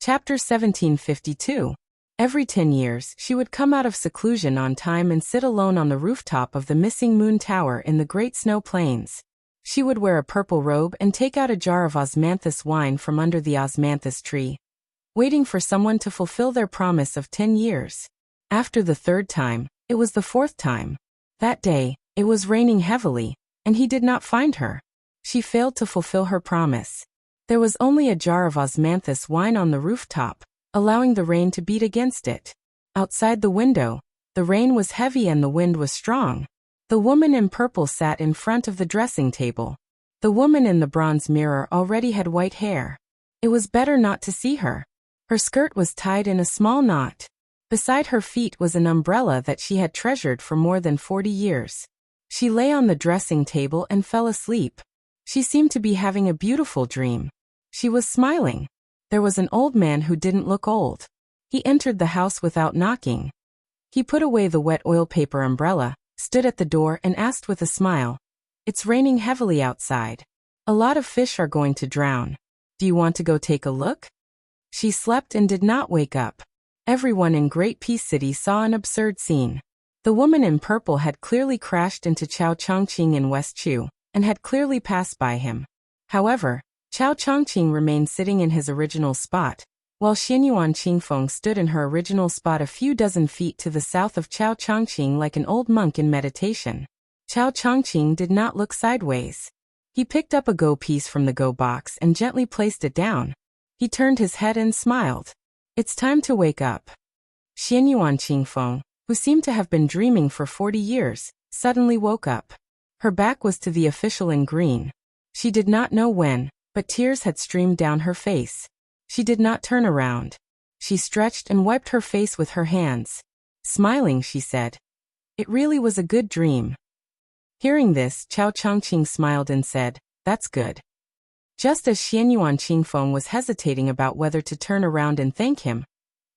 Chapter 1752. Every 10 years, she would come out of seclusion on time and sit alone on the rooftop of the missing moon tower in the great snow plains. She would wear a purple robe and take out a jar of osmanthus wine from under the osmanthus tree, waiting for someone to fulfill their promise of 10 years. After the third time, it was the fourth time. That day, it was raining heavily, and he did not find her. She failed to fulfill her promise. There was only a jar of osmanthus wine on the rooftop, allowing the rain to beat against it. Outside the window, the rain was heavy and the wind was strong. The woman in purple sat in front of the dressing table. The woman in the bronze mirror already had white hair. It was better not to see her. Her skirt was tied in a small knot. Beside her feet was an umbrella that she had treasured for more than 40 years. She lay on the dressing table and fell asleep. She seemed to be having a beautiful dream. She was smiling. There was an old man who didn't look old. He entered the house without knocking. He put away the wet oil paper umbrella, stood at the door and asked with a smile, "It's raining heavily outside. A lot of fish are going to drown. Do you want to go take a look?" She slept and did not wake up. Everyone in Great Peace City saw an absurd scene. The woman in purple had clearly crashed into Chao Chongqing in West Chu, and had clearly passed by him. However, Chao Chongqing remained sitting in his original spot, while Xianyuan Qingfeng stood in her original spot a few dozen feet to the south of Chao Chongqing like an old monk in meditation. Chao Chongqing did not look sideways. He picked up a go piece from the go box and gently placed it down. He turned his head and smiled. "It's time to wake up." Xianyuan Qingfeng, who seemed to have been dreaming for 40 years, suddenly woke up. Her back was to the official in green. She did not know when, but tears had streamed down her face. She did not turn around. She stretched and wiped her face with her hands. Smiling, she said, "It really was a good dream." Hearing this, Chao Chongqing smiled and said, "That's good." Just as Xianyuan Qingfeng was hesitating about whether to turn around and thank him,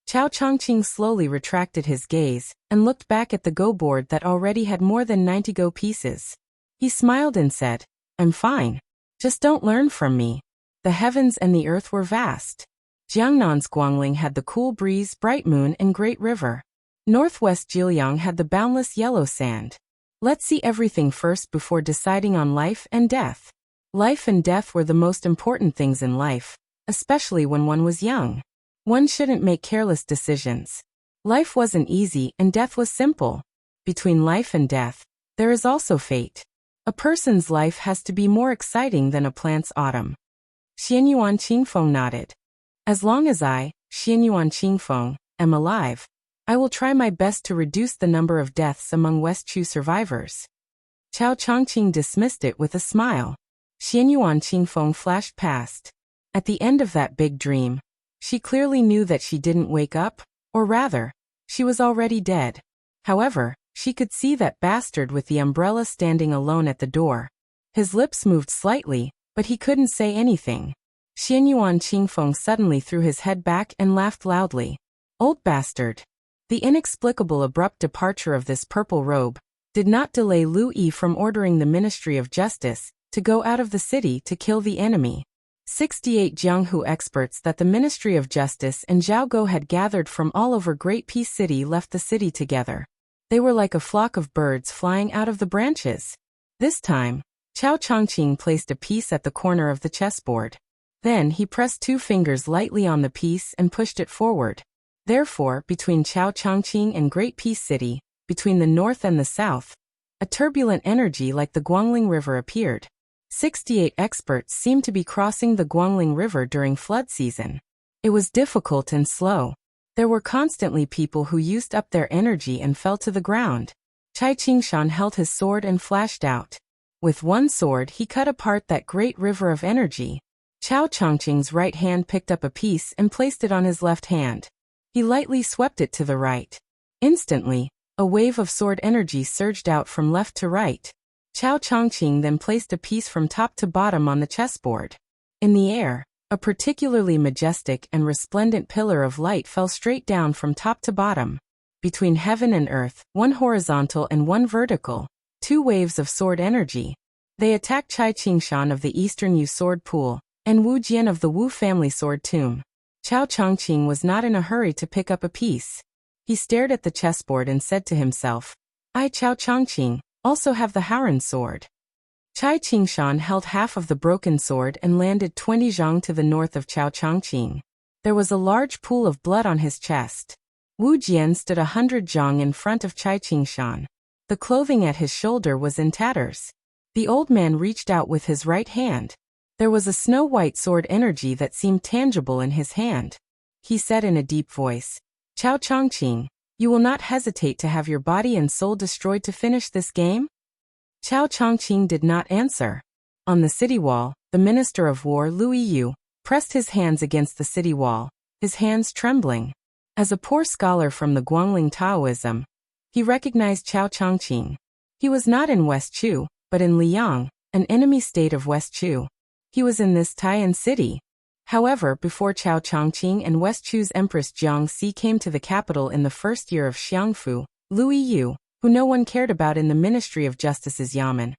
Chao Chongqing slowly retracted his gaze and looked back at the go board that already had more than 90 go pieces. He smiled and said, "I'm fine. Just don't learn from me." The heavens and the earth were vast. Jiangnan's Guangling had the cool breeze, bright moon, and great river. Northwest Jiliang had the boundless yellow sand. Let's see everything first before deciding on life and death. Life and death were the most important things in life, especially when one was young. One shouldn't make careless decisions. Life wasn't easy and death was simple. Between life and death, there is also fate. A person's life has to be more exciting than a plant's autumn. Xianyuan Qingfeng nodded. "As long as I, Xianyuan Qingfeng, am alive, I will try my best to reduce the number of deaths among West Chu survivors." Chao Chongqing dismissed it with a smile. Xianyuan Qingfeng flashed past. At the end of that big dream, she clearly knew that she didn't wake up, or rather, she was already dead. However, she could see that bastard with the umbrella standing alone at the door. His lips moved slightly, but he couldn't say anything. Xianyuan Qingfeng suddenly threw his head back and laughed loudly. "Old bastard." The inexplicable abrupt departure of this purple robe did not delay Lu Yi from ordering the Ministry of Justice to go out of the city to kill the enemy. 68 Jianghu experts that the Ministry of Justice and Zhaogo had gathered from all over Great Peace City left the city together. They were like a flock of birds flying out of the branches. This time, Chao Chongqing placed a piece at the corner of the chessboard. Then he pressed 2 fingers lightly on the piece and pushed it forward. Therefore, between Chao Chongqing and Great Peace City, between the north and the south, a turbulent energy like the Guangling River appeared. 68 experts seemed to be crossing the Guangling River during flood season. It was difficult and slow. There were constantly people who used up their energy and fell to the ground. Chai Qingshan held his sword and flashed out. With one sword he cut apart that great river of energy. Chao Chongqing's right hand picked up a piece and placed it on his left hand. He lightly swept it to the right. Instantly, a wave of sword energy surged out from left to right. Chao Chongqing then placed a piece from top to bottom on the chessboard. In the air, a particularly majestic and resplendent pillar of light fell straight down from top to bottom. Between heaven and earth, one horizontal and one vertical, 2 waves of sword energy. They attacked Chai Qingshan of the Eastern Yu Sword Pool, and Wu Jian of the Wu family sword tomb. Chao Chongqing was not in a hurry to pick up a piece. He stared at the chessboard and said to himself, I, Chao Chongqing, also have the Haoran sword. Chai Qingshan held half of the broken sword and landed 20 zhang to the north of Chao Chongqing. There was a large pool of blood on his chest. Wu Jian stood 100 zhang in front of Chai Qingshan. The clothing at his shoulder was in tatters. The old man reached out with his right hand. There was a snow-white sword energy that seemed tangible in his hand. He said in a deep voice, Chao Chongqing, you will not hesitate to have your body and soul destroyed to finish this game? Chao Chongqing did not answer. On the city wall, the Minister of War Lu Yiyu pressed his hands against the city wall, his hands trembling. As a poor scholar from the Guangling Taoism, he recognized Chao Chongqing. He was not in West Chu, but in Liang, an enemy state of West Chu. He was in this Taiyan city. However, before Chao Chongqing and West Chu's Empress Jiangxi came to the capital in the first year of Xiangfu, Lu Yiyu, who no one cared about in the Ministry of Justice's Yamen,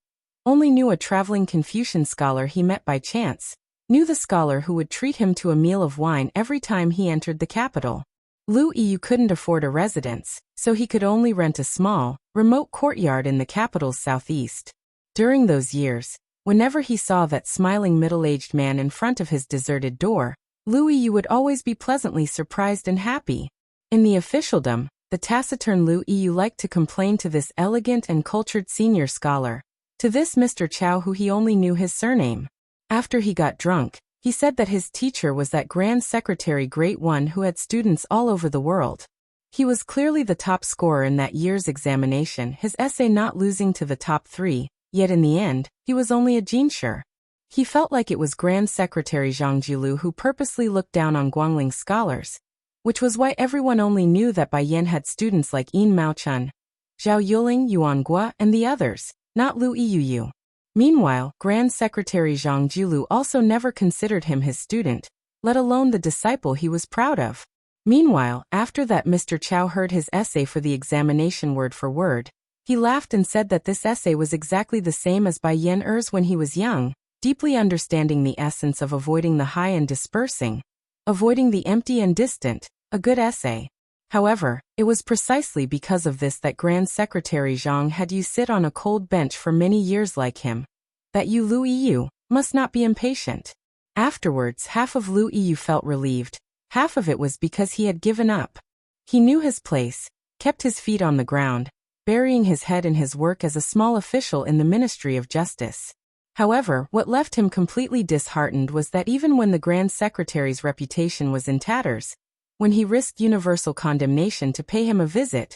only knew a traveling Confucian scholar he met by chance, knew the scholar who would treat him to a meal of wine every time he entered the capital. Lu Yiyu couldn't afford a residence, so he could only rent a small, remote courtyard in the capital's southeast. During those years, whenever he saw that smiling middle-aged man in front of his deserted door, Lu Yiyu would always be pleasantly surprised and happy. In the officialdom, the taciturn Lu Yiyu liked to complain to this elegant and cultured senior scholar, to this Mr. Chow who he only knew his surname. After he got drunk, he said that his teacher was that Grand Secretary Great One who had students all over the world. He was clearly the top scorer in that year's examination, his essay not losing to the top 3, yet in the end, he was only a jinsher. He felt like it was Grand Secretary Zhang Jiulu who purposely looked down on Guangling scholars, which was why everyone only knew that Bai Yan had students like Yin Maochun, Zhao Yuling, Yuan Gua, and the others, not Lu Yiyu. Meanwhile, Grand Secretary Zhang Jiulu also never considered him his student, let alone the disciple he was proud of. Meanwhile, after that Mr. Chow heard his essay for the examination word for word, he laughed and said that this essay was exactly the same as Bai Yan Er's when he was young, deeply understanding the essence of avoiding the high and dispersing, avoiding the empty and distant, a good essay. However, it was precisely because of this that Grand Secretary Zhang had you sit on a cold bench for many years like him. That you Lu Yiyu must not be impatient. Afterwards, half of Lu Yiyu felt relieved, half of it was because he had given up. He knew his place, kept his feet on the ground, burying his head in his work as a small official in the Ministry of Justice. However, what left him completely disheartened was that even when the Grand Secretary's reputation was in tatters, when he risked universal condemnation to pay him a visit,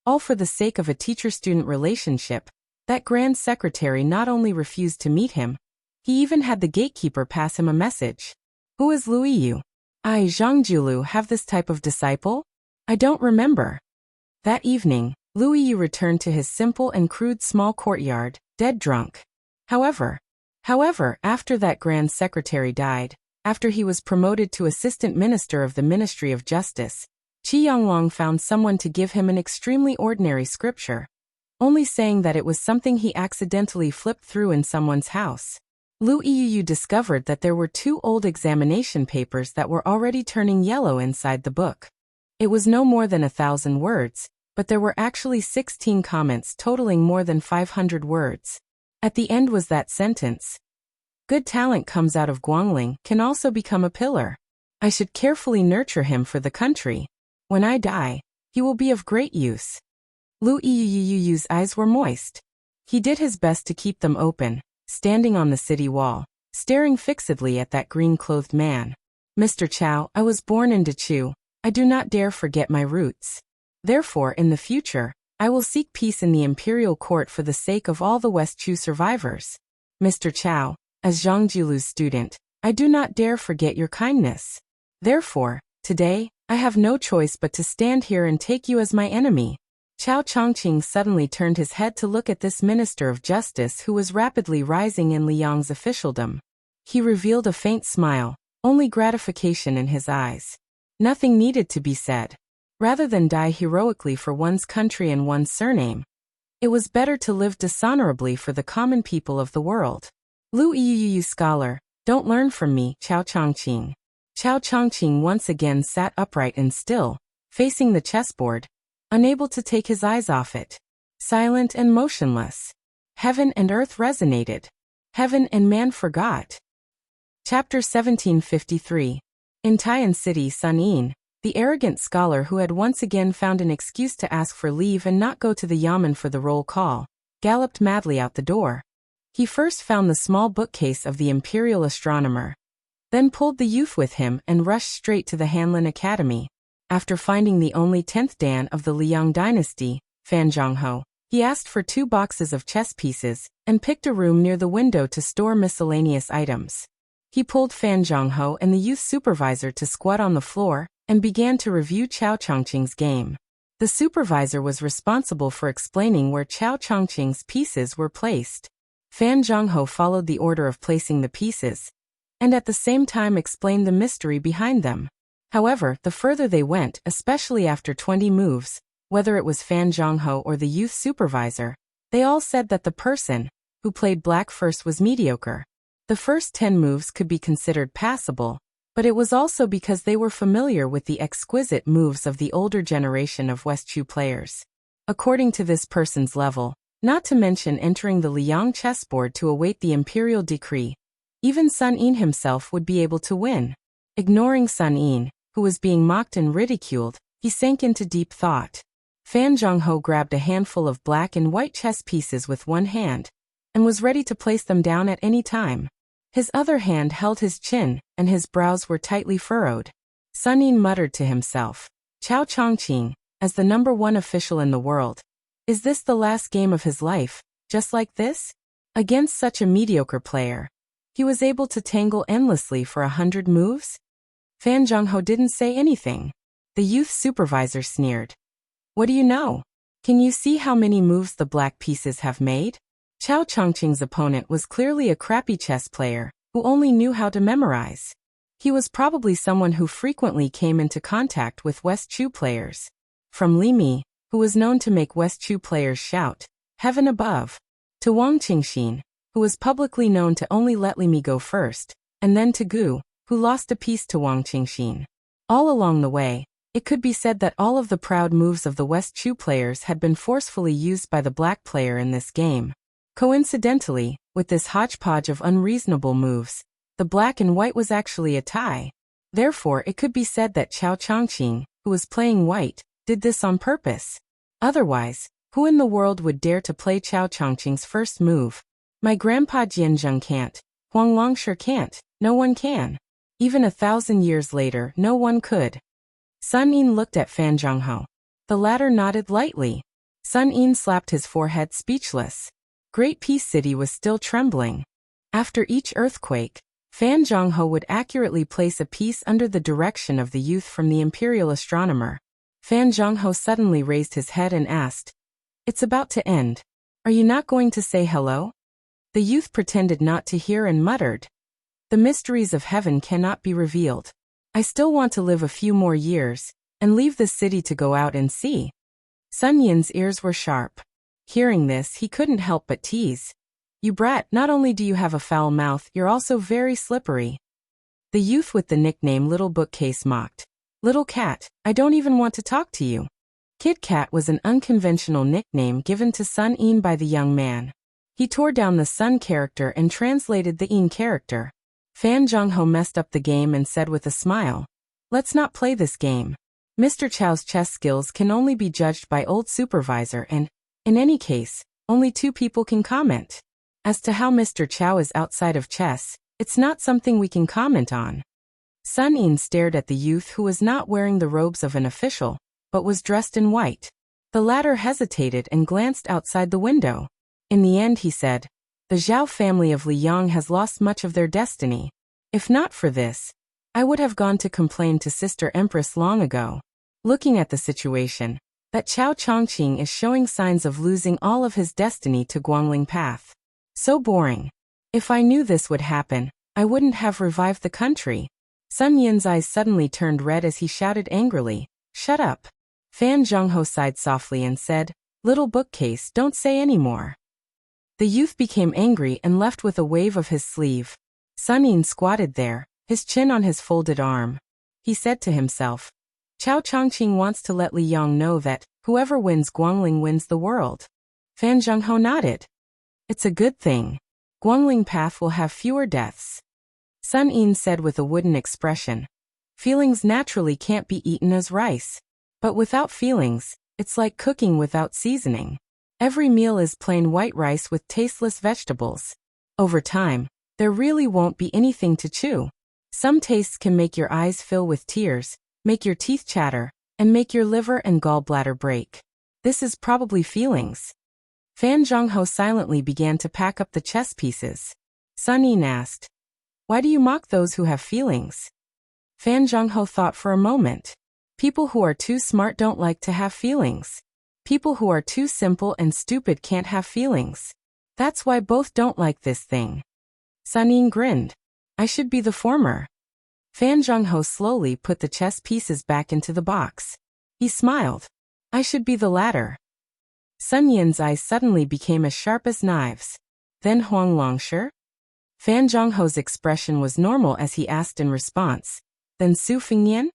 all for the sake of a teacher-student relationship, that Grand Secretary not only refused to meet him, he even had the gatekeeper pass him a message. Who is Lu Yiyu? I, Zhang Jiulu, have this type of disciple? I don't remember. That evening, Lu Yiyu returned to his simple and crude small courtyard, dead drunk. However, after that Grand Secretary died, after he was promoted to Assistant Minister of the Ministry of Justice, Qi Yonglong found someone to give him an extremely ordinary scripture, only saying that it was something he accidentally flipped through in someone's house. Lu Yiyu discovered that there were 2 old examination papers that were already turning yellow inside the book. It was no more than 1,000 words, but there were actually 16 comments totaling more than 500 words. At the end was that sentence. Good talent comes out of Guangling, can also become a pillar. I should carefully nurture him for the country. When I die, he will be of great use. Lu Yiyuyu's eyes were moist. He did his best to keep them open, standing on the city wall, staring fixedly at that green-clothed man. Mr. Chow, I was born in Dechu. I do not dare forget my roots. Therefore, in the future, I will seek peace in the imperial court for the sake of all the West Chu survivors. Mr. Chow, as Zhang Jiulu's student, I do not dare forget your kindness. Therefore, today, I have no choice but to stand here and take you as my enemy. Chao Chongqing suddenly turned his head to look at this Minister of Justice who was rapidly rising in Liang's officialdom. He revealed a faint smile, only gratification in his eyes. Nothing needed to be said. Rather than die heroically for one's country and one's surname, it was better to live dishonorably for the common people of the world. Lu Yiyu scholar, don't learn from me, Chao Chongqing. Chao Chongqing once again sat upright and still, facing the chessboard, unable to take his eyes off it. Silent and motionless. Heaven and earth resonated. Heaven and man forgot. Chapter 1753. In Taiyan City, Sun Yin, the arrogant scholar who had once again found an excuse to ask for leave and not go to the yamen for the roll call, galloped madly out the door. He first found the small bookcase of the imperial astronomer, then pulled the youth with him and rushed straight to the Hanlin Academy. After finding the only 10th dan of the Liang dynasty, Fan Zhongho, he asked for 2 boxes of chess pieces and picked a room near the window to store miscellaneous items. He pulled Fan Zhongho and the youth supervisor to squat on the floor and began to review Chao Chongqing's game. The supervisor was responsible for explaining where Chao Chongqing's pieces were placed. Fan Zhongho followed the order of placing the pieces, and at the same time explained the mystery behind them. However, the further they went, especially after 20 moves, whether it was Fan Zhongho or the youth supervisor, they all said that the person who played black first was mediocre. The first 10 moves could be considered passable, but it was also because they were familiar with the exquisite moves of the older generation of West-Chu players. According to this person's level, not to mention entering the Liang chessboard to await the imperial decree, even Sun Yin himself would be able to win. Ignoring Sun Yin, who was being mocked and ridiculed, he sank into deep thought. Fan Zhongho grabbed a handful of black and white chess pieces with one hand, and was ready to place them down at any time. His other hand held his chin, and his brows were tightly furrowed. Sun Yin muttered to himself, Chao Chongqing, as the #1 official in the world. Is this the last game of his life, just like this? Against such a mediocre player, he was able to tangle endlessly for 100 moves? Fan Zhongho didn't say anything. The youth supervisor sneered. What do you know? Can you see how many moves the black pieces have made? Chao Chongqing's opponent was clearly a crappy chess player, who only knew how to memorize. He was probably someone who frequently came into contact with West-Chu players. From Li Mi, who was known to make West-Chu players shout, heaven above, to Wang Qingxin, who was publicly known to only let Li Mi go first, and then to Gu, who lost a piece to Wang Qingxin. All along the way, it could be said that all of the proud moves of the West-Chu players had been forcefully used by the black player in this game. Coincidentally, with this hodgepodge of unreasonable moves, the black and white was actually a tie. Therefore, it could be said that Chao Chongqing, who was playing white, did this on purpose. Otherwise, who in the world would dare to play Chao Chongqing's first move? My grandpa Jianzheng can't. Huang Long sure can't. No one can. Even 1,000 years later, no one could. Sun Yin looked at Fan Zhongho. The latter nodded lightly. Sun Yin slapped his forehead speechless. Great Peace City was still trembling. After each earthquake, Fan Zhongho would accurately place a piece under the direction of the youth from the imperial astronomer. Fan Zhongho suddenly raised his head and asked, It's about to end. Are you not going to say hello? The youth pretended not to hear and muttered, The mysteries of heaven cannot be revealed. I still want to live a few more years, and leave this city to go out and see. Sun Yin's ears were sharp. Hearing this, he couldn't help but tease. You brat, not only do you have a foul mouth, you're also very slippery. The youth with the nickname Little Bookcase mocked. Little Cat, I don't even want to talk to you. Kit Kat was an unconventional nickname given to Sun Yin by the young man. He tore down the Sun character and translated the Yin character. Fan Zhongho messed up the game and said with a smile, Let's not play this game. Mr. Chao's chess skills can only be judged by old supervisor and, in any case, only 2 people can comment. As to how Mr. Chao is outside of chess, it's not something we can comment on. Sun Yin stared at the youth who was not wearing the robes of an official, but was dressed in white. The latter hesitated and glanced outside the window. In the end he said, The Zhao family of Liang has lost much of their destiny. If not for this, I would have gone to complain to Sister Empress long ago. Looking at the situation, that Chao Chongqing is showing signs of losing all of his destiny to Guangling Path. So boring. If I knew this would happen, I wouldn't have revived the country. Sun Yin's eyes suddenly turned red as he shouted angrily, Shut up. Fan Zhongho sighed softly and said, Little Bookcase, don't say any more. The youth became angry and left with a wave of his sleeve. Sun Yin squatted there, his chin on his folded arm. He said to himself, Chao Changqing wants to let Li Yong know that whoever wins Guangling wins the world. Fan Zhengho nodded. It's a good thing. Guangling Path will have fewer deaths. Sun Yin said with a wooden expression. Feelings naturally can't be eaten as rice. But without feelings, it's like cooking without seasoning. Every meal is plain white rice with tasteless vegetables. Over time, there really won't be anything to chew. Some tastes can make your eyes fill with tears, make your teeth chatter, and make your liver and gallbladder break. This is probably feelings. Fan Zhengho silently began to pack up the chess pieces. Sun Yin asked, Why do you mock those who have feelings? Fan Zhengho thought for a moment. People who are too smart don't like to have feelings. People who are too simple and stupid can't have feelings. That's why both don't like this thing. Sun Yin grinned. I should be the former. Fan Zhengho slowly put the chess pieces back into the box. He smiled. I should be the latter. Sun Yin's eyes suddenly became as sharp as knives. Then Huang Longshi? Fan Zhengho's expression was normal as he asked in response. Then Su Fengyan?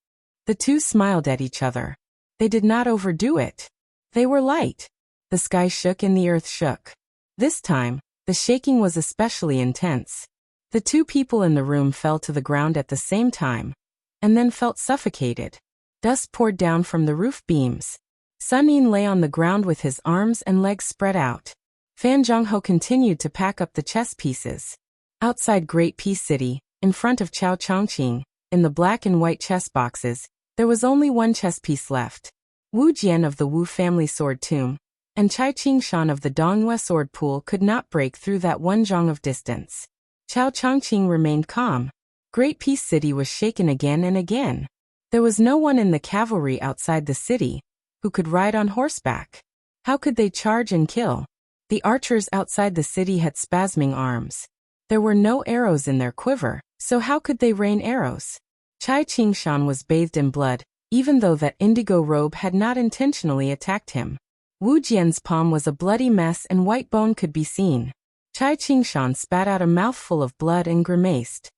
The two smiled at each other. They did not overdo it. They were light. The sky shook and the earth shook. This time, the shaking was especially intense. The two people in the room fell to the ground at the same time, and then felt suffocated. Dust poured down from the roof beams. Sun Yin lay on the ground with his arms and legs spread out. Fan Zhengho continued to pack up the chess pieces. Outside Great Peace City, in front of Chao Changqing, in the black and white chess boxes, there was only one chess piece left. Wu Jian of the Wu family sword tomb, and Chai Qingshan of the Dongyue sword pool could not break through that one zhang of distance. Chao Changqing remained calm. Great Peace City was shaken again and again. There was no one in the cavalry outside the city who could ride on horseback. How could they charge and kill? The archers outside the city had spasming arms. There were no arrows in their quiver, so how could they rain arrows? Chai Qingshan was bathed in blood, even though that indigo robe had not intentionally attacked him. Wu Jian's palm was a bloody mess and white bone could be seen. Chai Qingshan spat out a mouthful of blood and grimaced.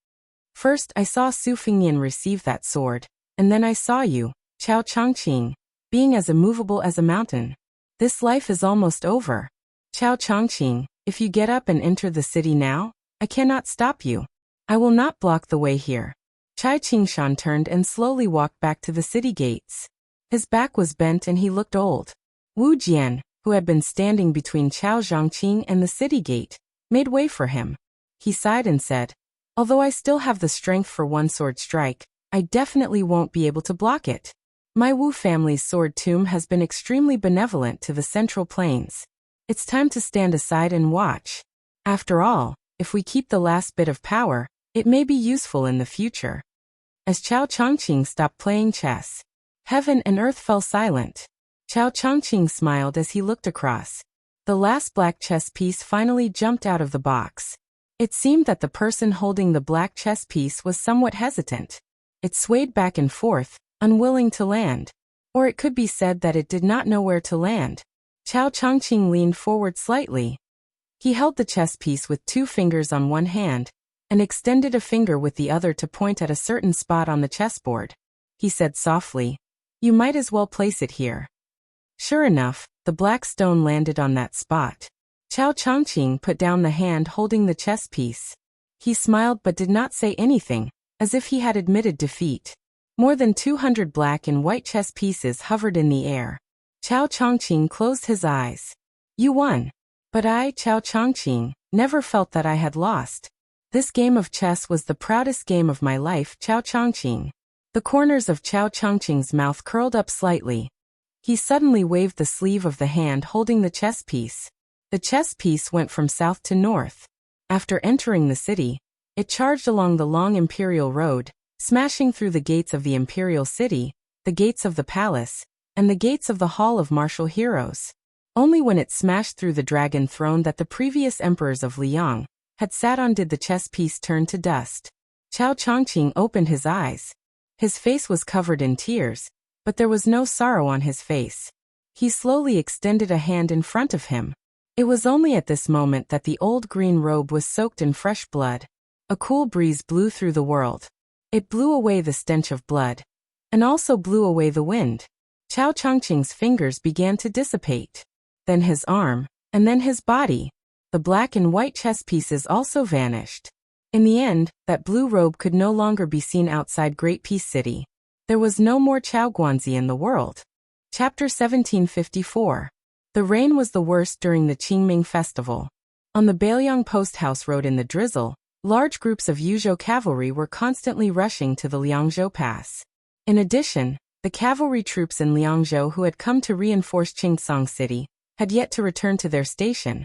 First I saw Su Fengyan receive that sword, and then I saw you, Chao Changqing, being as immovable as a mountain. This life is almost over. Chao Changqing, if you get up and enter the city now, I cannot stop you. I will not block the way here. Chai Qingshan turned and slowly walked back to the city gates. His back was bent and he looked old. Wu Jian, who had been standing between Chao Zhangqing and the city gate, made way for him. He sighed and said, Although I still have the strength for one sword strike, I definitely won't be able to block it. My Wu family's sword tomb has been extremely benevolent to the Central Plains. It's time to stand aside and watch. After all, if we keep the last bit of power, it may be useful in the future. As Chao Changqing stopped playing chess, heaven and earth fell silent. Chao Changqing smiled as he looked across. The last black chess piece finally jumped out of the box. It seemed that the person holding the black chess piece was somewhat hesitant. It swayed back and forth, unwilling to land. Or it could be said that it did not know where to land. Chao Changqing leaned forward slightly. He held the chess piece with 2 fingers on one hand, and extended a finger with the other to point at a certain spot on the chessboard. He said softly, You might as well place it here. Sure enough, the black stone landed on that spot. Chao Changqing put down the hand holding the chess piece. He smiled but did not say anything, as if he had admitted defeat. More than 200 black and white chess pieces hovered in the air. Chao Changqing closed his eyes. You won. But I, Chao Changqing, never felt that I had lost. This game of chess was the proudest game of my life, Chao Changqing. The corners of Chao Changqing's mouth curled up slightly. He suddenly waved the sleeve of the hand holding the chess piece. The chess piece went from south to north. After entering the city, it charged along the long imperial road, smashing through the gates of the imperial city, the gates of the palace, and the gates of the Hall of Martial Heroes. Only when it smashed through the dragon throne that the previous emperors of Liang had sat on did the chess piece turn to dust. Chao Changqing opened his eyes. His face was covered in tears, but there was no sorrow on his face. He slowly extended a hand in front of him. It was only at this moment that the old green robe was soaked in fresh blood. A cool breeze blew through the world. It blew away the stench of blood, and also blew away the wind. Chao Chongqing's fingers began to dissipate. Then his arm, and then his body. The black and white chess pieces also vanished. In the end, that blue robe could no longer be seen outside Great Peace City. There was no more Chao Guanzi in the world. Chapter 1754. The rain was the worst during the Qingming festival. On the Bailiang Post House Road in the drizzle, large groups of Yuzhou cavalry were constantly rushing to the Liangzhou Pass. In addition, the cavalry troops in Liangzhou who had come to reinforce Qingcang City had yet to return to their station,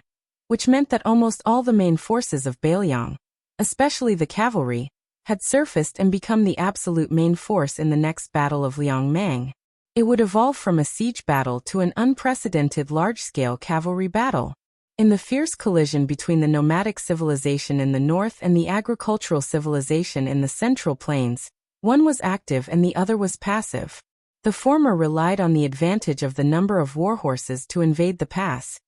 which meant that almost all the main forces of Bailiang, especially the cavalry, had surfaced and become the absolute main force in the next battle of Liangmang. It would evolve from a siege battle to an unprecedented large-scale cavalry battle. In the fierce collision between the nomadic civilization in the north and the agricultural civilization in the central plains, one was active and the other was passive. The former relied on the advantage of the number of warhorses to invade the pass,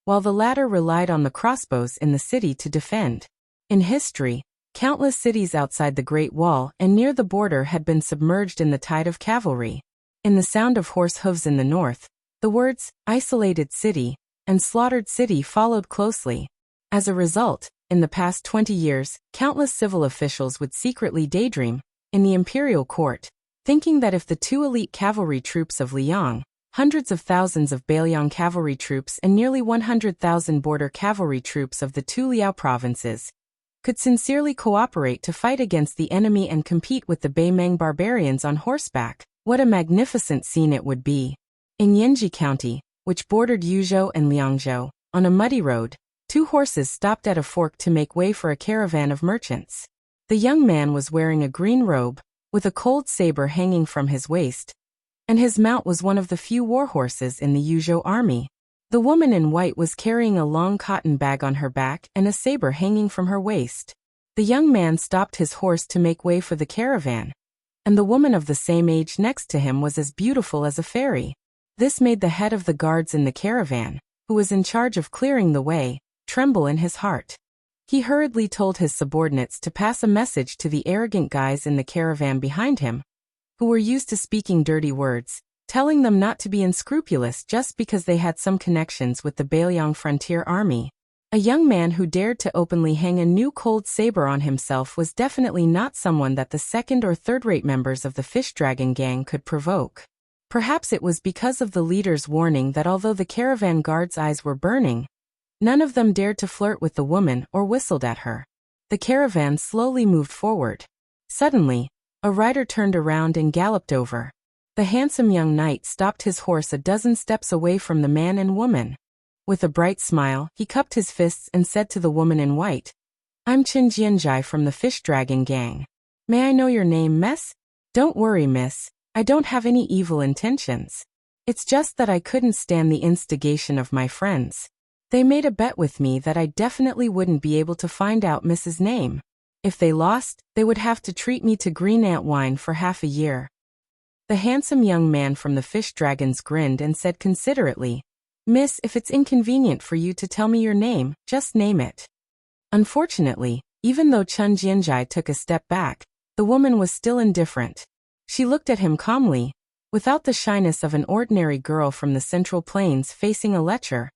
while the latter relied on the crossbows in the city to defend. In history, countless cities outside the Great Wall and near the border had been submerged in the tide of cavalry. In the sound of horse hooves in the north, the words, isolated city, and slaughtered city followed closely. As a result, in the past 20 years, countless civil officials would secretly daydream, in the imperial court, thinking that if the two elite cavalry troops of Liang, hundreds of thousands of Bailiang cavalry troops and nearly 100,000 border cavalry troops of the two Liao provinces, could sincerely cooperate to fight against the enemy and compete with the Beimeng barbarians on horseback, what a magnificent scene it would be. In Yanji County, which bordered Yuzhou and Liangzhou, on a muddy road, two horses stopped at a fork to make way for a caravan of merchants. The young man was wearing a green robe, with a cold saber hanging from his waist, and his mount was one of the few warhorses in the Yuzhou army. The woman in white was carrying a long cotton bag on her back and a saber hanging from her waist. The young man stopped his horse to make way for the caravan, and the woman of the same age next to him was as beautiful as a fairy. This made the head of the guards in the caravan, who was in charge of clearing the way, tremble in his heart. He hurriedly told his subordinates to pass a message to the arrogant guys in the caravan behind him, who were used to speaking dirty words, telling them not to be unscrupulous just because they had some connections with the Bailiang frontier army. A young man who dared to openly hang a new cold saber on himself was definitely not someone that the second or third-rate members of the Fish Dragon gang could provoke. Perhaps it was because of the leader's warning that although the caravan guards' eyes were burning, none of them dared to flirt with the woman or whistled at her. The caravan slowly moved forward. Suddenly, a rider turned around and galloped over. The handsome young knight stopped his horse a dozen steps away from the man and woman. With a bright smile, he cupped his fists and said to the woman in white, "I'm Qin Jianzhai from the Fish Dragon gang. May I know your name, miss?" "Don't worry, miss. I don't have any evil intentions. It's just that I couldn't stand the instigation of my friends. They made a bet with me that I definitely wouldn't be able to find out Miss's name. If they lost, they would have to treat me to green ant wine for half a year." The handsome young man from the Fish Dragons grinned and said considerately, "Miss, if it's inconvenient for you to tell me your name, just name it." Unfortunately, even though Chun Jianzhai took a step back, the woman was still indifferent. She looked at him calmly, without the shyness of an ordinary girl from the Central Plains facing a lecher,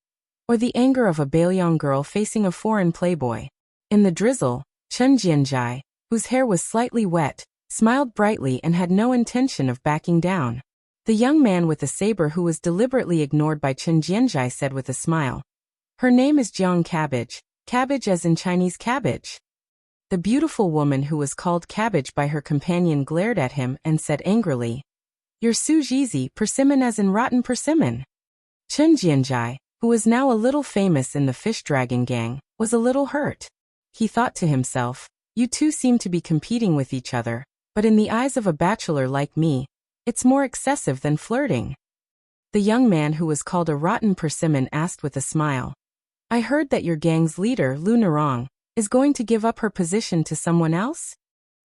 or the anger of a Bailiang girl facing a foreign playboy. In the drizzle, Chun Jianzhai, whose hair was slightly wet, smiled brightly and had no intention of backing down. The young man with the saber who was deliberately ignored by Chun Jianzhai said with a smile, "Her name is Jiang Cabbage, cabbage as in Chinese cabbage." The beautiful woman who was called Cabbage by her companion glared at him and said angrily, "You're Su Jizi, persimmon as in rotten persimmon." Chun Jianzhai, who was now a little famous in the Fish Dragon gang, was a little hurt. He thought to himself, "You two seem to be competing with each other, but in the eyes of a bachelor like me, it's more excessive than flirting." The young man who was called a rotten persimmon asked with a smile, "I heard that your gang's leader, Lu Narong, is going to give up her position to someone else?"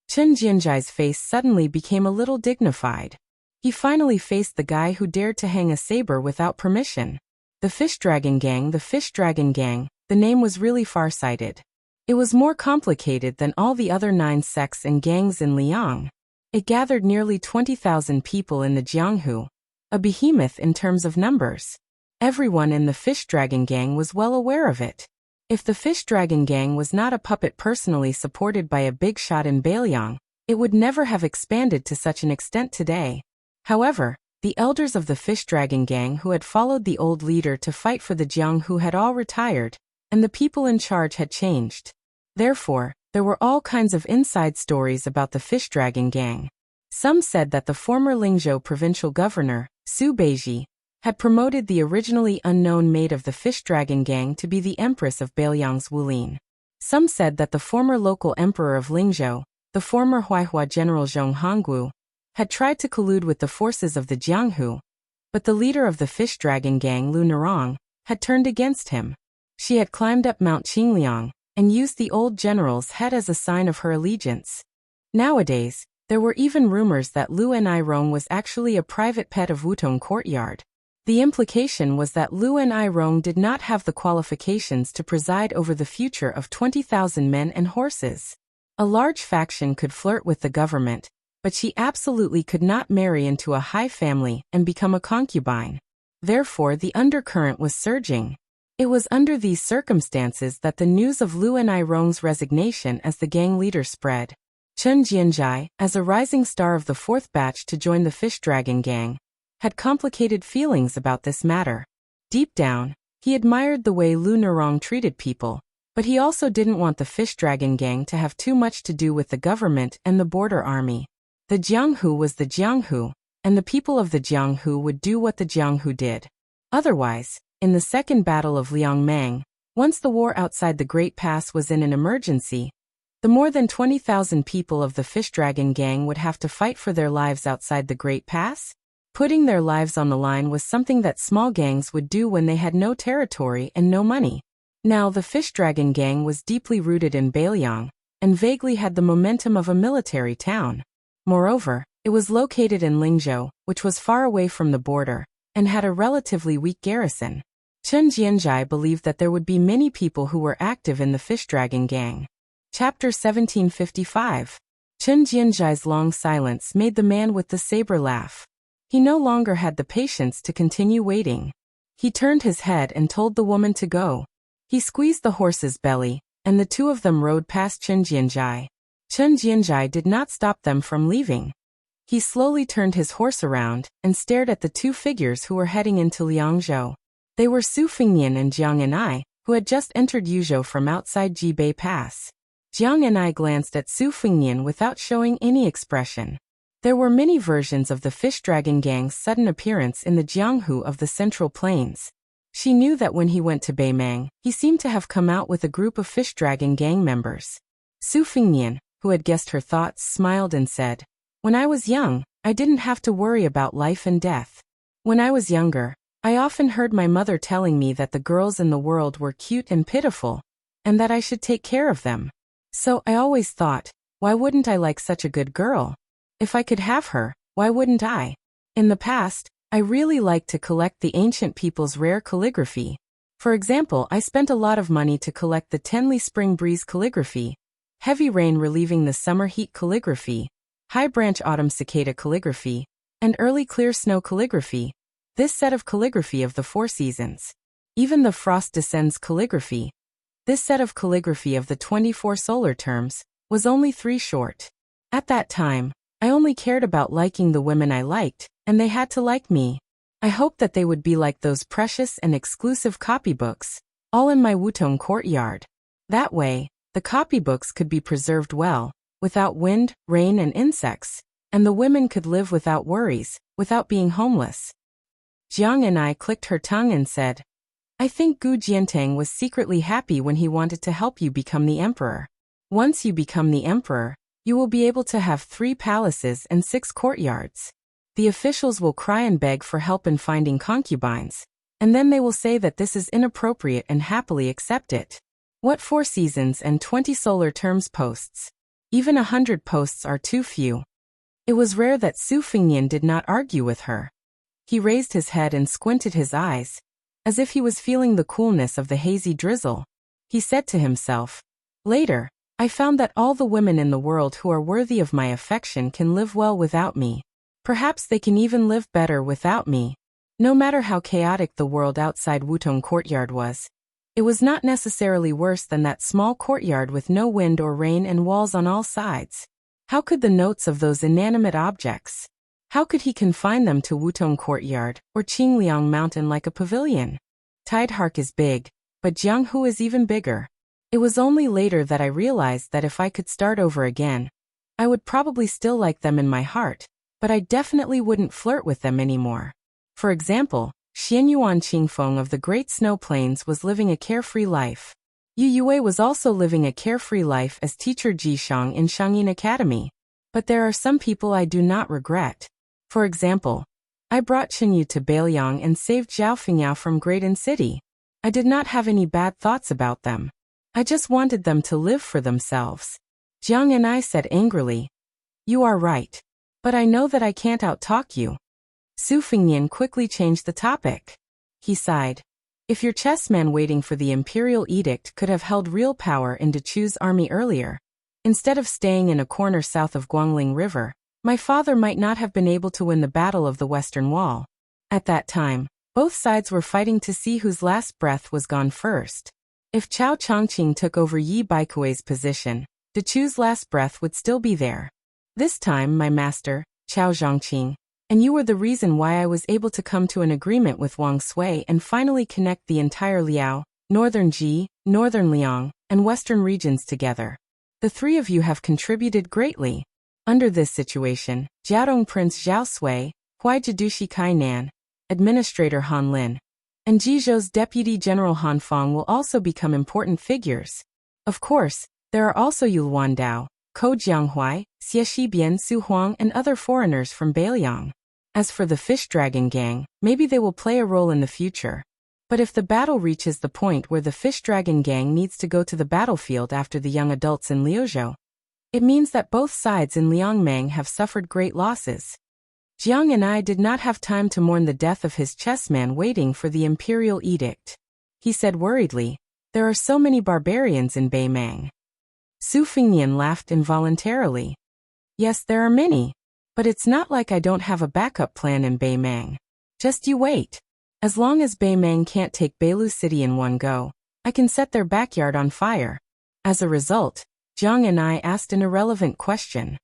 Chun Jianzhai's face suddenly became a little dignified. He finally faced the guy who dared to hang a saber without permission. The Fish Dragon gang, the name was really far-sighted. It was more complicated than all the other 9 sects and gangs in Liang. It gathered nearly 20,000 people in the Jianghu, a behemoth in terms of numbers. Everyone in the Fish Dragon Gang was well aware of it. If the Fish Dragon Gang was not a puppet personally supported by a big shot in Beiliang, it would never have expanded to such an extent today. However, the elders of the Fish Dragon Gang who had followed the old leader to fight for the Jianghu had all retired, and the people in charge had changed. Therefore, there were all kinds of inside stories about the Fish Dragon Gang. Some said that the former Lingzhou provincial governor, Su Beiji, had promoted the originally unknown maid of the Fish Dragon Gang to be the empress of Beiliang's Wulin. Some said that the former local emperor of Lingzhou, the former Huaihua general Zhong Hongwu, had tried to collude with the forces of the Jianghu, but the leader of the Fish Dragon Gang, Lu Nerong, had turned against him. She had climbed up Mount Qingliang and used the old general's head as a sign of her allegiance. Nowadays, there were even rumors that Lu Nirong was actually a private pet of Wutong courtyard. The implication was that Lu Nirong did not have the qualifications to preside over the future of 20,000 men and horses. A large faction could flirt with the government, but she absolutely could not marry into a high family and become a concubine. Therefore, the undercurrent was surging. It was under these circumstances that the news of Lu Nirong's resignation as the gang leader spread. Chen Jianzhai, as a rising star of the 4th batch to join the Fish Dragon Gang, had complicated feelings about this matter. Deep down, he admired the way Lu Nerong treated people, but he also didn't want the Fish Dragon Gang to have too much to do with the government and the border army. The Jianghu was the Jianghu, and the people of the Jianghu would do what the Jianghu did. Otherwise, in the Second Battle of Liangmang, once the war outside the Great Pass was in an emergency, the more than 20,000 people of the Fish Dragon Gang would have to fight for their lives outside the Great Pass. Putting their lives on the line was something that small gangs would do when they had no territory and no money. Now the Fish Dragon Gang was deeply rooted in Beiliang, and vaguely had the momentum of a military town. Moreover, it was located in Lingzhou, which was far away from the border, and had a relatively weak garrison. Chen Jianzhai believed that there would be many people who were active in the Fish Dragon Gang. Chapter 1755. Chen Jianzhai's long silence made the man with the saber laugh. He no longer had the patience to continue waiting. He turned his head and told the woman to go. He squeezed the horse's belly, and the two of them rode past Chen Jianzhai. Chen Jianzhai did not stop them from leaving. He slowly turned his horse around and stared at the two figures who were heading into Liangzhou. They were Su Fingnian and Jiang Enai, who had just entered Yuzhou from outside Jibei Pass. Jiang Enai glanced at Su Fingnian without showing any expression. There were many versions of the Fish Dragon Gang's sudden appearance in the Jianghu of the Central Plains. She knew that when he went to Beimang, he seemed to have come out with a group of Fish Dragon Gang members. Su Fingnian, who had guessed her thoughts, smiled and said, "When I was young, I didn't have to worry about life and death. When I was younger, I often heard my mother telling me that the girls in the world were cute and pitiful, and that I should take care of them. So I always thought, why wouldn't I like such a good girl? If I could have her, why wouldn't I? In the past, I really liked to collect the ancient people's rare calligraphy. For example, I spent a lot of money to collect the Tenli Spring Breeze calligraphy, Heavy Rain Relieving the Summer Heat calligraphy, High Branch Autumn Cicada calligraphy, and Early Clear Snow calligraphy, this set of calligraphy of the 4 seasons. Even the Frost Descends calligraphy, this set of calligraphy of the 24 solar terms, was only 3 short. At that time, I only cared about liking the women I liked, and they had to like me. I hoped that they would be like those precious and exclusive copybooks, all in my Wutong courtyard. That way, the copybooks could be preserved well, without wind, rain and insects, and the women could live without worries, without being homeless." Jiang Enai clicked her tongue and said, "I think Gu Jiantang was secretly happy when he wanted to help you become the emperor. Once you become the emperor, you will be able to have 3 palaces and 6 courtyards. The officials will cry and beg for help in finding concubines, and then they will say that this is inappropriate and happily accept it. What 4 seasons and 20 solar terms posts? Even 100 posts are too few." It was rare that Su Fingnian did not argue with her. He raised his head and squinted his eyes, as if he was feeling the coolness of the hazy drizzle. He said to himself, Later, I found that all the women in the world who are worthy of my affection can live well without me. Perhaps they can even live better without me. No matter how chaotic the world outside Wutong Courtyard was, it was not necessarily worse than that small courtyard with no wind or rain and walls on all sides. How could the notes of those inanimate objects? How could he confine them to Wutong Courtyard or Qingliang Mountain like a pavilion? Tidehark is big, but Jianghu is even bigger. It was only later that I realized that if I could start over again, I would probably still like them in my heart, but I definitely wouldn't flirt with them anymore. For example, Xianyuan Qingfeng of the Great Snow Plains was living a carefree life. Yu Yue was also living a carefree life as teacher Jishang in Shangyin Academy. But there are some people I do not regret. For example, I brought Qinyu to Beiliang and saved Zhao Fingyao from Graydon City. I did not have any bad thoughts about them. I just wanted them to live for themselves. Jiang and I said angrily, "You are right. But I know that I can't outtalk you." Su Fingyan quickly changed the topic. He sighed. If your chessman waiting for the imperial edict could have held real power in Dechu's army earlier, instead of staying in a corner south of Guangling River, my father might not have been able to win the Battle of the Western Wall. At that time, both sides were fighting to see whose last breath was gone first. If Chao Chongqing took over Yi Baikui's position, Dechu's last breath would still be there. This time, my master, Chao Zhongqing, and you were the reason why I was able to come to an agreement with Wang Sui and finally connect the entire Liao, Northern Ji, Northern Liang, and Western regions together. The three of you have contributed greatly. Under this situation, Jiaodong Prince Zhao Sui, Huaijidushi Kainan, Administrator Han Lin, and Jizhou's Deputy General Han Fong will also become important figures. Of course, there are also Yuluan Dao, Ko Jianghuai, Xie Shibian Su Huang and other foreigners from Beiliang. As for the Fish Dragon Gang, maybe they will play a role in the future. But if the battle reaches the point where the Fish Dragon Gang needs to go to the battlefield after the young adults in Liuzhou, it means that both sides in Liangmang have suffered great losses. Jiang and I did not have time to mourn the death of his chessman waiting for the imperial edict. He said worriedly, "There are so many barbarians in Beimang." Su Fingyan laughed involuntarily. "Yes, there are many. But it's not like I don't have a backup plan in Beimang. Just you wait. As long as Beimang can't take Beilu City in one go, I can set their backyard on fire." As a result, Jiang and I asked an irrelevant question.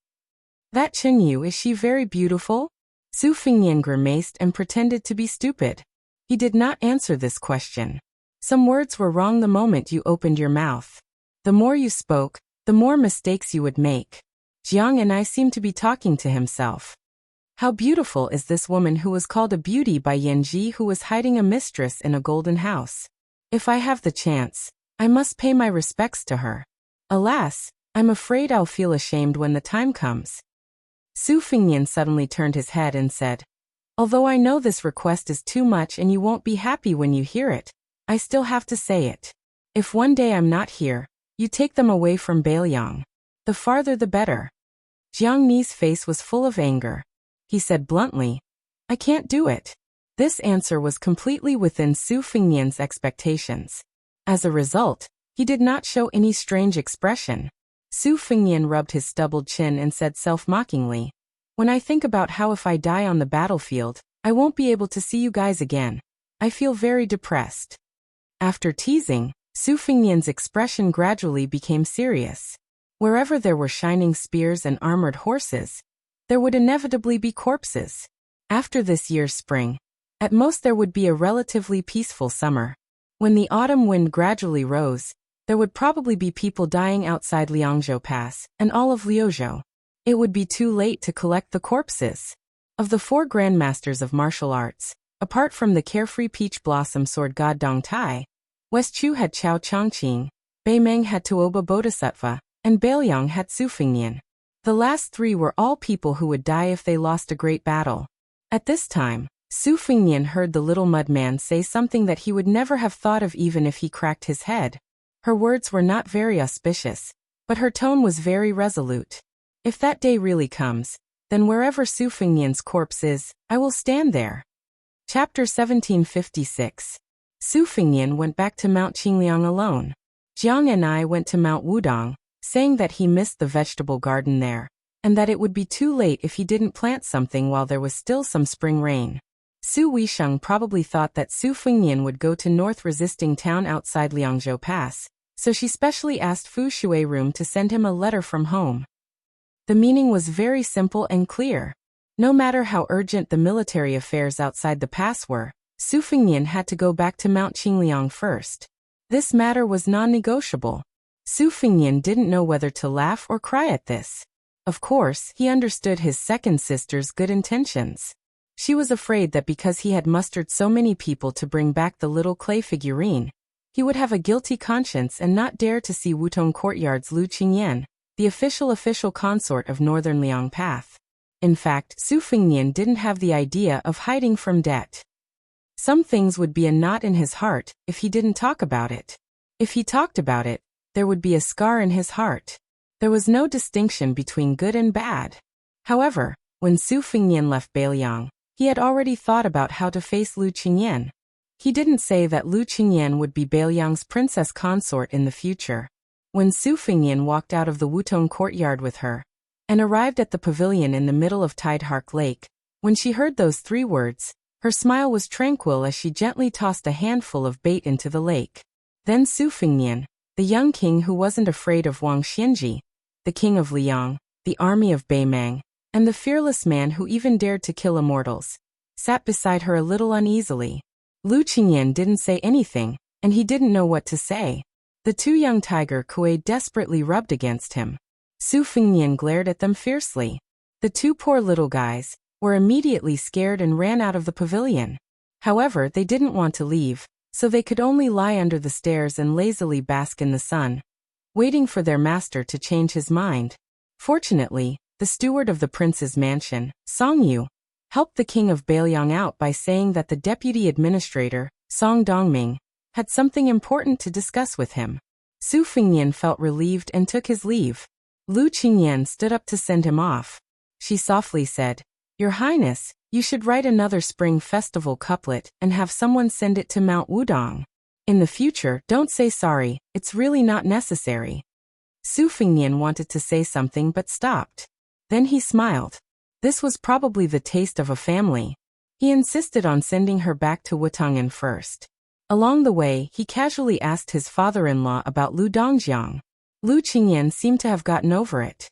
"That Qinyu, is she very beautiful?" Su Fingyan grimaced and pretended to be stupid. He did not answer this question. Some words were wrong the moment you opened your mouth. The more you spoke, the more mistakes you would make. Jiang and I seemed to be talking to himself. How beautiful is this woman who was called a beauty by Yanji, who was hiding a mistress in a golden house. If I have the chance, I must pay my respects to her. Alas, I'm afraid I'll feel ashamed when the time comes. Su Fingyan suddenly turned his head and said, "Although I know this request is too much and you won't be happy when you hear it, I still have to say it. If one day I'm not here, you take them away from Beiliang. The farther the better." Jiang Ni's face was full of anger. He said bluntly, "I can't do it." This answer was completely within Su Fingyan's expectations. As a result, he did not show any strange expression. Su Fingyan rubbed his stubbled chin and said self-mockingly, "When I think about how if I die on the battlefield, I won't be able to see you guys again, I feel very depressed." After teasing, Su Fingyan's expression gradually became serious. Wherever there were shining spears and armored horses, there would inevitably be corpses. After this year's spring, at most there would be a relatively peaceful summer. When the autumn wind gradually rose, there would probably be people dying outside Liangzhou Pass and all of Liuzhou. It would be too late to collect the corpses. Of the four grandmasters of martial arts, apart from the carefree peach blossom sword god Dong Tai, West Chu had Chao Chongqing, Beimang had Tuoba Bodhisattva, and Beiliang had Su Fingyan. The last three were all people who would die if they lost a great battle. At this time, Su Fingyan heard the little mud man say something that he would never have thought of even if he cracked his head. Her words were not very auspicious, but her tone was very resolute. If that day really comes, then wherever Su Fingyan's corpse is, I will stand there. Chapter 1756. Su Fingyan went back to Mount Qingliang alone. Jiang and I went to Mount Wudong, saying that he missed the vegetable garden there, and that it would be too late if he didn't plant something while there was still some spring rain. Su Weisheng probably thought that Su Fengnian would go to north resisting town outside Liangzhou Pass, so she specially asked Fu Shuirum to send him a letter from home. The meaning was very simple and clear. No matter how urgent the military affairs outside the pass were, Su Fengnian had to go back to Mount Qingliang first. This matter was non-negotiable. Su Fengnian didn't know whether to laugh or cry at this. Of course, he understood his second sister's good intentions. She was afraid that because he had mustered so many people to bring back the little clay figurine, he would have a guilty conscience and not dare to see Wutong Courtyard's Lu Qingyan, the official consort of Northern Liang Path. In fact, Su Fengnian didn't have the idea of hiding from debt. Some things would be a knot in his heart if he didn't talk about it. If he talked about it, there would be a scar in his heart. There was no distinction between good and bad. However, when Su Fengnian left Beiliang, he had already thought about how to face Lu Qingyan. He didn't say that Lu Qingyan would be Beiliang's princess consort in the future. When Su Fengnian walked out of the Wutong Courtyard with her, and arrived at the pavilion in the middle of Tidehark Lake, when she heard those 3 words, her smile was tranquil as she gently tossed a handful of bait into the lake. Then Su Fengnian, the young king who wasn't afraid of Wang Xianji, the king of Liang, the army of Beimang, and the fearless man who even dared to kill immortals, sat beside her a little uneasily. Lu Qingyan didn't say anything, and he didn't know what to say. The 2 young tiger Kuei desperately rubbed against him. Su Fengnian glared at them fiercely. The 2 poor little guys were immediately scared and ran out of the pavilion. However, they didn't want to leave, so they could only lie under the stairs and lazily bask in the sun, waiting for their master to change his mind. Fortunately, the steward of the prince's mansion, Song Yu, helped the king of Beiliang out by saying that the deputy administrator, Song Dongming, had something important to discuss with him. Su Fengnian felt relieved and took his leave. Lu Qingyan stood up to send him off. She softly said, "Your Highness, you should write another Spring Festival couplet and have someone send it to Mount Wudong. In the future, don't say sorry, it's really not necessary." Su Fengnian wanted to say something but stopped. Then he smiled. This was probably the taste of a family. He insisted on sending her back to Wutongan first. Along the way, he casually asked his father-in-law about Lu Dongjiang. Lu Qingyan seemed to have gotten over it.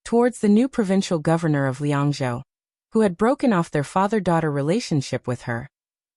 Towards the new provincial governor of Liangzhou, who had broken off their father-daughter relationship with her,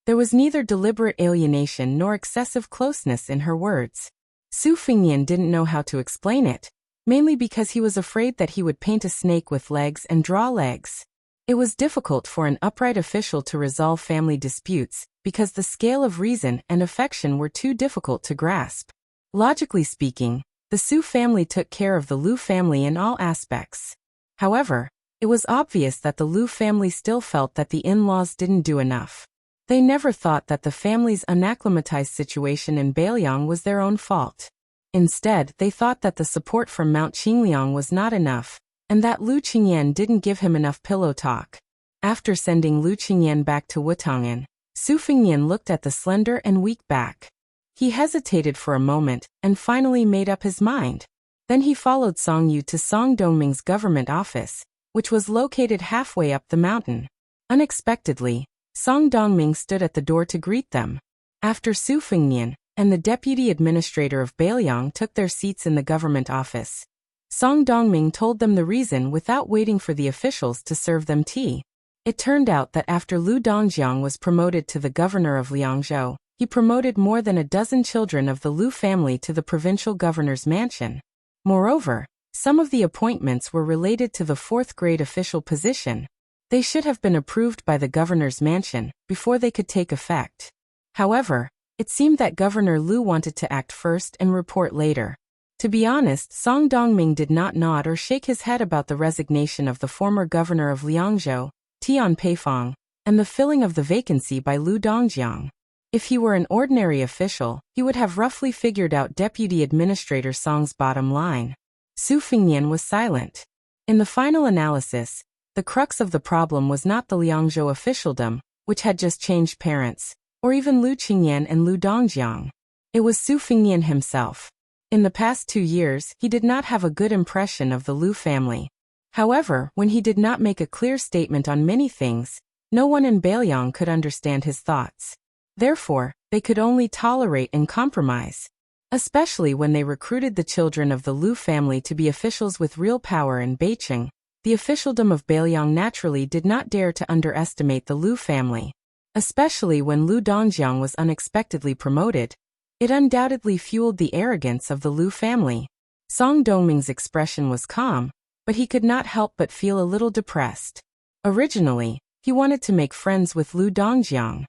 there was neither deliberate alienation nor excessive closeness in her words. Su Fengnian didn't know how to explain it, mainly because he was afraid that he would paint a snake with legs and draw legs. It was difficult for an upright official to resolve family disputes because the scale of reason and affection were too difficult to grasp. Logically speaking, the Su family took care of the Lu family in all aspects. However, it was obvious that the Lu family still felt that the in-laws didn't do enough. They never thought that the family's unacclimatized situation in Beiliang was their own fault. Instead, they thought that the support from Mount Qingliang was not enough, and that Lu Qingyan didn't give him enough pillow talk. After sending Lu Qingyan back to Wutongan, Su Fengnian looked at the slender and weak back. He hesitated for a moment, and finally made up his mind. Then he followed Song Yu to Song Dongming's government office, which was located halfway up the mountain. Unexpectedly, Song Dongming stood at the door to greet them. After Su Fengnian and the deputy administrator of Beiliang took their seats in the government office, Song Dongming told them the reason without waiting for the officials to serve them tea. It turned out that after Lu Dongjiang was promoted to the governor of Liangzhou, he promoted more than a dozen children of the Lu family to the provincial governor's mansion. Moreover, some of the appointments were related to the 4th-grade official position. They should have been approved by the governor's mansion before they could take effect. However, it seemed that Governor Lu wanted to act first and report later. To be honest, Song Dongming did not nod or shake his head about the resignation of the former governor of Liangzhou, Tian Peifong, and the filling of the vacancy by Lu Dongjiang. If he were an ordinary official, he would have roughly figured out Deputy Administrator Song's bottom line. Su Fengnian was silent. In the final analysis, the crux of the problem was not the Liangzhou officialdom, which had just changed parents, or even Lu Qingyan and Lu Dongjiang. It was Su Fengnian himself. In the past 2 years, he did not have a good impression of the Liu family. However, when he did not make a clear statement on many things, no one in Bailiang could understand his thoughts. Therefore, they could only tolerate and compromise. Especially when they recruited the children of the Liu family to be officials with real power in Beicheng, the officialdom of Bailiang naturally did not dare to underestimate the Liu family. Especially when Liu Dongjiang was unexpectedly promoted, it undoubtedly fueled the arrogance of the Liu family. Song Dongming's expression was calm, but he could not help but feel a little depressed. Originally, he wanted to make friends with Liu Dongjiang.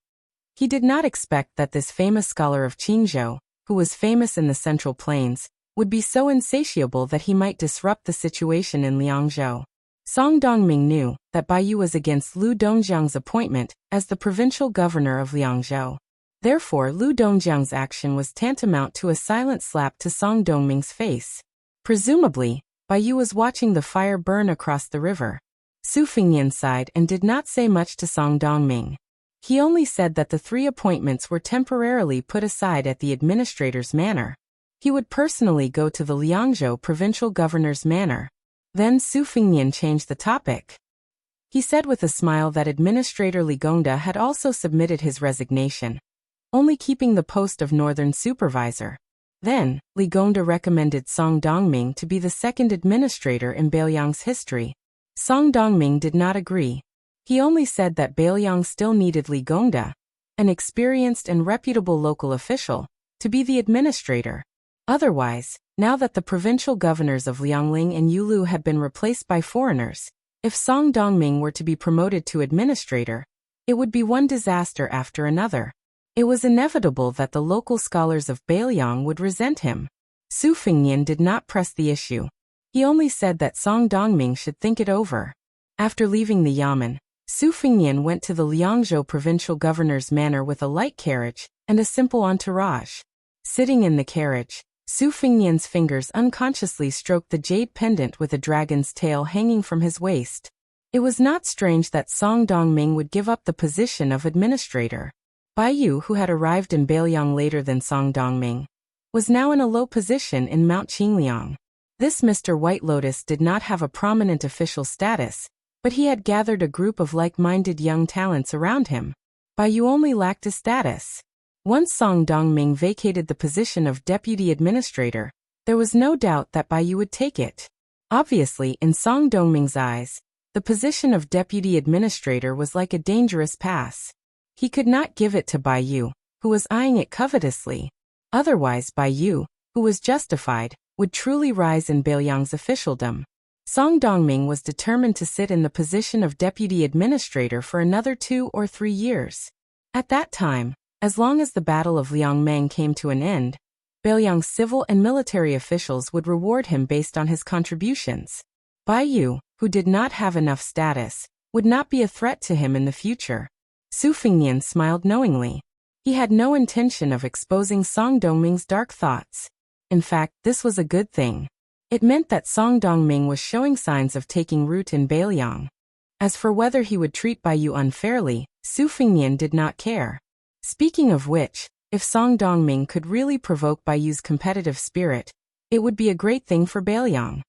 He did not expect that this famous scholar of Qingzhou, who was famous in the Central Plains, would be so insatiable that he might disrupt the situation in Liangzhou. Song Dongming knew that Bai Yu was against Liu Dongjiang's appointment as the provincial governor of Liangzhou. Therefore, Liu Dongjiang's action was tantamount to a silent slap to Song Dongming's face. Presumably, Bai Yu was watching the fire burn across the river. Su Fingyan sighed and did not say much to Song Dongming. He only said that the 3 appointments were temporarily put aside at the administrator's manor. He would personally go to the Liangzhou provincial governor's manor. Then Su Fingyan changed the topic. He said with a smile that Administrator Li Gongda had also submitted his resignation, only keeping the post of northern supervisor. Then, Li Gongda recommended Song Dongming to be the second administrator in Bailiang's history. Song Dongming did not agree. He only said that Bailiang still needed Li Gongda, an experienced and reputable local official, to be the administrator. Otherwise, now that the provincial governors of Liangling and Yulu had been replaced by foreigners, if Song Dongming were to be promoted to administrator, it would be one disaster after another. It was inevitable that the local scholars of Bailiang would resent him. Su Fingyan did not press the issue. He only said that Song Dongming should think it over. After leaving the yamen, Su Fingyan went to the Liangzhou provincial governor's manor with a light carriage and a simple entourage. Sitting in the carriage, Su Fingyan's fingers unconsciously stroked the jade pendant with a dragon's tail hanging from his waist. It was not strange that Song Dongming would give up the position of administrator. Bai Yu, who had arrived in Bailiang later than Song Dongming, was now in a low position in Mount Qingliang. This Mr. White Lotus did not have a prominent official status, but he had gathered a group of like-minded young talents around him. Bai Yu only lacked a status. Once Song Dongming vacated the position of deputy administrator, there was no doubt that Bai Yu would take it. Obviously, in Song Dongming's eyes, the position of deputy administrator was like a dangerous pass. He could not give it to Bai Yu, who was eyeing it covetously. Otherwise, Bai Yu, who was justified, would truly rise in Bailiang's officialdom. Song Dongming was determined to sit in the position of deputy administrator for another 2 or 3 years. At that time, as long as the Battle of Liangmeng came to an end, Bailiang's civil and military officials would reward him based on his contributions. Bai Yu, who did not have enough status, would not be a threat to him in the future. Su Fingyan smiled knowingly. He had no intention of exposing Song Dongming's dark thoughts. In fact, this was a good thing. It meant that Song Dongming was showing signs of taking root in Bailiang. As for whether he would treat Bai Yu unfairly, Su Fingyan did not care. Speaking of which, if Song Dongming could really provoke Bai Yu's competitive spirit, it would be a great thing for Bailiang.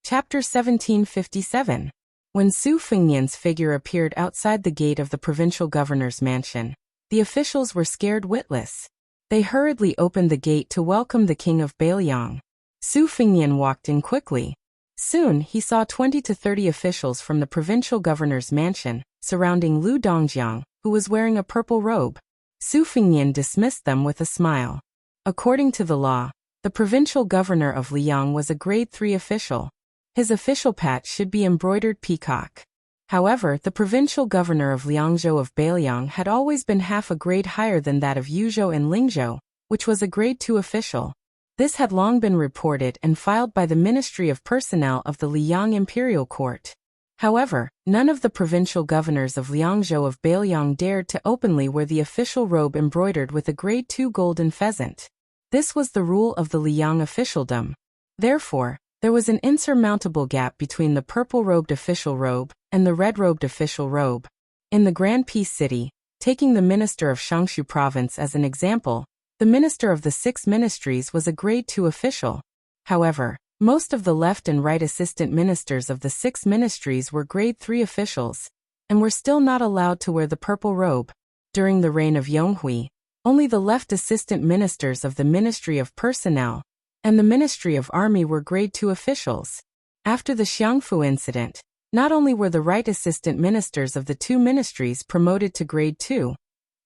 Chapter 1757. When Su Fingyan's figure appeared outside the gate of the provincial governor's mansion, the officials were scared witless. They hurriedly opened the gate to welcome the king of Bailiang. Su Fingyan walked in quickly. Soon he saw 20 to 30 officials from the provincial governor's mansion, surrounding Liu Dongjiang, who was wearing a purple robe. Su Fingyan dismissed them with a smile. According to the law, the provincial governor of Liang was a grade 3 official. His official patch should be embroidered peacock. However, the provincial governor of Liangzhou of Bailiang had always been half a grade higher than that of Yuzhou and Lingzhou, which was a grade 2 official. This had long been reported and filed by the Ministry of Personnel of the Liang Imperial Court. However, none of the provincial governors of Liangzhou of Bailiang dared to openly wear the official robe embroidered with a grade 2 golden pheasant. This was the rule of the Liang officialdom. Therefore, there was an insurmountable gap between the purple-robed official robe and the red-robed official robe. In the Grand Peace City, taking the minister of Shangshu province as an example, The minister of the 6 ministries was a grade 2 official. However, most of the left and right assistant ministers of the 6 ministries were grade 3 officials, and were still not allowed to wear the purple robe. During the reign of Yonghui, only the left assistant ministers of the Ministry of Personnel and the Ministry of Army were grade 2 officials. After the Xiangfu incident, not only were the right assistant ministers of the 2 ministries promoted to grade 2,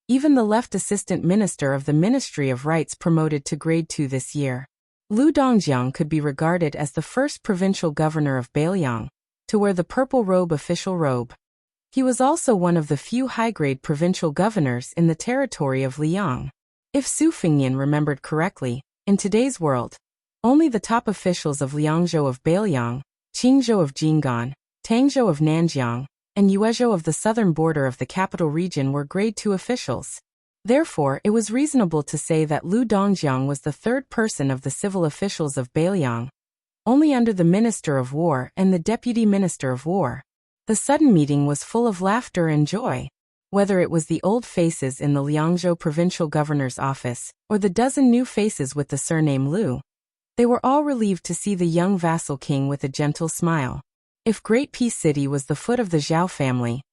even the left assistant minister of the Ministry of Rights promoted to grade 2 this year. Lu Dongjiang could be regarded as the first provincial governor of Beiliang to wear the purple robe official robe. He was also one of the few high-grade provincial governors in the territory of Liang. If Su Fengnian remembered correctly, in today's world, only the top officials of Liangzhou of Beiliang, Qingzhou of Jinggan, Tangzhou of Nanjiang, and Yuezhou of the southern border of the capital region were grade 2 officials. Therefore, it was reasonable to say that Lu Dongjiang was the third person of the civil officials of Beiliang, only under the Minister of War and the Deputy Minister of War. The sudden meeting was full of laughter and joy. Whether it was the old faces in the Liangzhou provincial governor's office, or the dozen new faces with the surname Lu, they were all relieved to see the young vassal king with a gentle smile. If Great Peace City was the foot of the Zhao family,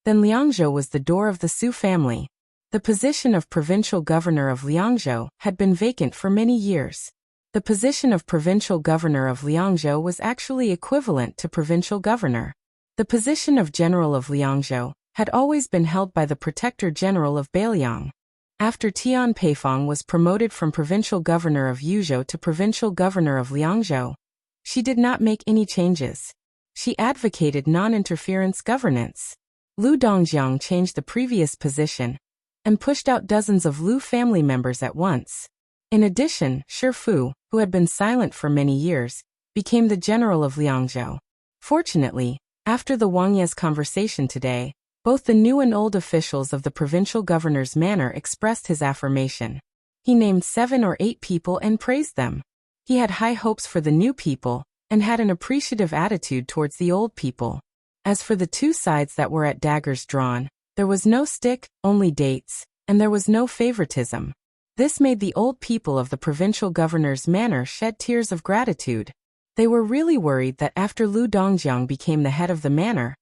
then Liangzhou was the door of the Su family. The position of provincial governor of Liangzhou had been vacant for many years. The position of provincial governor of Liangzhou was actually equivalent to provincial governor. The position of general of Liangzhou had always been held by the protector general of Beiliang. After Tian Peifong was promoted from provincial governor of Yuzhou to provincial governor of Liangzhou, she did not make any changes. She advocated non-interference governance. Lu Dongjiang changed the previous position and pushed out dozens of Lu family members at once. In addition, Shi Fu, who had been silent for many years, became the general of Liangzhou. Fortunately, after the Wang Ye's conversation today, both the new and old officials of the provincial governor's manor expressed his affirmation. He named 7 or 8 people and praised them. He had high hopes for the new people, and had an appreciative attitude towards the old people. As for the 2 sides that were at daggers drawn, there was no stick, only dates, and there was no favoritism. This made the old people of the provincial governor's manor shed tears of gratitude. They were really worried that after Lu Dongjiang became the head of the manor,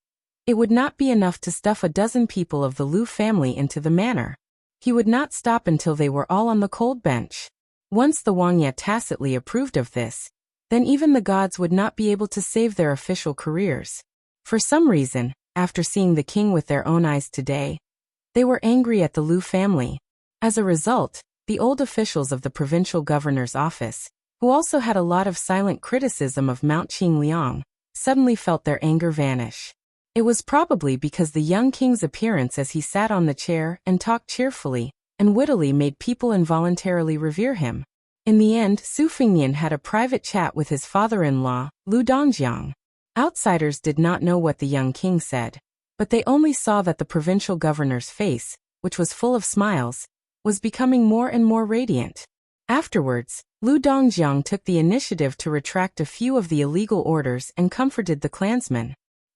it would not be enough to stuff a dozen people of the Lu family into the manor. He would not stop until they were all on the cold bench. Once the Wang Ye tacitly approved of this, then even the gods would not be able to save their official careers. For some reason, after seeing the king with their own eyes today, they were angry at the Lu family. As a result, the old officials of the provincial governor's office, who also had a lot of silent criticism of Mount Qingliang, suddenly felt their anger vanish. It was probably because the young king's appearance as he sat on the chair and talked cheerfully and wittily made people involuntarily revere him. In the end, Su Fengnian had a private chat with his father-in-law, Lu Dongjiang. Outsiders did not know what the young king said, but they only saw that the provincial governor's face, which was full of smiles, was becoming more and more radiant. Afterwards, Lu Dongjiang took the initiative to retract a few of the illegal orders and comforted the clansmen.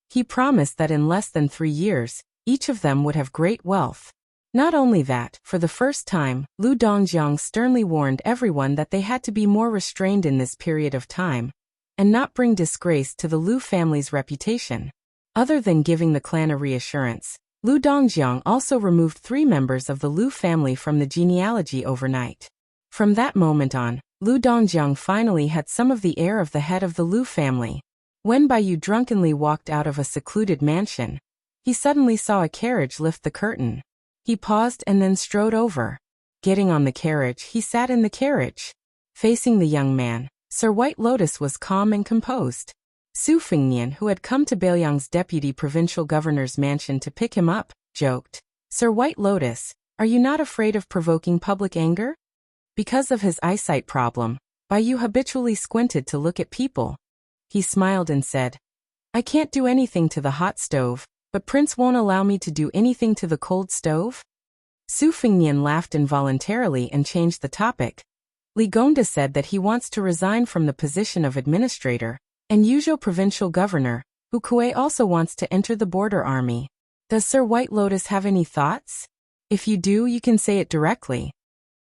He promised that in less than 3 years, each of them would have great wealth. Not only that, for the first time, Lu Dongjiang sternly warned everyone that they had to be more restrained in this period of time, and not bring disgrace to the Lu family's reputation. Other than giving the clan a reassurance, Lu Dongjiang also removed 3 members of the Lu family from the genealogy overnight. From that moment on, Lu Dongjiang finally had some of the air of the head of the Lu family. When Baiyu drunkenly walked out of a secluded mansion, he suddenly saw a carriage lift the curtain. He paused and then strode over. Getting on the carriage, he sat in the carriage. Facing the young man, Sir White Lotus was calm and composed. Su Fengnian, who had come to Beiliang's deputy provincial governor's mansion to pick him up, joked, "Sir White Lotus, are you not afraid of provoking public anger?" Because of his eyesight problem, Baiyu habitually squinted to look at people. He smiled and said, "I can't do anything to the hot stove, but Prince won't allow me to do anything to the cold stove?" Su Fengnian laughed involuntarily and changed the topic. Li Gongda said that he wants to resign from the position of administrator and Yuzhou provincial governor, who Kuei also wants to enter the border army. Does Sir White Lotus have any thoughts? If you do, you can say it directly.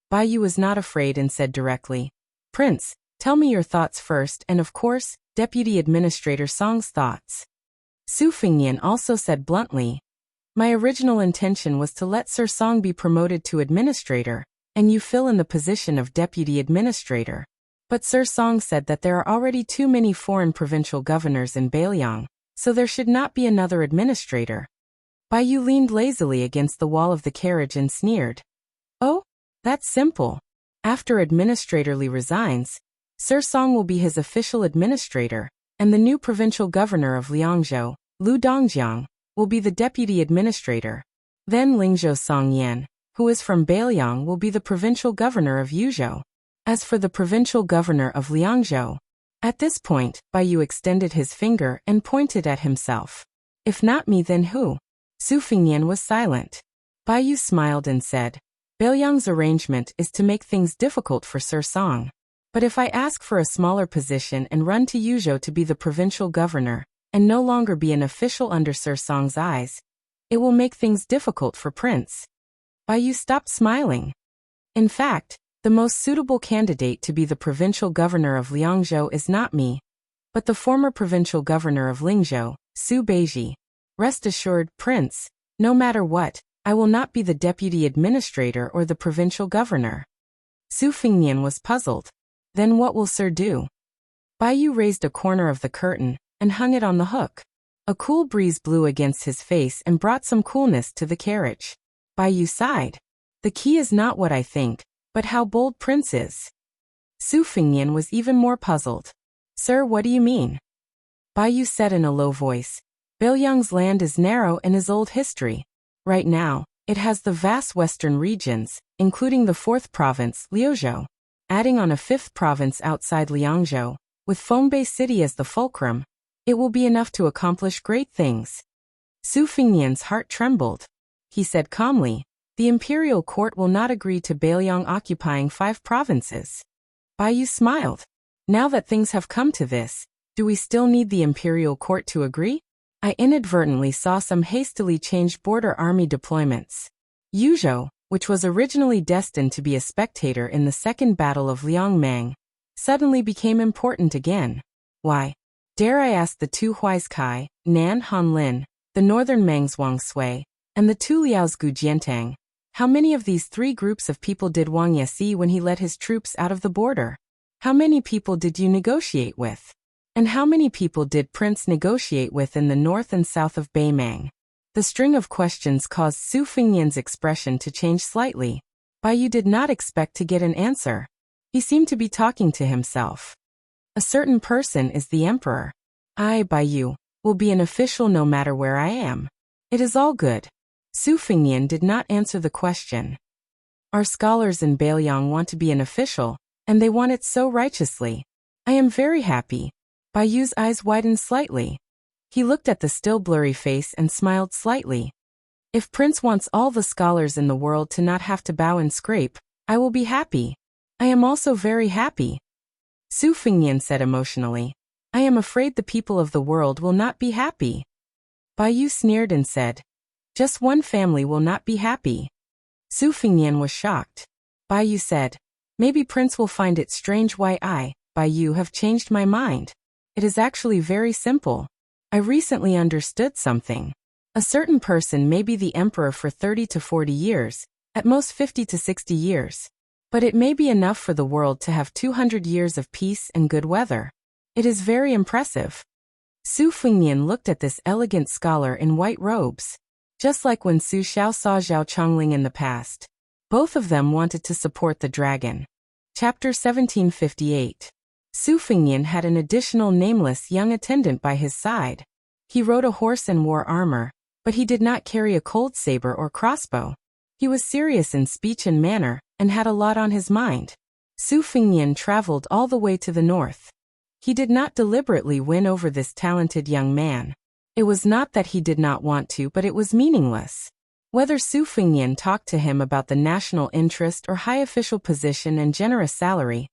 Bai Yu was not afraid and said directly, "Prince, tell me your thoughts first and of course, Deputy Administrator Song's thoughts." Su Fingyan also said bluntly, "My original intention was to let Sir Song be promoted to administrator, and you fill in the position of deputy administrator. But Sir Song said that there are already too many foreign provincial governors in Bailiang, so there should not be another administrator." Bai Yu leaned lazily against the wall of the carriage and sneered. "Oh, that's simple. After Administrator Li resigns, Sir Song will be his official administrator, and the new provincial governor of Liangzhou, Lu Dongjiang, will be the deputy administrator. Then Lingzhou Song Yan, who is from Bailiang, will be the provincial governor of Yuzhou. As for the provincial governor of Liangzhou..." At this point, Bai Yu extended his finger and pointed at himself. "If not me, then who?" Su Fingyan was silent. Bai Yu smiled and said, "Bailiang's arrangement is to make things difficult for Sir Song. But if I ask for a smaller position and run to Yuzhou to be the provincial governor, and no longer be an official under Sir Song's eyes, it will make things difficult for Prince." Bai Yu stopped smiling. "In fact, the most suitable candidate to be the provincial governor of Liangzhou is not me, but the former provincial governor of Lingzhou, Su Beiji. Rest assured, Prince, no matter what, I will not be the deputy administrator or the provincial governor." Su Fingyan was puzzled. "Then what will Sir do?" Bai Yu raised a corner of the curtain and hung it on the hook. A cool breeze blew against his face and brought some coolness to the carriage. Bai Yu sighed. "The key is not what I think, but how bold Prince is." Su Fingyan was even more puzzled. "Sir, what do you mean?" Bai Yu said in a low voice, "Bailiang's land is narrow and is old history. Right now, it has the vast western regions, including the 4th province, Liuzhou. Adding on a 5th province outside Liangzhou, with Fongbei City as the fulcrum, it will be enough to accomplish great things." Su Fingyan's heart trembled. He said calmly, "The imperial court will not agree to Bailiang occupying 5 provinces." Bai Yu smiled. "Now that things have come to this, do we still need the imperial court to agree? I inadvertently saw some hastily changed border army deployments. Yuzhou, which was originally destined to be a spectator in the Second Battle of Liangmang, suddenly became important again. Why? Dare I ask the 2 Huaizkai, Nan Hanlin, the northern Mangs Wang Sui, and the 2 Liaos Gu Jiantang, how many of these 3 groups of people did Wang Ye see when he led his troops out of the border? How many people did you negotiate with? And how many people did Prince negotiate with in the north and south of Baimang?" The string of questions caused Su Fingyan's expression to change slightly. Bai Yu did not expect to get an answer. He seemed to be talking to himself. "A certain person is the emperor. I, Bai Yu, will be an official no matter where I am. It is all good." Su Fingyan did not answer the question. "Our scholars in Bailiang want to be an official, and they want it so righteously. I am very happy." Bai Yu's eyes widened slightly. He looked at the still blurry face and smiled slightly. "If Prince wants all the scholars in the world to not have to bow and scrape, I will be happy. I am also very happy." Su Fingyan said emotionally, "I am afraid the people of the world will not be happy." Bai Yu sneered and said, "Just one family will not be happy." Su Fingyan was shocked. Bai Yu said, "Maybe Prince will find it strange why I, Bai Yu, have changed my mind. It is actually very simple. I recently understood something. A certain person may be the emperor for 30 to 40 years, at most 50 to 60 years. But it may be enough for the world to have 200 years of peace and good weather. It is very impressive." Su Fingyan looked at this elegant scholar in white robes. Just like when Su Xiao saw Zhao Chongling in the past. Both of them wanted to support the dragon. Chapter 1758. Su Fingyan had an additional nameless young attendant by his side. He rode a horse and wore armor, but he did not carry a cold saber or crossbow. He was serious in speech and manner, and had a lot on his mind. Su Fingyan traveled all the way to the north. He did not deliberately win over this talented young man. It was not that he did not want to, but it was meaningless. Whether Su Fingyan talked to him about the national interest or high official position and generous salary,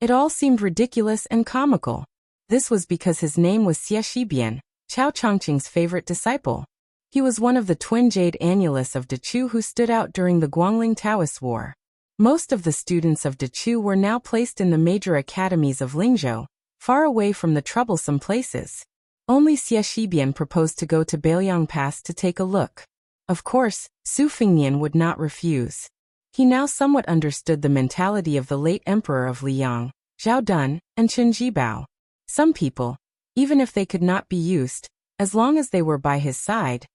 it all seemed ridiculous and comical. This was because his name was Xie Shibian, Chao Chongqing's favorite disciple. He was one of the twin jade annulus of Dechu who stood out during the Guangling Taoist War. Most of the students of Dechu were now placed in the major academies of Lingzhou, far away from the troublesome places. Only Xie Shibian proposed to go to Bailiang Pass to take a look. Of course, Su Fingnian would not refuse. He now somewhat understood the mentality of the late emperor of Liang, Zhao Dun, and Chen Jibao. Some people, even if they could not be used, as long as they were by his side,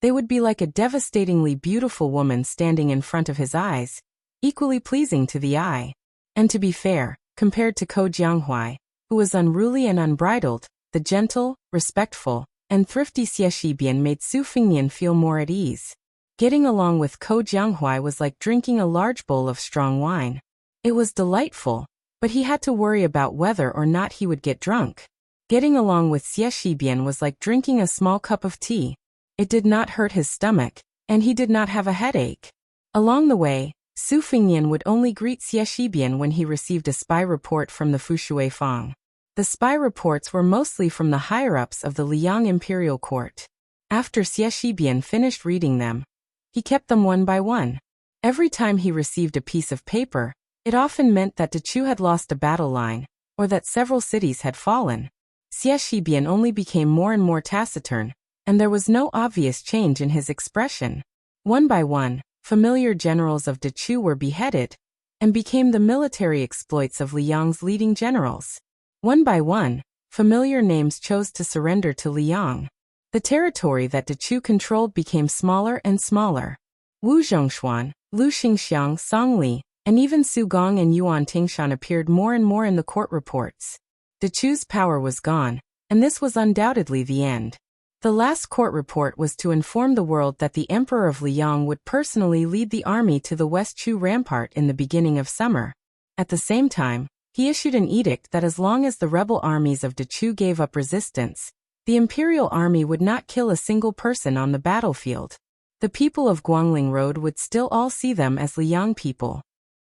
they would be like a devastatingly beautiful woman standing in front of his eyes, equally pleasing to the eye. And to be fair, compared to Ko Jianghuai, who was unruly and unbridled, the gentle, respectful, and thrifty Xie Shibian made Su Fingnian feel more at ease. Getting along with Ko Jianghuai was like drinking a large bowl of strong wine. It was delightful, but he had to worry about whether or not he would get drunk. Getting along with Xie Shibian was like drinking a small cup of tea. It did not hurt his stomach, and he did not have a headache. Along the way, Su Fingnian would only greet Xie Shibian when he received a spy report from the Fushui Fang. The spy reports were mostly from the higher-ups of the Liang imperial court. After Xie Shibian finished reading them, he kept them one by one. Every time he received a piece of paper, it often meant that Dechu had lost a battle line, or that several cities had fallen. Xie Shibian only became more and more taciturn, and there was no obvious change in his expression. One by one, familiar generals of Dechu were beheaded, and became the military exploits of Liang's leading generals. One by one, familiar names chose to surrender to Liang. The territory that Dechu controlled became smaller and smaller. Wu Zhongshuan, Lu Xingxiang, Songli, and even Su Gong and Yuan Tingshan appeared more and more in the court reports. Dechu's power was gone, and this was undoubtedly the end. The last court report was to inform the world that the Emperor of Liang would personally lead the army to the West Chu rampart in the beginning of summer. At the same time, he issued an edict that as long as the rebel armies of Dechu gave up resistance, the imperial army would not kill a single person on the battlefield. The people of Guangling Road would still all see them as Liang people.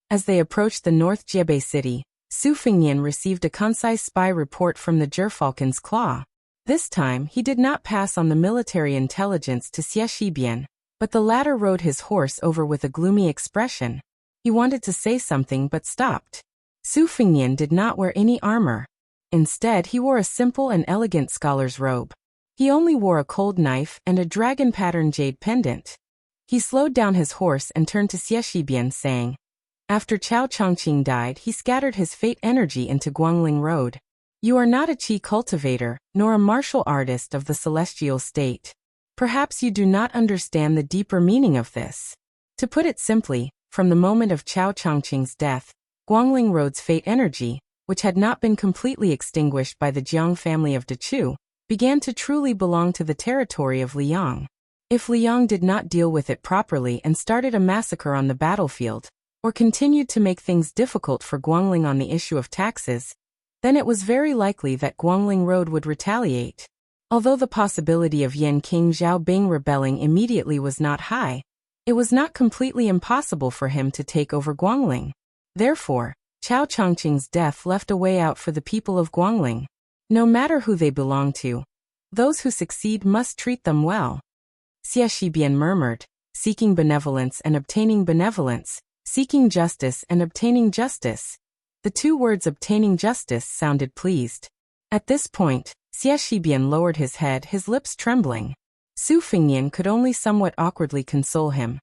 As they approached the North Jiebei city, Su Fingnian received a concise spy report from the Gerfalcon's Claw. This time, he did not pass on the military intelligence to Xie Shibian, but the latter rode his horse over with a gloomy expression. He wanted to say something but stopped. Su Fingnian did not wear any armor. Instead, he wore a simple and elegant scholar's robe. He only wore a cold knife and a dragon-patterned jade pendant. He slowed down his horse and turned to Xie Shibian, saying, "After Chao Chongqing died, he scattered his fate energy into Guangling Road. You are not a qi cultivator, nor a martial artist of the celestial state. Perhaps you do not understand the deeper meaning of this. To put it simply, from the moment of Chao Chongqing's death, Guangling Road's fate energy, which had not been completely extinguished by the Jiang family of Dechu, began to truly belong to the territory of Liang. If Liang did not deal with it properly and started a massacre on the battlefield, or continued to make things difficult for Guangling on the issue of taxes, then it was very likely that Guangling Road would retaliate. Although the possibility of Yan King Zhao Bing rebelling immediately was not high, it was not completely impossible for him to take over Guangling. Therefore, Chao Chongqing's death left a way out for the people of Guangling. No matter who they belong to, those who succeed must treat them well. Xie Shibian murmured, seeking benevolence and obtaining benevolence, seeking justice and obtaining justice. The two words obtaining justice sounded pleased. At this point, Xie Shibian lowered his head, his lips trembling. Su Fingnian could only somewhat awkwardly console him.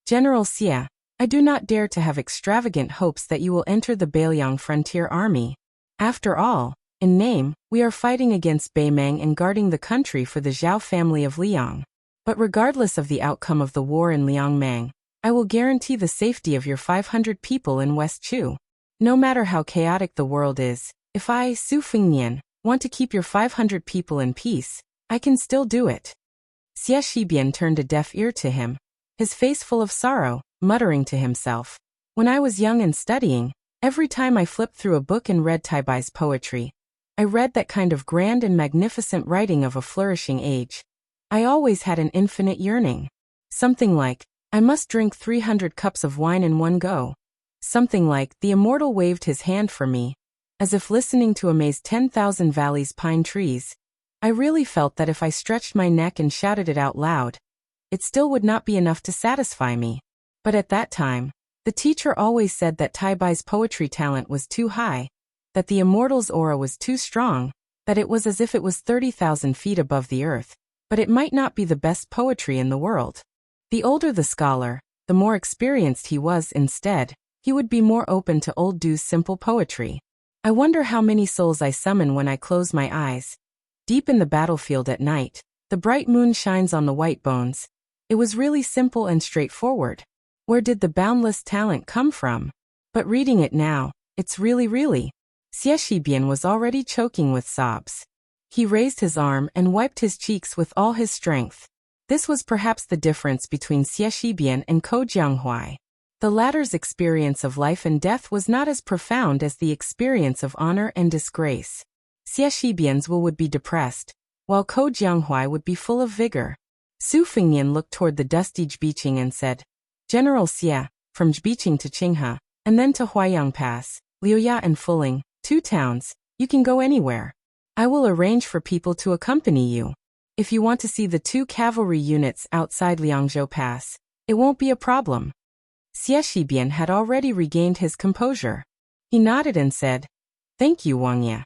General Xie, I do not dare to have extravagant hopes that you will enter the Bailiang frontier army. After all, in name, we are fighting against Beimang and guarding the country for the Zhao family of Liang. But regardless of the outcome of the war in Liangmang, I will guarantee the safety of your 500 people in West Chu. No matter how chaotic the world is, if I, Su Fingnian, want to keep your 500 people in peace, I can still do it. Xie Shibian turned a deaf ear to him, his face full of sorrow, muttering to himself, "When I was young and studying, every time I flipped through a book and read Taibai's poetry, I read that kind of grand and magnificent writing of a flourishing age. I always had an infinite yearning. Something like, I must drink 300 cups of wine in one go. Something like, the immortal waved his hand for me, as if listening to amaze 10,000 valleys pine trees. I really felt that if I stretched my neck and shouted it out loud, it still would not be enough to satisfy me. But at that time, The teacher always said that Tai Bai's poetry talent was too high, that the immortal's aura was too strong, that it was as if it was 30,000 feet above the earth, but it might not be the best poetry in the world. The older the scholar, the more experienced he was. Instead, he would be more open to old Du's simple poetry. I wonder how many souls I summon when I close my eyes. Deep in the battlefield at night, the bright moon shines on the white bones. It was really simple and straightforward. Where did the boundless talent come from? But reading it now, it's really. Xie Shibian was already choking with sobs. He raised his arm and wiped his cheeks with all his strength. This was perhaps the difference between Xie Shibian and Ko Jianghuai. The latter's experience of life and death was not as profound as the experience of honor and disgrace. Xie Shibian's will would be depressed, while Ko Jianghuai would be full of vigor. Su Fengnian looked toward the dusty Zbiqing and said, General Xie, from Zbiqing to Qinghe, and then to Huaiyang Pass, Liuya and Fuling, 2 towns, you can go anywhere. I will arrange for people to accompany you. If you want to see the 2 cavalry units outside Liangzhou Pass, it won't be a problem. Xie Shibian had already regained his composure. He nodded and said, Thank you, Wang Ye.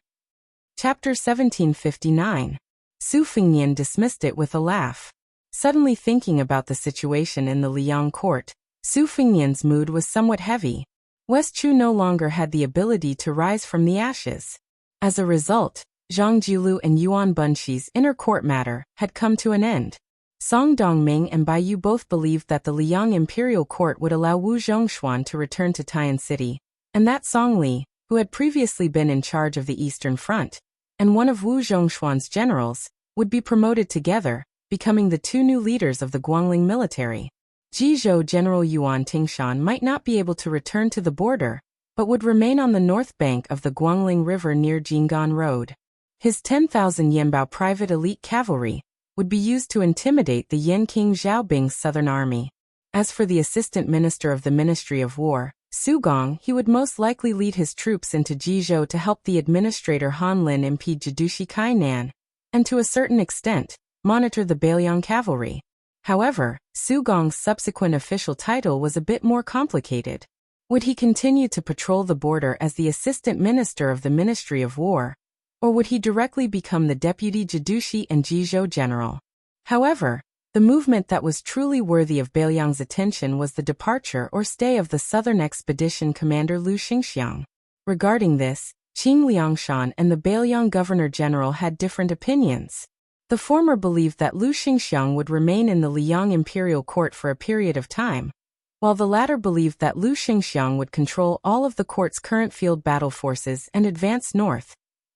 Chapter 1759. Su Fengnian dismissed it with a laugh. Suddenly thinking about the situation in the Liang court, Su Fengnian's mood was somewhat heavy. West Chu no longer had the ability to rise from the ashes. As a result, Zhang Jilu and Yuan Bunxi's inner court matter had come to an end. Song Dongming and Bai Yu both believed that the Liang imperial court would allow Wu Zhongshuan to return to Taiyan City, and that Song Li, who had previously been in charge of the Eastern Front, and one of Wu Zhongshuan's generals, would be promoted together, becoming the 2 new leaders of the Guangling military. Jizhou General Yuan Tingshan might not be able to return to the border, but would remain on the north bank of the Guangling River near Jinggan Road. His 10,000 Yanbao private elite cavalry would be used to intimidate the Yan King Xiaobing's southern army. As for the assistant minister of the Ministry of War, Su Gong, he would most likely lead his troops into Jizhou to help the administrator Han Lin impede Jidushi Kainan, and to a certain extent, monitor the Beiliang cavalry. However, Su Gong's subsequent official title was a bit more complicated. Would he continue to patrol the border as the assistant minister of the Ministry of War, or would he directly become the deputy Jidushi and Jizhou general? However, the movement that was truly worthy of Beiliang's attention was the departure or stay of the Southern Expedition commander Lu Xingxiang. Regarding this, Qing Liangshan and the Beiliang governor-general had different opinions. The former believed that Lu Xingxiang would remain in the Liang imperial court for a period of time, while the latter believed that Lu Xingxiang would control all of the court's current field battle forces and advance north,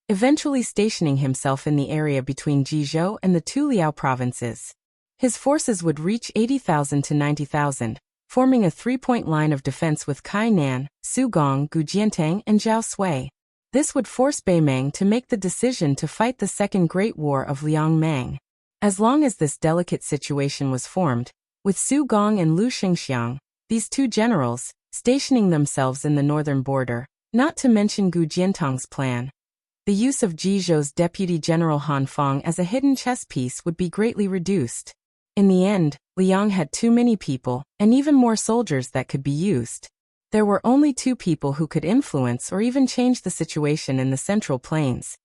eventually stationing himself in the area between Jizhou and the 2 Liao provinces. His forces would reach 80,000 to 90,000, forming a 3-point line of defense with Kainan, Sugong, Gujiantang, and Zhao Sui. This would force Beimang to make the decision to fight the Second Great War of Liangmang. As long as this delicate situation was formed, with Su Gong and Lu Xingxiang, these 2 generals, stationing themselves in the northern border, not to mention Gu Jiantang's plan, the use of Jizhou's Deputy General Han Fang as a hidden chess piece would be greatly reduced. In the end, Liang had too many people, and even more soldiers that could be used. There were only 2 people who could influence or even change the situation in the Central Plains: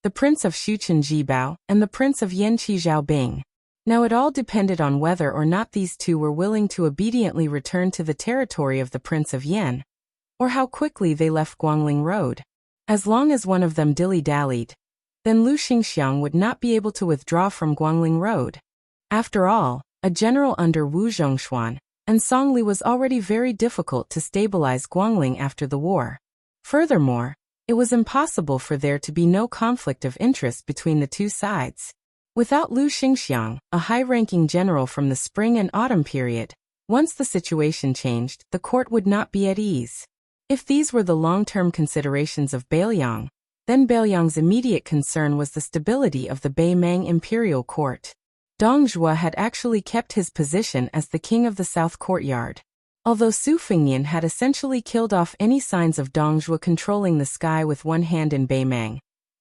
the Prince of Shuchen Jibao and the Prince of Yanqi Xiaobing. Now it all depended on whether or not these 2 were willing to obediently return to the territory of the Prince of Yan, or how quickly they left Guangling Road. As long as one of them dilly-dallied, then Lu Xingxiang would not be able to withdraw from Guangling Road. After all, a general under Wu Zhongshuan and Song Li was already very difficult to stabilize Guangling after the war. Furthermore, it was impossible for there to be no conflict of interest between the 2 sides. Without Lu Xingxiang, a high-ranking general from the spring and autumn period, once the situation changed, the court would not be at ease. If these were the long-term considerations of Beiliang, then Beiliang's immediate concern was the stability of the Beimang imperial court. Dong Zhuo had actually kept his position as the king of the South Courtyard. Although Su Fengnian had essentially killed off any signs of Dong Zhuo controlling the sky with one hand in Beimang,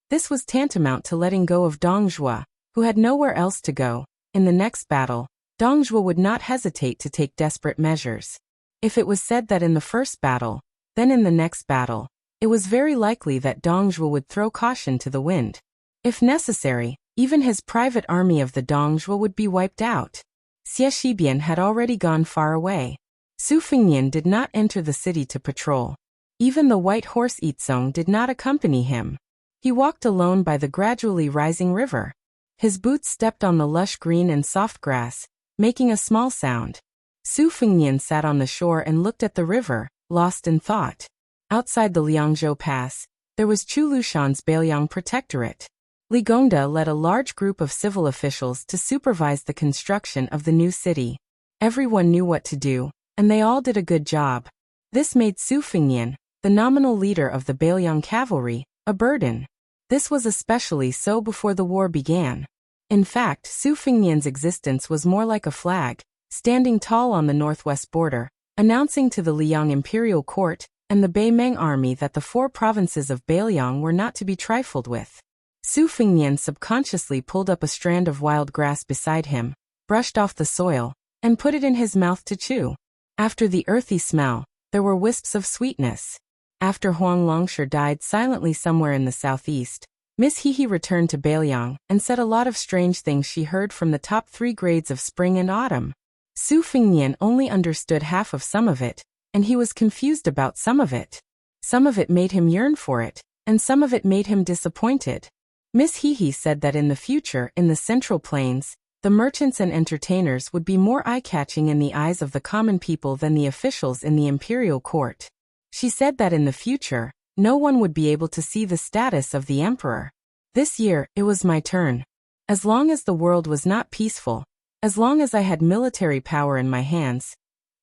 this was tantamount to letting go of Dong Zhuo, who had nowhere else to go. In the next battle, Dong Zhuo would not hesitate to take desperate measures. If it was said that in the first battle, then in the next battle, it was very likely that Dong Zhuo would throw caution to the wind. If necessary, even his private army of the Dong Zhuo would be wiped out. Xie Shibian had already gone far away. Su Fengnian did not enter the city to patrol. Even the white horse Yizong did not accompany him. He walked alone by the gradually rising river. His boots stepped on the lush green and soft grass, making a small sound. Su Fengnian sat on the shore and looked at the river, lost in thought. Outside the Liangzhou Pass, there was Chu Lushan's Beiliang Protectorate. Li Gongda led a large group of civil officials to supervise the construction of the new city. Everyone knew what to do, and they all did a good job. This made Su Fengnian, the nominal leader of the Beiliang cavalry, a burden. This was especially so before the war began. In fact, Su Fengnian's existence was more like a flag, standing tall on the northwest border, announcing to the Liang imperial court and the Beimeng army that the 4 provinces of Beiliang were not to be trifled with. Su Fengnian subconsciously pulled up a strand of wild grass beside him, brushed off the soil, and put it in his mouth to chew. After the earthy smell, there were wisps of sweetness. After Huang Longsher died silently somewhere in the southeast, Miss Hehe returned to Beiliang and said a lot of strange things she heard from the top 3 grades of spring and autumn. Su Fengnian only understood half of some of it, and he was confused about some of it. Some of it made him yearn for it, and some of it made him disappointed. Miss Hehe said that in the future, in the Central Plains, the merchants and entertainers would be more eye-catching in the eyes of the common people than the officials in the imperial court. She said that in the future, no one would be able to see the status of the emperor. This year, it was my turn. As long as the world was not peaceful, as long as I had military power in my hands,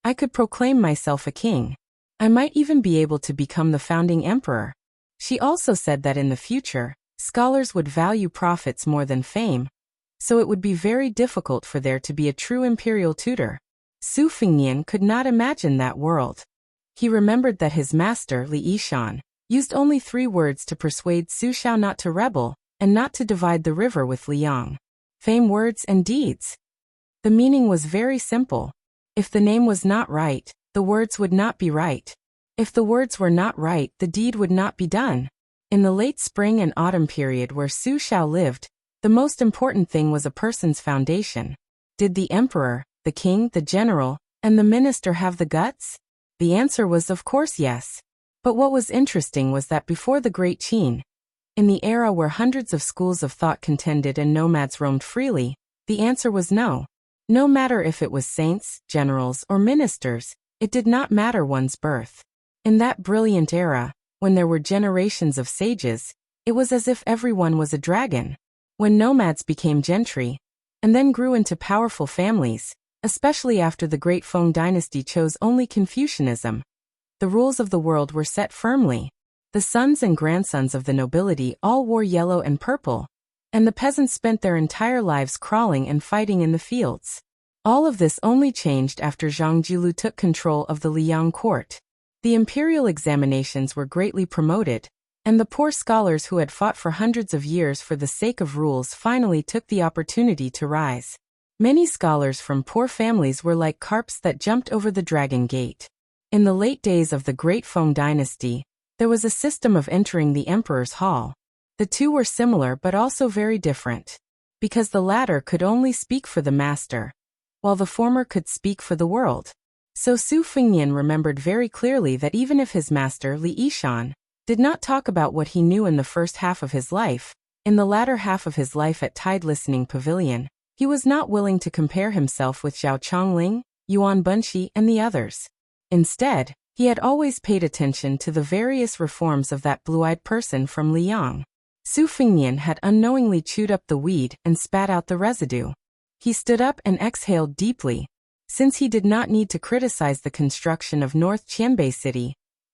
I could proclaim myself a king. I might even be able to become the founding emperor. She also said that in the future, scholars would value profits more than fame, so it would be very difficult for there to be a true imperial tutor. Su Fengnian could not imagine that world. He remembered that his master, Li Yishan, used only 3 words to persuade Su Xiao not to rebel and not to divide the river with Liang. Fame, words, and deeds. The meaning was very simple. If the name was not right, the words would not be right. If the words were not right, the deed would not be done. In the late spring and autumn period where Su Xiao lived, the most important thing was a person's foundation. Did the emperor, the king, the general, and the minister have the guts? The answer was of course yes. But what was interesting was that before the Great Qin, in the era where hundreds of schools of thought contended and nomads roamed freely, the answer was no. No matter if it was saints, generals, or ministers, it did not matter one's birth. In that brilliant era, when there were generations of sages, it was as if everyone was a dragon. When nomads became gentry, and then grew into powerful families, especially after the Great Feng dynasty chose only Confucianism, the rules of the world were set firmly. The sons and grandsons of the nobility all wore yellow and purple, and the peasants spent their entire lives crawling and fighting in the fields. All of this only changed after Zhang Jilu took control of the Liang court. The imperial examinations were greatly promoted, and the poor scholars who had fought for hundreds of years for the sake of rules finally took the opportunity to rise. Many scholars from poor families were like carps that jumped over the dragon gate. In the late days of the Great Feng dynasty, there was a system of entering the emperor's hall. The two were similar but also very different, because the latter could only speak for the master, while the former could speak for the world. So Su Fengnian remembered very clearly that even if his master, Li Yishan, did not talk about what he knew in the first half of his life, in the latter half of his life at Tide Listening Pavilion, he was not willing to compare himself with Zhao Chongling, Yuan Bunshi, and the others. Instead, he had always paid attention to the various reforms of that blue-eyed person from Liang. Su Fengnian had unknowingly chewed up the weed and spat out the residue. He stood up and exhaled deeply. Since he did not need to criticize the construction of North Qianbei City,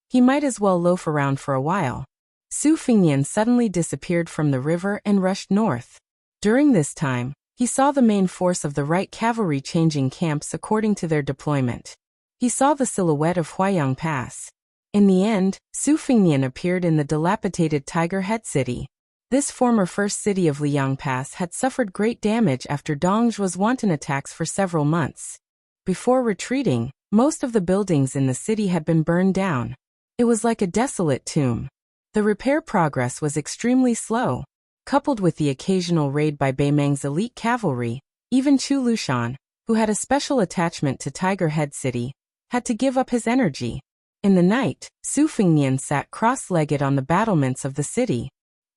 he might as well loaf around for a while. Su Fengnian suddenly disappeared from the river and rushed north. During this time, he saw the main force of the right cavalry changing camps according to their deployment. He saw the silhouette of Huaiyang Pass. In the end, Su Fengnian appeared in the dilapidated Tiger Head City. This former first city of Liang Pass had suffered great damage after Dong Zhuo's wanton attacks for several months. Before retreating, most of the buildings in the city had been burned down. It was like a desolate tomb. The repair progress was extremely slow. Coupled with the occasional raid by Beimang's elite cavalry, even Chu Lushan, who had a special attachment to Tiger Head City, had to give up his energy. In the night, Su Fengnian sat cross-legged on the battlements of the city.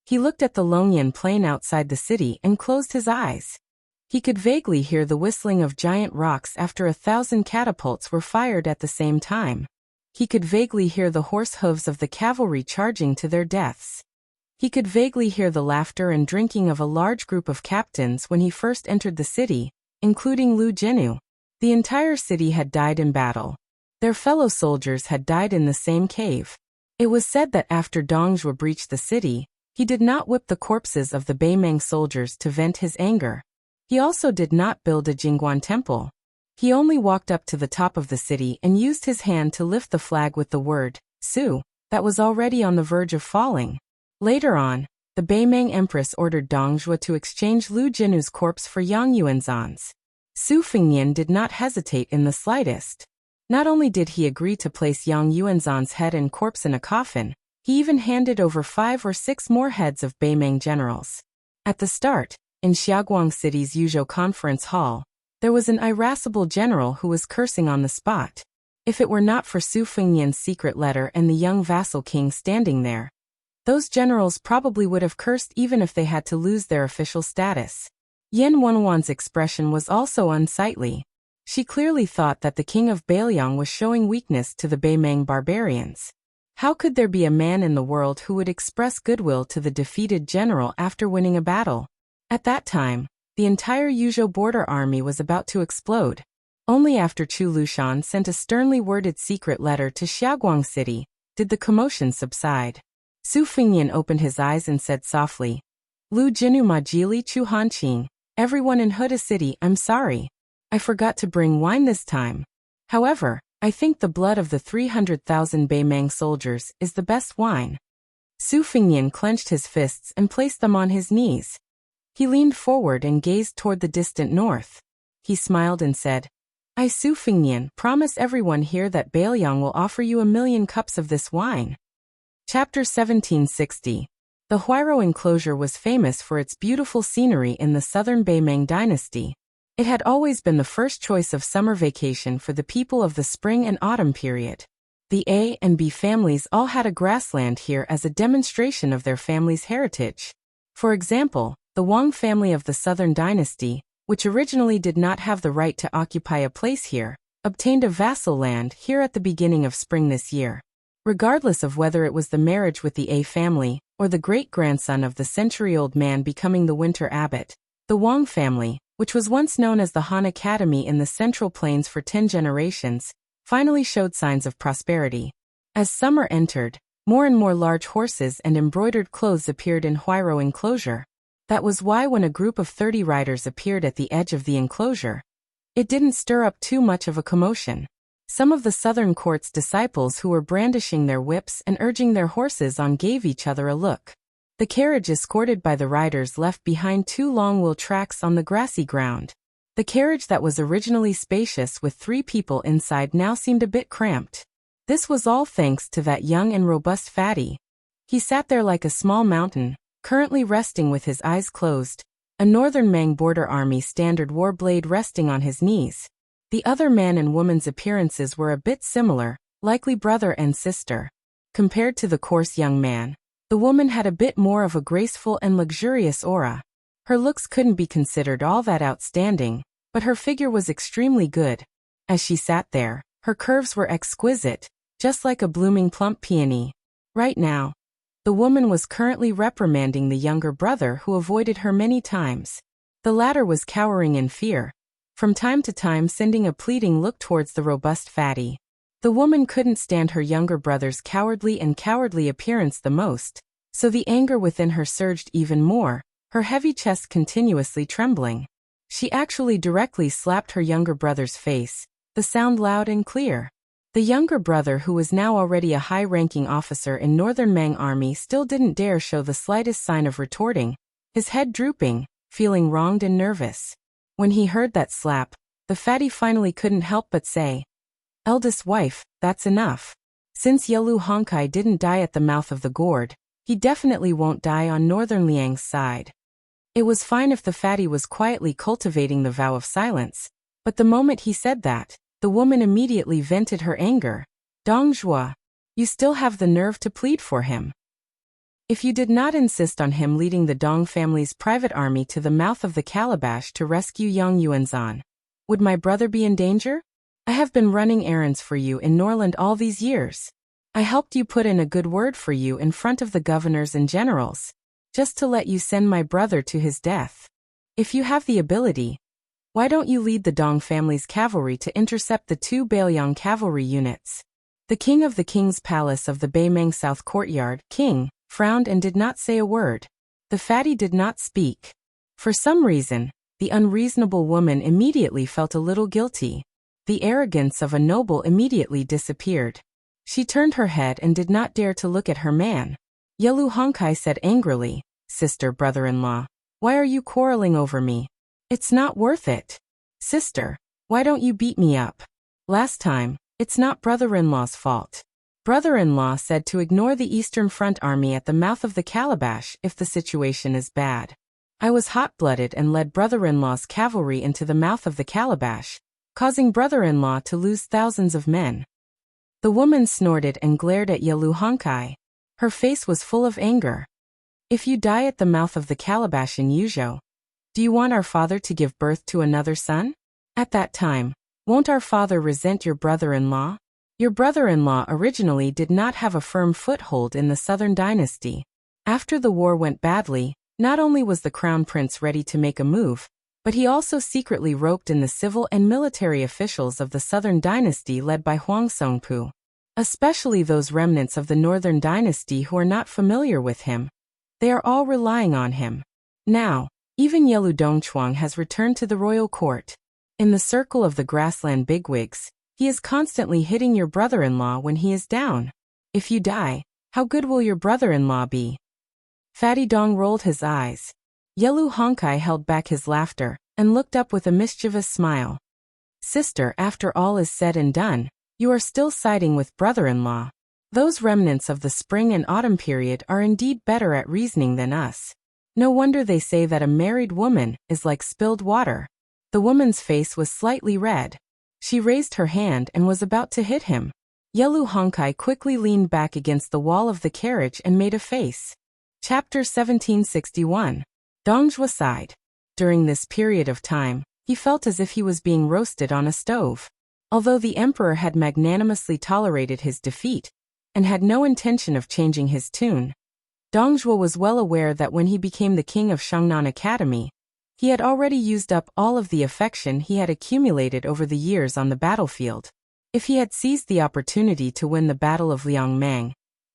He looked at the Longyan plain outside the city and closed his eyes. He could vaguely hear the whistling of giant rocks after 1,000 catapults were fired at the same time. He could vaguely hear the horse hooves of the cavalry charging to their deaths. He could vaguely hear the laughter and drinking of a large group of captains when he first entered the city, including Lu Jinu. The entire city had died in battle. Their fellow soldiers had died in the same cave. It was said that after Dong Zhuo breached the city, he did not whip the corpses of the Beimang soldiers to vent his anger. He also did not build a Jingguan temple. He only walked up to the top of the city and used his hand to lift the flag with the word, Su, that was already on the verge of falling. Later on, the Beimang Empress ordered Dong Zhuo to exchange Lu Jinu's corpse for Yang Yuanzhan's. Su Fengnian did not hesitate in the slightest. Not only did he agree to place Yang Yuanzhan's head and corpse in a coffin, he even handed over 5 or 6 more heads of Beimang generals. At the start, in Xiaoguang City's Yuzhou Conference Hall, there was an irascible general who was cursing on the spot. If it were not for Su Fengnian's secret letter and the young vassal king standing there, those generals probably would have cursed even if they had to lose their official status. Yan Wenwan's expression was also unsightly. She clearly thought that the king of Bailiang was showing weakness to the Beimang barbarians. How could there be a man in the world who would express goodwill to the defeated general after winning a battle? At that time, the entire Yuzhou border army was about to explode. Only after Chu Lushan sent a sternly worded secret letter to Xiaoguang City did the commotion subside. Su Fengnian opened his eyes and said softly, Lu Jinu Majili Chu Hanqing, everyone in Huda City, I'm sorry. I forgot to bring wine this time. However, I think the blood of the 300,000 Beimang soldiers is the best wine. Su Fengnian clenched his fists and placed them on his knees. He leaned forward and gazed toward the distant north. He smiled and said, I, Su Fengnian, promise everyone here that Bailiang will offer you 1,000,000 cups of this wine. Chapter 1760. The Huairou enclosure was famous for its beautiful scenery in the southern Beimang dynasty. It had always been the first choice of summer vacation for the people of the spring and autumn period. The A and B families all had a grassland here as a demonstration of their family's heritage. For example, the Wang family of the southern dynasty, which originally did not have the right to occupy a place here, obtained a vassal land here at the beginning of spring this year. Regardless of whether it was the marriage with the A family, or the great-grandson of the century-old man becoming the winter abbot, the Wang family, which was once known as the Han Academy in the Central Plains for 10 generations, finally showed signs of prosperity. As summer entered, more and more large horses and embroidered clothes appeared in Huairou enclosure. That was why when a group of 30 riders appeared at the edge of the enclosure, it didn't stir up too much of a commotion. Some of the southern court's disciples who were brandishing their whips and urging their horses on gave each other a look. The carriage escorted by the riders left behind 2 long wheel tracks on the grassy ground. The carriage that was originally spacious with 3 people inside now seemed a bit cramped. This was all thanks to that young and robust fatty. He sat there like a small mountain, currently resting with his eyes closed, a northern Mang border army standard war blade resting on his knees. The other man and woman's appearances were a bit similar, likely brother and sister. Compared to the coarse young man, the woman had a bit more of a graceful and luxurious aura. Her looks couldn't be considered all that outstanding, but her figure was extremely good. As she sat there, her curves were exquisite, just like a blooming plump peony. Right now, the woman was currently reprimanding the younger brother who avoided her many times. The latter was cowering in fear, from time to time sending a pleading look towards the robust fatty. The woman couldn't stand her younger brother's cowardly appearance the most, so the anger within her surged even more, her heavy chest continuously trembling. She actually directly slapped her younger brother's face, the sound loud and clear. The younger brother, who was now already a high-ranking officer in Northern Mang Army, still didn't dare show the slightest sign of retorting, his head drooping, feeling wronged and nervous. When he heard that slap, the fatty finally couldn't help but say, "Eldest wife, that's enough. Since Yelu Honkai didn't die at the mouth of the gourd, he definitely won't die on Northern Liang's side." It was fine if the fatty was quietly cultivating the vow of silence, but the moment he said that, the woman immediately vented her anger. "Dong Zhuo, you still have the nerve to plead for him. If you did not insist on him leading the Dong family's private army to the mouth of the calabash to rescue Yang Yuanzhan, would my brother be in danger? I have been running errands for you in Norland all these years. I helped you put in a good word for you in front of the governors and generals, just to let you send my brother to his death. If you have the ability, why don't you lead the Dong family's cavalry to intercept the 2 Bailiang cavalry units?" The king of the king's palace of the Beimeng South Courtyard, King, frowned and did not say a word. The fatty did not speak. For some reason, the unreasonable woman immediately felt a little guilty. The arrogance of a noble immediately disappeared. She turned her head and did not dare to look at her man. Yelu Honkai said angrily, "Sister, brother-in-law, why are you quarreling over me? It's not worth it. Sister, why don't you beat me up? Last time, it's not brother-in-law's fault." Brother-in-law said to ignore the Eastern Front army at the mouth of the calabash if the situation is bad. I was hot-blooded and led brother-in-law's cavalry into the mouth of the calabash, causing brother-in-law to lose thousands of men. The woman snorted and glared at Yelu Honkai. Her face was full of anger. "If you die at the mouth of the calabash in Yuzhou, do you want our father to give birth to another son? At that time, won't our father resent your brother-in-law? Your brother-in-law originally did not have a firm foothold in the Southern dynasty. After the war went badly, not only was the crown prince ready to make a move, but he also secretly roped in the civil and military officials of the Southern dynasty led by Huang Songpu, especially those remnants of the Northern dynasty who are not familiar with him. They are all relying on him. Now, even Yelu Dongchuang has returned to the royal court. In the circle of the grassland bigwigs, he is constantly hitting your brother-in-law when he is down. If you die, how good will your brother-in-law be?" Fatty Dong rolled his eyes. Yelu Honkai held back his laughter and looked up with a mischievous smile. "Sister, after all is said and done, you are still siding with brother-in-law. Those remnants of the spring and autumn period are indeed better at reasoning than us. No wonder they say that a married woman is like spilled water." The woman's face was slightly red. She raised her hand and was about to hit him. Yelu Honkai quickly leaned back against the wall of the carriage and made a face. Chapter 1761. Dong Zhuo sighed. During this period of time, he felt as if he was being roasted on a stove. Although the emperor had magnanimously tolerated his defeat and had no intention of changing his tune, Dong Zhuo was well aware that when he became the king of Shangnan Academy, he had already used up all of the affection he had accumulated over the years on the battlefield. If he had seized the opportunity to win the Battle of Liangmang,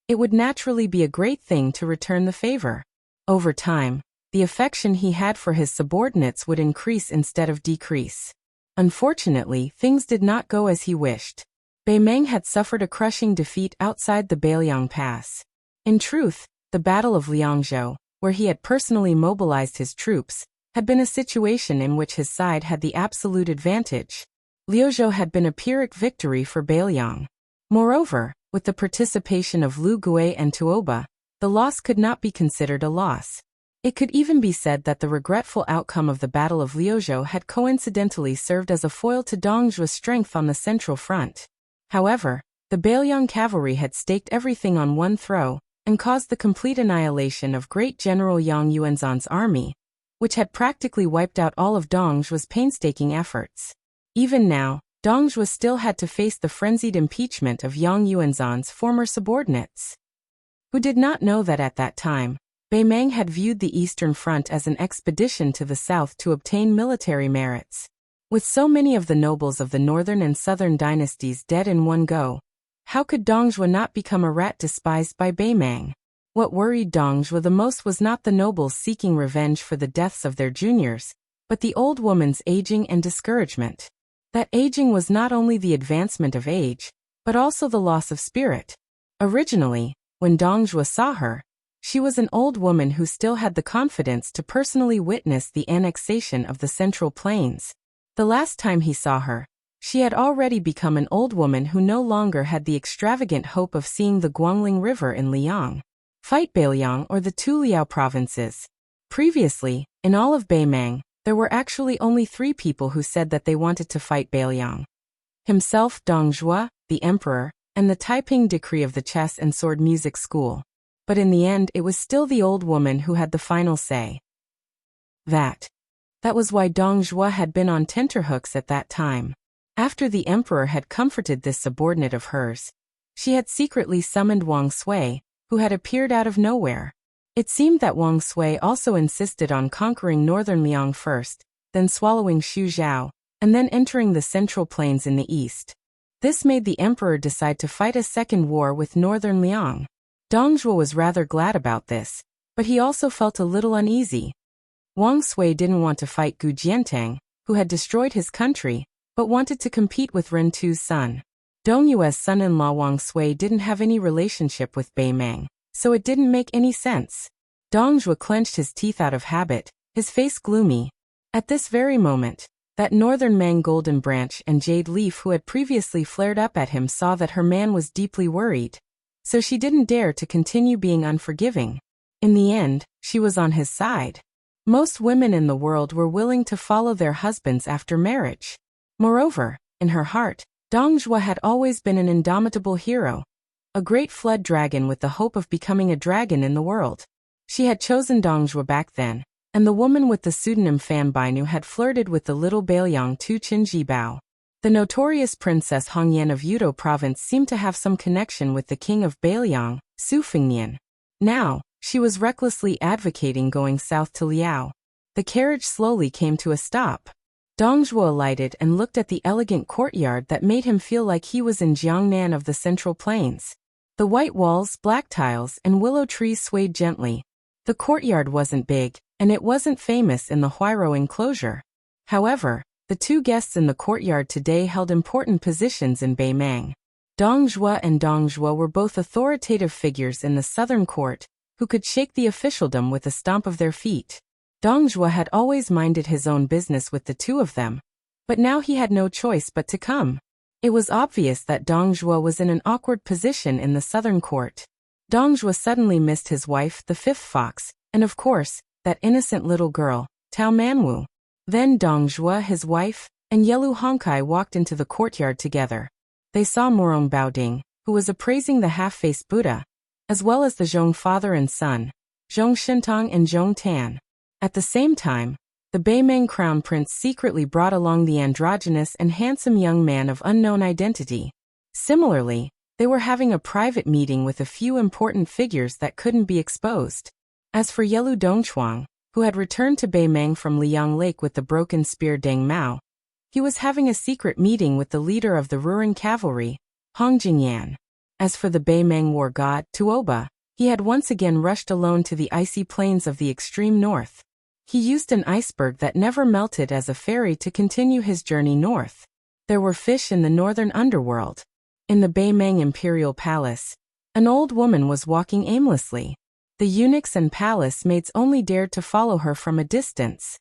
it would naturally be a great thing to return the favor. Over time, the affection he had for his subordinates would increase instead of decrease. Unfortunately, things did not go as he wished. Beimeng had suffered a crushing defeat outside the Bailiang Pass. In truth, the Battle of Liangzhou, where he had personally mobilized his troops, had been a situation in which his side had the absolute advantage. Liuzhou had been a Pyrrhic victory for Bailiang. Moreover, with the participation of Lu Gui and Tuoba, the loss could not be considered a loss. It could even be said that the regretful outcome of the Battle of Liuzhou had coincidentally served as a foil to Dong Zhuo's strength on the central front. However, the Bailiang cavalry had staked everything on one throw and caused the complete annihilation of great General Yang Yuanzhan's army, which had practically wiped out all of Dong Zhuo's painstaking efforts. Even now, Dong Zhuo still had to face the frenzied impeachment of Yang Yuanzhan's former subordinates, who did not know that at that time, Beimeng had viewed the Eastern Front as an expedition to the south to obtain military merits. With so many of the nobles of the Northern and Southern dynasties dead in one go, how could Dong Zhuo not become a rat despised by Beimeng? What worried Dong Zhuo the most was not the nobles seeking revenge for the deaths of their juniors, but the old woman's aging and discouragement. That aging was not only the advancement of age, but also the loss of spirit. Originally, when Dong Zhuo saw her, she was an old woman who still had the confidence to personally witness the annexation of the Central Plains. The last time he saw her, she had already become an old woman who no longer had the extravagant hope of seeing the Guangling River in Liang, fight Beiliang or the two Liao provinces. Previously, in all of Beimang, there were actually only 3 people who said that they wanted to fight Beiliang. Himself, Dong Zhuo, the emperor, and the Taiping decree of the chess and sword music school. But in the end it was still the old woman who had the final say. That was why Dong Zhuo had been on tenterhooks at that time. After the emperor had comforted this subordinate of hers, she had secretly summoned Wang Sui, who had appeared out of nowhere. It seemed that Wang Sui also insisted on conquering northern Liang first, then swallowing Xuzhou, and then entering the central plains in the east. This made the emperor decide to fight a second war with northern Liang. Dong Zhuo was rather glad about this, but he also felt a little uneasy. Wang Sui didn't want to fight Gu Jiantang, who had destroyed his country, but wanted to compete with Ren Tu's son. Dong Yue's son-in-law Wang Sui didn't have any relationship with Beimang, so it didn't make any sense. Dong Zhuo clenched his teeth out of habit, his face gloomy. At this very moment, that northern Mang Golden Branch and Jade Leaf who had previously flared up at him saw that her man was deeply worried. So she didn't dare to continue being unforgiving. In the end, she was on his side. Most women in the world were willing to follow their husbands after marriage. Moreover, in her heart, Dong Zhuo had always been an indomitable hero, a great flood dragon with the hope of becoming a dragon in the world. She had chosen Dong Zhuo back then, and the woman with the pseudonym Fan Bainu had flirted with the little Beiliang Tu Qin Jibao. The notorious Princess Hongyan of Yudo province seemed to have some connection with the king of Beiliang, Su Fengnian. Now, she was recklessly advocating going south to Liao. The carriage slowly came to a stop. Dong Zhuo alighted and looked at the elegant courtyard that made him feel like he was in Jiangnan of the Central Plains. The white walls, black tiles, and willow trees swayed gently. The courtyard wasn't big, and it wasn't famous in the Huairou enclosure. However, the 2 guests in the courtyard today held important positions in Beimang. Dong Zhuo and Dong Zhuo were both authoritative figures in the southern court, who could shake the officialdom with a stomp of their feet. Dong Zhuo had always minded his own business with the 2 of them, but now he had no choice but to come. It was obvious that Dong Zhuo was in an awkward position in the southern court. Dong Zhuo suddenly missed his wife, the 5th fox, and of course, that innocent little girl, Tao Manwu. Then Dong Zhuo, his wife, and Yelu Hongkai walked into the courtyard together. They saw Morong Baoding, who was appraising the half-faced Buddha, as well as the Zhong father and son, Zhong Shintong and Zhong Tan. At the same time, the Beimang crown prince secretly brought along the androgynous and handsome young man of unknown identity. Similarly, they were having a private meeting with a few important figures that couldn't be exposed. As for Yelu Dongchuang, who had returned to Beimang from Liang Lake with the broken spear Deng Mao, he was having a secret meeting with the leader of the Ruran cavalry, Hong Jingyan. As for the Beimang war god, Tuoba, he had once again rushed alone to the icy plains of the extreme north. He used an iceberg that never melted as a ferry to continue his journey north. There were fish in the northern underworld. In the Beimang imperial palace, an old woman was walking aimlessly. The eunuchs and palace maids only dared to follow her from a distance.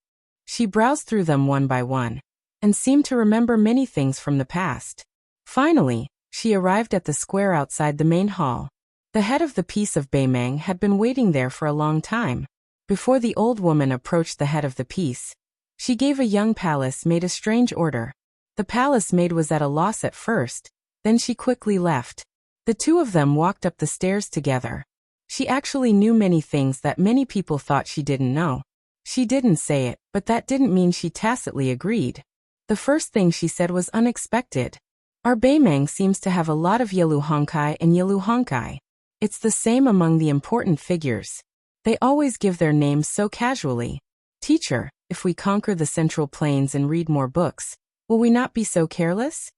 She browsed through them one by one, and seemed to remember many things from the past. Finally, she arrived at the square outside the main hall. The head of the peace of Beimang had been waiting there for a long time. Before the old woman approached the head of the peace, she gave a young palace maid a strange order. The palace maid was at a loss at first, then she quickly left. The 2 of them walked up the stairs together. She actually knew many things that many people thought she didn't know. She didn't say it, but that didn't mean she tacitly agreed. The first thing she said was unexpected. Our Beimang seems to have a lot of Yelu Hongkai and Yelu Hongkai. It's the same among the important figures. They always give their names so casually. Teacher, if we conquer the Central Plains and read more books, will we not be so careless?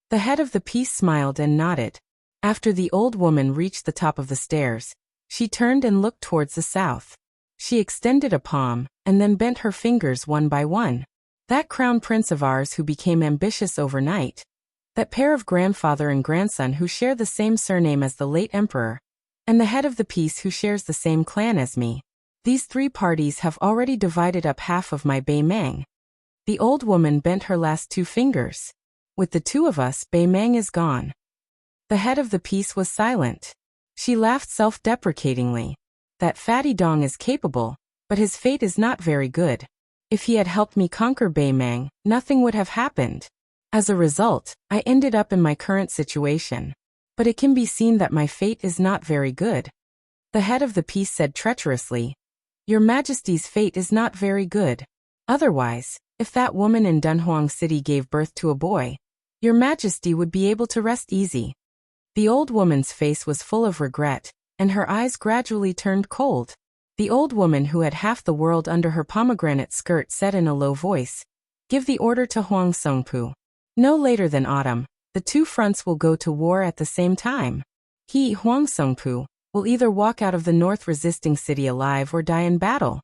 The head of the peace smiled and nodded. After the old woman reached the top of the stairs, she turned and looked towards the south. She extended a palm, and then bent her fingers one by one. That crown prince of ours who became ambitious overnight. That pair of grandfather and grandson who share the same surname as the late emperor. And the head of the peace who shares the same clan as me. These 3 parties have already divided up half of my Beimang. The old woman bent her last 2 fingers. With the 2 of us, Bei Mang is gone. The head of the piece was silent. She laughed self-deprecatingly. That fatty dong is capable, but his fate is not very good. If he had helped me conquer Bei Mang, nothing would have happened. As a result, I ended up in my current situation. But it can be seen that my fate is not very good. The head of the piece said treacherously, Your Majesty's fate is not very good. Otherwise, if that woman in Dunhuang City gave birth to a boy, Your Majesty would be able to rest easy. The old woman's face was full of regret, and her eyes gradually turned cold. The old woman who had half the world under her pomegranate skirt said in a low voice, Give the order to Huang Songpu. No later than autumn, the 2 fronts will go to war at the same time. He, Huang Songpu, will either walk out of the north resisting city alive or die in battle.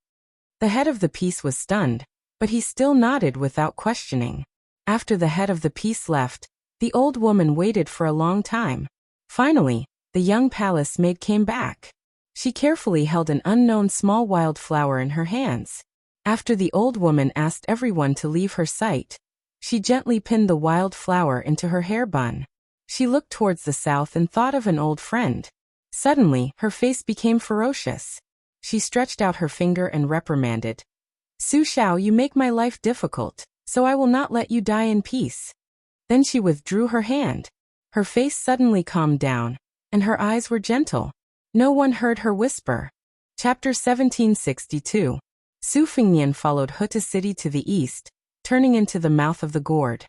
The head of the piece was stunned, but he still nodded without questioning. After the head of the piece left, the old woman waited for a long time. Finally, the young palace maid came back. She carefully held an unknown small wild flower in her hands. After the old woman asked everyone to leave her sight, she gently pinned the wild flower into her hair bun. She looked towards the south and thought of an old friend. Suddenly, her face became ferocious. She stretched out her finger and reprimanded. Su Xiao, you make my life difficult, so I will not let you die in peace. Then she withdrew her hand. Her face suddenly calmed down, and her eyes were gentle. No one heard her whisper. Chapter 1762. Su Fengnian followed Huta City to the east, turning into the mouth of the gourd.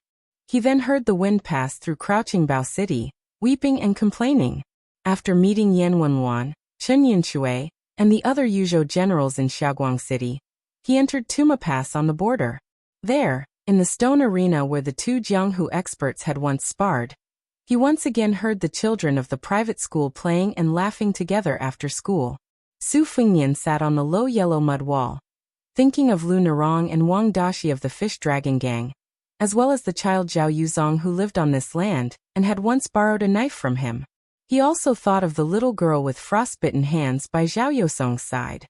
He then heard the wind pass through Crouching Bao City, weeping and complaining. After meeting Yan Wenwan, Chen Yinshui, and the other Yuzhou generals in Xiaoguang City, he entered Tuma Pass on the border. There, in the stone arena where the 2 Jianghu experts had once sparred, he once again heard the children of the private school playing and laughing together after school. Su Fengnian sat on the low yellow mud wall, thinking of Lu Narong and Wang Dashi of the Fish Dragon Gang, as well as the child Zhao Yuzong who lived on this land and had once borrowed a knife from him. He also thought of the little girl with frostbitten hands by Zhao Yuzong's side.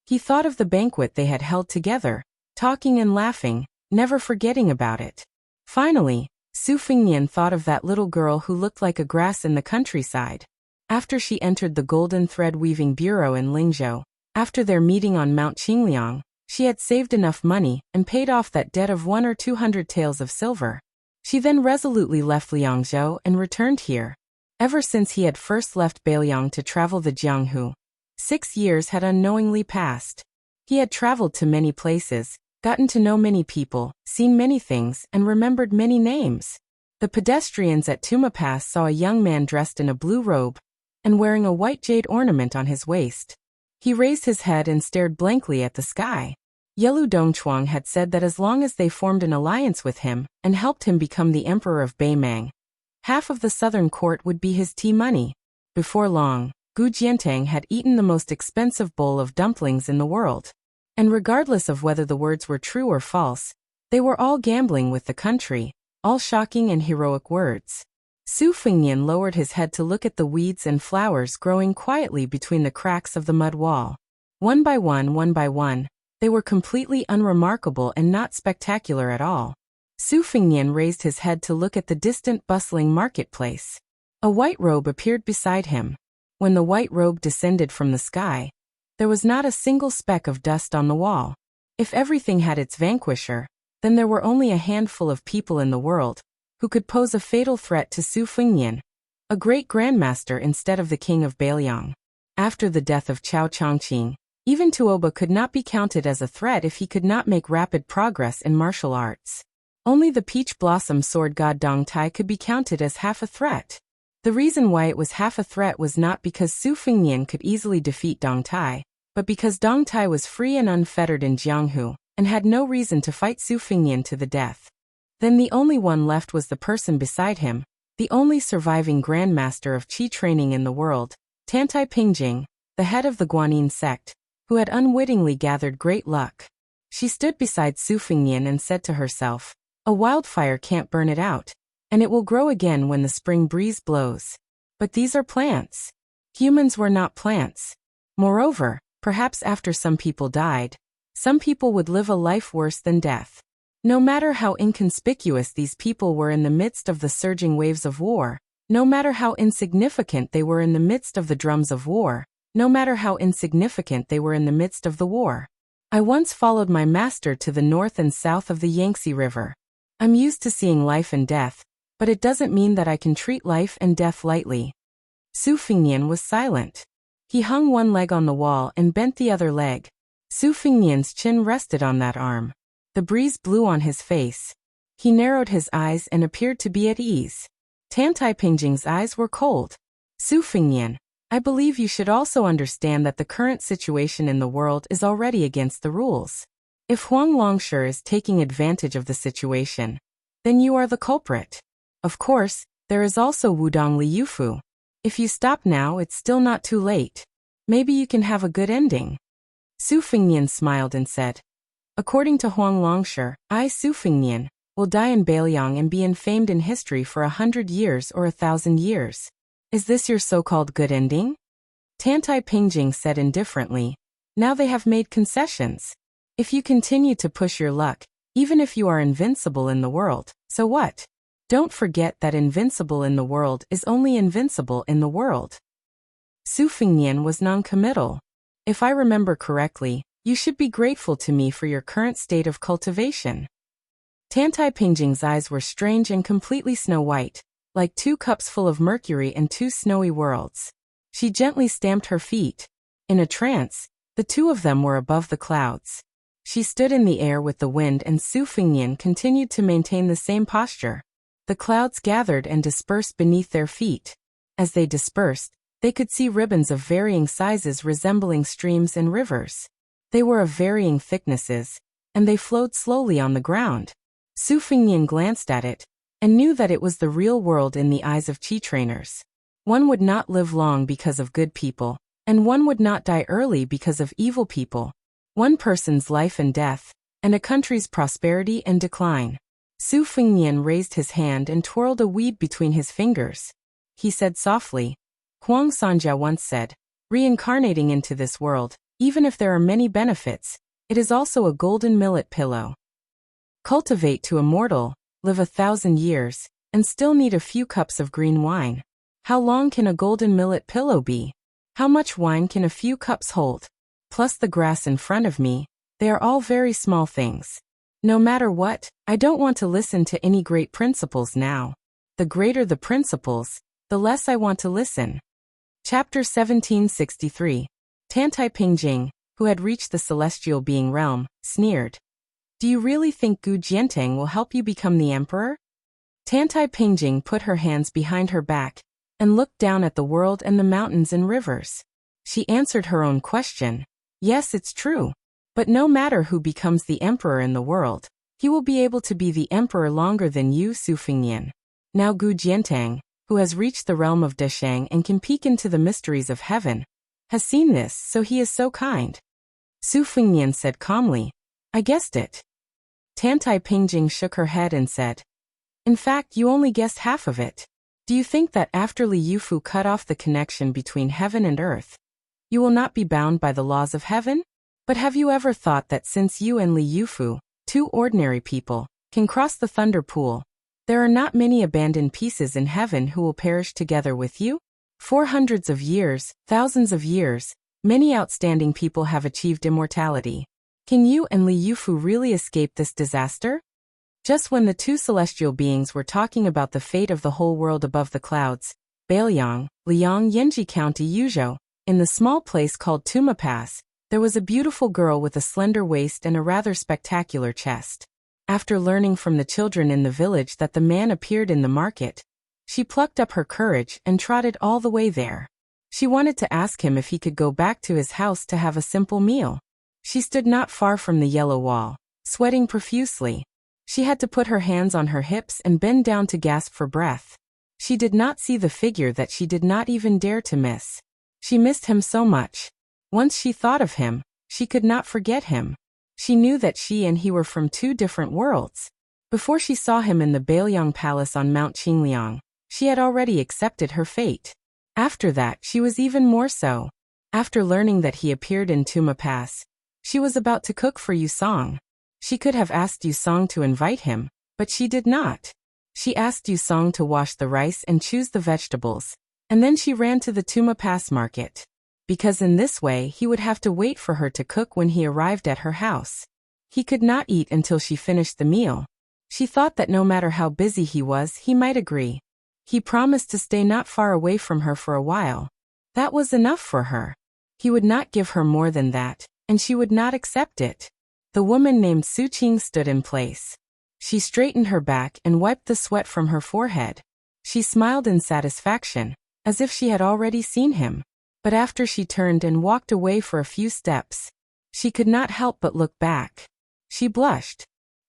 He thought of the banquet they had held together, talking and laughing, never forgetting about it. Finally, Su Fengnian thought of that little girl who looked like a grass in the countryside. After she entered the golden thread weaving bureau in Lingzhou, after their meeting on Mount Qingliang, she had saved enough money and paid off that debt of 100 or 200 taels of silver. She then resolutely left Liangzhou and returned here. Ever since he had first left Beiliang to travel the Jianghu, 6 years had unknowingly passed. He had traveled to many places, gotten to know many people, seen many things, and remembered many names. The pedestrians at Tuma Pass saw a young man dressed in a blue robe and wearing a white jade ornament on his waist. He raised his head and stared blankly at the sky. Yelu Dongchuang had said that as long as they formed an alliance with him and helped him become the emperor of Bei Mang, half of the southern court would be his tea money. Before long, Gu Jiantang had eaten the most expensive bowl of dumplings in the world. And regardless of whether the words were true or false, they were all gambling with the country, all shocking and heroic words. Su Fengnian lowered his head to look at the weeds and flowers growing quietly between the cracks of the mud wall. One by one, they were completely unremarkable and not spectacular at all. Su Fengnian raised his head to look at the distant bustling marketplace. A white robe appeared beside him. When the white robe descended from the sky, there was not a single speck of dust on the wall. If everything had its vanquisher, then there were only a handful of people in the world who could pose a fatal threat to Su Fengnian, a great grandmaster instead of the king of Beiliang. After the death of Chao Chongqing, even Tuoba could not be counted as a threat if he could not make rapid progress in martial arts. Only the peach blossom sword god Dong Tai could be counted as half a threat. The reason why it was half a threat was not because Su Fengnian could easily defeat Dong Tai, but because Dong Tai was free and unfettered in Jianghu, and had no reason to fight Su Fengnian to the death. Then the only one left was the person beside him, the only surviving grandmaster of qi training in the world, Tantai Pingjing, the head of the Guanyin sect, who had unwittingly gathered great luck. She stood beside Su Fengnian and said to herself, "A wildfire can't burn it out, and it will grow again when the spring breeze blows. But these are plants. Humans were not plants. Moreover, perhaps after some people died, some people would live a life worse than death. No matter how inconspicuous these people were in the midst of the surging waves of war, no matter how insignificant they were in the midst of the drums of war, no matter how insignificant they were in the midst of the war. I once followed my master to the north and south of the Yangtze River. I'm used to seeing life and death, but it doesn't mean that I can treat life and death lightly. Su Fengnian was silent. He hung one leg on the wall and bent the other leg. Su Fengnian's chin rested on that arm. The breeze blew on his face. He narrowed his eyes and appeared to be at ease. Tan Taipingjing's eyes were cold. Su Fengnian, I believe you should also understand that the current situation in the world is already against the rules. If Huang Longshi is taking advantage of the situation, then you are the culprit. Of course, there is also Wudong Liufu. If you stop now, it's still not too late. Maybe you can have a good ending. Su Fengnian smiled and said, according to Huang Longshi, I, Su Fengnian, will die in Bailiang and be infamed in history for 100 years or 1,000 years. Is this your so-called good ending? Tan Taipingjing said indifferently, now they have made concessions. If you continue to push your luck, even if you are invincible in the world, so what? Don't forget that invincible in the world is only invincible in the world. Su Fengnian was non-committal. If I remember correctly, you should be grateful to me for your current state of cultivation. Tan Taipingjing's eyes were strange and completely snow-white, like 2 cups full of mercury and 2 snowy worlds. She gently stamped her feet. In a trance, the 2 of them were above the clouds. She stood in the air with the wind and Su Fengnian continued to maintain the same posture. The clouds gathered and dispersed beneath their feet. As they dispersed, they could see ribbons of varying sizes resembling streams and rivers. They were of varying thicknesses, and they flowed slowly on the ground. Su Fengnian glanced at it, and knew that it was the real world in the eyes of chi trainers. One would not live long because of good people, and one would not die early because of evil people. One person's life and death, and a country's prosperity and decline. Su Fengnian raised his hand and twirled a weed between his fingers. He said softly, Huang Sanja once said, reincarnating into this world, even if there are many benefits, it is also a golden millet pillow. Cultivate to immortal, live 1,000 years, and still need a few cups of green wine. How long can a golden millet pillow be? How much wine can a few cups hold? Plus the grass in front of me, they are all very small things. No matter what, I don't want to listen to any great principles now. The greater the principles, the less I want to listen. Chapter 1763. Tan Taipingjing, who had reached the celestial being realm, sneered. Do you really think Gu Jiantang will help you become the emperor? Tan Taipingjing put her hands behind her back and looked down at the world and the mountains and rivers. She answered her own question. Yes, it's true. But no matter who becomes the emperor in the world, he will be able to be the emperor longer than you, Su Fengnian. Now Gu Jiantang, who has reached the realm of Deshang and can peek into the mysteries of heaven, has seen this, so he is so kind. Su Fengnian said calmly, I guessed it. Tan Taipingjing shook her head and said, in fact, you only guessed half of it. Do you think that after Li Yufu cut off the connection between heaven and earth, you will not be bound by the laws of heaven? But have you ever thought that since you and Li Yufu, 2 ordinary people, can cross the thunder pool, there are not many abandoned pieces in heaven who will perish together with you? For hundreds of years, thousands of years, many outstanding people have achieved immortality. Can you and Li Yufu really escape this disaster? Just when the 2 celestial beings were talking about the fate of the whole world above the clouds, Bailiang, Liang Yanji County Yuzhou, in the small place called Tuma Pass, there was a beautiful girl with a slender waist and a rather spectacular chest. After learning from the children in the village that the man appeared in the market, she plucked up her courage and trotted all the way there. She wanted to ask him if he could go back to his house to have a simple meal. She stood not far from the yellow wall, sweating profusely. She had to put her hands on her hips and bend down to gasp for breath. She did not see the figure that she did not even dare to miss. She missed him so much. Once she thought of him, she could not forget him. She knew that she and he were from 2 different worlds. Before she saw him in the Bailiang Palace on Mount Qingliang, she had already accepted her fate. After that, she was even more so. After learning that he appeared in Tuma Pass, she was about to cook for Yusong. She could have asked Yu Song to invite him, but she did not. She asked Yu Song to wash the rice and choose the vegetables, and then she ran to the Tuma Pass market. Because in this way he would have to wait for her to cook when he arrived at her house. He could not eat until she finished the meal. She thought that no matter how busy he was, he might agree. He promised to stay not far away from her for a while. That was enough for her. He would not give her more than that, and she would not accept it. The woman named Su Qing stood in place. She straightened her back and wiped the sweat from her forehead. She smiled in satisfaction, as if she had already seen him. But after she turned and walked away for a few steps, she could not help but look back. She blushed.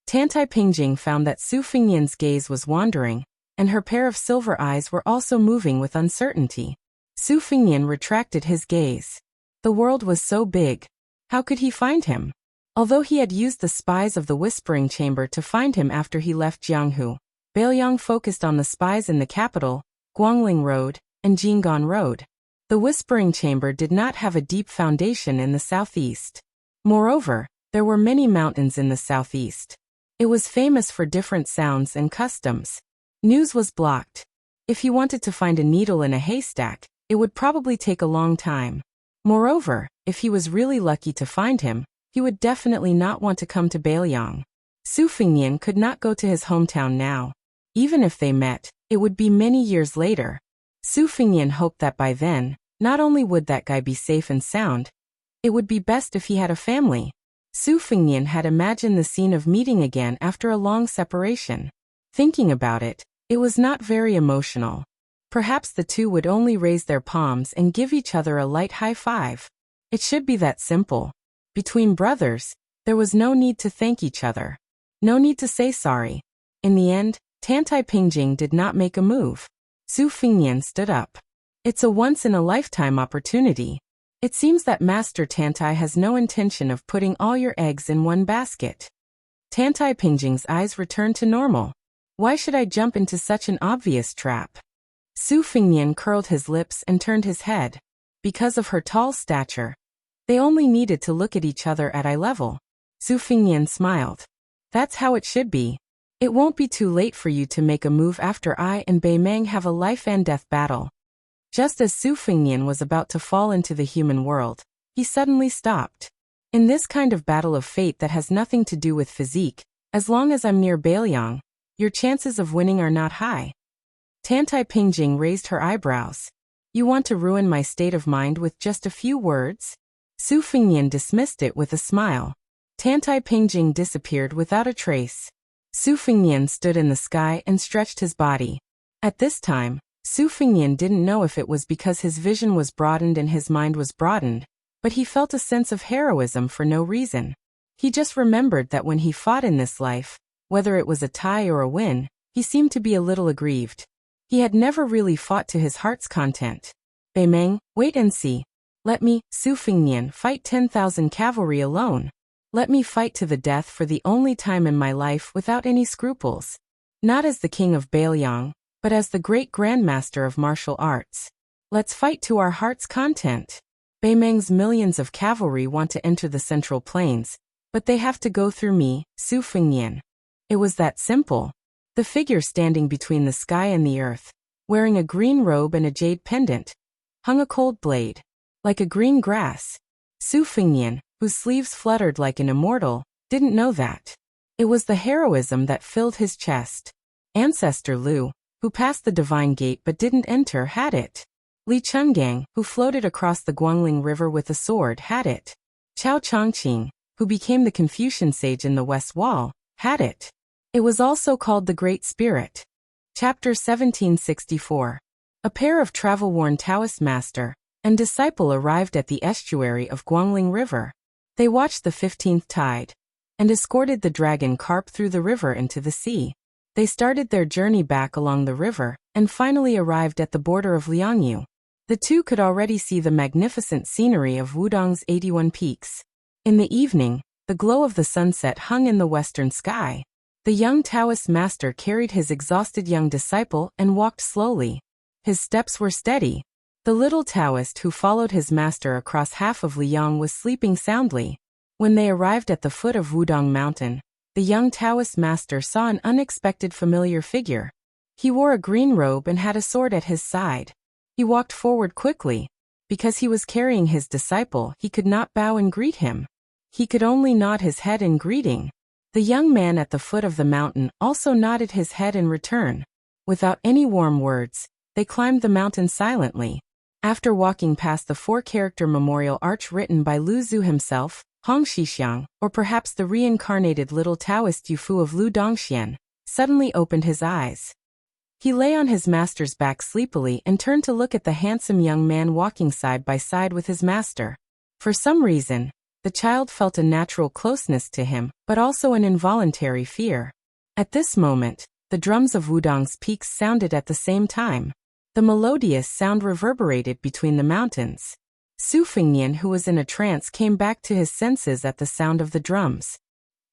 Tantai Pingjing found that Su Fingyan's gaze was wandering, and her pair of silver eyes were also moving with uncertainty. Su Fingyan retracted his gaze. The world was so big. How could he find him? Although he had used the spies of the Whispering Chamber to find him after he left Jianghu, Bailiang focused on the spies in the capital, Guangling Road, and Jinggan Road. The Whispering Chamber did not have a deep foundation in the southeast. Moreover, there were many mountains in the southeast. It was famous for different sounds and customs. News was blocked. If he wanted to find a needle in a haystack, it would probably take a long time. Moreover, if he was really lucky to find him, he would definitely not want to come to Bailiang. Su Fingyan could not go to his hometown now. Even if they met, it would be many years later. Su Fingyan hoped that by then, not only would that guy be safe and sound, it would be best if he had a family. Su Fingyan had imagined the scene of meeting again after a long separation. Thinking about it, it was not very emotional. Perhaps the two would only raise their palms and give each other a light high five. It should be that simple. Between brothers, there was no need to thank each other. No need to say sorry. In the end, Tantai Pingjing did not make a move. Su Fingyan stood up. It's a once-in-a-lifetime opportunity. It seems that Master Tantai has no intention of putting all your eggs in one basket. Tantai Pingjing's eyes returned to normal. Why should I jump into such an obvious trap? Su Fingyan curled his lips and turned his head. Because of her tall stature, they only needed to look at each other at eye level. Su Fingyan smiled. That's how it should be. It won't be too late for you to make a move after I and Bei Meng have a life-and-death battle. Just as Su Fingyan was about to fall into the human world, he suddenly stopped. In this kind of battle of fate that has nothing to do with physique, as long as I'm near Bailiang, your chances of winning are not high. Tantai Pingjing raised her eyebrows. You want to ruin my state of mind with just a few words? Su Fingyan dismissed it with a smile. Tantai Pingjing disappeared without a trace. Su Fingyan stood in the sky and stretched his body. At this time, Su Fingyan didn't know if it was because his vision was broadened and his mind was broadened, but he felt a sense of heroism for no reason. He just remembered that when he fought in this life, whether it was a tie or a win, he seemed to be a little aggrieved. He had never really fought to his heart's content. Bei Meng, wait and see. Let me, Su Fingyan, fight 10,000 cavalry alone. Let me fight to the death for the only time in my life without any scruples. Not as the king of Bailiang, but as the great grandmaster of martial arts. Let's fight to our heart's content. Bei Meng's millions of cavalry want to enter the Central Plains, but they have to go through me, Su Fingyan. It was that simple. The figure standing between the sky and the earth, wearing a green robe and a jade pendant, hung a cold blade. Like a green grass. Su Fingyan, whose sleeves fluttered like an immortal, didn't know that. It was the heroism that filled his chest. Ancestor Lu, who passed the divine gate but didn't enter, had it. Li Chungang, who floated across the Guangling River with a sword, had it. Chao Chongqing, who became the Confucian sage in the West Wall, had it. It was also called the Great Spirit. Chapter 1764. A pair of travel-worn Taoist master and disciple arrived at the estuary of Guangling River. They watched the 15th tide and escorted the dragon carp through the river into the sea. They started their journey back along the river and finally arrived at the border of Liangyu. The two could already see the magnificent scenery of Wudong's 81 peaks. In the evening, the glow of the sunset hung in the western sky. The young Taoist master carried his exhausted young disciple and walked slowly. His steps were steady. The little Taoist who followed his master across half of Liang was sleeping soundly. When they arrived at the foot of Wudong Mountain, the young Taoist master saw an unexpected familiar figure. He wore a green robe and had a sword at his side. He walked forward quickly. Because he was carrying his disciple, he could not bow and greet him. He could only nod his head in greeting. The young man at the foot of the mountain also nodded his head in return. Without any warm words, they climbed the mountain silently. After walking past the 4-character memorial arch written by Lu Zhu himself, Hong Shixiang, or perhaps the reincarnated little Taoist Yufu of Lu Dongxian, suddenly opened his eyes. He lay on his master's back sleepily and turned to look at the handsome young man walking side by side with his master. For some reason, the child felt a natural closeness to him, but also an involuntary fear. At this moment, the drums of Wudong's peaks sounded at the same time. The melodious sound reverberated between the mountains. Su Fengnian, who was in a trance, came back to his senses at the sound of the drums.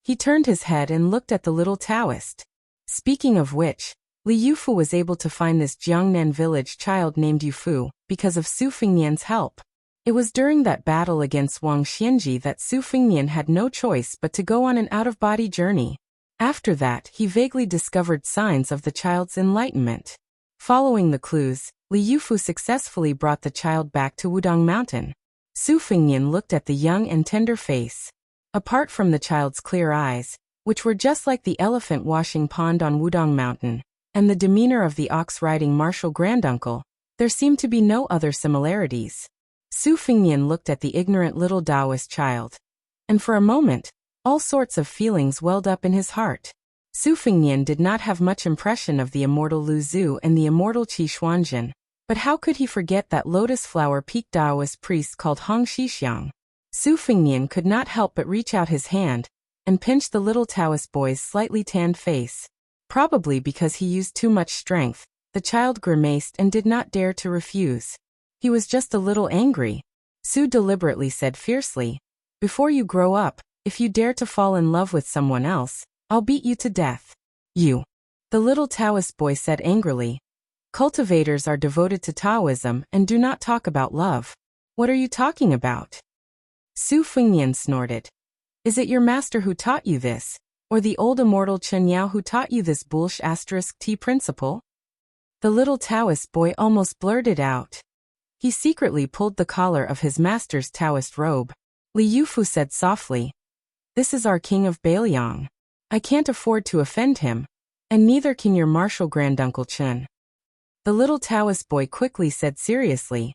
He turned his head and looked at the little Taoist. Speaking of which, Li Yufu was able to find this Jiangnan village child named Yufu because of Su Fengnian's help. It was during that battle against Wang Xianji that Su Fengnian had no choice but to go on an out-of-body journey. After that, he vaguely discovered signs of the child's enlightenment. Following the clues, Li Yufu successfully brought the child back to Wudong Mountain. Su Fengnian looked at the young and tender face. Apart from the child's clear eyes, which were just like the elephant washing pond on Wudong Mountain, and the demeanor of the ox-riding martial granduncle, there seemed to be no other similarities. Su Fengnian looked at the ignorant little Taoist child. And for a moment, all sorts of feelings welled up in his heart. Su Fengnian did not have much impression of the immortal Lu Zhu and the immortal Qi Xuanjin, but how could he forget that lotus flower peaked Taoist priest called Hong Shixiang? Su Fengnian could not help but reach out his hand and pinch the little Taoist boy's slightly tanned face. Probably because he used too much strength, the child grimaced and did not dare to refuse. He was just a little angry. Su deliberately said fiercely, "Before you grow up, if you dare to fall in love with someone else, I'll beat you to death." "You," the little Taoist boy said angrily. "Cultivators are devoted to Taoism and do not talk about love. What are you talking about?" Su Fengnian snorted. "Is it your master who taught you this, or the old immortal Chen Yao who taught you this *T principle?" The little Taoist boy almost blurted out. He secretly pulled the collar of his master's Taoist robe. Li Yufu said softly, "This is our king of Bailiang. I can't afford to offend him, and neither can your martial granduncle Chen." The little Taoist boy quickly said seriously,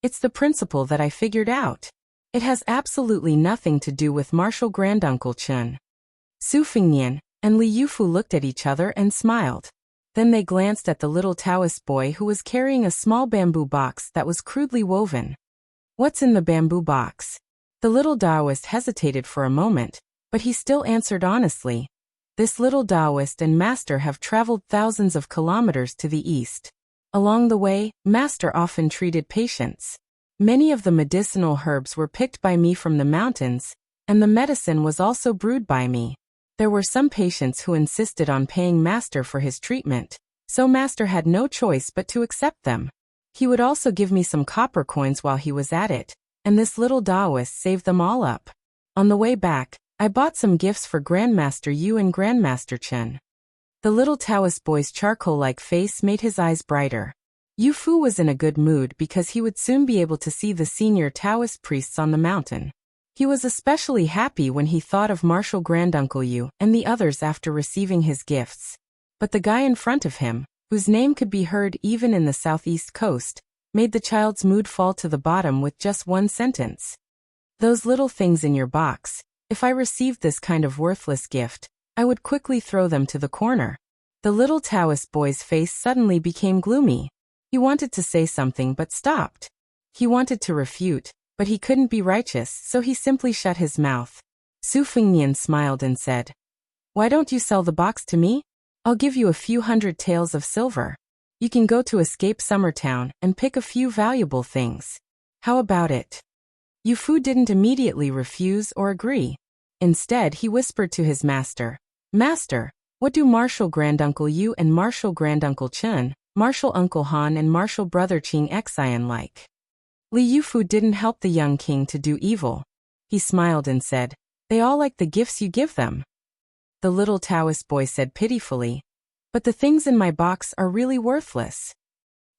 "It's the principle that I figured out. It has absolutely nothing to do with martial granduncle Chen." Su Fengnian and Li Yufu looked at each other and smiled. Then they glanced at the little Taoist boy who was carrying a small bamboo box that was crudely woven. "What's in the bamboo box?" The little Taoist hesitated for a moment, but he still answered honestly, "This little Taoist and master have traveled thousands of kilometers to the east. Along the way, master often treated patients. Many of the medicinal herbs were picked by me from the mountains, and the medicine was also brewed by me. There were some patients who insisted on paying master for his treatment, so master had no choice but to accept them. He would also give me some copper coins while he was at it, and this little Taoist saved them all up. On the way back, I bought some gifts for Grandmaster Yu and Grandmaster Chen." The little Taoist boy's charcoal-like face made his eyes brighter. Yu Fu was in a good mood because he would soon be able to see the senior Taoist priests on the mountain. He was especially happy when he thought of martial granduncle Yu and the others after receiving his gifts. But the guy in front of him, whose name could be heard even in the southeast coast, made the child's mood fall to the bottom with just one sentence. "Those little things in your box, if I received this kind of worthless gift, I would quickly throw them to the corner." The little Taoist boy's face suddenly became gloomy. He wanted to say something but stopped. He wanted to refute, but he couldn't be righteous, so he simply shut his mouth. Su Fengnian smiled and said, "Why don't you sell the box to me? I'll give you a few hundred taels of silver. You can go to Escape Summer Town and pick a few valuable things. How about it?" Yu Fu didn't immediately refuse or agree. Instead, he whispered to his master, "Master, what do martial granduncle Yu and martial granduncle Chen, martial uncle Han and martial brother Qing Xian like?" Li Yufu didn't help the young king to do evil. He smiled and said, "They all like the gifts you give them." The little Taoist boy said pitifully, "But the things in my box are really worthless."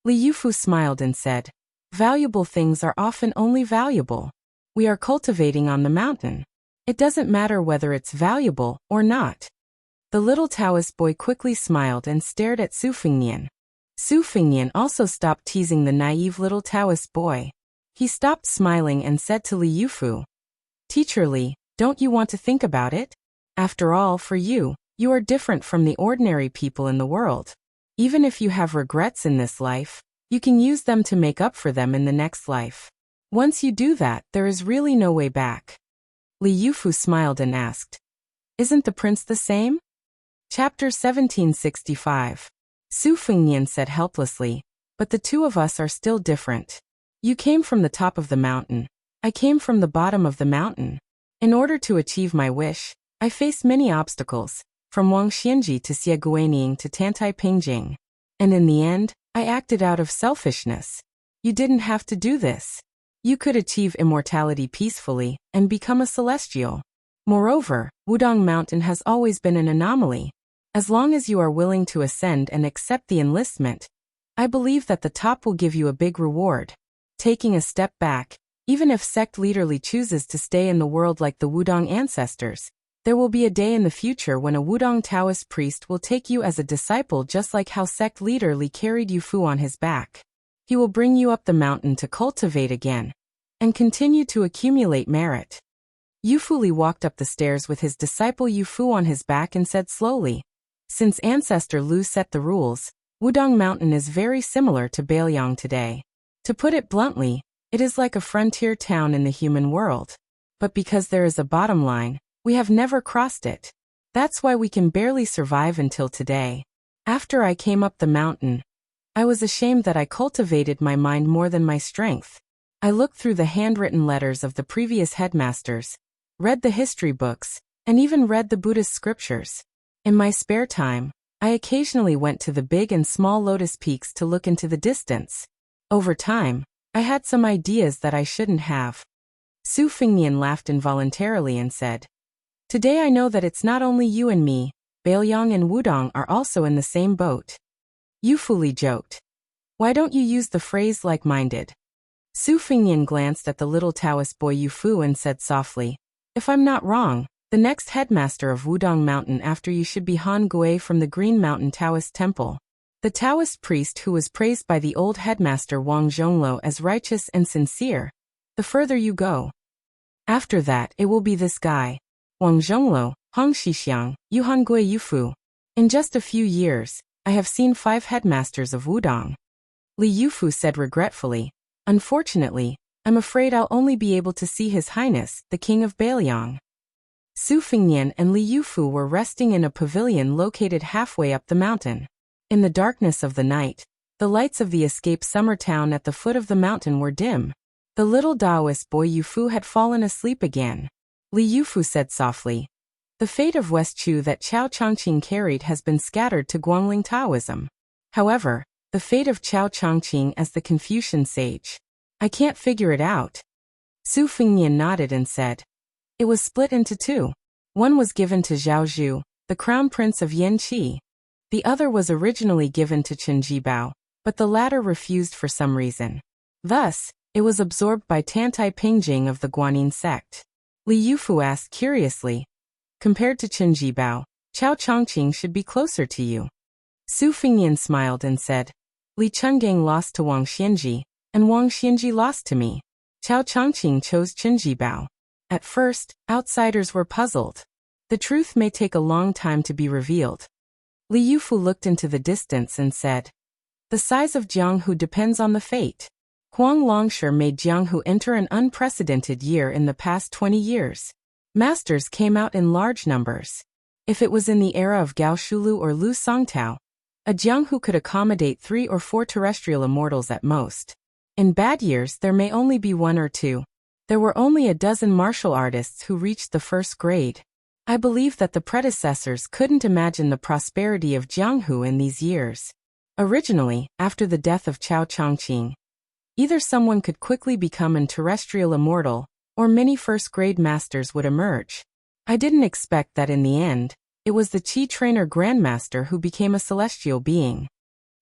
Li Yufu smiled and said, "Valuable things are often only valuable. We are cultivating on the mountain. It doesn't matter whether it's valuable or not." The little Taoist boy quickly smiled and stared at Su Fengnian. Su Fengnian also stopped teasing the naive little Taoist boy. He stopped smiling and said to Li Yufu, "Teacher Li, don't you want to think about it? After all, for you, you are different from the ordinary people in the world. Even if you have regrets in this life, you can use them to make up for them in the next life. Once you do that, there is really no way back." Li Yufu smiled and asked, "Isn't the prince the same?" Chapter 1765. Su Fengnian said helplessly, "But the two of us are still different. You came from the top of the mountain. I came from the bottom of the mountain. In order to achieve my wish, I faced many obstacles, from Wangxianji to Xieguaning to Tantai Pingjing. And in the end, I acted out of selfishness. You didn't have to do this. You could achieve immortality peacefully and become a celestial. Moreover, Wudong Mountain has always been an anomaly. As long as you are willing to ascend and accept the enlistment, I believe that the top will give you a big reward. Taking a step back, even if sect leader Li chooses to stay in the world like the Wudong ancestors, there will be a day in the future when a Wudong Taoist priest will take you as a disciple, just like how sect leader Li carried Yufu on his back. He will bring you up the mountain to cultivate again and continue to accumulate merit." Yufu Li walked up the stairs with his disciple Yufu on his back and said slowly, "Since Ancestor Lu set the rules, Wudong Mountain is very similar to Bailiang today. To put it bluntly, it is like a frontier town in the human world. But because there is a bottom line, we have never crossed it. That's why we can barely survive until today. After I came up the mountain, I was ashamed that I cultivated my mind more than my strength. I looked through the handwritten letters of the previous headmasters, read the history books, and even read the Buddhist scriptures. In my spare time, I occasionally went to the big and small lotus peaks to look into the distance. Over time, I had some ideas that I shouldn't have." Su Fengnian laughed involuntarily and said, "Today I know that it's not only you and me, Bailiang and Wudong are also in the same boat." Yufu Li joked, "Why don't you use the phrase like-minded?" Su Fengnian glanced at the little Taoist boy Yufu and said softly, "If I'm not wrong, the next headmaster of Wudong Mountain after you should be Han Gui from the Green Mountain Taoist Temple. The Taoist priest who was praised by the old headmaster Wang Zhonglo as righteous and sincere. The further you go. After that, it will be this guy, Wang Zhonglo, Hong Shixiang, Yuhan Gui Yufu. In just a few years, I have seen 5 headmasters of Wudong." Li Yufu said regretfully, "Unfortunately, I'm afraid I'll only be able to see His Highness, the King of Bailiang." Su Fengnian and Li Yufu were resting in a pavilion located halfway up the mountain. In the darkness of the night, the lights of the escaped summer town at the foot of the mountain were dim. The little Taoist boy Yufu had fallen asleep again. Li Yufu said softly, "The fate of West Chu that Chao Chongqing carried has been scattered to Guangling Taoism. However, the fate of Chao Chongqing as the Confucian sage, I can't figure it out." Su Fengnian nodded and said, "It was split into 2. One was given to Zhao Zhu, the crown prince of Yanqi. The other was originally given to Chen Jibao, but the latter refused for some reason. Thus, it was absorbed by Tantai Pingjing of the Guanyin sect." Li Yufu asked curiously, "Compared to Chen Jibao, Chao Chongqing should be closer to you." Su Fengnian smiled and said, "Li Chenggang lost to Wang Xianji, and Wang Xianji lost to me. Chao Chongqing chose Chen Jibao. At first, outsiders were puzzled. The truth may take a long time to be revealed." Li Yufu looked into the distance and said, "The size of Jianghu depends on the fate. Huang Longsher made Jianghu enter an unprecedented year in the past 20 years. Masters came out in large numbers. If it was in the era of Gao Shulu or Lu Songtao, a Jianghu could accommodate 3 or 4 terrestrial immortals at most. In bad years there may only be 1 or 2. There were only a dozen martial artists who reached the first grade. I believe that the predecessors couldn't imagine the prosperity of Jianghu in these years. Originally, after the death of Chao Chongqing, either someone could quickly become an terrestrial immortal, or many first-grade masters would emerge. I didn't expect that in the end, it was the Qi trainer grandmaster who became a celestial being.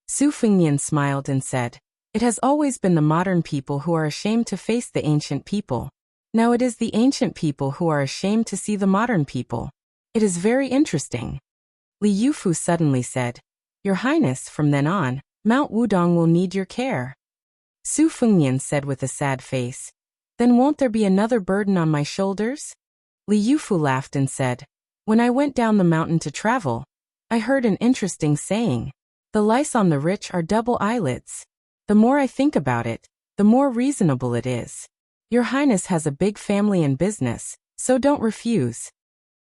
Su Fengnian smiled and said, "It has always been the modern people who are ashamed to face the ancient people. Now it is the ancient people who are ashamed to see the modern people. It is very interesting." Li Yufu suddenly said, "Your Highness, from then on, Mount Wudong will need your care." Su Fengnian said with a sad face, "Then won't there be another burden on my shoulders?" Li Yufu laughed and said, "When I went down the mountain to travel, I heard an interesting saying. The lice on the rich are double eyelids. The more I think about it, the more reasonable it is. Your Highness has a big family and business, so don't refuse."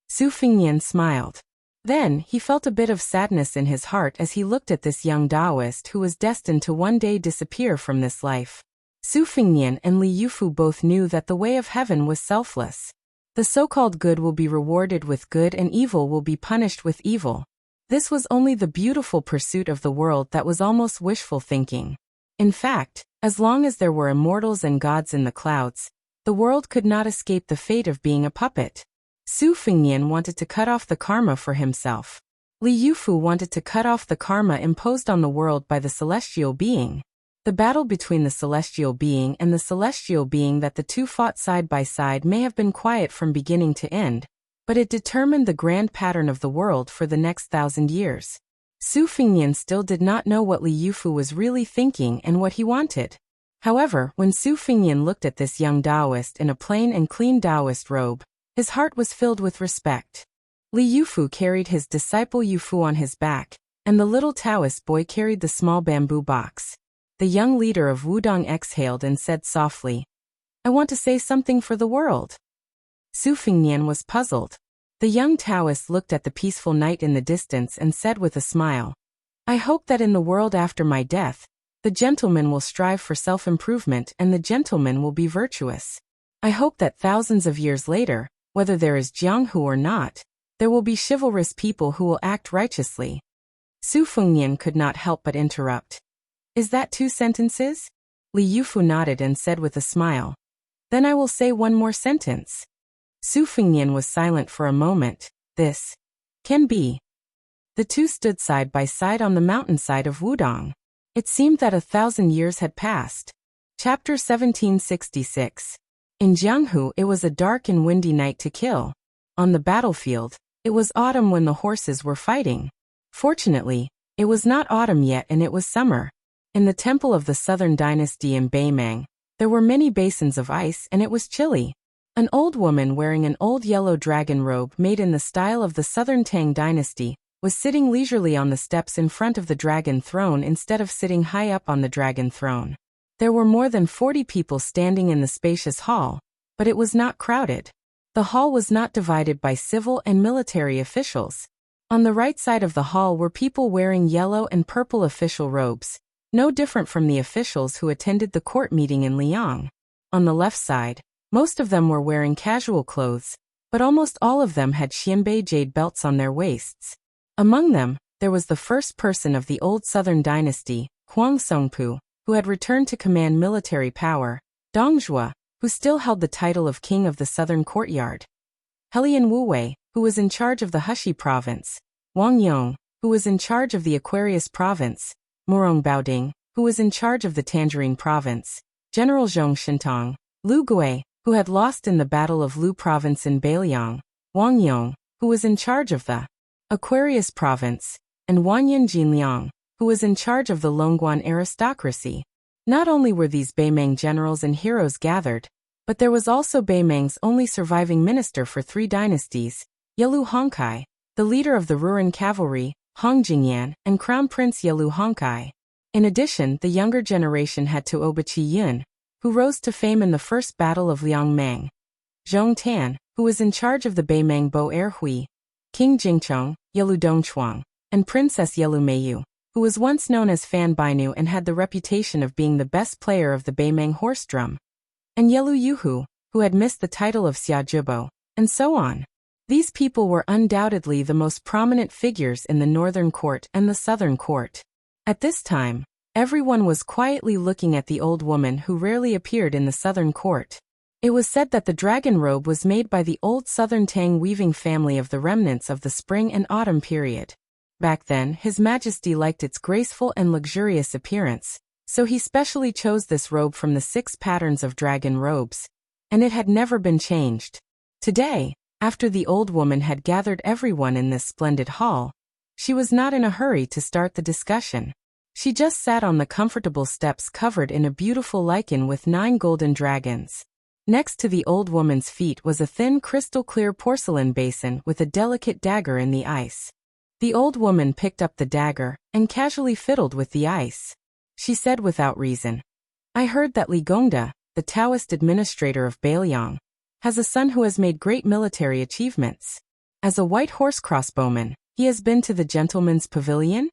Su Fengnian smiled. Then, he felt a bit of sadness in his heart as he looked at this young Taoist who was destined to one day disappear from this life. Su Fengnian and Li Yufu both knew that the way of heaven was selfless. The so-called good will be rewarded with good and evil will be punished with evil. This was only the beautiful pursuit of the world that was almost wishful thinking. In fact, as long as there were immortals and gods in the clouds, the world could not escape the fate of being a puppet. Su Fengnian wanted to cut off the karma for himself. Li Yufu wanted to cut off the karma imposed on the world by the celestial being. The battle between the celestial being and the celestial being that the two fought side by side may have been quiet from beginning to end, but it determined the grand pattern of the world for the next 1,000 years. Su Fengnian still did not know what Li Yufu was really thinking and what he wanted. However, when Su Fengnian looked at this young Taoist in a plain and clean Taoist robe, his heart was filled with respect. Li Yufu carried his disciple Yufu on his back, and the little Taoist boy carried the small bamboo box. The young leader of Wudong exhaled and said softly, "I want to say something for the world." Su Fengnian was puzzled. The young Taoist looked at the peaceful night in the distance and said with a smile, "I hope that in the world after my death, the gentleman will strive for self-improvement and the gentleman will be virtuous. I hope that thousands of years later, whether there is Jianghu or not, there will be chivalrous people who will act righteously." Su Fengnian could not help but interrupt. "Is that 2 sentences?" Li Yufu nodded and said with a smile, "Then I will say one more sentence." Su Fengnian was silent for a moment. "This can be." The two stood side by side on the mountainside of Wudong. It seemed that 1,000 years had passed. Chapter 1766. In Jianghu it was a dark and windy night to kill. On the battlefield, it was autumn when the horses were fighting. Fortunately, it was not autumn yet and it was summer. In the temple of the Southern Dynasty in Beimang, there were many basins of ice and it was chilly. An old woman wearing an old yellow dragon robe made in the style of the Southern Tang Dynasty was sitting leisurely on the steps in front of the dragon throne instead of sitting high up on the dragon throne. There were more than 40 people standing in the spacious hall, but it was not crowded. The hall was not divided by civil and military officials. On the right side of the hall were people wearing yellow and purple official robes, no different from the officials who attended the court meeting in Liang. On the left side, most of them were wearing casual clothes, but almost all of them had xianbei jade belts on their waists. Among them, there was the first person of the old Southern Dynasty, Huang Songpu, who had returned to command military power, Dong Zhuo, who still held the title of King of the Southern Courtyard, Helian Wuwei, who was in charge of the Heshi province, Wang Yong, who was in charge of the Aquarius province, Murong Baoding, who was in charge of the Tangerine province, General Zhong Shintong, Lu Gui, who had lost in the Battle of Lu province in Beiliang, Wang Yong, who was in charge of the Aquarius province, and Wanyan Jinliang, who was in charge of the Longguan aristocracy. Not only were these Beimang generals and heroes gathered, but there was also Beimang's only surviving minister for 3 dynasties, Yelu Hongkai, the leader of the Ruran cavalry, Hong Jingyan, and Crown Prince Yelu Hongkai. In addition, the younger generation had Tuoba Qiyun, who rose to fame in the first battle of Liangmang, Zhong Tan, who was in charge of the Beimang Bo Erhui, King Jingchong, Yelu Dongchuang, and Princess Yelu Meiyu, who was once known as Fan Bainu and had the reputation of being the best player of the Beimang horse drum, and Yelu Yuhu, who had missed the title of Xia Zhibo, and so on. These people were undoubtedly the most prominent figures in the northern court and the southern court. At this time, everyone was quietly looking at the old woman who rarely appeared in the southern court. It was said that the dragon robe was made by the old southern Tang weaving family of the remnants of the spring and autumn period. Back then, His Majesty liked its graceful and luxurious appearance, so he specially chose this robe from the 6 patterns of dragon robes, and it had never been changed. Today, after the old woman had gathered everyone in this splendid hall, she was not in a hurry to start the discussion. She just sat on the comfortable steps covered in a beautiful lichen with 9 golden dragons. Next to the old woman's feet was a thin crystal-clear porcelain basin with a delicate dagger in the ice. The old woman picked up the dagger and casually fiddled with the ice. She said without reason, "I heard that Li Gongda, the Taoist administrator of Bailiang, has a son who has made great military achievements. As a white horse crossbowman, he has been to the gentleman's pavilion?"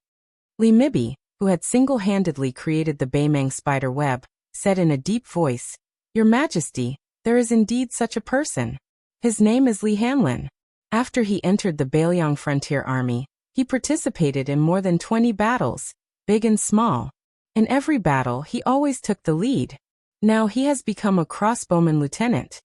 Li Mibi, who had single-handedly created the Baimang spider web, said in a deep voice, "Your Majesty, there is indeed such a person. His name is Li Hanlin. After he entered the Bailiang frontier army, he participated in more than 20 battles, big and small. In every battle he always took the lead. Now he has become a crossbowman lieutenant."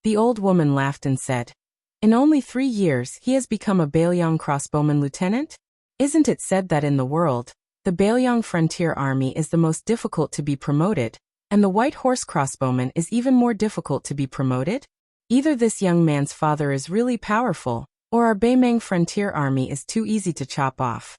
The old woman laughed and said, "In only 3 years he has become a Bailiang crossbowman lieutenant? Isn't it said that in the world, the Bailiang frontier army is the most difficult to be promoted, and the white horse crossbowman is even more difficult to be promoted? Either this young man's father is really powerful, or our Baimang frontier army is too easy to chop off."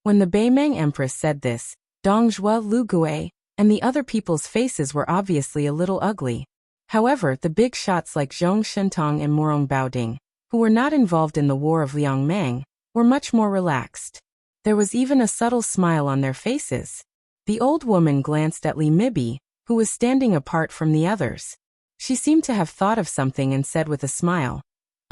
When the Baimang empress said this, Dong Zhuo Lu Gui and the other people's faces were obviously a little ugly. However, the big shots like Zhong Shentong and Morong Baoding, who were not involved in the War of Liangmang, were much more relaxed. There was even a subtle smile on their faces. The old woman glanced at Li Mibi, who was standing apart from the others. She seemed to have thought of something and said with a smile,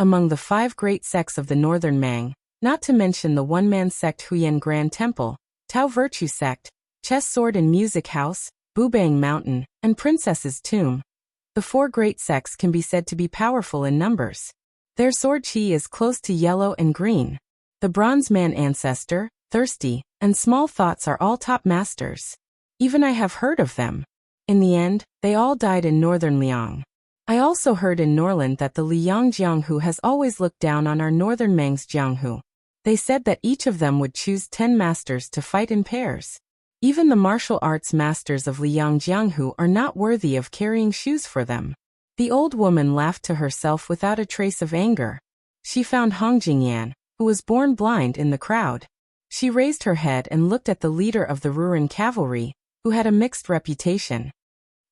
"Among the 5 great sects of the northern Mang, not to mention the one-man sect Huyan Grand Temple, Tao Virtue Sect, Chess Sword and Music House, Bubang Mountain, and Princess's Tomb, the 4 great sects can be said to be powerful in numbers. Their sword chi is close to yellow and green. The Bronze Man Ancestor, Thirsty, and Small Thoughts are all top masters. Even I have heard of them. In the end, they all died in northern Liang. I also heard in Norland that the Liang Jianghu has always looked down on our northern Mang's Jianghu. They said that each of them would choose 10 masters to fight in pairs. Even the martial arts masters of Liang Jianghu are not worthy of carrying shoes for them." The old woman laughed to herself without a trace of anger. She found Hong Jingyan, who was born blind, in the crowd. She raised her head and looked at the leader of the Ruran cavalry, who had a mixed reputation.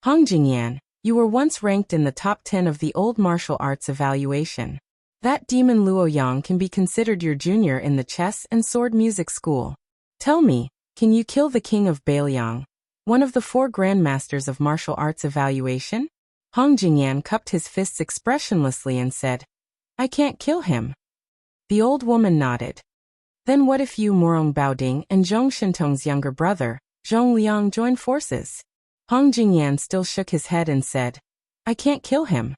"Hong Jingyan, you were once ranked in the top 10 of the old martial arts evaluation. That demon Luoyang can be considered your junior in the chess and sword music school. Tell me, can you kill the king of Bailiang, one of the 4 grandmasters of martial arts evaluation?" Hong Jingyan cupped his fists expressionlessly and said, "I can't kill him." The old woman nodded. "Then what if you Morong Baoding and Zhong Shentong's younger brother, Zhong Liang, join forces?" Hong Jingyan still shook his head and said, "I can't kill him."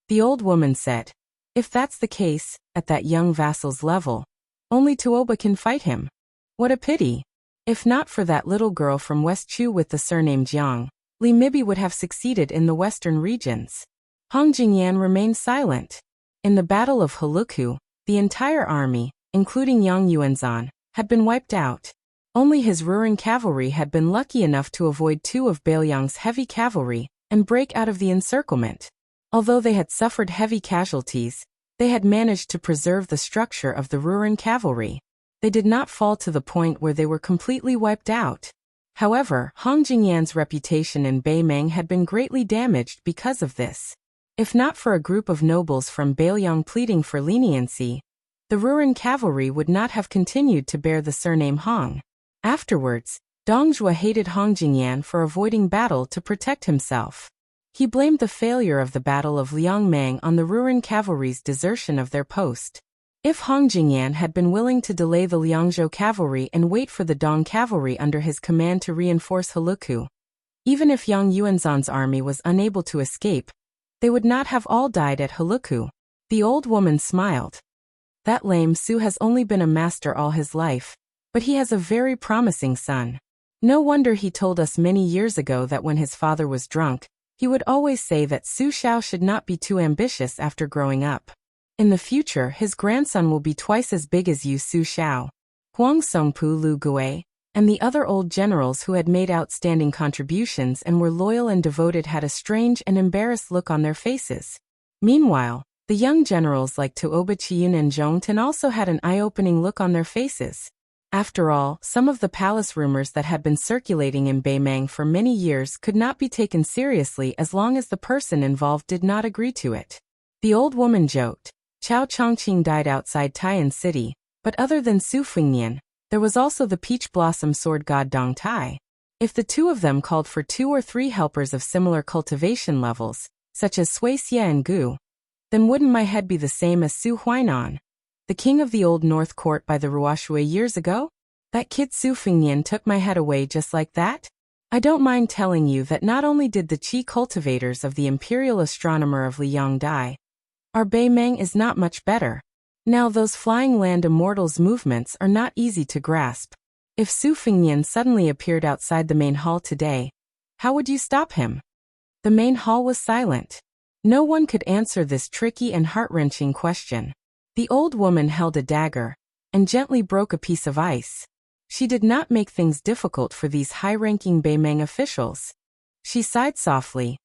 The old woman said, "If that's the case, at that young vassal's level, only Tuoba can fight him. What a pity. If not for that little girl from West Chu with the surname Jiang, Li Mibi would have succeeded in the western regions." Hong Jingyan remained silent. In the Battle of Heluku, the entire army, including Yang Yuanzan, had been wiped out. Only his Ruran cavalry had been lucky enough to avoid 2 of Bailiang's heavy cavalry and break out of the encirclement. Although they had suffered heavy casualties, they had managed to preserve the structure of the Ruran cavalry. They did not fall to the point where they were completely wiped out. However, Hong Jingyan's reputation in Baimang had been greatly damaged because of this. If not for a group of nobles from Bailiang pleading for leniency, the Ruran cavalry would not have continued to bear the surname Hong. Afterwards, Dong Zhuo hated Hong Jingyan for avoiding battle to protect himself. He blamed the failure of the Battle of Liangmang on the Ruran cavalry's desertion of their post. If Hong Jingyan had been willing to delay the Liangzhou cavalry and wait for the Dong cavalry under his command to reinforce Heluku, even if Yang Yuanzan's army was unable to escape, they would not have all died at Heluku. The old woman smiled. "That lame Su has only been a master all his life, but he has a very promising son. No wonder he told us many years ago that when his father was drunk, He would always say that Su Xiao should not be too ambitious after growing up. In the future, his grandson will be twice as big as you, Su Xiao. Huang Songpu, Lu Gui, and the other old generals who had made outstanding contributions and were loyal and devoted had a strange and embarrassed look on their faces. Meanwhile, the young generals like Tuoba Chiyun and Zhongtan also had an eye-opening look on their faces. After all, some of the palace rumors that had been circulating in Beimang for many years could not be taken seriously as long as the person involved did not agree to it. The old woman joked. Chao Chongqing died outside Taiyan City, but other than Su Fengnian, there was also the peach blossom sword god Dong Tai. If the two of them called for 2 or 3 helpers of similar cultivation levels, such as Sui Xie and Gu, then wouldn't my head be the same as Su Huainan, the king of the old North Court by the Ruoshui years ago? That kid Su Fengnian took my head away just like that? I don't mind telling you that not only did the qi cultivators of the imperial astronomer of Liang die, our Beimang is not much better. Now those flying land immortals' movements are not easy to grasp. If Su Fengnian suddenly appeared outside the main hall today, how would you stop him? The main hall was silent. No one could answer this tricky and heart-wrenching question. The old woman held a dagger and gently broke a piece of ice. She did not make things difficult for these high-ranking Beimang officials. She sighed softly.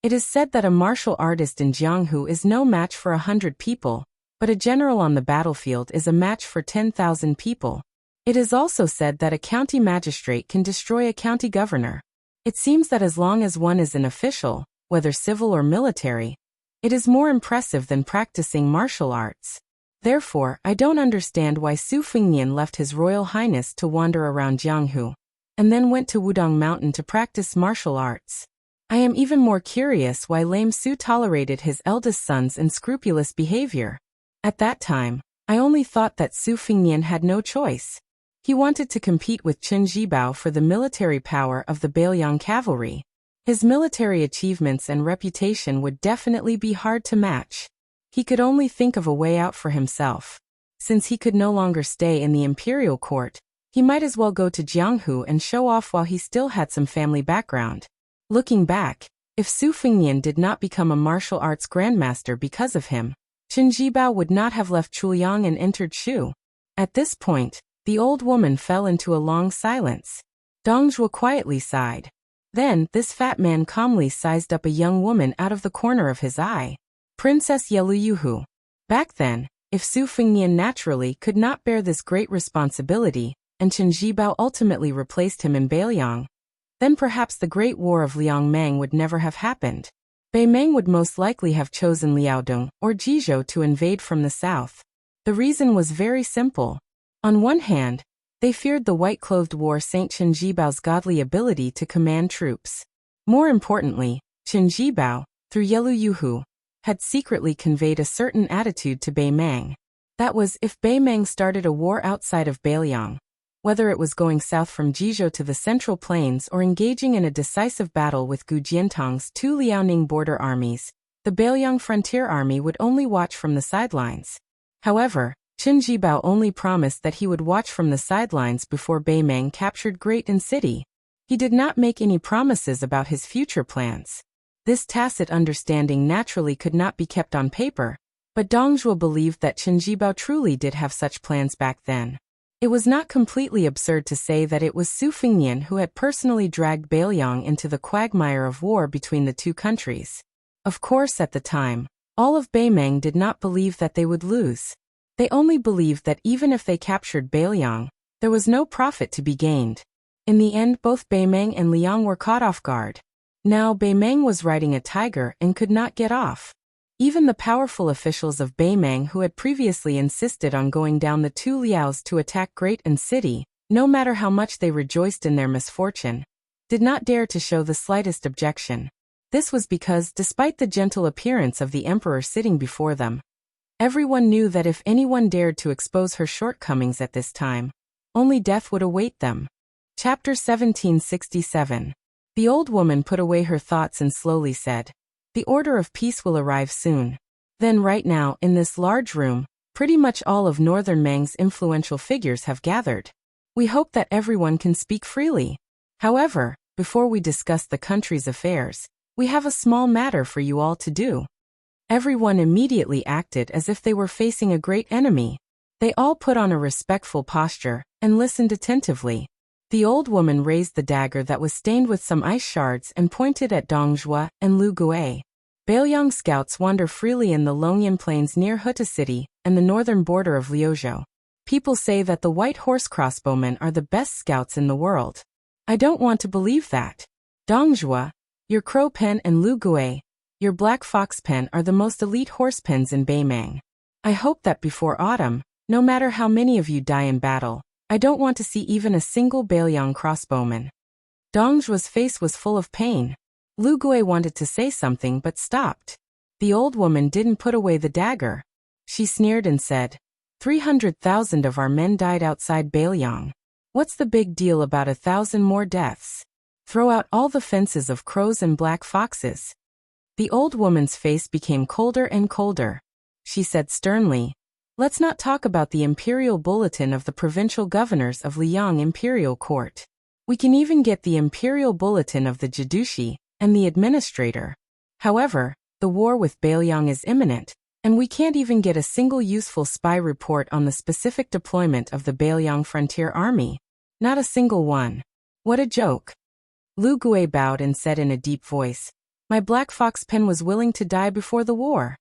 It is said that a martial artist in Jianghu is no match for 100 people, but a general on the battlefield is a match for 10,000 people. It is also said that a county magistrate can destroy a county governor. It seems that as long as one is an official, whether civil or military, it is more impressive than practicing martial arts. Therefore, I don't understand why Su Fengnian left His Royal Highness to wander around Jianghu, and then went to Wudong Mountain to practice martial arts. I am even more curious why Lame Su tolerated his eldest son's unscrupulous behavior. At that time, I only thought that Su Fengnian had no choice. He wanted to compete with Chen Zhibao for the military power of the Bailiang cavalry. His military achievements and reputation would definitely be hard to match. He could only think of a way out for himself. Since he could no longer stay in the imperial court, he might as well go to Jianghu and show off while he still had some family background. Looking back, if Su Fengnian did not become a martial arts grandmaster because of him, Chen Zhibao would not have left Chuliang and entered Shu. At this point, the old woman fell into a long silence. Dong Zhuo quietly sighed. Then, this fat man calmly sized up a young woman out of the corner of his eye. Princess Yeluyuhu. Back then, if Su Fengnian naturally could not bear this great responsibility, and Chen Zhibao ultimately replaced him in Bailiang, then perhaps the Great War of Liangmang would never have happened. Beimang would most likely have chosen Liaodong or Jizhou to invade from the south. The reason was very simple. On one hand, they feared the white-clothed war Saint Chen Zhibao's godly ability to command troops. More importantly, Chen Zhibao, through Yeluyuhu, had secretly conveyed a certain attitude to Beimang. That was, if Beimang started a war outside of Bailiang, whether it was going south from Jizhou to the Central Plains or engaging in a decisive battle with Gu Jiantong's 2 Liaoning border armies, the Bailiang frontier army would only watch from the sidelines. However, Chen Zhibao only promised that he would watch from the sidelines before Beimang captured Great City. He did not make any promises about his future plans. This tacit understanding naturally could not be kept on paper, but Dong Zhuo believed that Chen Zhibao truly did have such plans back then. It was not completely absurd to say that it was Su Fengnian who had personally dragged Bailiang into the quagmire of war between the two countries. Of course, at the time, all of Beimang did not believe that they would lose. They only believed that even if they captured Bailiang, there was no profit to be gained. In the end, both Beimang and Liang were caught off guard. Now Beimang was riding a tiger and could not get off. Even the powerful officials of Beimang who had previously insisted on going down the 2 liaos to attack Great City, no matter how much they rejoiced in their misfortune, did not dare to show the slightest objection. This was because, despite the gentle appearance of the emperor sitting before them, everyone knew that if anyone dared to expose her shortcomings at this time, only death would await them. Chapter 1767. The old woman put away her thoughts and slowly said, "The order of peace will arrive soon." Then right now, in this large room, pretty much all of Northern Mang's influential figures have gathered. We hope that everyone can speak freely. However, before we discuss the country's affairs, We have a small matter for you all to do." Everyone immediately acted as if they were facing a great enemy. They all put on a respectful posture and listened attentively. The old woman raised the dagger that was stained with some ice shards and pointed at Dong Zhuo and Lu Gui. Bailiang scouts wander freely in the Longyan Plains near Huta City and the northern border of Liuzhou. People say that the white horse crossbowmen are the best scouts in the world. I don't want to believe that. Dong Zhuo, your crow pen, and Lu Gui, your black fox pen, are the most elite horse pens in Beimang. I hope that before autumn, no matter how many of you die in battle, I don't want to see even a single Bailiang crossbowman. Dong Zhuo's face was full of pain. Lu Gui wanted to say something but stopped. The old woman didn't put away the dagger. She sneered and said, 300,000 of our men died outside Bailiang. What's the big deal about 1,000 more deaths? Throw out all the fences of crows and black foxes. The old woman's face became colder and colder. She said sternly, "Let's not talk about the imperial bulletin of the provincial governors of Liang Imperial Court. We can even get the imperial bulletin of the Jidushi and the administrator. However, the war with Bailiang is imminent, and we can't even get a single useful spy report on the specific deployment of the Bailiang Frontier Army. Not a single one. What a joke." Lu Gui bowed and said in a deep voice, "My black fox pen was willing to die before the war."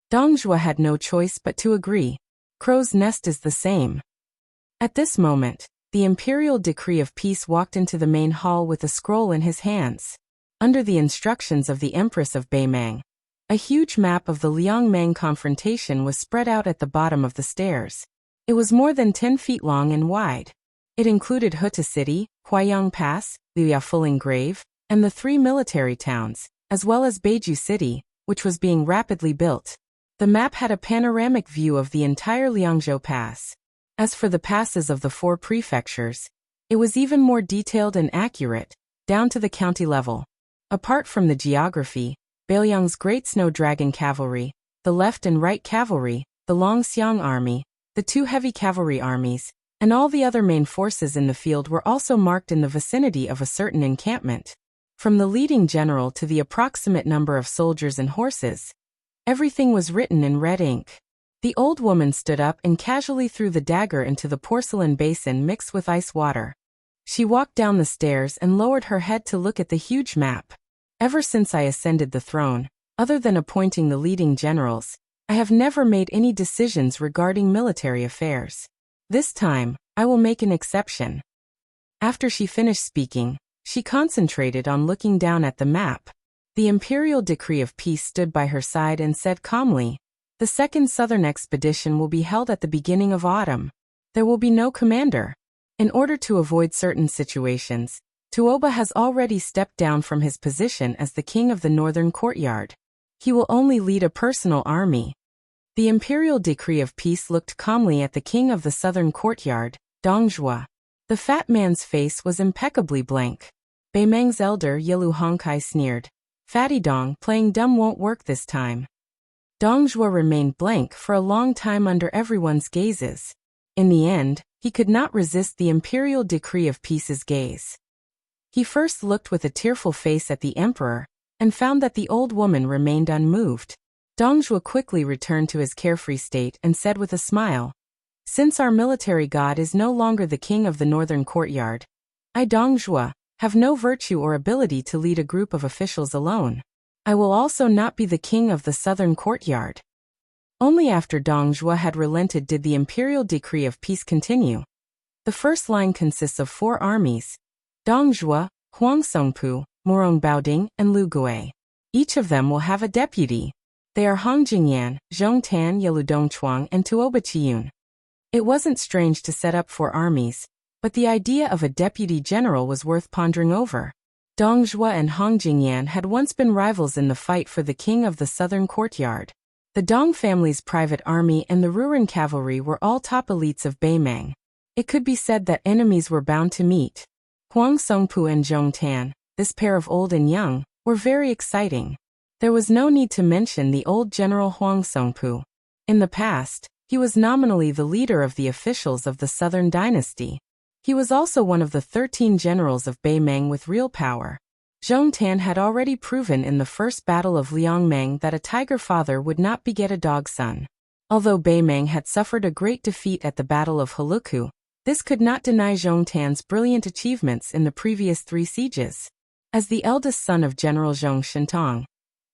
Dong Zhuo had no choice but to agree. Crow's nest is the same. At this moment, the imperial decree of peace walked into the main hall with a scroll in his hands. Under the instructions of the Empress of Beimang, a huge map of the Liangmang confrontation was spread out at the bottom of the stairs. It was more than 10 feet long and wide. It included Huta City, Huaiyang Pass, Liuyafuling Grave, and the 3 military towns, as well as Beiju City, which was being rapidly built. The map had a panoramic view of the entire Liangzhou Pass. As for the passes of the 4 prefectures, it was even more detailed and accurate, down to the county level. Apart from the geography, Bailiang's Great Snow Dragon Cavalry, the left and right cavalry, the Longxiang Army, the 2 heavy cavalry armies, and all the other main forces in the field were also marked in the vicinity of a certain encampment. From the leading general to the approximate number of soldiers and horses, everything was written in red ink. The old woman stood up and casually threw the dagger into the porcelain basin mixed with ice water. She walked down the stairs and lowered her head to look at the huge map. "Ever since I ascended the throne, other than appointing the leading generals, I have never made any decisions regarding military affairs. This time, I will make an exception." After she finished speaking, she concentrated on looking down at the map. The imperial decree of peace stood by her side and said calmly, "The second southern expedition will be held at the beginning of autumn. There will be no commander. In order to avoid certain situations, Tuoba has already stepped down from his position as the king of the northern courtyard. He will only lead a personal army." The imperial decree of peace looked calmly at the king of the southern courtyard, Dong Zhuo. The fat man's face was impeccably blank. Beimang's elder Yilu Hongkai sneered, "Fatty Dong, playing dumb won't work this time." Dong Zhuo remained blank for a long time under everyone's gazes. In the end, he could not resist the imperial decree of peace's gaze. He first looked with a tearful face at the emperor, and found that the old woman remained unmoved. Dong Zhuo quickly returned to his carefree state and said with a smile, "Since our military god is no longer the king of the northern courtyard, I, Dong Zhuo, have no virtue or ability to lead a group of officials alone. I will also not be the king of the southern courtyard." Only after Dong Zhuo had relented did the imperial decree of peace continue. The first line consists of 4 armies: Dong Zhuo, Huang Songpu, Morong Baoding, and Lu Gui. Each of them will have a deputy. They are Hong Jingyan, Zhong Tan, Yeludong Chuang, and Tuoba Chiyun. It wasn't strange to set up 4 armies, but the idea of a deputy general was worth pondering over. Dong Zhuo and Hong Jingyan had once been rivals in the fight for the king of the southern courtyard. The Dong family's private army and the Ruren cavalry were all top elites of Beimang. It could be said that enemies were bound to meet. Huang Songpu and Zhong Tan, this pair of old and young, were very exciting. There was no need to mention the old General Huang Songpu. In the past, he was nominally the leader of the officials of the Southern Dynasty. He was also one of the 13 generals of Beimang with real power. Zhong Tan had already proven in the first battle of Liangmeng that a tiger father would not beget a dog son. Although Bei Meng had suffered a great defeat at the Battle of Heluku, this could not deny Zhong Tan's brilliant achievements in the previous 3 sieges. As the eldest son of General Zhong Shintong,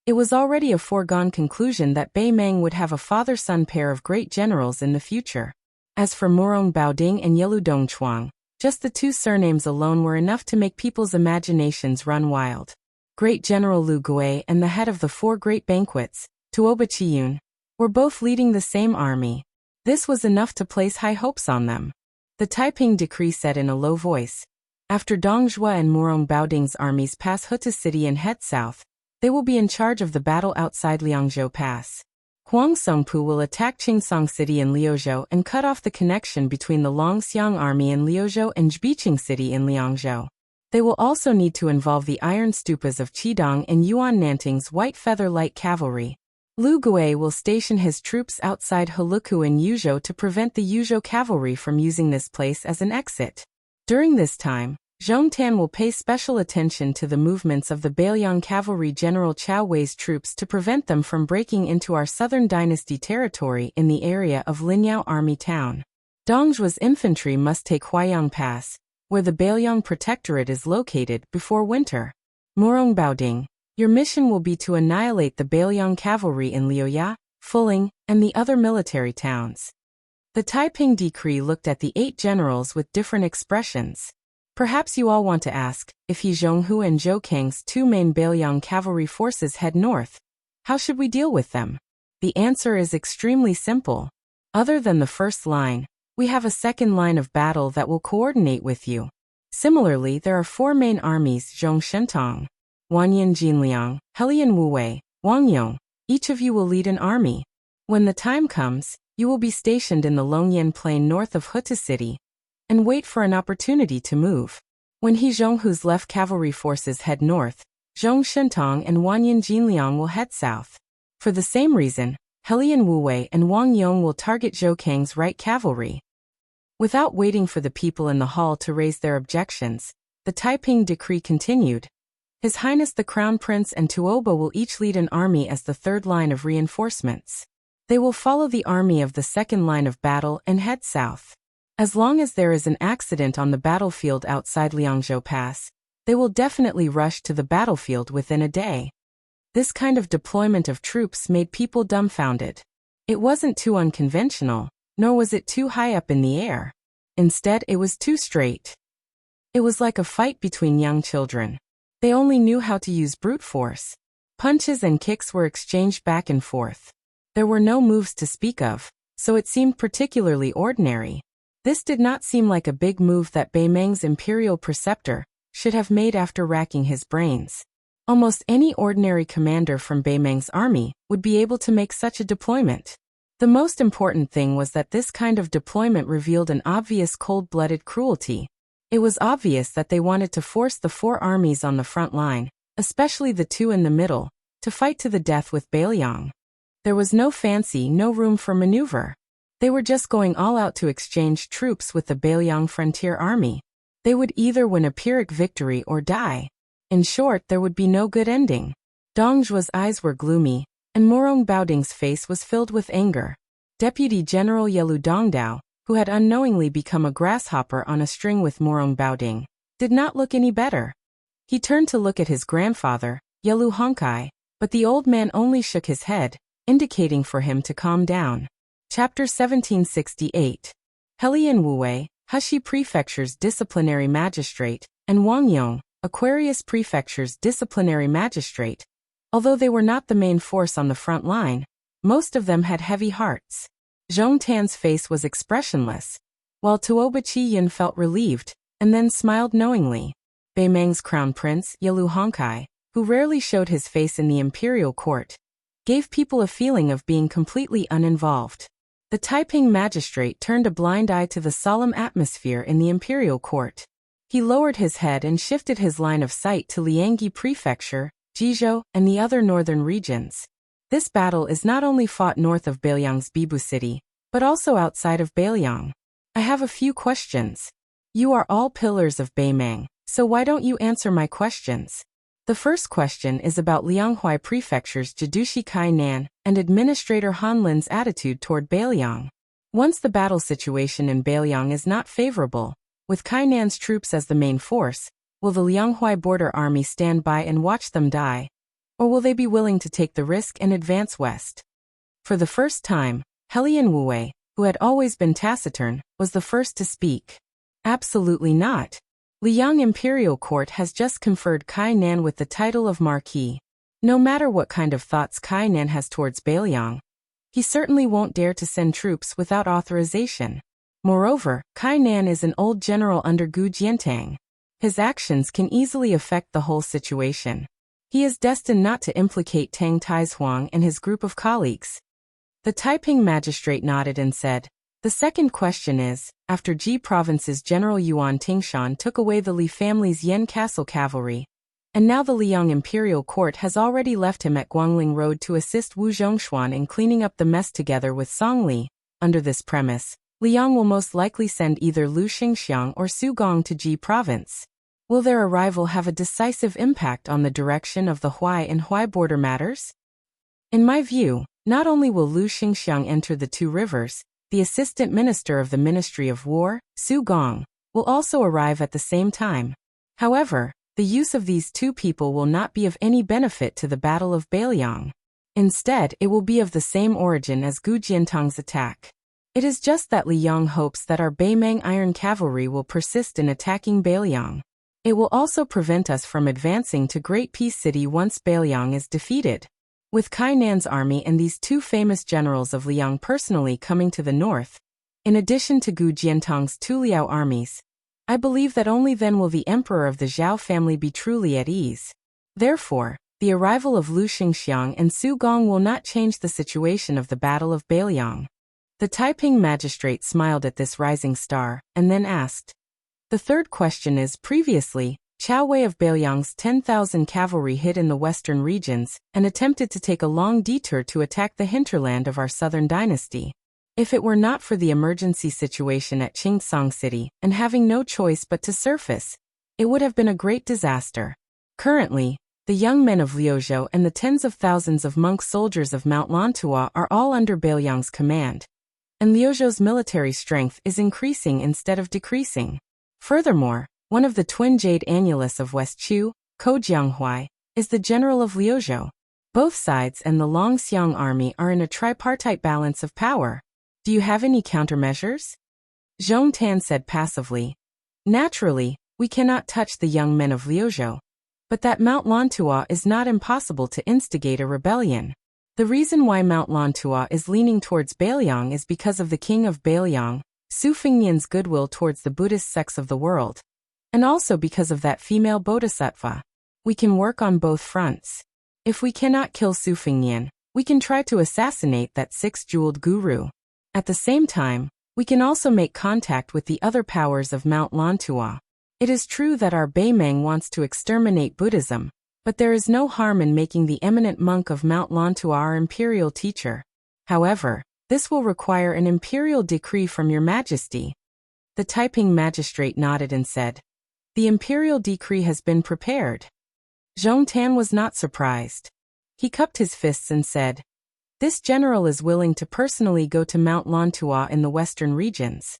it was already a foregone conclusion that Bei Meng would have a father-son pair of great generals in the future. As for Morong Baoding and Yelu Dongchuang, just the 2 surnames alone were enough to make people's imaginations run wild. Great General Lu Gui and the head of the 4 great banquets, Tuoba Chiyun, were both leading the same army. This was enough to place high hopes on them. The Taiping decree said in a low voice, after Dong Zhuo and Morong Baoding's armies pass Huta City and head south, they will be in charge of the battle outside Liangzhou Pass. Huang Songpu will attack Qingsong City in Liuzhou and cut off the connection between the Longxiang Army in Liuzhou and Zbiqing City in Liangzhou. They will also need to involve the iron stupas of Qidong and Yuan Nanting's White Feather Light Cavalry. Lu Gui will station his troops outside Heluku in Yuzhou to prevent the Yuzhou cavalry from using this place as an exit. During this time, Zhong Tan will pay special attention to the movements of the Beiliang Cavalry General Chao Wei's troops to prevent them from breaking into our Southern Dynasty territory in the area of Linyao Army Town. Dong Zhuo's infantry must take Huaiyang Pass, where the Beiliang Protectorate is located, before winter. Morong Baoding, your mission will be to annihilate the Beiliang Cavalry in Liuya, Fuling, and the other military towns. The Taiping decree looked at the 8 generals with different expressions. Perhaps you all want to ask, if He Zhonghu and Zhou Kang's 2 main Beiliang cavalry forces head north, how should we deal with them? The answer is extremely simple. Other than the first line, we have a second line of battle that will coordinate with you. Similarly, there are 4 main armies: Zhong Shentong, Wanyan Jinliang, Helian Wuwei, Wang Yong. Each of you will lead an army. When the time comes, you will be stationed in the Longyan Plain north of Huta City, and wait for an opportunity to move. When He Zhonghu's left cavalry forces head north, Zhong Shentong and Wanyan Jinliang will head south. For the same reason, Helian Wuwei and Wang Yong will target Zhou Kang's right cavalry. Without waiting for the people in the hall to raise their objections, the Taiping decree continued. His Highness the Crown Prince and Tuoba will each lead an army as the 3rd line of reinforcements. They will follow the army of the 2nd line of battle and head south. As long as there is an accident on the battlefield outside Liangzhou Pass, they will definitely rush to the battlefield within a day. This kind of deployment of troops made people dumbfounded. It wasn't too unconventional, nor was it too high up in the air. Instead, it was too straight. It was like a fight between young children. They only knew how to use brute force. Punches and kicks were exchanged back and forth. There were no moves to speak of, so it seemed particularly ordinary. This did not seem like a big move that Bei Meng's imperial preceptor should have made after racking his brains. Almost any ordinary commander from Bei Meng's army would be able to make such a deployment. The most important thing was that this kind of deployment revealed an obvious cold-blooded cruelty. It was obvious that they wanted to force the 4 armies on the front line, especially the 2 in the middle, to fight to the death with Beiliang. There was no fancy, no room for maneuver. They were just going all out to exchange troops with the Beiliang Frontier Army. They would either win a Pyrrhic victory or die. In short, there would be no good ending. Dong Zhuo's eyes were gloomy, and Morong Baoding's face was filled with anger. Deputy General Yelu Dongdao, who had unknowingly become a grasshopper on a string with Morong Baoding, did not look any better. He turned to look at his grandfather, Yelu Honkai, but the old man only shook his head, indicating for him to calm down. Chapter 1768. Helian Wuwei, Heshi Prefecture's disciplinary magistrate, and Wang Yong, Aquarius Prefecture's disciplinary magistrate. Although they were not the main force on the front line, most of them had heavy hearts. Zhong Tan's face was expressionless, while Tuoba Chi-Yun felt relieved, and then smiled knowingly. Bei Meng's crown prince, Yelu Honkai, who rarely showed his face in the imperial court, gave people a feeling of being completely uninvolved. The Taiping magistrate turned a blind eye to the solemn atmosphere in the imperial court. He lowered his head and shifted his line of sight to Liangyi Prefecture, Jizhou, and the other northern regions. This battle is not only fought north of Beiliang's Bibu city, but also outside of Beiliang. I have a few questions. You are all pillars of Bei Meng, so why don't you answer my questions? The first question is about Lianghuai Prefecture's Jidushi Kai-nan and Administrator Han Lin's attitude toward Beiliang. Once the battle situation in Beiliang is not favorable, with Kai-nan's troops as the main force, will the Lianghuai border army stand by and watch them die? Or will they be willing to take the risk and advance west? For the first time, Helian Wue, who had always been taciturn, was the first to speak. Absolutely not. Liang Imperial Court has just conferred Kai-nan with the title of Marquis. No matter what kind of thoughts Kai-nan has towards Beiliang, he certainly won't dare to send troops without authorization. Moreover, Kai-nan is an old general under Gu Jiantang. His actions can easily affect the whole situation. He is destined not to implicate Tang Taizuang and his group of colleagues. The Taiping magistrate nodded and said, "The second question is, after Ji Province's General Yuan Tingshan took away the Li family's Yen Castle cavalry, and now the Liang Imperial Court has already left him at Guangling Road to assist Wu Zhongshuan in cleaning up the mess together with Song Li. Under this premise, Liang will most likely send either Lu Xingxiang or Su Gong to Ji Province. Will their arrival have a decisive impact on the direction of the Huai and Huai border matters? In my view, not only will Lu Xingxiang enter the two rivers, the Assistant Minister of the Ministry of War, Su Gong, will also arrive at the same time. However, the use of these two people will not be of any benefit to the Battle of Beiliang. Instead, it will be of the same origin as Gu Jiantang's attack. It is just that Liang hopes that our Beimang Iron Cavalry will persist in attacking Beiliang. It will also prevent us from advancing to Great Peace City once Beiliang is defeated. With Kai-nan's army and these two famous generals of Liang personally coming to the north, in addition to Gu Jiantang's two Liao armies, I believe that only then will the emperor of the Zhao family be truly at ease. Therefore, the arrival of Lu Xingxiang and Su Gong will not change the situation of the Battle of Beiliang. The Taiping magistrate smiled at this rising star, and then asked. The third question is, previously, Chao Wei of Beiliang's 10,000 cavalry hid in the western regions and attempted to take a long detour to attack the hinterland of our southern dynasty. If it were not for the emergency situation at Qingtsang City and having no choice but to surface, it would have been a great disaster. Currently, the young men of Liuzhou and the tens of thousands of monk soldiers of Mount Lantua are all under Beiliang's command, and Liuzhou's military strength is increasing instead of decreasing. Furthermore, one of the twin jade annulus of West Chu, Ko Jianghuai, is the general of Liuzhou. Both sides and the Longxiang army are in a tripartite balance of power. Do you have any countermeasures? Zhong Tan said passively. Naturally, we cannot touch the young men of Liuzhou. But that Mount Lantua is not impossible to instigate a rebellion. The reason why Mount Lantua is leaning towards Beiliang is because of the king of Beiliang, Su Fengnian's goodwill towards the Buddhist sects of the world. And also because of that female bodhisattva. We can work on both fronts. If we cannot kill Su Fengnian, we can try to assassinate that six-jeweled guru. At the same time, we can also make contact with the other powers of Mount Lantua. It is true that our Beimang wants to exterminate Buddhism, but there is no harm in making the eminent monk of Mount Lantua our imperial teacher. However, this will require an imperial decree from your majesty. The Taiping magistrate nodded and said, The imperial decree has been prepared. Zhong Tan was not surprised. He cupped his fists and said, This general is willing to personally go to Mount Lantua in the western regions.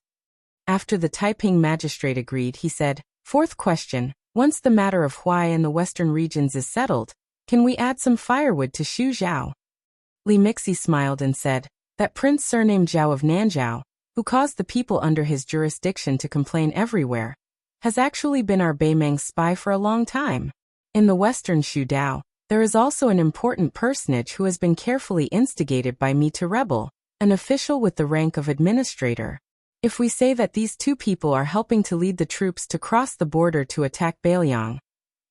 After the Taiping magistrate agreed, he said, Fourth question, once the matter of Huai and the western regions is settled, can we add some firewood to Xu Zhao? Li Mixi smiled and said, That prince surnamed Zhao of Nanzhao, who caused the people under his jurisdiction to complain everywhere, has actually been our Beimang spy for a long time. In the western Xu Dao, there is also an important personage who has been carefully instigated by me to rebel, an official with the rank of administrator. If we say that these two people are helping to lead the troops to cross the border to attack Beiliang,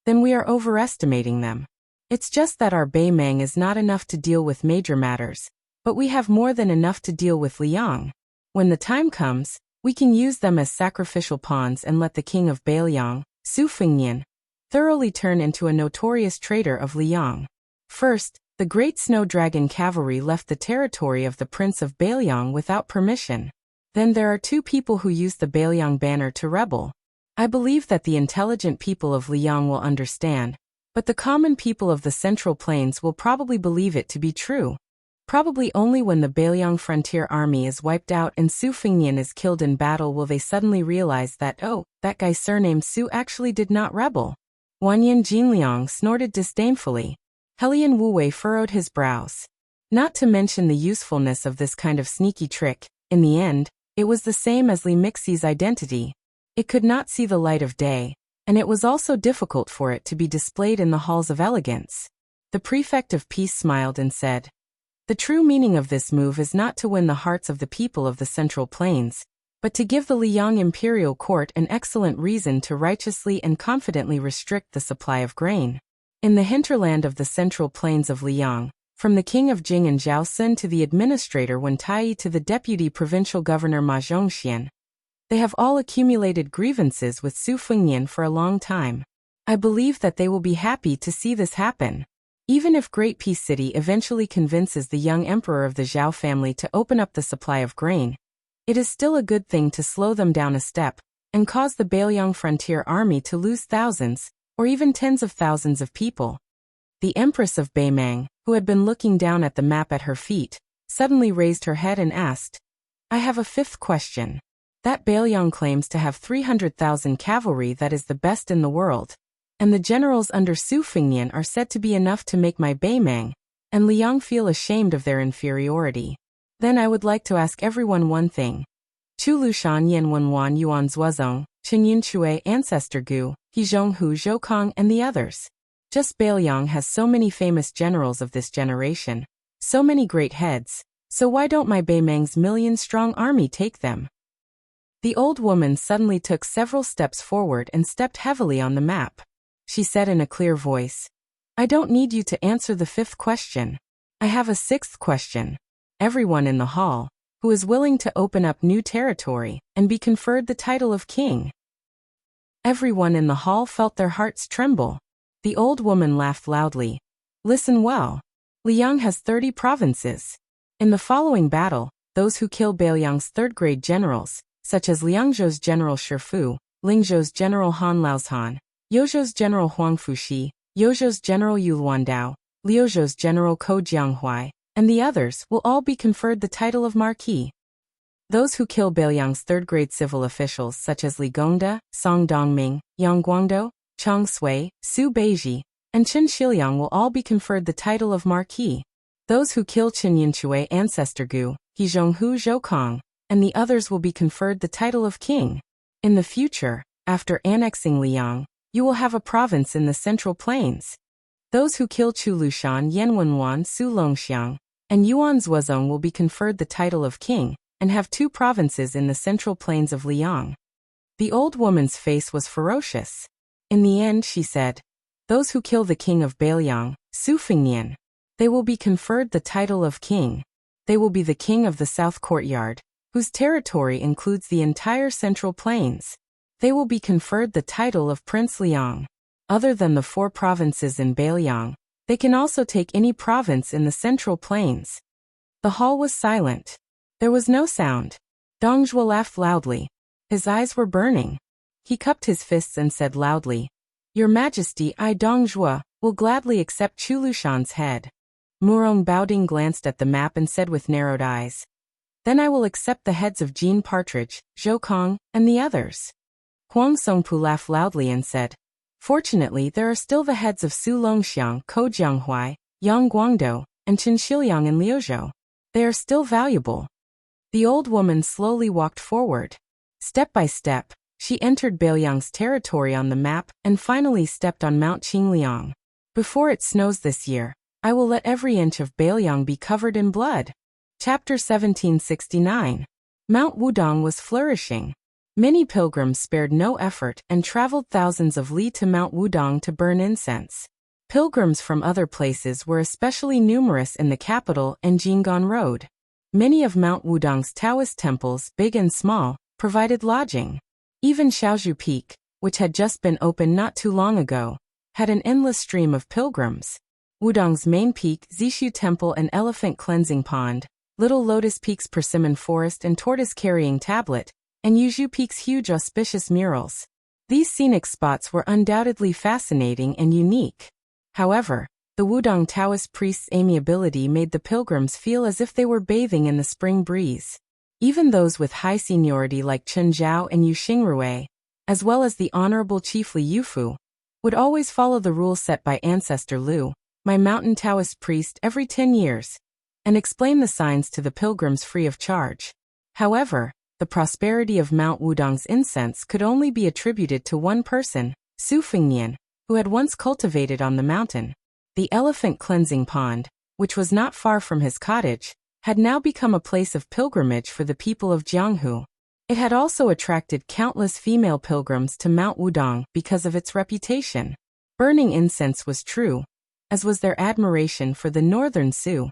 then we are overestimating them. It's just that our Beimang is not enough to deal with major matters, but we have more than enough to deal with Liang. When the time comes, we can use them as sacrificial pawns and let the king of Beiliang, Su Fengnian, thoroughly turn into a notorious traitor of Liang. First, the great snow dragon cavalry left the territory of the prince of Beiliang without permission. Then there are two people who used the Beiliang banner to rebel. I believe that the intelligent people of Liang will understand, But the common people of the Central Plains will probably believe it to be true. Probably only when the Bailiang frontier army is wiped out and Su Fengnian is killed in battle will they suddenly realize that, oh, that guy surnamed Su actually did not rebel. Wanyan Jinliang snorted disdainfully. Helian Wuwei furrowed his brows. Not to mention the usefulness of this kind of sneaky trick, in the end, it was the same as Li Mixie's identity. It could not see the light of day, and it was also difficult for it to be displayed in the halls of elegance. The prefect of peace smiled and said, "The true meaning of this move is not to win the hearts of the people of the Central Plains, but to give the Liang imperial court an excellent reason to righteously and confidently restrict the supply of grain. In the hinterland of the Central Plains of Liang, from the king of Jing and Jiaosun to the administrator Wen Tai to the deputy provincial governor Ma Zhongxian, they have all accumulated grievances with Su Fengnian for a long time. I believe that they will be happy to see this happen. Even if Great Peace City eventually convinces the young emperor of the Zhao family to open up the supply of grain, it is still a good thing to slow them down a step and cause the Bailiang frontier army to lose thousands, or even tens of thousands of people." The Empress of Beimang, who had been looking down at the map at her feet, suddenly raised her head and asked, "I have a fifth question. That Bailiang claims to have 300,000 cavalry that is the best in the world, and the generals under Su Fengnian are said to be enough to make my Beimang and Liang feel ashamed of their inferiority. Then I would like to ask everyone one thing. Chu Lushan Yan Wenwan Yuan Zuozong, Chen Yun Chue Ancestor Gu, Hizhong Hu Zhoukong and the others. Just Bailiang has so many famous generals of this generation, so many great heads, so why don't my Beimang's million-strong army take them?" The old woman suddenly took several steps forward and stepped heavily on the map. She said in a clear voice, "I don't need you to answer the fifth question. I have a sixth question. Everyone in the hall, who is willing to open up new territory and be conferred the title of king." Everyone in the hall felt their hearts tremble. The old woman laughed loudly. "Listen well. Liang has 30 provinces. In the following battle, those who kill Bailiang's third-grade generals, such as Liangzhou's general Shifu, Lingzhou's general Han Laozhan, Yozhou's general Huang Fuxi, Yozhou's general Yu Luandao, Liuzhou's general Ko Jianghuai, and the others will all be conferred the title of Marquis. Those who kill Bailiang's third-grade civil officials such as Li Gongda, Song Dongming, Yang Guangdou, Chang Sui, Su Beiji, and Chen Shiliang will all be conferred the title of Marquis. Those who kill Chen Yunchue Ancestor Gu, Hizhong Hu Zhoukong, and the others will be conferred the title of king. In the future, after annexing Liang, you will have a province in the Central Plains. Those who kill Chu Lushan Yanwenwan Su Longxiang, and Yuan Zuozong will be conferred the title of king, and have 2 provinces in the Central Plains of Liang." The old woman's face was ferocious. In the end, she said, "Those who kill the king of Bailiang, Su Fengnian, they will be conferred the title of king. They will be the king of the South Courtyard, whose territory includes the entire Central Plains. They will be conferred the title of Prince Liang. Other than the 4 provinces in Bailiang, they can also take any province in the Central Plains." The hall was silent. There was no sound. Dong Zhuo laughed loudly. His eyes were burning. He cupped his fists and said loudly, "Your Majesty, I Dong Zhuo will gladly accept Chu Lushan's head." Murong Baoding glanced at the map and said with narrowed eyes, "Then I will accept the heads of Jean Partridge, Zhou Kong, and the others." Huang Songpu laughed loudly and said, "Fortunately there are still the heads of Su Longxiang, Ko Jianghuai, Yang Guangdou, and Chen Shiliang and Liuzhou. They are still valuable." The old woman slowly walked forward. Step by step, she entered Bailiang's territory on the map and finally stepped on Mount Qingliang. "Before it snows this year, I will let every inch of Bailiang be covered in blood." Chapter 1769. Mount Wudong was flourishing. Many pilgrims spared no effort and traveled thousands of li to Mount Wudong to burn incense. Pilgrims from other places were especially numerous in the capital and Jinggan Road. Many of Mount Wudong's Taoist temples, big and small, provided lodging. Even Shaozhu Peak, which had just been opened not too long ago, had an endless stream of pilgrims. Wudong's main peak, Zishu Temple and Elephant Cleansing Pond, Little Lotus Peak's Persimmon Forest and Tortoise Carrying Tablet, and Yuzhu Peak's huge auspicious murals. These scenic spots were undoubtedly fascinating and unique. However, the Wudong Taoist priest's amiability made the pilgrims feel as if they were bathing in the spring breeze. Even those with high seniority like Chen Zhao and Yu Xingrui, as well as the Honorable Chief Li Yufu, would always follow the rules set by Ancestor Lu, my mountain Taoist priest, every 10 years, and explain the signs to the pilgrims free of charge. However, the prosperity of Mount Wudong's incense could only be attributed to one person, Su Fengnian, who had once cultivated on the mountain. The elephant cleansing pond, which was not far from his cottage, had now become a place of pilgrimage for the people of Jianghu. It had also attracted countless female pilgrims to Mount Wudong because of its reputation. Burning incense was true, as was their admiration for the northern Su.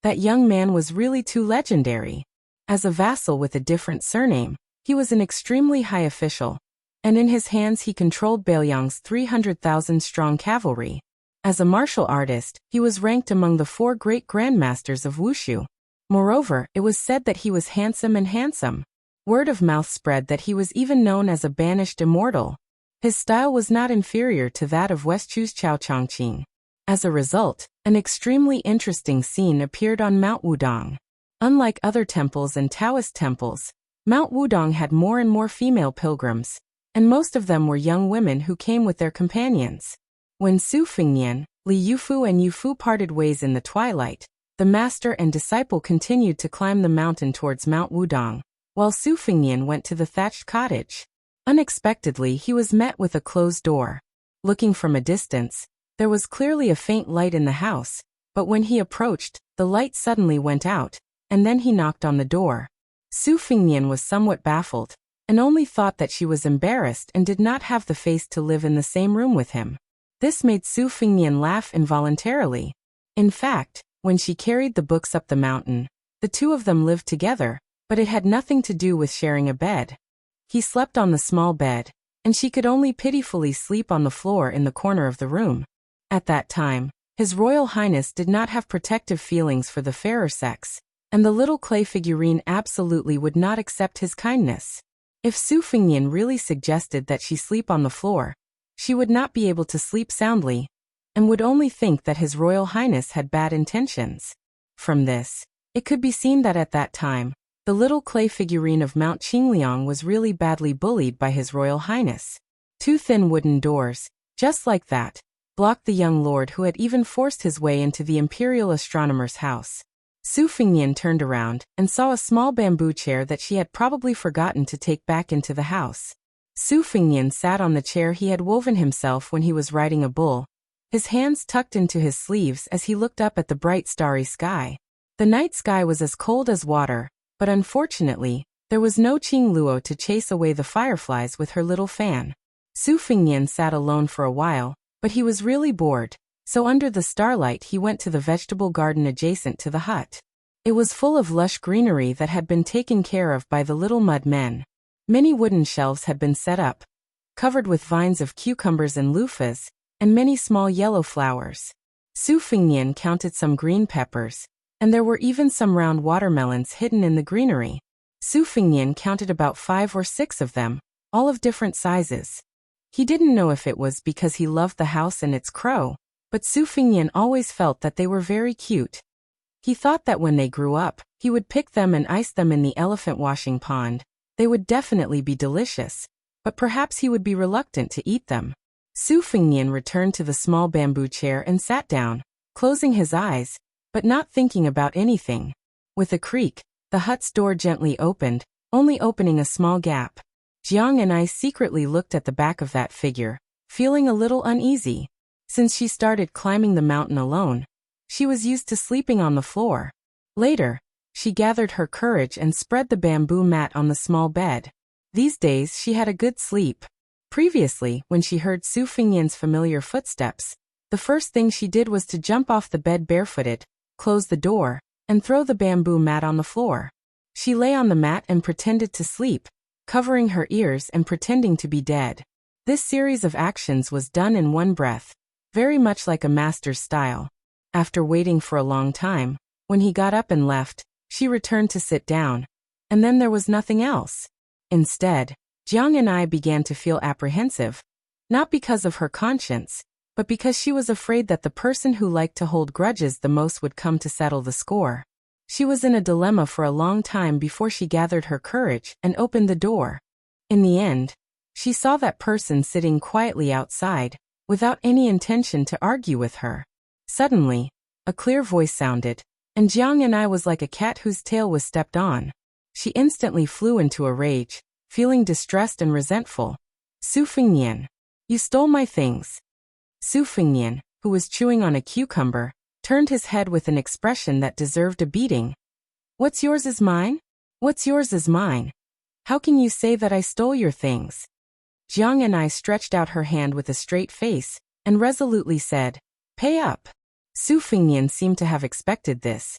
That young man was really too legendary. As a vassal with a different surname, he was an extremely high official, and in his hands he controlled Beiliang's 300,000-strong cavalry. As a martial artist, he was ranked among the 4 great grandmasters of Wushu. Moreover, it was said that he was handsome. Word of mouth spread that he was even known as a banished immortal. His style was not inferior to that of Westchu's Chao Chongqing. As a result, an extremely interesting scene appeared on Mount Wudong. Unlike other temples and Taoist temples, Mount Wudong had more and more female pilgrims, and most of them were young women who came with their companions. When Su Fengnian, Li Yufu and Yufu parted ways in the twilight, the master and disciple continued to climb the mountain towards Mount Wudong, while Su Fengnian went to the thatched cottage. Unexpectedly, he was met with a closed door. Looking from a distance, there was clearly a faint light in the house, but when he approached, the light suddenly went out, and then he knocked on the door. Su Fengnian was somewhat baffled, and only thought that she was embarrassed and did not have the face to live in the same room with him. This made Su Fengnian laugh involuntarily. In fact, when she carried the books up the mountain, the two of them lived together, but it had nothing to do with sharing a bed. He slept on the small bed, and she could only pitifully sleep on the floor in the corner of the room. At that time, His Royal Highness did not have protective feelings for the fairer sex, and the little clay figurine absolutely would not accept his kindness. If Su Fengnian really suggested that she sleep on the floor, she would not be able to sleep soundly, and would only think that His Royal Highness had bad intentions. From this, it could be seen that at that time, the little clay figurine of Mount Qingliang was really badly bullied by His Royal Highness. 2 thin wooden doors, just like that, blocked the young lord who had even forced his way into the imperial astronomer's house. Su Fengnian turned around and saw a small bamboo chair that she had probably forgotten to take back into the house. Su Fengnian sat on the chair he had woven himself when he was riding a bull, his hands tucked into his sleeves as he looked up at the bright starry sky. The night sky was as cold as water, but unfortunately, there was no Qing Luo to chase away the fireflies with her little fan. Su Fengnian sat alone for a while, but he was really bored, so under the starlight he went to the vegetable garden adjacent to the hut. It was full of lush greenery that had been taken care of by the little mud men. Many wooden shelves had been set up, covered with vines of cucumbers and loofahs, and many small yellow flowers. Su Fengnian counted some green peppers, and there were even some round watermelons hidden in the greenery. Su Fengnian counted about 5 or 6 of them, all of different sizes. He didn't know if it was because he loved the house and its crow, but Su Fengnian always felt that they were very cute. He thought that when they grew up, he would pick them and ice them in the elephant washing pond. They would definitely be delicious, but perhaps he would be reluctant to eat them. Su Fengnian returned to the small bamboo chair and sat down, closing his eyes, but not thinking about anything. With a creak, the hut's door gently opened, only opening a small gap. Jiang and I secretly looked at the back of that figure, feeling a little uneasy. Since she started climbing the mountain alone, she was used to sleeping on the floor. Later, she gathered her courage and spread the bamboo mat on the small bed. These days she had a good sleep. Previously, when she heard Su Fengnian's familiar footsteps, the first thing she did was to jump off the bed barefooted, close the door, and throw the bamboo mat on the floor. She lay on the mat and pretended to sleep, covering her ears and pretending to be dead. This series of actions was done in one breath, very much like a master's style. After waiting for a long time, when he got up and left, she returned to sit down, and then there was nothing else. Instead, Jiang and I began to feel apprehensive, not because of her conscience, but because she was afraid that the person who liked to hold grudges the most would come to settle the score. She was in a dilemma for a long time before she gathered her courage and opened the door. In the end, she saw that person sitting quietly outside, without any intention to argue with her. Suddenly, a clear voice sounded, and Jiang and I was like a cat whose tail was stepped on. She instantly flew into a rage, feeling distressed and resentful. Su Fengnian, you stole my things. Su Fengnian, who was chewing on a cucumber, turned his head with an expression that deserved a beating. What's yours is mine? What's yours is mine. How can you say that I stole your things? Jiang and I stretched out her hand with a straight face, and resolutely said, Pay up. Su Fengnian seemed to have expected this.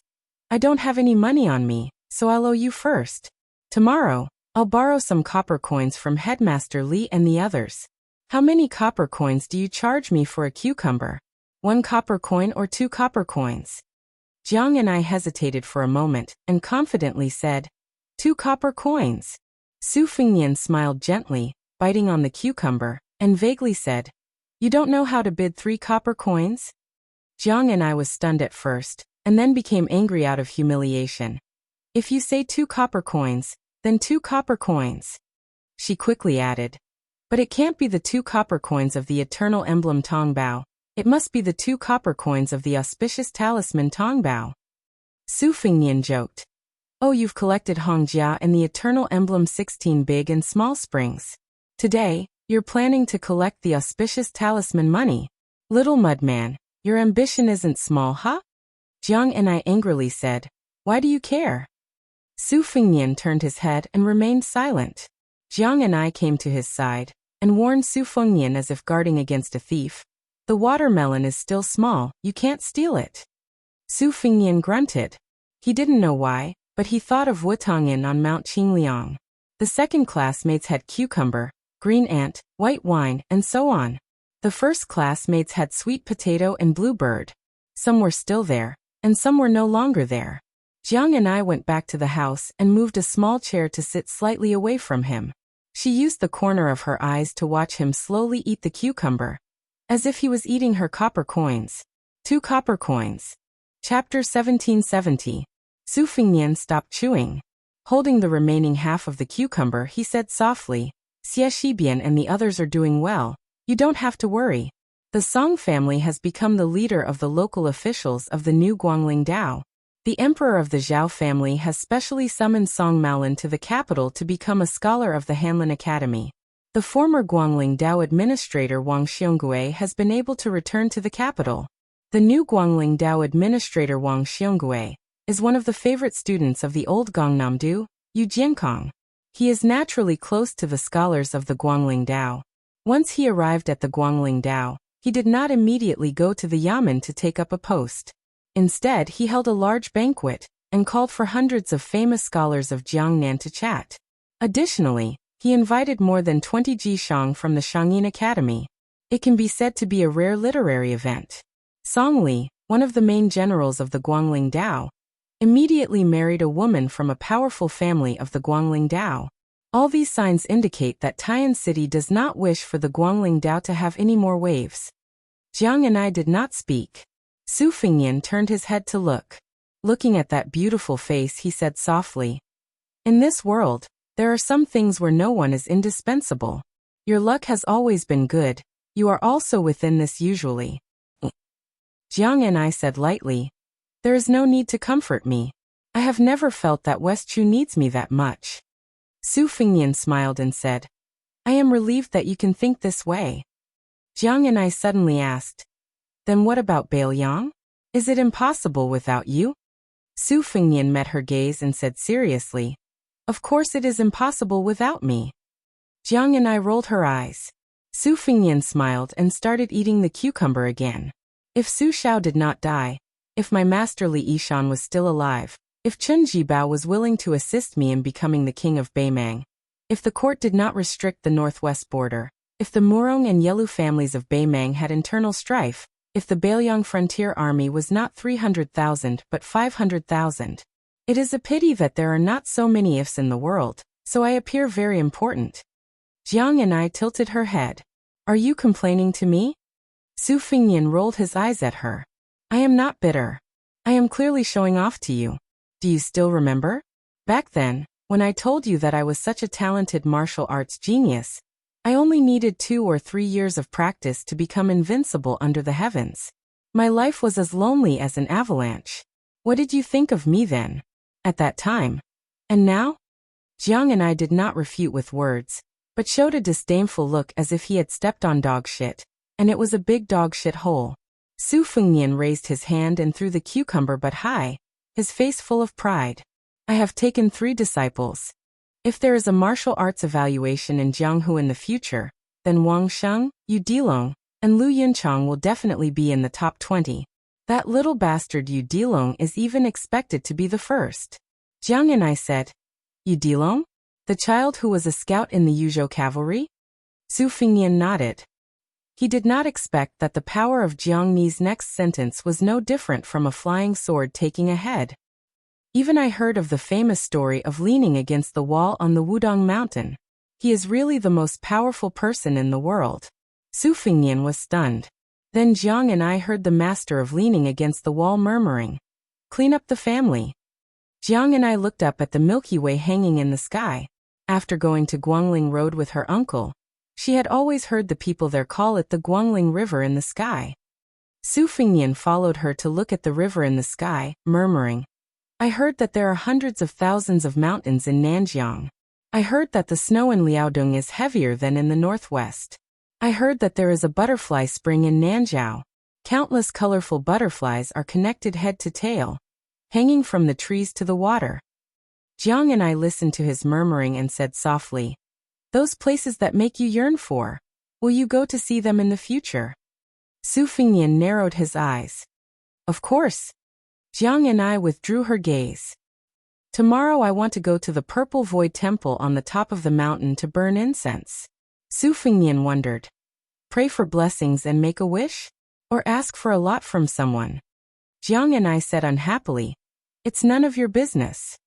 I don't have any money on me, so I'll owe you first. Tomorrow, I'll borrow some copper coins from Headmaster Li and the others. How many copper coins do you charge me for a cucumber? 1 copper coin or 2 copper coins? Jiang and I hesitated for a moment and confidently said, 2 copper coins. Su Fengnian smiled gently, biting on the cucumber, and vaguely said, You don't know how to bid 3 copper coins? Jiang and I was stunned at first, and then became angry out of humiliation. If you say 2 copper coins, then 2 copper coins. She quickly added, But it can't be the 2 copper coins of the eternal emblem Tongbao. It must be the 2 copper coins of the auspicious talisman Tongbao. Su Fengnian joked, Oh, you've collected Hongjia and the eternal emblem 16 big and small springs. Today, you're planning to collect the auspicious talisman money. Little mudman, your ambition isn't small, huh? Jiang and I angrily said, Why do you care? Su Fengnian turned his head and remained silent. Jiang and I came to his side, and warned Su Fengnian as if guarding against a thief. The watermelon is still small, you can't steal it. Su Fengnian grunted. He didn't know why, but he thought of Wutongin on Mount Qingliang. The second classmates had cucumber, green ant, white wine, and so on. The first classmates had sweet potato and bluebird. Some were still there, and some were no longer there. Jiang and I went back to the house and moved a small chair to sit slightly away from him. She used the corner of her eyes to watch him slowly eat the cucumber, as if he was eating her copper coins. 2 copper coins. Chapter 1770. Su Fengnian stopped chewing. Holding the remaining half of the cucumber, he said softly, Xie Shibian and the others are doing well. You don't have to worry. The Song family has become the leader of the local officials of the new Guangling Dao. The emperor of the Zhao family has specially summoned Song Maolin to the capital to become a scholar of the Hanlin Academy. The former Guangling Dao administrator Wang Xiongui has been able to return to the capital. The new Guangling Dao administrator Wang Xiongui is one of the favorite students of the old Gangnam-do, Yu Jiankong. He is naturally close to the scholars of the Guangling Dao. Once he arrived at the Guangling Dao, he did not immediately go to the yamen to take up a post. Instead, he held a large banquet and called for hundreds of famous scholars of Jiangnan to chat. Additionally, he invited more than 20 Jishang from the Shangyin Academy. It can be said to be a rare literary event. Song Li, one of the main generals of the Guangling Dao, immediately married a woman from a powerful family of the Guangling Dao. All these signs indicate that Taiyan City does not wish for the Guangling Dao to have any more waves. Jiang and I did not speak. Su Fengnian turned his head to look. Looking at that beautiful face, he said softly, In this world, there are some things where no one is indispensable. Your luck has always been good. You are also within this usually. Jiang and I said lightly, There is no need to comfort me. I have never felt that West Chu needs me that much. Su Fengnian smiled and said, I am relieved that you can think this way. Jiang and I suddenly asked, Then what about Bailiang? Is it impossible without you? Su Fengnian met her gaze and said seriously, Of course it is impossible without me. Jiang and I rolled her eyes. Su Fengnian smiled and started eating the cucumber again. If Su Xiao did not die, if my master Li Yishan was still alive, if Chen Jibao was willing to assist me in becoming the king of Beimang, if the court did not restrict the northwest border, if the Murong and Yelu families of Beimang had internal strife, if the Bailiang frontier army was not 300,000 but 500,000. It is a pity that there are not so many ifs in the world, so I appear very important. Jiang and I tilted her head. Are you complaining to me? Su Fingnian rolled his eyes at her. I am not bitter. I am clearly showing off to you. Do you still remember? Back then, when I told you that I was such a talented martial arts genius, I only needed 2 or 3 years of practice to become invincible under the heavens. My life was as lonely as an avalanche. What did you think of me then? At that time? And now? Jiang and I did not refute with words, but showed a disdainful look as if he had stepped on dog shit, and it was a big dog shit hole. Su Fengnian raised his hand and threw the cucumber but high, his face full of pride. I have taken 3 disciples. If there is a martial arts evaluation in Jianghu in the future, then Wang Sheng, Yu Dilong, and Lu Yinchang will definitely be in the top 20. That little bastard Yu Dilong is even expected to be the first. Jiang and I said, Yu Dilong? The child who was a scout in the Yuzhou cavalry? Su Fengnian nodded. He did not expect that the power of Jiang Ni's next sentence was no different from a flying sword taking a head. Even I heard of the famous story of leaning against the wall on the Wudong mountain. He is really the most powerful person in the world. Su Fengnian was stunned. Then Jiang and I heard the master of leaning against the wall murmuring, "Clean up the family." Jiang and I looked up at the Milky Way hanging in the sky. After going to Guangling Road with her uncle, she had always heard the people there call it the Guangling River in the sky. Su Fengnian followed her to look at the river in the sky, murmuring, I heard that there are hundreds of thousands of mountains in Nanjiang. I heard that the snow in Liaodong is heavier than in the northwest. I heard that there is a butterfly spring in Nanjiao. Countless colorful butterflies are connected head to tail, hanging from the trees to the water. Jiang and I listened to his murmuring and said softly, Those places that make you yearn for. Will you go to see them in the future? Su Fengnian narrowed his eyes. Of course. Jiang and I withdrew her gaze. Tomorrow I want to go to the Purple Void Temple on the top of the mountain to burn incense. Su Fengnian wondered. Pray for blessings and make a wish? Or ask for a lot from someone? Jiang and I said unhappily, It's none of your business.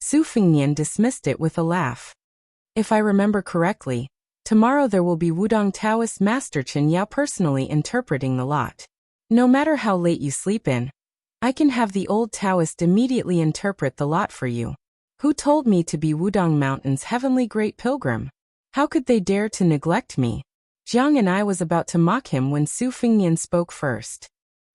Su Fengnian dismissed it with a laugh. If I remember correctly, tomorrow there will be Wudong Taoist Master Chen Yao personally interpreting the lot. No matter how late you sleep in, I can have the old Taoist immediately interpret the lot for you. Who told me to be Wudong Mountain's heavenly great pilgrim? How could they dare to neglect me? Jiang and I was about to mock him when Su Fengnian spoke first.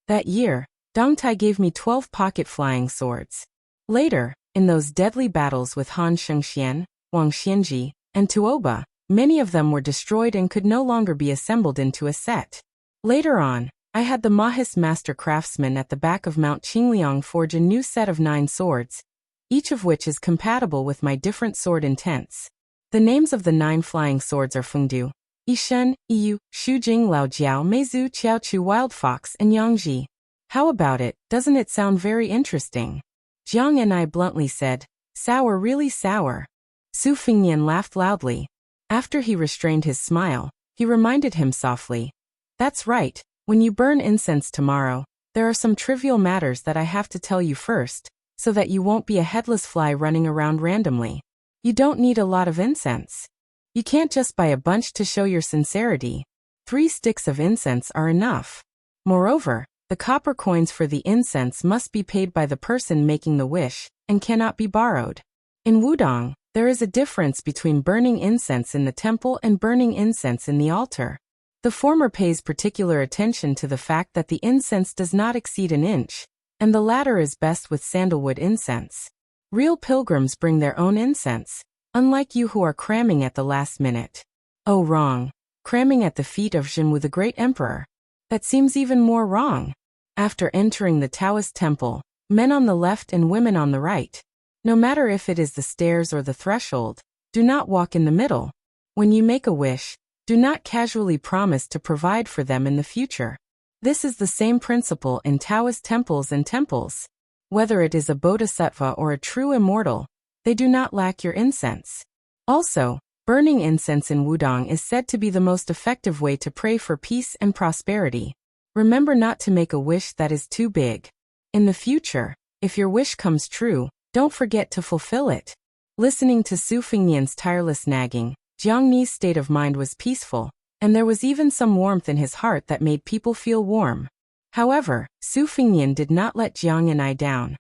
That year, Dongtai gave me 12 pocket flying swords. Later, in those deadly battles with Han Shengxian, Wang Xianji, and Tuoba, many of them were destroyed and could no longer be assembled into a set. Later on, I had the Mahis master craftsman at the back of Mount Qingliang forge a new set of 9 swords, each of which is compatible with my different sword intents. The names of the 9 flying swords are Fengdu, Yishen, Yu, Shujing Lao Jiao Meizu Qiaochu Wild Fox and Yangji. How about it, doesn't it sound very interesting? Jiang and I bluntly said, Sour, really sour. Su Fengnian laughed loudly. After he restrained his smile, he reminded him softly, That's right. When you burn incense tomorrow, there are some trivial matters that I have to tell you first, so that you won't be a headless fly running around randomly. You don't need a lot of incense. You can't just buy a bunch to show your sincerity. 3 sticks of incense are enough. Moreover, the copper coins for the incense must be paid by the person making the wish, and cannot be borrowed. In Wudong, there is a difference between burning incense in the temple and burning incense in the altar. The former pays particular attention to the fact that the incense does not exceed an inch, and the latter is best with sandalwood incense. Real pilgrims bring their own incense, unlike you who are cramming at the last minute. Oh, wrong. Cramming at the feet of Zhenwu the great emperor. That seems even more wrong. After entering the Taoist temple, men on the left and women on the right, no matter if it is the stairs or the threshold, do not walk in the middle. When you make a wish, do not casually promise to provide for them in the future. This is the same principle in Taoist temples and temples. Whether it is a bodhisattva or a true immortal, they do not lack your incense. Also, burning incense in Wudong is said to be the most effective way to pray for peace and prosperity. Remember not to make a wish that is too big. In the future, if your wish comes true, don't forget to fulfill it. Listening to Su Fengnian's tireless nagging, Jiang Ni's state of mind was peaceful, and there was even some warmth in his heart that made people feel warm. However, Su Fengnian did not let Jiang Yanai down.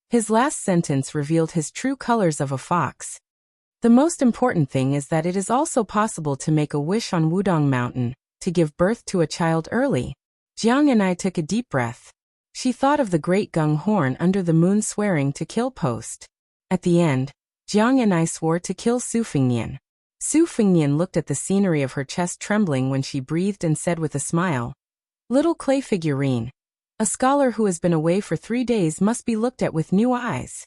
His last sentence revealed his true colors of a fox. The most important thing is that it is also possible to make a wish on Wudong Mountain, to give birth to a child early. Jiang Yanai took a deep breath. She thought of the great gung horn under the moon swearing to kill post. At the end, Jiang Yanai swore to kill Su Fengnian. Su Fengnian looked at the scenery of her chest trembling when she breathed and said with a smile, "Little clay figurine. A scholar who has been away for 3 days must be looked at with new eyes."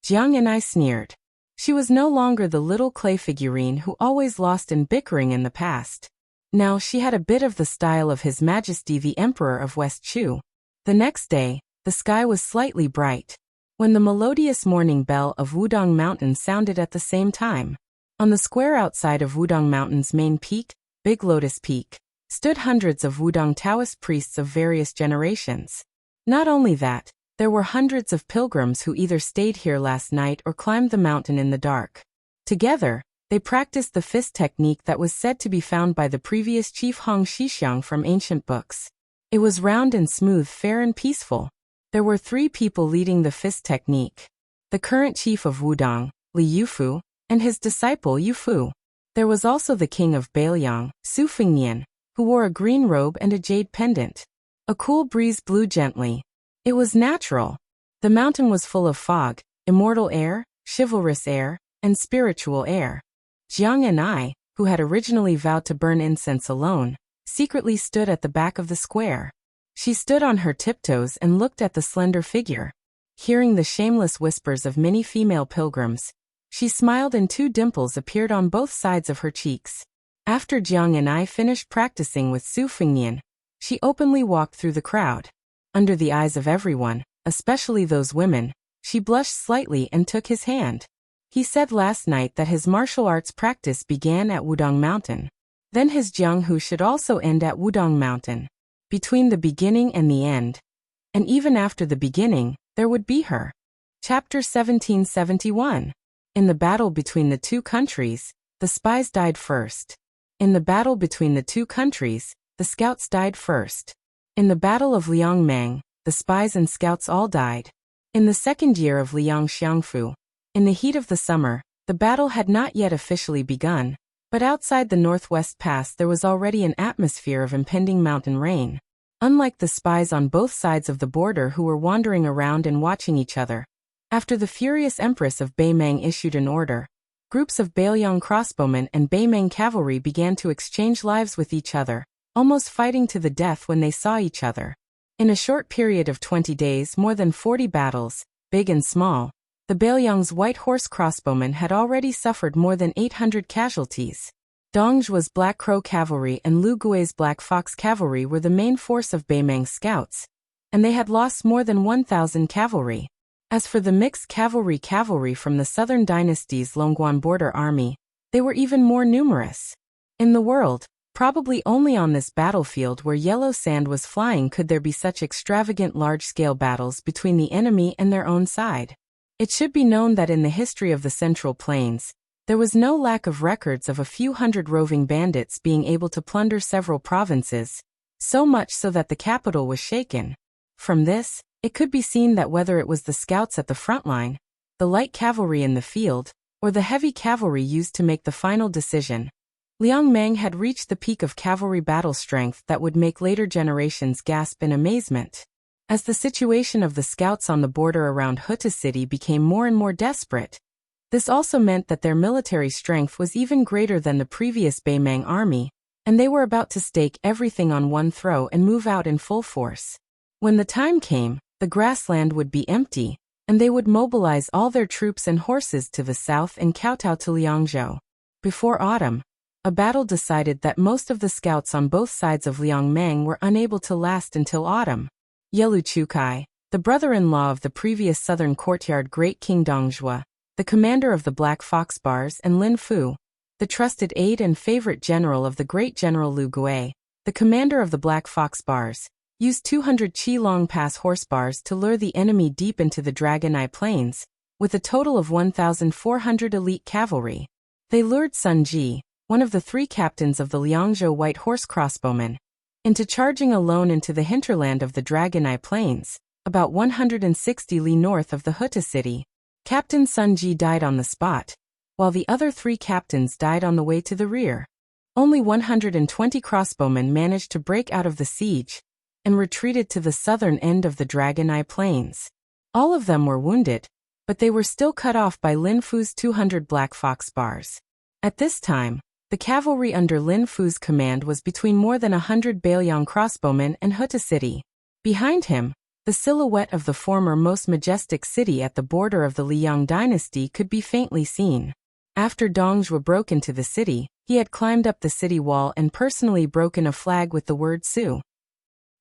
Jiang Yanai sneered. She was no longer the little clay figurine who always lost in bickering in the past. Now she had a bit of the style of His Majesty the Emperor of West Chu. The next day, the sky was slightly bright. When the melodious morning bell of Wudong Mountain sounded at the same time, on the square outside of Wudong Mountain's main peak, Big Lotus Peak, stood hundreds of Wudong Taoist priests of various generations. Not only that, there were hundreds of pilgrims who either stayed here last night or climbed the mountain in the dark. Together, they practiced the fist technique that was said to be found by the previous chief Hong Shixiang from ancient books. It was round and smooth, fair and peaceful. There were 3 people leading the fist technique. The current chief of Wudong, Li Yufu, and his disciple Yufu. There was also the king of Bailiang, Su Fengnian, who wore a green robe and a jade pendant. A cool breeze blew gently. It was natural. The mountain was full of fog, immortal air, chivalrous air, and spiritual air. Jiang Yanai, who had originally vowed to burn incense alone, secretly stood at the back of the square. She stood on her tiptoes and looked at the slender figure. Hearing the shameless whispers of many female pilgrims, she smiled and 2 dimples appeared on both sides of her cheeks. After Jiang Yanai finished practicing with Su Fengnian, she openly walked through the crowd. Under the eyes of everyone, especially those women, she blushed slightly and took his hand. He said last night that his martial arts practice began at Wudong Mountain. Then his Jianghu should also end at Wudong Mountain. Between the beginning and the end, and even after the beginning, there would be her. Chapter 1771. In the battle between the 2 countries, the spies died first. In the battle between the 2 countries, the scouts died first. In the battle of Liangmeng, the spies and scouts all died. In the 2nd year of Liang Xiangfu, in the heat of the summer, the battle had not yet officially begun, but outside the Northwest Pass there was already an atmosphere of impending mountain rain. Unlike the spies on both sides of the border who were wandering around and watching each other, after the furious Empress of Beimeng issued an order, groups of Bailiang crossbowmen and Beimeng cavalry began to exchange lives with each other, almost fighting to the death when they saw each other. In a short period of 20 days, more than 40 battles, big and small, the Bailiang's white horse crossbowmen had already suffered more than 800 casualties. Dongzhua's Black Crow cavalry and Lu Gui's Black Fox cavalry were the main force of Beimeng's scouts, and they had lost more than 1,000 cavalry. As for the mixed cavalry from the southern dynasty's Longguan border army, they were even more numerous. In the world, probably only on this battlefield where yellow sand was flying could there be such extravagant large-scale battles between the enemy and their own side. It should be known that in the history of the Central Plains, there was no lack of records of a few hundred roving bandits being able to plunder several provinces, so much so that the capital was shaken. From this, it could be seen that whether it was the scouts at the front line, the light cavalry in the field, or the heavy cavalry used to make the final decision, Liangmeng had reached the peak of cavalry battle strength that would make later generations gasp in amazement. As the situation of the scouts on the border around Huta City became more and more desperate, this also meant that their military strength was even greater than the previous Beimeng army, and they were about to stake everything on one throw and move out in full force. When the time came, the grassland would be empty, and they would mobilize all their troops and horses to the south and kowtow to Liangzhou. Before autumn, a battle decided that most of the scouts on both sides of Liangmeng were unable to last until autumn. Yelu Chukai, the brother-in-law of the previous southern courtyard Great King Dongzhua, the commander of the Black Fox Bars, and Lin Fu, the trusted aide and favorite general of the great General Lu Gui, the commander of the Black Fox Bars, used 200 Qilong Pass horse bars to lure the enemy deep into the Dragon Eye Plains, with a total of 1,400 elite cavalry. They lured Sun Ji, one of the 3 captains of the Liangzhou White Horse Crossbowmen, into charging alone into the hinterland of the Dragon Eye Plains, about 160 li north of the Huta city. Captain Sun Ji died on the spot, while the other 3 captains died on the way to the rear. Only 120 crossbowmen managed to break out of the siege and retreated to the southern end of the Dragon Eye Plains. All of them were wounded, but they were still cut off by Lin Fu's 200 Black Fox bars. At this time, the cavalry under Lin Fu's command was between more than 100 Bailiang crossbowmen and Huta city. Behind him, the silhouette of the former most majestic city at the border of the Liang dynasty could be faintly seen. After Dongzhuo broke into the city, he had climbed up the city wall and personally broken a flag with the word Su.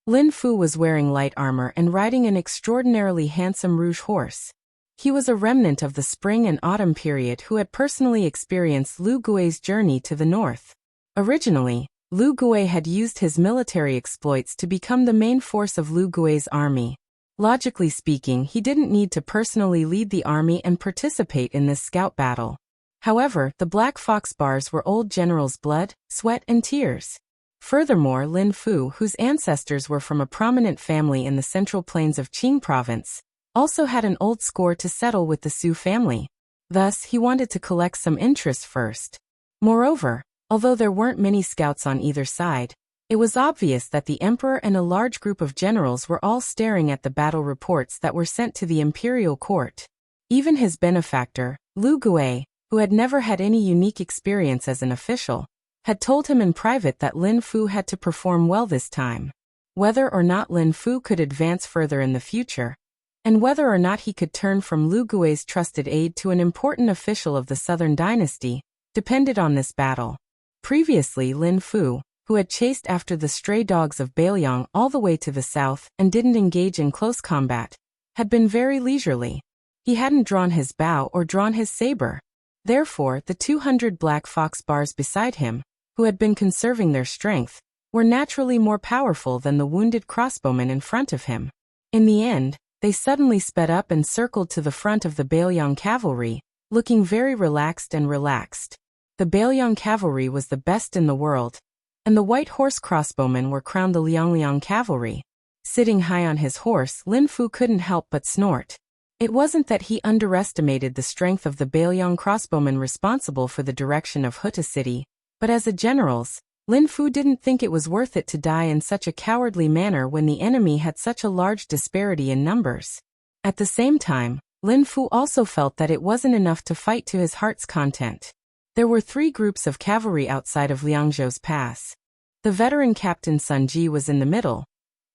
Lin Fu was wearing light armor and riding an extraordinarily handsome rouge horse. He was a remnant of the spring and autumn period who had personally experienced Lu Gui's journey to the north. Originally, Lu Gui had used his military exploits to become the main force of Lu Gui's army. Logically speaking, he didn't need to personally lead the army and participate in this scout battle. However, the Black Fox bars were old generals' blood, sweat, and tears. Furthermore, Lin Fu, whose ancestors were from a prominent family in the central plains of Qing province, also had an old score to settle with the Su family. Thus, he wanted to collect some interest first. Moreover, although there weren't many scouts on either side, it was obvious that the emperor and a large group of generals were all staring at the battle reports that were sent to the imperial court. Even his benefactor, Lu Gui, who had never had any unique experience as an official, had told him in private that Lin Fu had to perform well this time. Whether or not Lin Fu could advance further in the future, and whether or not he could turn from Lu Gui's trusted aide to an important official of the Southern Dynasty, depended on this battle. Previously, Lin Fu, who had chased after the stray dogs of Bailiang all the way to the south and didn't engage in close combat, had been very leisurely. He hadn't drawn his bow or drawn his saber. Therefore, the 200 Black Fox bars beside him, who had been conserving their strength, were naturally more powerful than the wounded crossbowmen in front of him. In the end, they suddenly sped up and circled to the front of the Bailiang cavalry, looking very relaxed. The Bailiang cavalry was the best in the world, and the White Horse crossbowmen were crowned the Liang cavalry. Sitting high on his horse, Lin Fu couldn't help but snort. It wasn't that he underestimated the strength of the Bailiang crossbowmen responsible for the direction of Huta city, but as a generals, Lin Fu didn't think it was worth it to die in such a cowardly manner when the enemy had such a large disparity in numbers. At the same time, Lin Fu also felt that it wasn't enough to fight to his heart's content. There were 3 groups of cavalry outside of Liangzhou's pass. The veteran Captain Sun Ji was in the middle.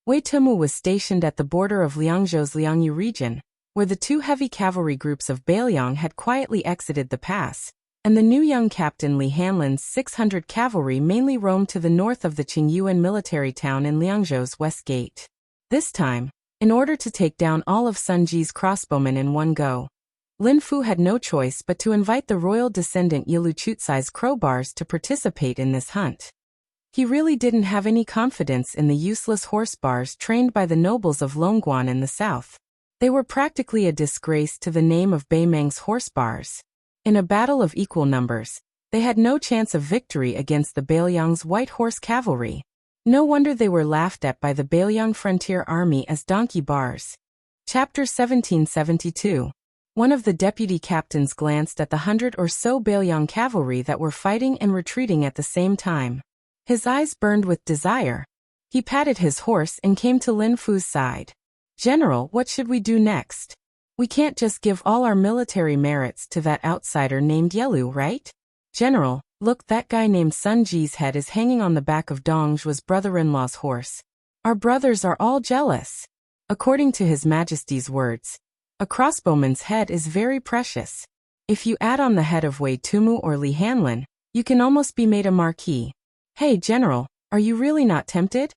Wei Tumu was stationed at the border of Liangzhou's Liangyu region, where the 2 heavy cavalry groups of Bailiang had quietly exited the pass, and the new young captain Li Hanlin's 600 cavalry mainly roamed to the north of the Qingyuan military town in Liangzhou's west gate. This time, in order to take down all of Sun Ji's crossbowmen in one go, Lin Fu had no choice but to invite the royal descendant Yilu Chutsai's crowbars to participate in this hunt. He really didn't have any confidence in the useless horse bars trained by the nobles of Longguan in the south. They were practically a disgrace to the name of Beimeng's horse bars. In a battle of equal numbers, they had no chance of victory against the Bailiang's White Horse cavalry. No wonder they were laughed at by the Bailiang frontier army as donkey bars. Chapter 1772. One of the deputy captains glanced at the 100 or so Bailiang cavalry that were fighting and retreating at the same time. His eyes burned with desire. He patted his horse and came to Lin Fu's side. "General, what should we do next? We can't just give all our military merits to that outsider named Yelu, right? General, look, that guy named Sun Ji's head is hanging on the back of Dongzhuo's brother-in-law's horse. Our brothers are all jealous." According to His Majesty's words, a crossbowman's head is very precious. If you add on the head of Wei Tumu or Li Hanlin, you can almost be made a marquis. "Hey, General, are you really not tempted?"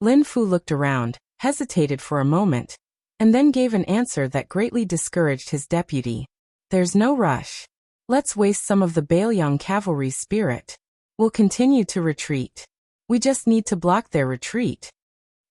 Lin Fu looked around, hesitated for a moment, and then gave an answer that greatly discouraged his deputy. "There's no rush. Let's waste some of the Bailiang cavalry's spirit. We'll continue to retreat. We just need to block their retreat."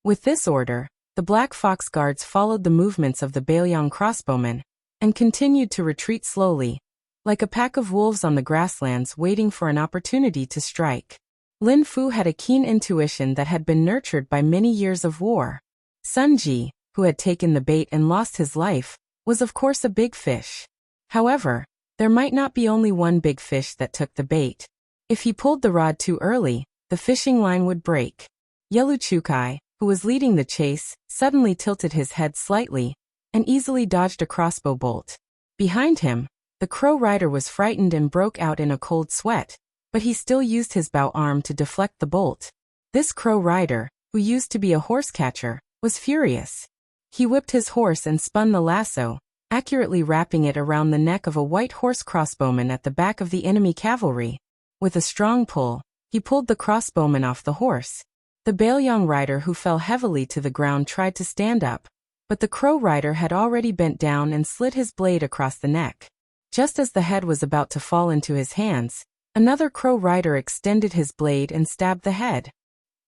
With this order, the Black Fox guards followed the movements of the Bailiang crossbowmen, and continued to retreat slowly. like a pack of wolves on the grasslands waiting for an opportunity to strike. Lin Fu had a keen intuition that had been nurtured by many years of war. Sun Ji, who had taken the bait and lost his life, was of course a big fish. However, there might not be only one big fish that took the bait. If he pulled the rod too early, the fishing line would break. Yelu Chukai, who was leading the chase, suddenly tilted his head slightly and easily dodged a crossbow bolt. Behind him, the crow rider was frightened and broke out in a cold sweat, but he still used his bow arm to deflect the bolt. This crow rider, who used to be a horse catcher, was furious. He whipped his horse and spun the lasso, accurately wrapping it around the neck of a white horse crossbowman at the back of the enemy cavalry. With a strong pull, he pulled the crossbowman off the horse. The Baelyang rider who fell heavily to the ground tried to stand up, but the crow rider had already bent down and slid his blade across the neck. Just as the head was about to fall into his hands, another crow rider extended his blade and stabbed the head.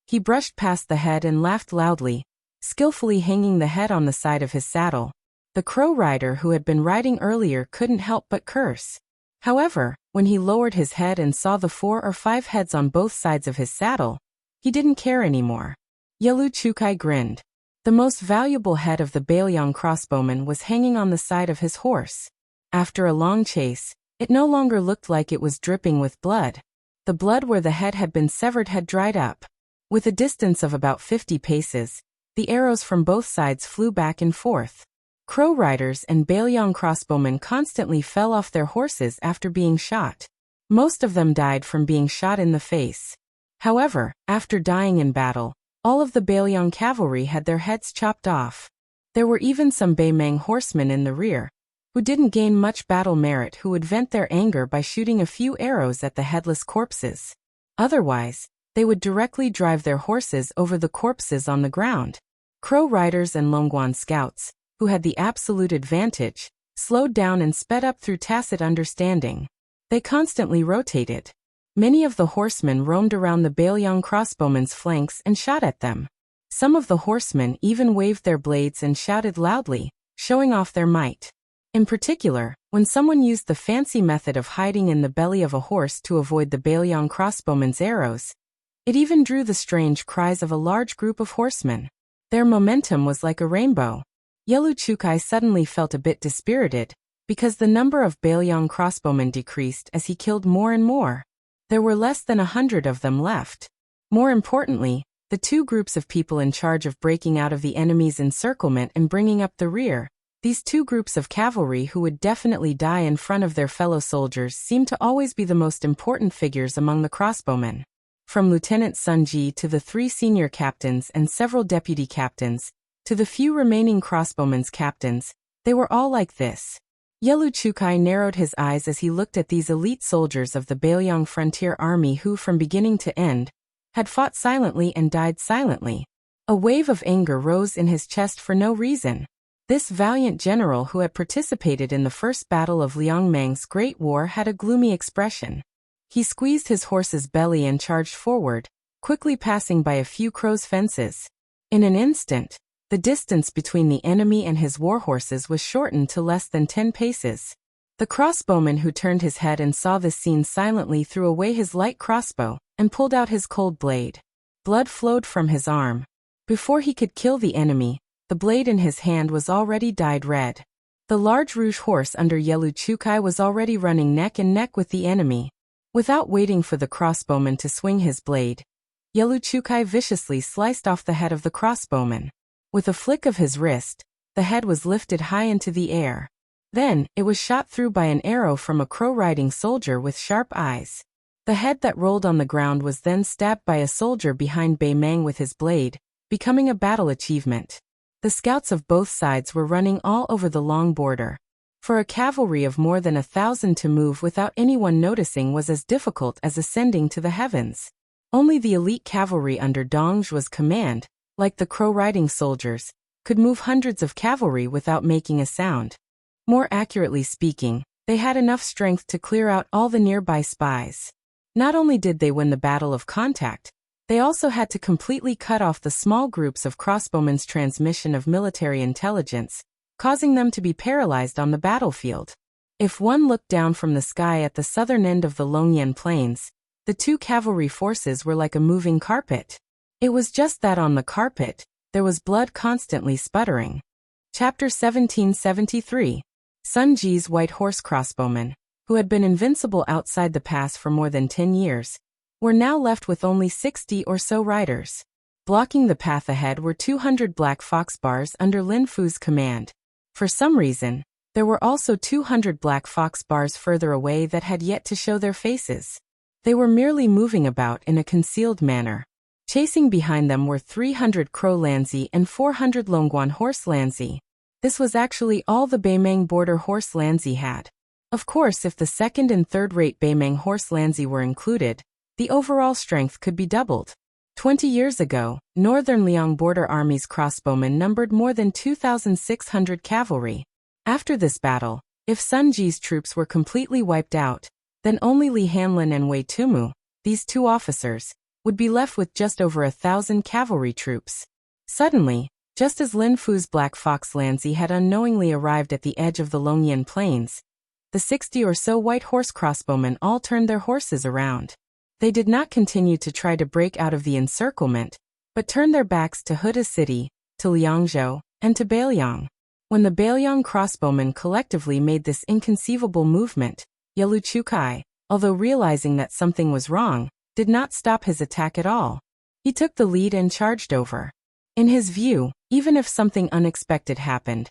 He brushed past the head and laughed loudly, skillfully hanging the head on the side of his saddle. The crow rider who had been riding earlier couldn't help but curse. However, when he lowered his head and saw the 4 or 5 heads on both sides of his saddle, he didn't care anymore. Yelu Chukai grinned. The most valuable head of the Baelyang crossbowman was hanging on the side of his horse. After a long chase, it no longer looked like it was dripping with blood. The blood where the head had been severed had dried up. With a distance of about 50 paces, the arrows from both sides flew back and forth. Crow riders and Baelyang crossbowmen constantly fell off their horses after being shot. Most of them died from being shot in the face. However, after dying in battle, all of the Baelyang cavalry had their heads chopped off. There were even some Baemang horsemen in the rear, who didn't gain much battle merit, who would vent their anger by shooting a few arrows at the headless corpses. Otherwise, they would directly drive their horses over the corpses on the ground. Crow riders and Longguan scouts, who had the absolute advantage, slowed down and sped up through tacit understanding. They constantly rotated. Many of the horsemen roamed around the Baelyang crossbowmen's flanks and shot at them. Some of the horsemen even waved their blades and shouted loudly, showing off their might. In particular, when someone used the fancy method of hiding in the belly of a horse to avoid the Baelyang crossbowmen's arrows, it even drew the strange cries of a large group of horsemen. Their momentum was like a rainbow. Yelu Chukai suddenly felt a bit dispirited, because the number of Baelyang crossbowmen decreased as he killed more and more. There were less than 100 of them left. More importantly, the 2 groups of people in charge of breaking out of the enemy's encirclement and bringing up the rear, these 2 groups of cavalry who would definitely die in front of their fellow soldiers, seemed to always be the most important figures among the crossbowmen. From Lieutenant Sun Ji to the 3 senior captains and several deputy captains, to the few remaining crossbowmen's captains, they were all like this. Yelu Chukai narrowed his eyes as he looked at these elite soldiers of the Baelyang frontier army who, from beginning to end, had fought silently and died silently. A wave of anger rose in his chest for no reason. This valiant general who had participated in the first battle of Liangmang's Great War had a gloomy expression. He squeezed his horse's belly and charged forward, quickly passing by a few crow's fences. In an instant, the distance between the enemy and his warhorses was shortened to less than 10 paces. The crossbowman who turned his head and saw this scene silently threw away his light crossbow and pulled out his cold blade. Blood flowed from his arm. Before he could kill the enemy, the blade in his hand was already dyed red. The large rouge horse under Yelu Chukai was already running neck and neck with the enemy. Without waiting for the crossbowman to swing his blade, Yelu Chukai viciously sliced off the head of the crossbowman. With a flick of his wrist, the head was lifted high into the air. Then, it was shot through by an arrow from a crow-riding soldier with sharp eyes. The head that rolled on the ground was then stabbed by a soldier behind Baemang with his blade, becoming a battle achievement. The scouts of both sides were running all over the long border. For a cavalry of more than 1,000 to move without anyone noticing was as difficult as ascending to the heavens. Only the elite cavalry under Dongzhu's command, like the crow-riding soldiers, could move hundreds of cavalry without making a sound. More accurately speaking, they had enough strength to clear out all the nearby spies. Not only did they win the battle of contact, they also had to completely cut off the small groups of crossbowmen's transmission of military intelligence, causing them to be paralyzed on the battlefield. If one looked down from the sky at the southern end of the Longyan Plains, the two cavalry forces were like a moving carpet. It was just that on the carpet, there was blood constantly sputtering. Chapter 1773. Sun Ji's white horse crossbowmen, who had been invincible outside the pass for more than 10 years, were now left with only 60 or so riders. Blocking the path ahead were 200 black fox bars under Lin Fu's command. For some reason, there were also 200 black fox bars further away that had yet to show their faces. They were merely moving about in a concealed manner. Chasing behind them were 300 Crow Lanzi and 400 Longguan Horse Lanzi. This was actually all the Beimang border Horse Lanzi had. Of course, if the second and third-rate Beimang Horse Lanzi were included, the overall strength could be doubled. 20 years ago, Northern Liang Border Army's crossbowmen numbered more than 2,600 cavalry. After this battle, if Sun Ji's troops were completely wiped out, then only Li Hanlin and Wei Tumu, these two officers, would be left with just over 1,000 cavalry troops. Suddenly, just as Lin Fu's Black Fox Lanzi had unknowingly arrived at the edge of the Longyan Plains, the 60 or so white horse crossbowmen all turned their horses around. They did not continue to try to break out of the encirclement, but turned their backs to Huda City, to Liangzhou, and to Bailiang. When the Bailiang crossbowmen collectively made this inconceivable movement, Yelu Chukai, although realizing that something was wrong, did not stop his attack at all. He took the lead and charged over. In his view, even if something unexpected happened,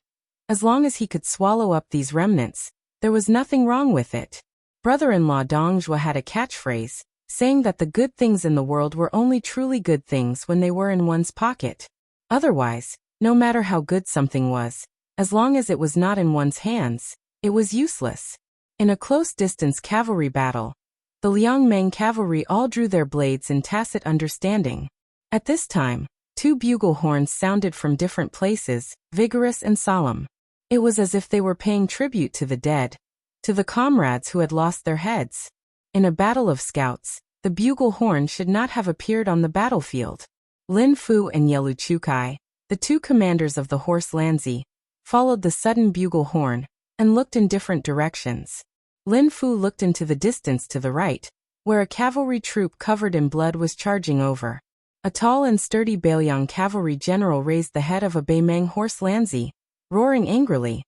as long as he could swallow up these remnants, there was nothing wrong with it. Brother-in-law Dong Zhuo had a catchphrase, saying that the good things in the world were only truly good things when they were in one's pocket. Otherwise, no matter how good something was, as long as it was not in one's hands, it was useless. In a close-distance cavalry battle, the Liangmang cavalry all drew their blades in tacit understanding. At this time, two bugle horns sounded from different places, vigorous and solemn. It was as if they were paying tribute to the dead, to the comrades who had lost their heads. In a battle of scouts, the bugle horn should not have appeared on the battlefield. Lin Fu and Yelu Chukai, the two commanders of the Horse Lanzi, followed the sudden bugle horn, and looked in different directions. Lin Fu looked into the distance to the right, where a cavalry troop covered in blood was charging over. A tall and sturdy Bailiang cavalry general raised the head of a Beimang Horse Lanzi, roaring angrily.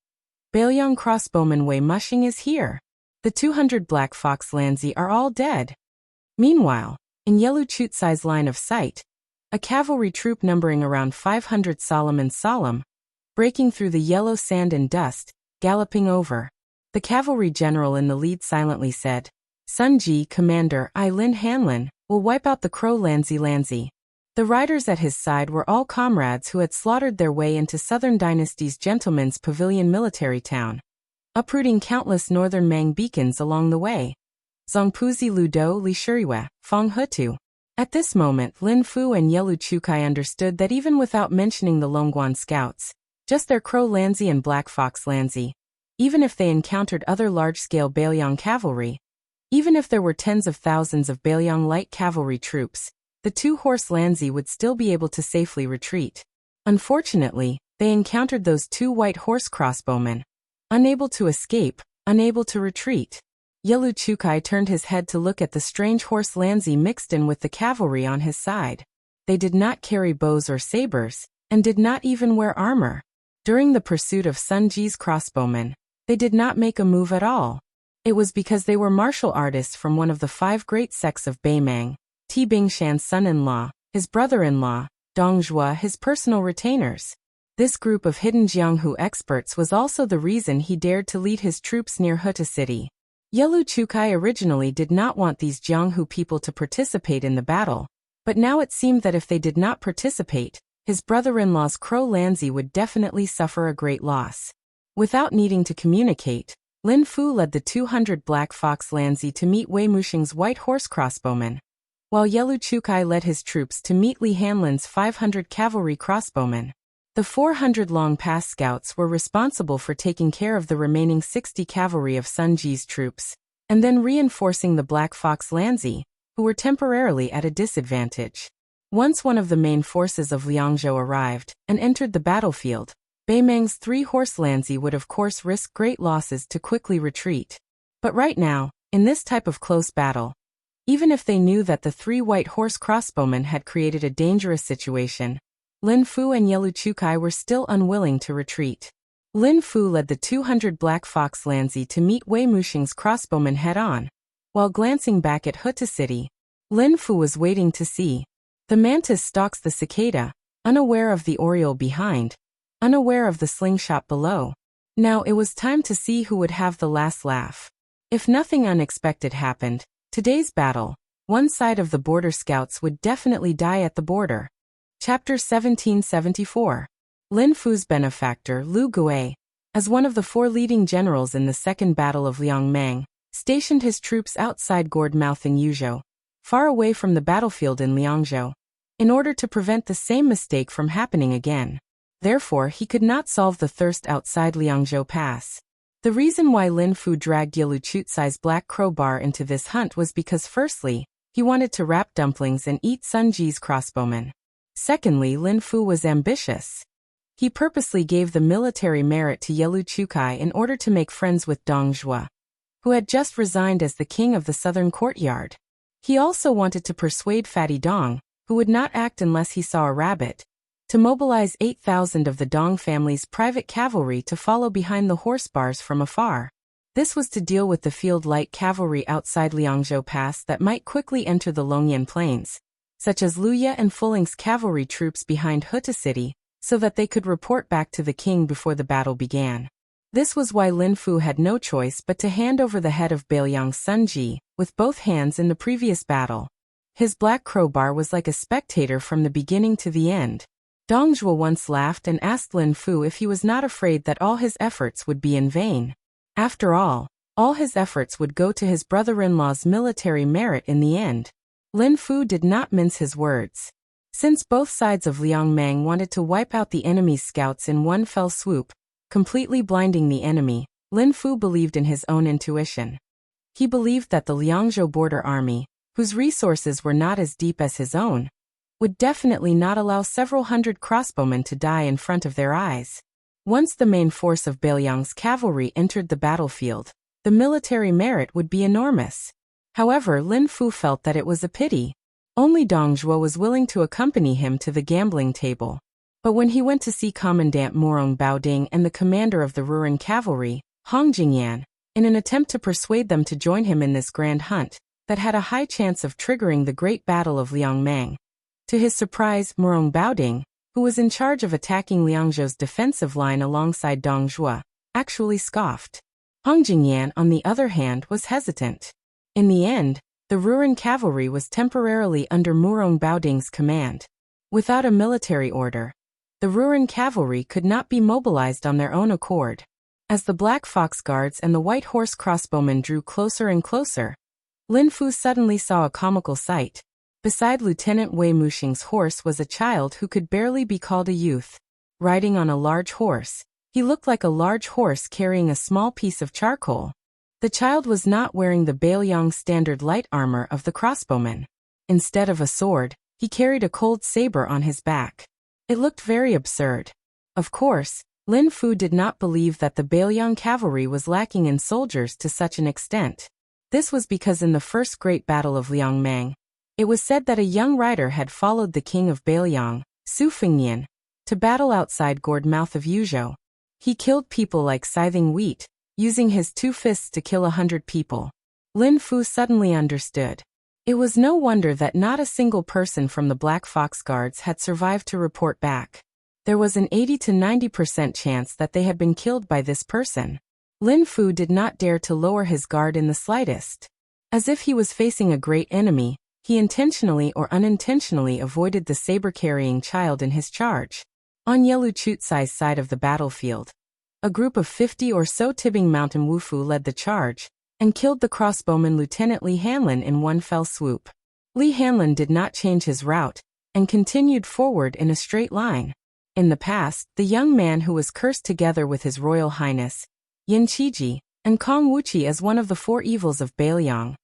"Bailiang crossbowman Wei Mushing is here. The 200 Black Fox Lanzi are all dead." Meanwhile, in Yelu Chutsai's line of sight, a cavalry troop numbering around 500 solemn, breaking through the yellow sand and dust, galloping over. The cavalry general in the lead silently said, "Sun Ji, Commander I Lin Hanlin, will wipe out the Crow Lanzi." The riders at his side were all comrades who had slaughtered their way into Southern Dynasty's Gentleman's Pavilion military town, uprooting countless Northern Mang beacons along the way. Zongpuzi Ludo Li Shuriwe, Fong Hutu. At this moment Lin Fu and Yelu Chukai understood that even without mentioning the Longguan scouts, just their Crow Lanzi and Black Fox Lanzi, even if they encountered other large-scale Bailiang cavalry, even if there were tens of thousands of Bailiang light cavalry troops, the two Horse Lanzi would still be able to safely retreat. Unfortunately, they encountered those two white horse crossbowmen. Unable to escape, unable to retreat. Yelu Chukai turned his head to look at the strange Horse Lanzi mixed in with the cavalry on his side. They did not carry bows or sabers, and did not even wear armor. During the pursuit of Sun Ji's crossbowmen, they did not make a move at all. It was because they were martial artists from one of the 5 great sects of Beimang, Ti Bingshan's son-in-law, his brother-in-law, Dong Zhuo his personal retainers. This group of hidden Jianghu experts was also the reason he dared to lead his troops near Huta City. Yelu Chukai originally did not want these Jianghu people to participate in the battle, but now it seemed that if they did not participate, his brother-in-law's Crow Lanzi would definitely suffer a great loss. Without needing to communicate, Lin Fu led the 200 Black Fox Lanzi to meet Wei Mushing's white horse crossbowmen, while Yelu Chukai led his troops to meet Li Hanlin's 500 cavalry crossbowmen. The 400 Long Pass scouts were responsible for taking care of the remaining 60 cavalry of Sun Ji's troops, and then reinforcing the Black Fox Lanzi, who were temporarily at a disadvantage. Once one of the main forces of Liangzhou arrived and entered the battlefield, Beimang's 3-horse Lanzi would of course risk great losses to quickly retreat. But right now, in this type of close battle, even if they knew that the 3 white horse crossbowmen had created a dangerous situation, Lin Fu and Yelu Chukai were still unwilling to retreat. Lin Fu led the 200 Black Fox Lanzi to meet Wei Muxing's crossbowmen head-on. While glancing back at Huta City, Lin Fu was waiting to see. The mantis stalks the cicada, unaware of the oriole behind, unaware of the slingshot below. Now it was time to see who would have the last laugh. If nothing unexpected happened, today's battle, one side of the border scouts would definitely die at the border. Chapter 1774. Lin Fu's benefactor Lu Gui, as one of the 4 leading generals in the Second Battle of Liangmang, stationed his troops outside Gourdmouth in Yuzhou, far away from the battlefield in Liangzhou, in order to prevent the same mistake from happening again. Therefore, he could not solve the thirst outside Liangzhou Pass. The reason why Lin Fu dragged Yelu Chutsai's black crowbar into this hunt was because firstly, he wanted to wrap dumplings and eat Sun Ji's crossbowmen. Secondly, Lin Fu was ambitious. He purposely gave the military merit to Yelu Chukai in order to make friends with Dong Zhuo, who had just resigned as the king of the southern courtyard. He also wanted to persuade Fatty Dong, who would not act unless he saw a rabbit, to mobilize 8,000 of the Dong family's private cavalry to follow behind the horse bars from afar. This was to deal with the field light cavalry outside Liangzhou Pass that might quickly enter the Longyan Plains, such as Luya and Fuling's cavalry troops behind Huta City, so that they could report back to the king before the battle began. This was why Lin Fu had no choice but to hand over the head of Beiliang's Sun Ji, with both hands in the previous battle. His black crowbar was like a spectator from the beginning to the end. Dong Zhuo once laughed and asked Lin Fu if he was not afraid that all his efforts would be in vain. After all his efforts would go to his brother-in-law's military merit in the end. Lin Fu did not mince his words. Since both sides of Liangmang wanted to wipe out the enemy's scouts in one fell swoop, completely blinding the enemy, Lin Fu believed in his own intuition. He believed that the Liangzhou border army, whose resources were not as deep as his own, would definitely not allow several hundred crossbowmen to die in front of their eyes. Once the main force of Beiliang's cavalry entered the battlefield, the military merit would be enormous. However, Lin Fu felt that it was a pity. Only Dong Zhuo was willing to accompany him to the gambling table. But when he went to see Commandant Morong Baoding and the commander of the Ruran cavalry, Hong Jingyan, in an attempt to persuade them to join him in this grand hunt, that had a high chance of triggering the Great Battle of Liangmang, to his surprise, Morong Baoding, who was in charge of attacking Liangzhou's defensive line alongside Dong Zhuo, actually scoffed. Hong Jingyan, on the other hand, was hesitant. In the end, the Ruran cavalry was temporarily under Morong Baoding's command. Without a military order, the Ruran cavalry could not be mobilized on their own accord. As the Black Fox Guards and the White Horse crossbowmen drew closer and closer, Lin Fu suddenly saw a comical sight. Beside Lieutenant Wei Muxing's horse was a child who could barely be called a youth. Riding on a large horse, he looked like a large horse carrying a small piece of charcoal. The child was not wearing the Beiliang standard light armor of the crossbowmen. Instead of a sword, he carried a cold saber on his back. It looked very absurd. Of course, Lin Fu did not believe that the Beiliang cavalry was lacking in soldiers to such an extent. This was because in the first great battle of Liangmang, it was said that a young rider had followed the king of Beiliang, Su Fengnian, to battle outside Gourdmouth of Yuzhou. He killed people like scything wheat, using his 2 fists to kill 100 people. Lin Fu suddenly understood. It was no wonder that not a single person from the Black Fox Guards had survived to report back. There was an 80 to 90% chance that they had been killed by this person. Lin Fu did not dare to lower his guard in the slightest. As if he was facing a great enemy, he intentionally or unintentionally avoided the saber-carrying child in his charge. On Yelu Chutsai's side of the battlefield, a group of 50 or so Tibing Mountain Wufu led the charge, and killed the crossbowman Lieutenant Li Hanlin in one fell swoop. Li Hanlin did not change his route, and continued forward in a straight line. In the past, the young man who was cursed together with His Royal Highness, Yin Qiji, and Kong Wuqi as one of the 4 evils of Beiliang.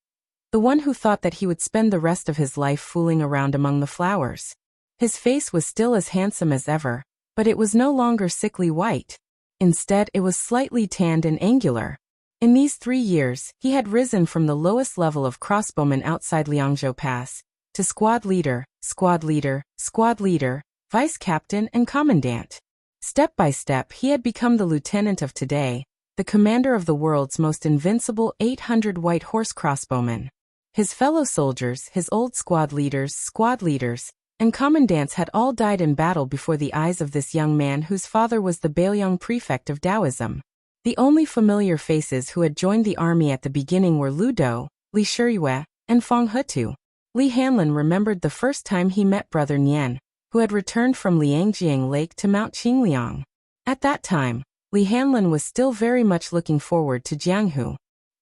The one who thought that he would spend the rest of his life fooling around among the flowers. His face was still as handsome as ever, But it was no longer sickly white. Instead, it was slightly tanned and angular. In these 3 years, he had risen from the lowest level of crossbowman outside Liangzhou Pass to squad leader, squad leader, squad leader, vice captain, and commandant. Step by step, he had become the lieutenant of today, the commander of the world's most invincible 800 white horse crossbowmen. His fellow soldiers, his old squad leaders, and commandants had all died in battle before the eyes of this young man whose father was the Bailiang prefect of Taoism. The only familiar faces who had joined the army at the beginning were Lu Dou, Li Shiyue, and Feng Hetu. Li Hanlin remembered the first time he met Brother Nian, who had returned from Liangjiang Lake to Mount Qingliang. At that time, Li Hanlin was still very much looking forward to Jianghu.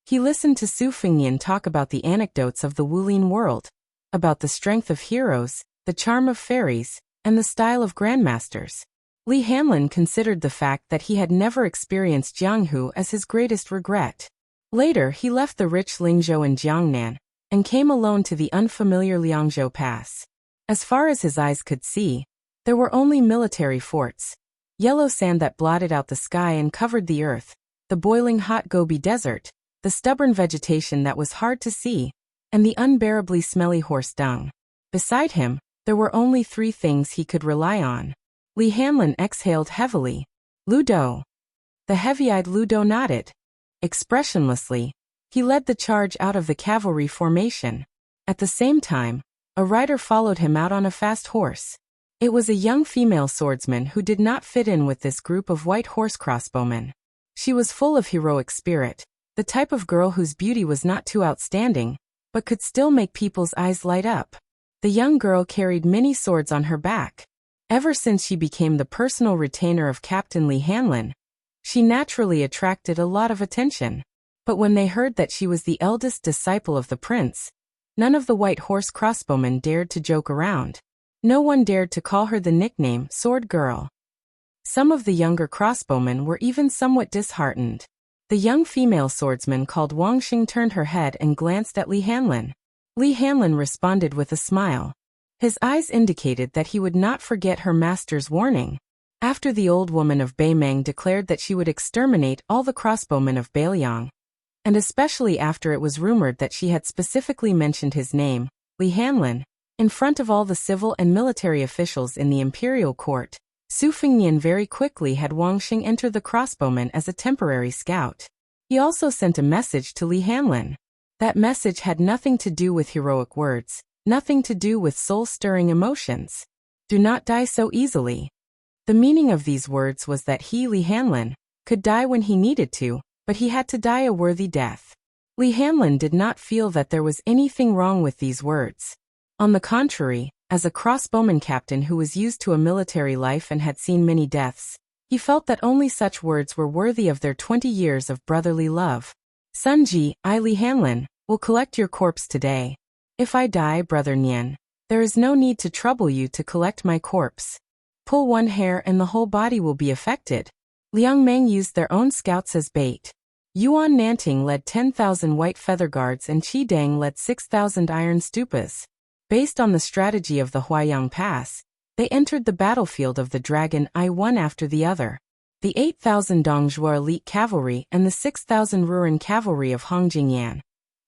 He listened to Su Fengnian talk about the anecdotes of the Wulin world, about the strength of heroes, the charm of fairies, and the style of grandmasters. Li Hanlin considered the fact that he had never experienced Jianghu as his greatest regret. Later, he left the rich Lingzhou and Jiangnan, and came alone to the unfamiliar Liangzhou Pass. As far as his eyes could see, there were only military forts, yellow sand that blotted out the sky and covered the earth, the boiling hot Gobi Desert, the stubborn vegetation that was hard to see, and the unbearably smelly horse dung. Beside him, there were only 3 things he could rely on. Li Hanlin exhaled heavily. Lu Dou. The heavy-eyed Lu Dou nodded. Expressionlessly, he led the charge out of the cavalry formation. At the same time, a rider followed him out on a fast horse. It was a young female swordsman who did not fit in with this group of white horse crossbowmen. She was full of heroic spirit, the type of girl whose beauty was not too outstanding, but could still make people's eyes light up. The young girl carried many swords on her back. Ever since she became the personal retainer of Captain Li Hanlin, she naturally attracted a lot of attention. But when they heard that she was the eldest disciple of the prince, none of the white horse crossbowmen dared to joke around. No one dared to call her the nickname Sword Girl. Some of the younger crossbowmen were even somewhat disheartened. The young female swordsman called Wang Xing turned her head and glanced at Li Hanlin. Li Hanlin responded with a smile. His eyes indicated that he would not forget her master's warning. After the old woman of Beimeng declared that she would exterminate all the crossbowmen of Bailiang, and especially after it was rumored that she had specifically mentioned his name, Li Hanlin, in front of all the civil and military officials in the imperial court, Su Fengnian very quickly had Wang Xing enter the crossbowmen as a temporary scout. He also sent a message to Li Hanlin. That message had nothing to do with heroic words, nothing to do with soul-stirring emotions. Do not die so easily. The meaning of these words was that he, Li Hanlin, could die when he needed to, but he had to die a worthy death. Li Hanlin did not feel that there was anything wrong with these words. On the contrary, as a crossbowman captain who was used to a military life and had seen many deaths, he felt that only such words were worthy of their 20 years of brotherly love. Sunji, I, Li Hanlin, will collect your corpse today. If I die, Brother Nian, there is no need to trouble you to collect my corpse. Pull one hair and the whole body will be affected. Liang Meng used their own scouts as bait. Yuan Nanting led 10,000 white feather guards and Qi Dang led 6,000 iron stupas. Based on the strategy of the Huaiyang Pass, they entered the battlefield of the Dragon Eye one after the other. The 8,000 Dongzhuo elite cavalry and the 6,000 Ruren cavalry of Hong Jingyan,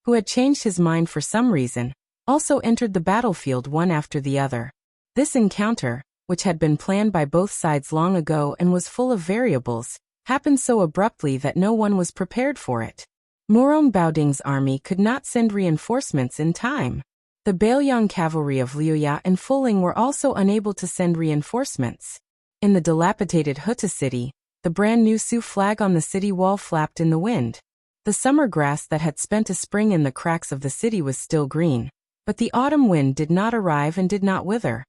who had changed his mind for some reason, also entered the battlefield one after the other. This encounter, which had been planned by both sides long ago and was full of variables, happened so abruptly that no one was prepared for it. Murong Baoding's army could not send reinforcements in time. The Bailiang cavalry of Liuya and Fuling were also unable to send reinforcements. In the dilapidated Huta city, the brand new Sioux flag on the city wall flapped in the wind. The summer grass that had spent a spring in the cracks of the city was still green, but the autumn wind did not arrive and did not wither.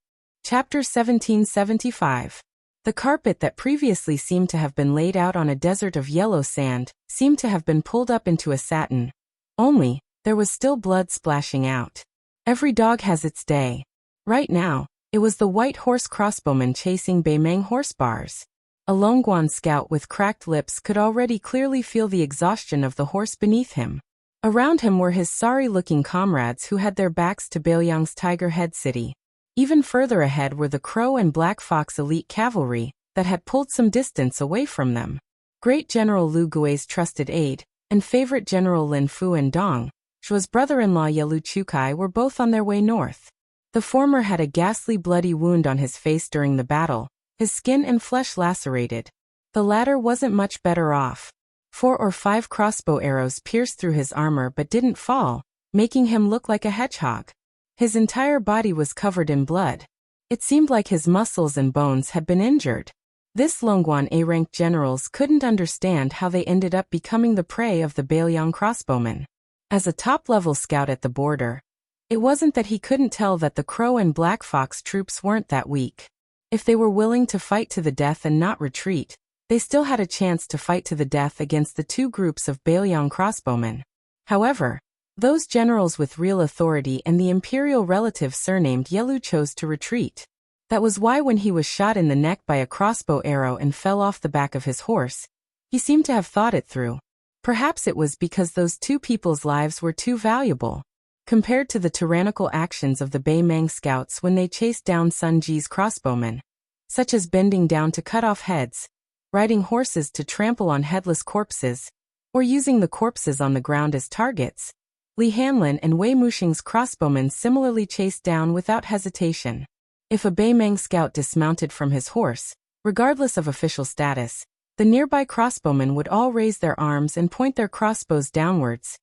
Chapter 1775. The carpet that previously seemed to have been laid out on a desert of yellow sand seemed to have been pulled up into a satin. Only, there was still blood splashing out. Every dog has its day. Right now, it was the white horse crossbowman chasing Beimeng horse bars. A Longguan scout with cracked lips could already clearly feel the exhaustion of the horse beneath him. Around him were his sorry-looking comrades who had their backs to Bailiang's Tiger Head city. Even further ahead were the Crow and Black Fox elite cavalry, that had pulled some distance away from them. Great General Lu Gui's trusted aide, and favorite General Lin Fu and Dong Zhuo's brother-in-law Yelu Chukai were both on their way north. The former had a ghastly bloody wound on his face during the battle, his skin and flesh lacerated. The latter wasn't much better off. 4 or 5 crossbow arrows pierced through his armor but didn't fall, making him look like a hedgehog. His entire body was covered in blood. It seemed like his muscles and bones had been injured. This Longguan A-ranked generals couldn't understand how they ended up becoming the prey of the Bailiang crossbowmen. As a top-level scout at the border, it wasn't that he couldn't tell that the Crow and Black Fox troops weren't that weak. If they were willing to fight to the death and not retreat, they still had a chance to fight to the death against the 2 groups of Bailiang crossbowmen. However, those generals with real authority and the imperial relative surnamed Yelu chose to retreat. That was why when he was shot in the neck by a crossbow arrow and fell off the back of his horse, he seemed to have thought it through. Perhaps it was because those 2 people's lives were too valuable, compared to the tyrannical actions of the Baimang scouts when they chased down Sun Ji's crossbowmen, such as bending down to cut off heads, riding horses to trample on headless corpses, or using the corpses on the ground as targets. Li Hanlin and Wei Muxing's crossbowmen similarly chased down without hesitation. If a Baimang scout dismounted from his horse, regardless of official status, the nearby crossbowmen would all raise their arms and point their crossbows downwards,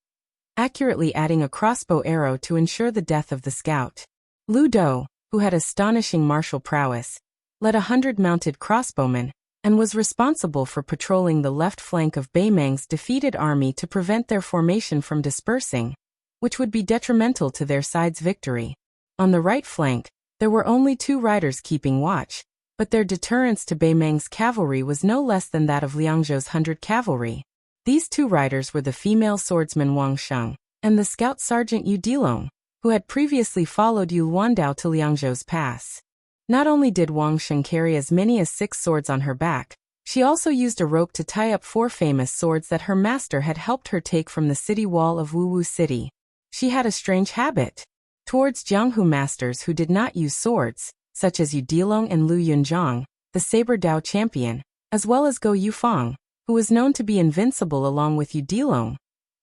accurately adding a crossbow arrow to ensure the death of the scout. Lu Do, who had astonishing martial prowess, led 100 mounted crossbowmen, and was responsible for patrolling the left flank of Baimang's defeated army to prevent their formation from dispersing, which would be detrimental to their side's victory. On the right flank, there were only 2 riders keeping watch, but their deterrence to Baimang's cavalry was no less than that of Liangzhou's 100 cavalry. These 2 riders were the female swordsman Wang Sheng and the scout sergeant Yu Dilong, who had previously followed Yu Luandao to Liangzhou's pass. Not only did Wang Sheng carry as many as 6 swords on her back, she also used a rope to tie up 4 famous swords that her master had helped her take from the city wall of Wuwu City. She had a strange habit towards Jianghu masters who did not use swords, such as Yu Dilong and Lu Yunzhang, the Saber Dao champion, as well as Go Yufang, who was known to be invincible along with Yu Dilong.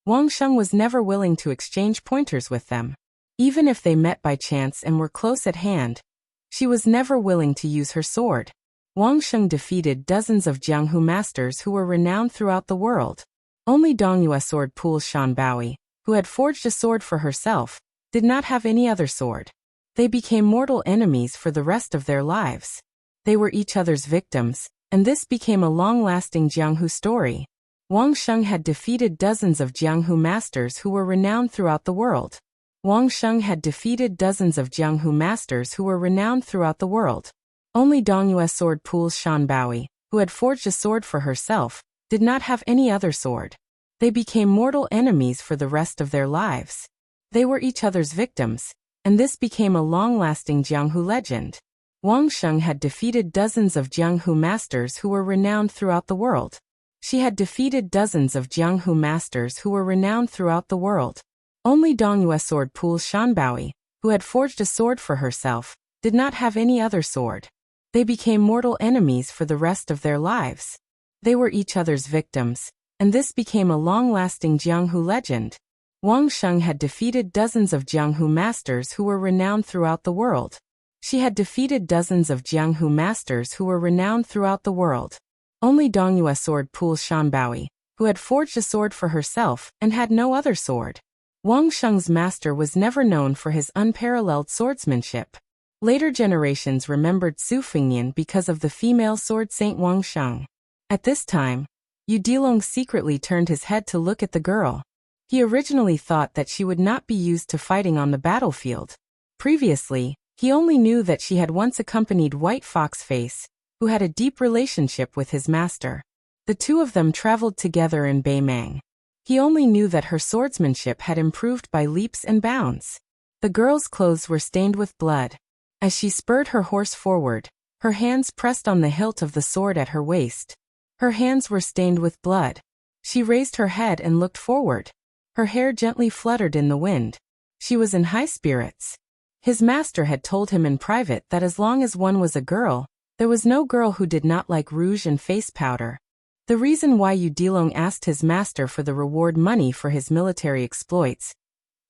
Wang Sheng was never willing to exchange pointers with them. Even if they met by chance and were close at hand, she was never willing to use her sword. Wang Sheng defeated dozens of Jianghu masters who were renowned throughout the world. Only Dongyue sword Pool's Shan Baoi, who had forged a sword for herself, did not have any other sword. They became mortal enemies for the rest of their lives. They were each other's victims, and this became a long-lasting Jianghu story. Wang Sheng had defeated dozens of Jianghu masters who were renowned throughout the world. Wang Sheng had defeated dozens of Jianghu masters who were renowned throughout the world. Only Dongyue sword Pool's Shan Baoi, who had forged a sword for herself, did not have any other sword. They became mortal enemies for the rest of their lives. They were each other's victims, and this became a long-lasting Jianghu legend. Wang Sheng had defeated dozens of Jianghu masters who were renowned throughout the world. She had defeated dozens of Jianghu masters who were renowned throughout the world. Only Dongyue sword Pool's Shan Baoi, who had forged a sword for herself, did not have any other sword. They became mortal enemies for the rest of their lives. They were each other's victims, and this became a long-lasting Jianghu legend. Wang Sheng had defeated dozens of Jianghu masters who were renowned throughout the world. She had defeated dozens of Jianghu masters who were renowned throughout the world. Only Dongyue sword Pool's Shan Baoi, who had forged a sword for herself and had no other sword. Wang Sheng's master was never known for his unparalleled swordsmanship. Later generations remembered Su Fengnian because of the female sword saint Wang Sheng. At this time, Yu Dilong secretly turned his head to look at the girl. He originally thought that she would not be used to fighting on the battlefield. Previously, he only knew that she had once accompanied White Fox Face, who had a deep relationship with his master. The 2 of them traveled together in Baimang. He only knew that her swordsmanship had improved by leaps and bounds. The girl's clothes were stained with blood. As she spurred her horse forward, her hands pressed on the hilt of the sword at her waist. Her hands were stained with blood. She raised her head and looked forward. Her hair gently fluttered in the wind. She was in high spirits. His master had told him in private that as long as one was a girl, There was no girl who did not like rouge and face powder. The reason why Yu Dilong asked his master for the reward money for his military exploits,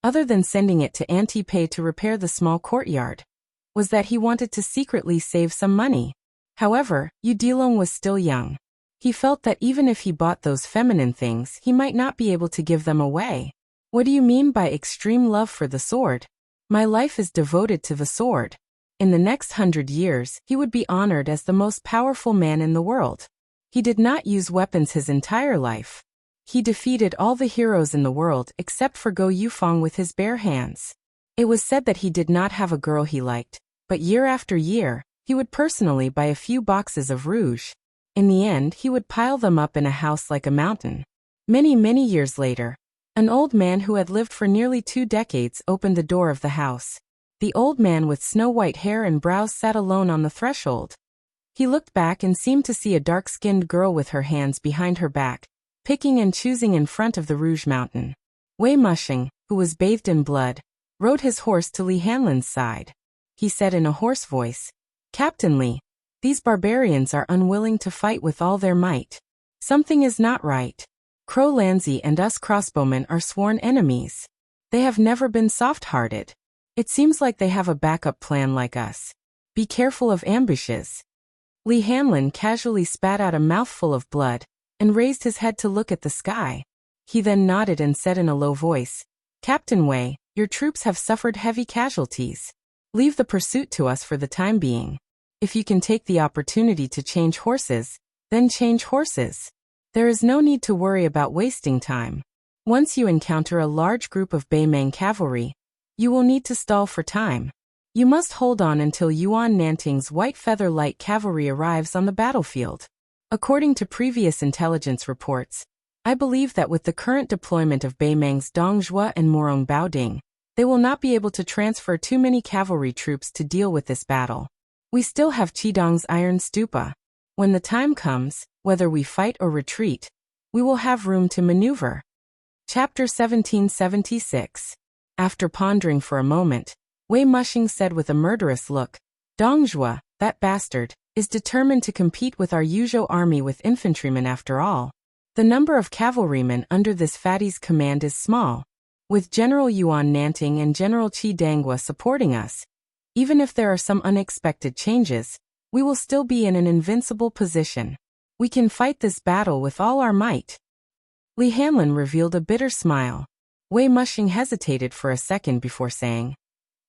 other than sending it to Auntie Pei to repair the small courtyard, was that he wanted to secretly save some money. However, Yu Dilong was still young. He felt that even if he bought those feminine things, he might not be able to give them away. What do you mean by extreme love for the sword? My life is devoted to the sword. In the next 100 years, he would be honored as the most powerful man in the world. He did not use weapons his entire life. He defeated all the heroes in the world except for Go Yufeng with his bare hands. It was said that he did not have a girl he liked, but year after year, he would personally buy a few boxes of rouge. In the end, he would pile them up in a house like a mountain. Many years later, an old man who had lived for nearly 2 decades opened the door of the house. The old man with snow-white hair and brows sat alone on the threshold. He looked back and seemed to see a dark-skinned girl with her hands behind her back, picking and choosing in front of the rouge mountain. Wei Mushing, who was bathed in blood, rode his horse to Li Hanlin's side. He said in a hoarse voice, "Captain Li, these barbarians are unwilling to fight with all their might. Something is not right. Crow Lanzi and us crossbowmen are sworn enemies. They have never been soft-hearted. It seems like they have a backup plan like us. Be careful of ambushes." Li Hanlin casually spat out a mouthful of blood and raised his head to look at the sky. He then nodded and said in a low voice, "Captain Wei, your troops have suffered heavy casualties. Leave the pursuit to us for the time being. If you can take the opportunity to change horses, then change horses. There is no need to worry about wasting time. Once you encounter a large group of Beimang cavalry, you will need to stall for time. You must hold on until Yuan Nanting's White Feather Light Cavalry arrives on the battlefield. According to previous intelligence reports, I believe that with the current deployment of Beimang's Dongjua and Morong Baoding, they will not be able to transfer too many cavalry troops to deal with this battle. We still have Qidong's Iron Stupa. When the time comes, whether we fight or retreat, we will have room to maneuver." Chapter 1776. After pondering for a moment, Wei Mushing said with a murderous look, "Dongjua, that bastard, is determined to compete with our Yuzhou army with infantrymen after all. The number of cavalrymen under this fatty's command is small. With General Yuan Nanting and General Qi Dangua supporting us, even if there are some unexpected changes, we will still be in an invincible position. We can fight this battle with all our might." Li Hanlin revealed a bitter smile. Wei Mushing hesitated for a second before saying,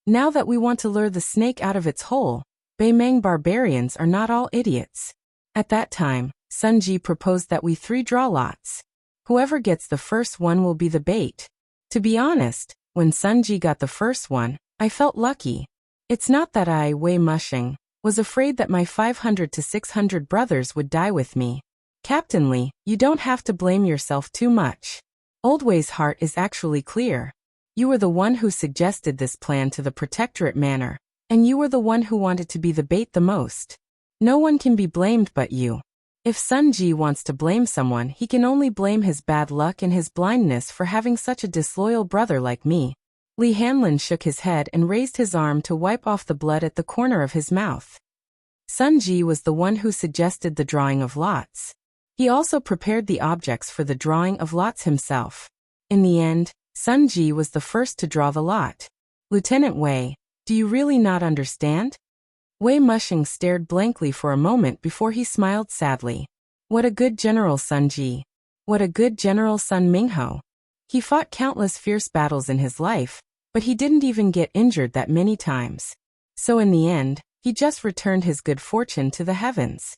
"Now that we want to lure the snake out of its hole, Beimang barbarians are not all idiots." At that time, Sun Ji proposed that we 3 draw lots. Whoever gets the first one will be the bait. To be honest, when Sun Ji got the first one, I felt lucky. It's not that I, Wei Mushing, was afraid that my 500 to 600 brothers would die with me. Captain Li, you don't have to blame yourself too much. Old Wei's heart is actually clear. You were the one who suggested this plan to the Protectorate Manor, and you were the one who wanted to be the bait the most. No one can be blamed but you. If Sun Ji wants to blame someone, he can only blame his bad luck and his blindness for having such a disloyal brother like me." Li Hanlin shook his head and raised his arm to wipe off the blood at the corner of his mouth. Sun Ji was the one who suggested the drawing of lots. He also prepared the objects for the drawing of lots himself. In the end, Sun Ji was the first to draw the lot. "Lieutenant Wei, do you really not understand?" Wei Mushing stared blankly for a moment before he smiled sadly. "What a good general, Sun Ji. What a good general, Sun Mingho. He fought countless fierce battles in his life, but he didn't even get injured that many times. So in the end, he just returned his good fortune to the heavens."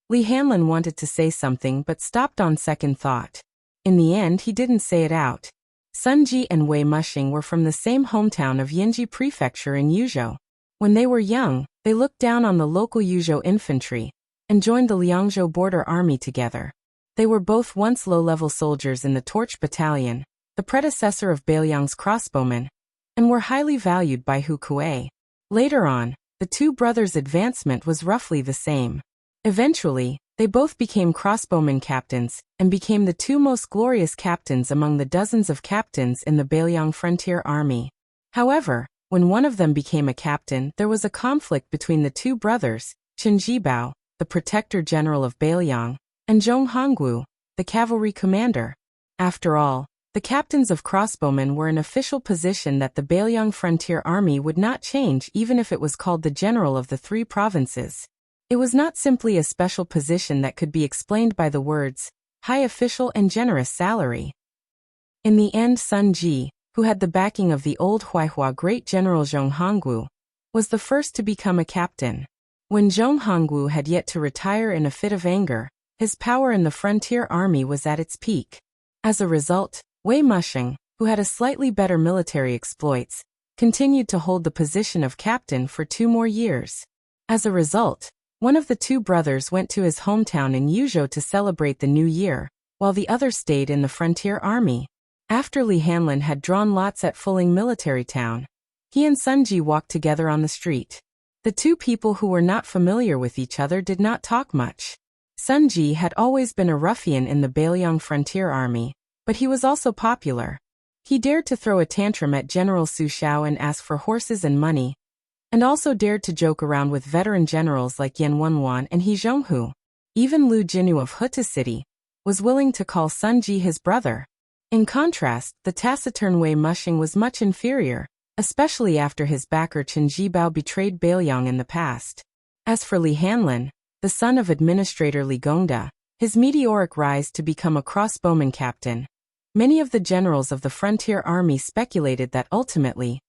Li Hanlin wanted to say something but stopped on second thought. In the end, he didn't say it out. Sun Ji and Wei Mushing were from the same hometown of Yinji Prefecture in Yuzhou. When they were young, they looked down on the local Yuzhou infantry and joined the Liangzhou border army together. They were both once low-level soldiers in the Torch Battalion, the predecessor of Beiliang's crossbowmen, and were highly valued by Hu Kuei. Later on, the two brothers' advancement was roughly the same. Eventually, they both became crossbowmen captains and became the 2 most glorious captains among the dozens of captains in the Beiliang Frontier Army. However, when one of them became a captain, there was a conflict between the 2 brothers, Qin Jibao, the protector general of Bailiang, and Zhong Hongwu, the cavalry commander. After all, the captains of crossbowmen were an official position that the Bailiang frontier army would not change even if it was called the general of the three provinces. It was not simply a special position that could be explained by the words, high official and generous salary. In the end, Sun Ji, who had the backing of the old Huaihua great general Zhong Hongwu, was the first to become a captain. When Zhong Hongwu had yet to retire in a fit of anger, his power in the frontier army was at its peak. As a result, Wei Mushing, who had a slightly better military exploits, continued to hold the position of captain for 2 more years. As a result, one of the two brothers went to his hometown in Yuzhou to celebrate the new year, while the other stayed in the frontier army. After Li Hanlin had drawn lots at Fuling military town, he and Sun Ji walked together on the street. The two people who were not familiar with each other did not talk much. Sun Ji had always been a ruffian in the Bailiang frontier army, but he was also popular. He dared to throw a tantrum at General Su Xiao and ask for horses and money, and also dared to joke around with veteran generals like Yan Wenwan and He Zhonghu. Even Lu Jinu of Huta City was willing to call Sun Ji his brother. In contrast, the taciturn Wei Mushing was much inferior, especially after his backer Qin Jibao betrayed Bailiang in the past. As for Li Hanlin, the son of Administrator Li Gongda, his meteoric rise to become a crossbowman captain, many of the generals of the frontier army speculated that ultimately,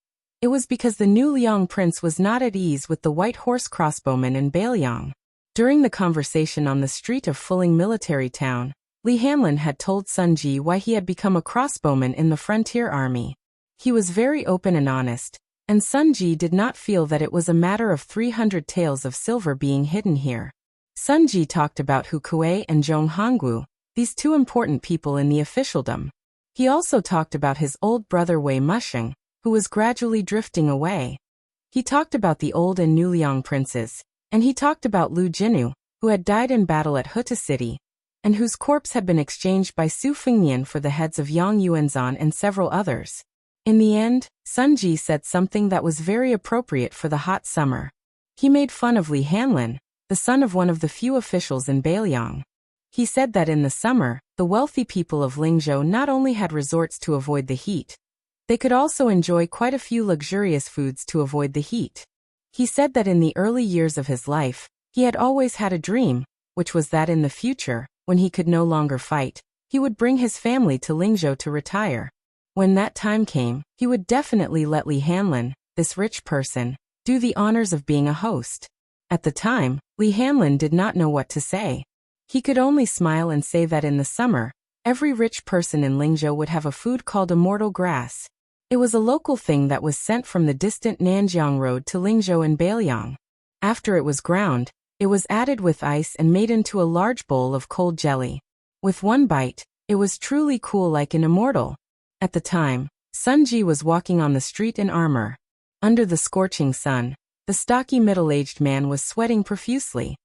it was because the new Liang prince was not at ease with the white horse crossbowmen in Bailiang. During the conversation on the street of Fuling military town, Li Hanlin had told Sun Ji why he had become a crossbowman in the frontier army. He was very open and honest, and Sun Ji did not feel that it was a matter of 300 taels of silver being hidden here. Sun Ji talked about Hu Kuei and Zhong Hongwu, these two important people in the officialdom. He also talked about his old brother Wei Mushing, who was gradually drifting away. He talked about the old and new Liang princes, and he talked about Lu Jinu, who had died in battle at Huta City, and whose corpse had been exchanged by Su Fengnian for the heads of Yang Yuanzan and several others. In the end, Sun Ji said something that was very appropriate for the hot summer. He made fun of Li Hanlin, the son of one of the few officials in Bailiang. He said that in the summer, the wealthy people of Lingzhou not only had resorts to avoid the heat, they could also enjoy quite a few luxurious foods to avoid the heat. He said that in the early years of his life, he had always had a dream, which was that in the future, when he could no longer fight, he would bring his family to Lingzhou to retire. When that time came, he would definitely let Li Hanlin, this rich person, do the honors of being a host. At the time, Li Hanlin did not know what to say. He could only smile and say that in the summer, every rich person in Lingzhou would have a food called immortal grass. It was a local thing that was sent from the distant Nanjiang Road to Lingzhou and Bailiang. After it was ground, it was added with ice and made into a large bowl of cold jelly. With one bite, it was truly cool like an immortal. At the time, Sun Ji was walking on the street in armor. Under the scorching sun, the stocky middle-aged man was sweating profusely.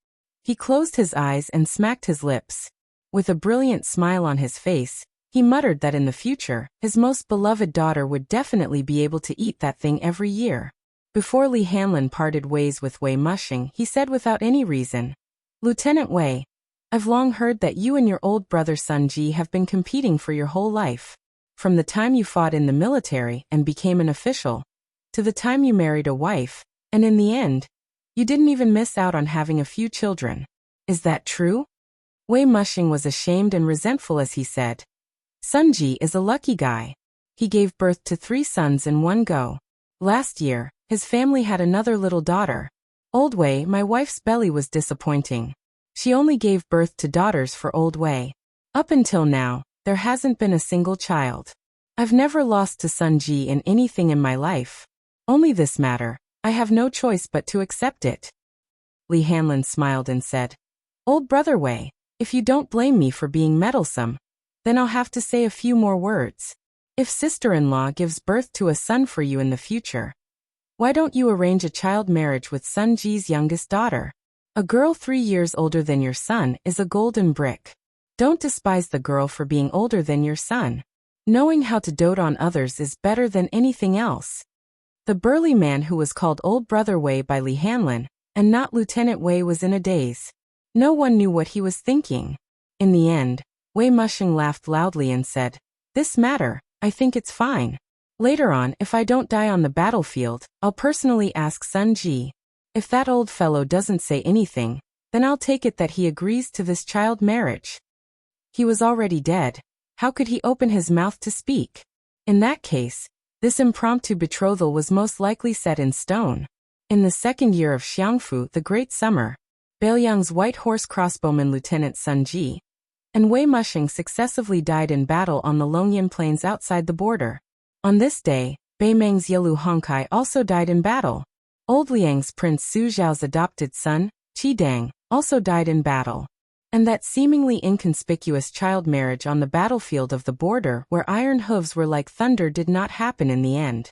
He closed his eyes and smacked his lips. With a brilliant smile on his face, he muttered that in the future, his most beloved daughter would definitely be able to eat that thing every year. Before Li Hanlin parted ways with Wei Mushing, he said without any reason, "Lieutenant Wei, I've long heard that you and your old brother Sun Ji have been competing for your whole life. From the time you fought in the military and became an official, to the time you married a wife, and in the end, you didn't even miss out on having a few children. Is that true?" Wei Mushing was ashamed and resentful as he said, "Sun Ji is a lucky guy. He gave birth to 3 sons in one go. Last year, his family had another little daughter. Old Wei, my wife's belly was disappointing. She only gave birth to daughters for Old Wei. Up until now, there hasn't been a single child. I've never lost to Sun Ji in anything in my life. Only this matter, I have no choice but to accept it." Li Hanlin smiled and said, "Old brother Wei, if you don't blame me for being meddlesome, then I'll have to say a few more words. If sister-in-law gives birth to a son for you in the future, why don't you arrange a child marriage with Sun Ji's youngest daughter? A girl 3 years older than your son is a golden brick. Don't despise the girl for being older than your son. Knowing how to dote on others is better than anything else." The burly man who was called Old Brother Wei by Li Hanlin, and not Lieutenant Wei was in a daze. No one knew what he was thinking. In the end, Wei Mushing laughed loudly and said, "This matter, I think it's fine. Later on, if I don't die on the battlefield, I'll personally ask Sun Ji. If that old fellow doesn't say anything, then I'll take it that he agrees to this child marriage." He was already dead. How could he open his mouth to speak? In that case, this impromptu betrothal was most likely set in stone. In the second year of Xiangfu, the Great Summer, Beiliang's white horse crossbowman Lieutenant Sun Ji and Wei Mushing successively died in battle on the Longyan Plains outside the border. On this day, Bei Meng's Yelu Hongkai also died in battle. Old Liang's Prince Su Zhao's adopted son, Qi Dang, also died in battle. And that seemingly inconspicuous child marriage on the battlefield of the border where iron hooves were like thunder did not happen in the end.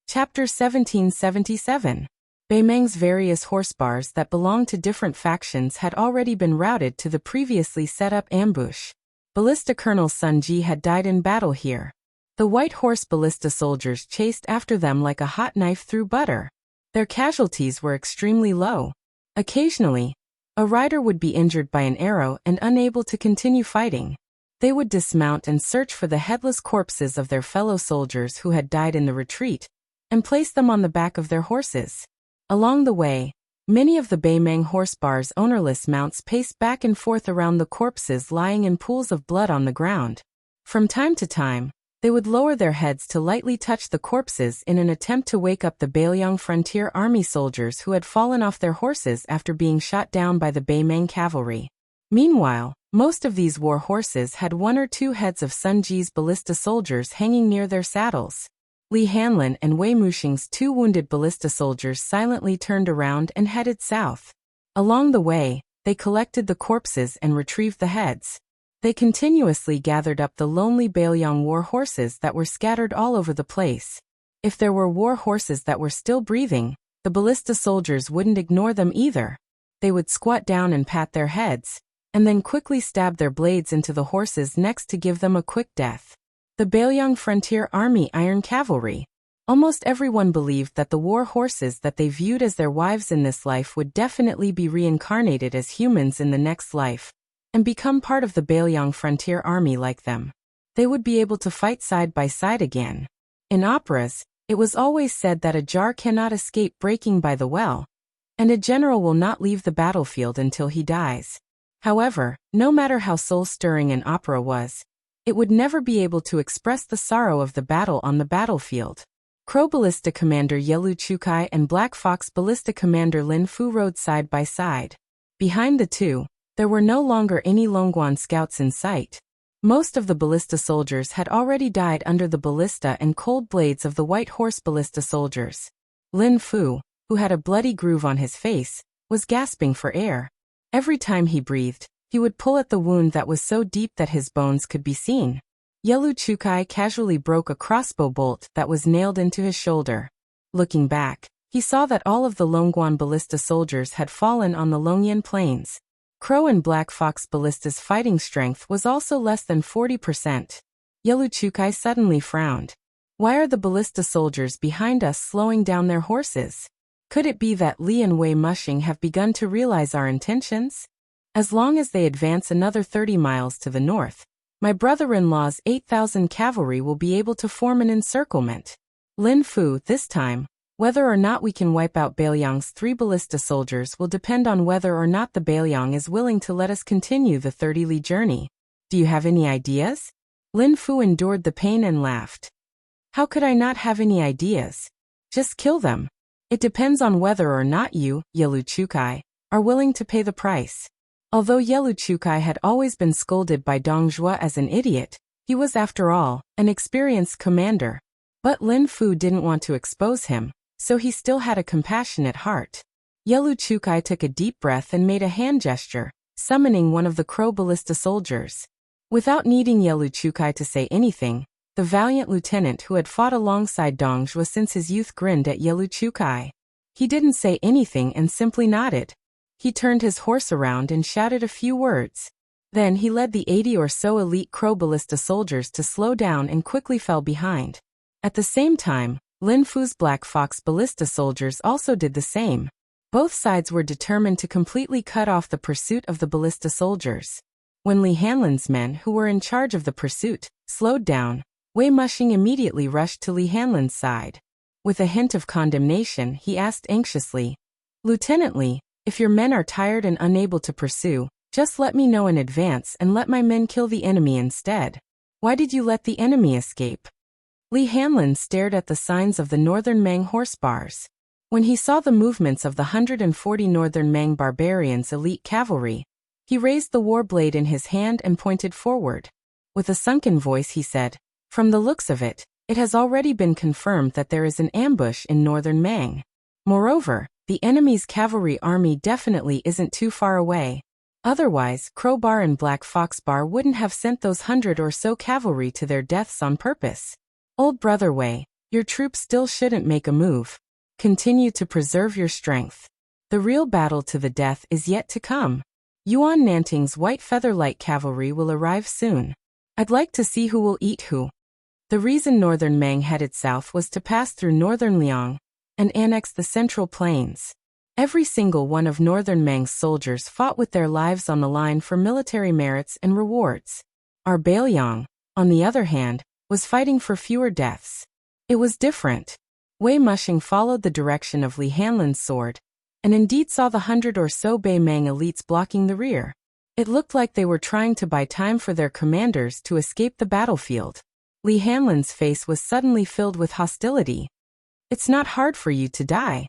Chapter 1777. Bei Meng's various horse bars that belonged to different factions had already been routed to the previously set-up ambush. Ballista Colonel Sun Ji had died in battle here. The white horse ballista soldiers chased after them like a hot knife through butter. Their casualties were extremely low. Occasionally, a rider would be injured by an arrow and unable to continue fighting. They would dismount and search for the headless corpses of their fellow soldiers who had died in the retreat, and place them on the back of their horses. Along the way, many of the Bei Meng horse bars' ownerless mounts paced back and forth around the corpses lying in pools of blood on the ground. From time to time, they would lower their heads to lightly touch the corpses in an attempt to wake up the Beiliang Frontier Army soldiers who had fallen off their horses after being shot down by the Bei Meng cavalry. Meanwhile, most of these war horses had one or two heads of Sun Ji's ballista soldiers hanging near their saddles. Li Hanlin and Wei Mushing's two wounded ballista soldiers silently turned around and headed south. Along the way, they collected the corpses and retrieved the heads. They continuously gathered up the lonely Beiliang war horses that were scattered all over the place. If there were war horses that were still breathing, the ballista soldiers wouldn't ignore them either. They would squat down and pat their heads, and then quickly stab their blades into the horses' necks to give them a quick death. The Beiliang Frontier Army Iron Cavalry. Almost everyone believed that the war horses that they viewed as their wives in this life would definitely be reincarnated as humans in the next life, and become part of the Beiliang Frontier Army like them. They would be able to fight side by side again. In operas, it was always said that a jar cannot escape breaking by the well, and a general will not leave the battlefield until he dies. However, no matter how soul-stirring an opera was, it would never be able to express the sorrow of the battle on the battlefield. Crow Ballista Commander Yelu Chukai and Black Fox Ballista Commander Lin Fu rode side by side. Behind the two, there were no longer any Longguan scouts in sight. Most of the ballista soldiers had already died under the ballista and cold blades of the white horse ballista soldiers. Lin Fu, who had a bloody groove on his face, was gasping for air. Every time he breathed, he would pull at the wound that was so deep that his bones could be seen. Yelu Chukai casually broke a crossbow bolt that was nailed into his shoulder. Looking back, he saw that all of the Longguan ballista soldiers had fallen on the Longyan Plains. Crow and Black Fox ballista's fighting strength was also less than 40%. Yelu Chukai suddenly frowned. Why are the ballista soldiers behind us slowing down their horses? Could it be that Li and Wei Mushing have begun to realize our intentions? As long as they advance another 30 miles to the north, my brother-in-law's 8,000 cavalry will be able to form an encirclement. Lin Fu, this time, whether or not we can wipe out Beiliang's 3 ballista soldiers will depend on whether or not the Beiliang is willing to let us continue the 30-li journey. Do you have any ideas? Lin Fu endured the pain and laughed. How could I not have any ideas? Just kill them. It depends on whether or not you, Yelu Chukai, are willing to pay the price. Although Yelu Chukai had always been scolded by Dong Zhuo as an idiot, he was after all an experienced commander. But Lin Fu didn't want to expose him, so he still had a compassionate heart. Yelu Chukai took a deep breath and made a hand gesture, summoning one of the Crow ballista soldiers. Without needing Yelu Chukai to say anything, the valiant lieutenant who had fought alongside Dong Zhuo since his youth grinned at Yelu Chukai. He didn't say anything and simply nodded. He turned his horse around and shouted a few words. Then he led the 80 or so elite Crow ballista soldiers to slow down and quickly fell behind. At the same time, Lin Fu's Black Fox ballista soldiers also did the same. Both sides were determined to completely cut off the pursuit of the ballista soldiers. When Li Hanlan's men, who were in charge of the pursuit, slowed down, Wei Mushing immediately rushed to Li Hanlan's side. With a hint of condemnation, he asked anxiously, "Lieutenant Li, if your men are tired and unable to pursue, just let me know in advance and let my men kill the enemy instead. Why did you let the enemy escape?" Li Hanlan stared at the signs of the Northern Mang horse bars. When he saw the movements of the 140 Northern Mang barbarians' elite cavalry, he raised the war blade in his hand and pointed forward. With a sunken voice he said, "From the looks of it, it has already been confirmed that there is an ambush in Northern Mang. Moreover, the enemy's cavalry army definitely isn't too far away. Otherwise, Crowbar and Black Fox Bar wouldn't have sent those 100 or so cavalry to their deaths on purpose. Old brother Wei, your troops still shouldn't make a move. Continue to preserve your strength. The real battle to the death is yet to come. Yuan Nanting's White Feather Light Cavalry will arrive soon. I'd like to see who will eat who." The reason Northern Mang headed south was to pass through Northern Liang and annex the Central Plains. Every single one of Northern Mang's soldiers fought with their lives on the line for military merits and rewards. Our Bailiang, on the other hand, was fighting for fewer deaths. It was different. Wei Mushing followed the direction of Li Hanlan's sword, and indeed saw the 100 or so Bei Mang elites blocking the rear. It looked like they were trying to buy time for their commanders to escape the battlefield. Li Hanlan's face was suddenly filled with hostility. "It's not hard for you to die.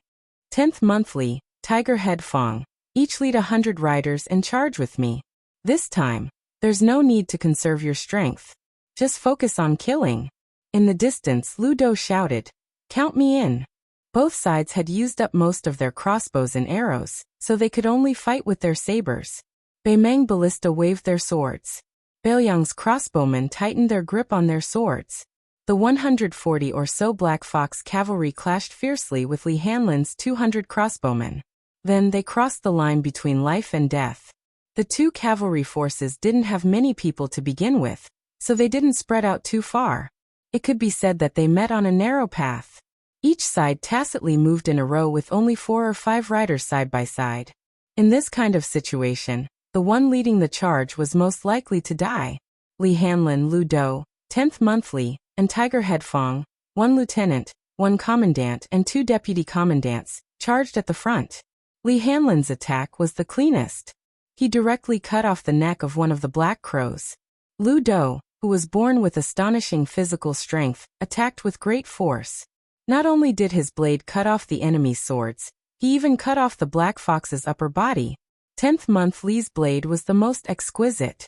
10th Monthly, Tiger Head Fong, each lead 100 riders and charge with me. This time, there's no need to conserve your strength. Just focus on killing." In the distance, Lu Do shouted, "Count me in." Both sides had used up most of their crossbows and arrows, so they could only fight with their sabers. Bei Mang ballista waved their swords. Bailiang's crossbowmen tightened their grip on their swords. The 140 or so Black Fox cavalry clashed fiercely with Li Hanlan's 200 crossbowmen. Then they crossed the line between life and death. The two cavalry forces didn't have many people to begin with, so they didn't spread out too far. It could be said that they met on a narrow path. Each side tacitly moved in a row with only 4 or 5 riders side by side. In this kind of situation, the one leading the charge was most likely to die. Li Hanlan, Lu Do, 10th Monthly, and Tiger Head Fong, 1 lieutenant, 1 commandant and 2 deputy commandants, charged at the front. Li Hanlan's attack was the cleanest. He directly cut off the neck of one of the Black Crows. Lu Do, who was born with astonishing physical strength, attacked with great force. Not only did his blade cut off the enemy's swords, he even cut off the Black Fox's upper body. 10th Monthly's blade was the most exquisite.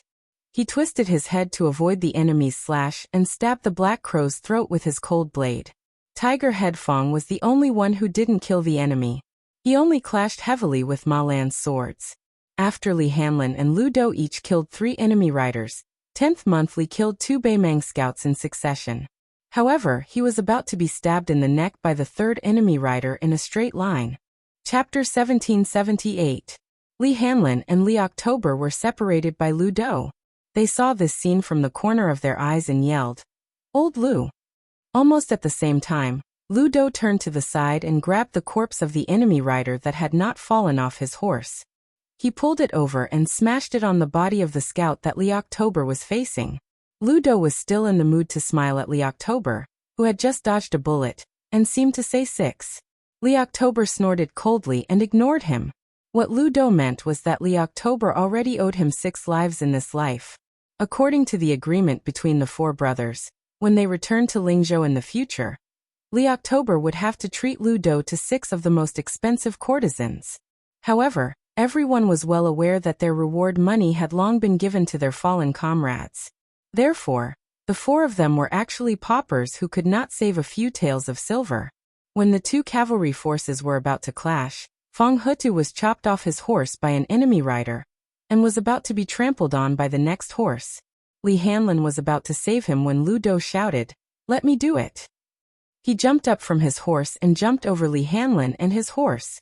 He twisted his head to avoid the enemy's slash and stabbed the Black Crow's throat with his cold blade. Tiger Head Fong was the only one who didn't kill the enemy. He only clashed heavily with Ma Lan's swords. After Li Hanlan and Lu Do each killed 3 enemy riders, 10th Monthly killed 2 Bei Mang scouts in succession. However, he was about to be stabbed in the neck by the 3rd enemy rider in a straight line. Chapter 1778. Li Hanlan and Li October were separated by Lu Do. They saw this scene from the corner of their eyes and yelled, "Old Lu!" Almost at the same time, Lu Do turned to the side and grabbed the corpse of the enemy rider that had not fallen off his horse. He pulled it over and smashed it on the body of the scout that Li October was facing. Lu Do was still in the mood to smile at Li October, who had just dodged a bullet, and seemed to say 6. Li October snorted coldly and ignored him. What Lu Do meant was that Li October already owed him 6 lives in this life. According to the agreement between the 4 brothers, when they returned to Lingzhou in the future, Li October would have to treat Lu Do to 6 of the most expensive courtesans. However, everyone was well aware that their reward money had long been given to their fallen comrades. Therefore, the 4 of them were actually paupers who could not save a few taels of silver. When the 2 cavalry forces were about to clash, Fong Hutu was chopped off his horse by an enemy rider, and was about to be trampled on by the next horse. Li Hanlan was about to save him when Lu Do shouted, "Let me do it." He jumped up from his horse and jumped over Li Hanlan and his horse.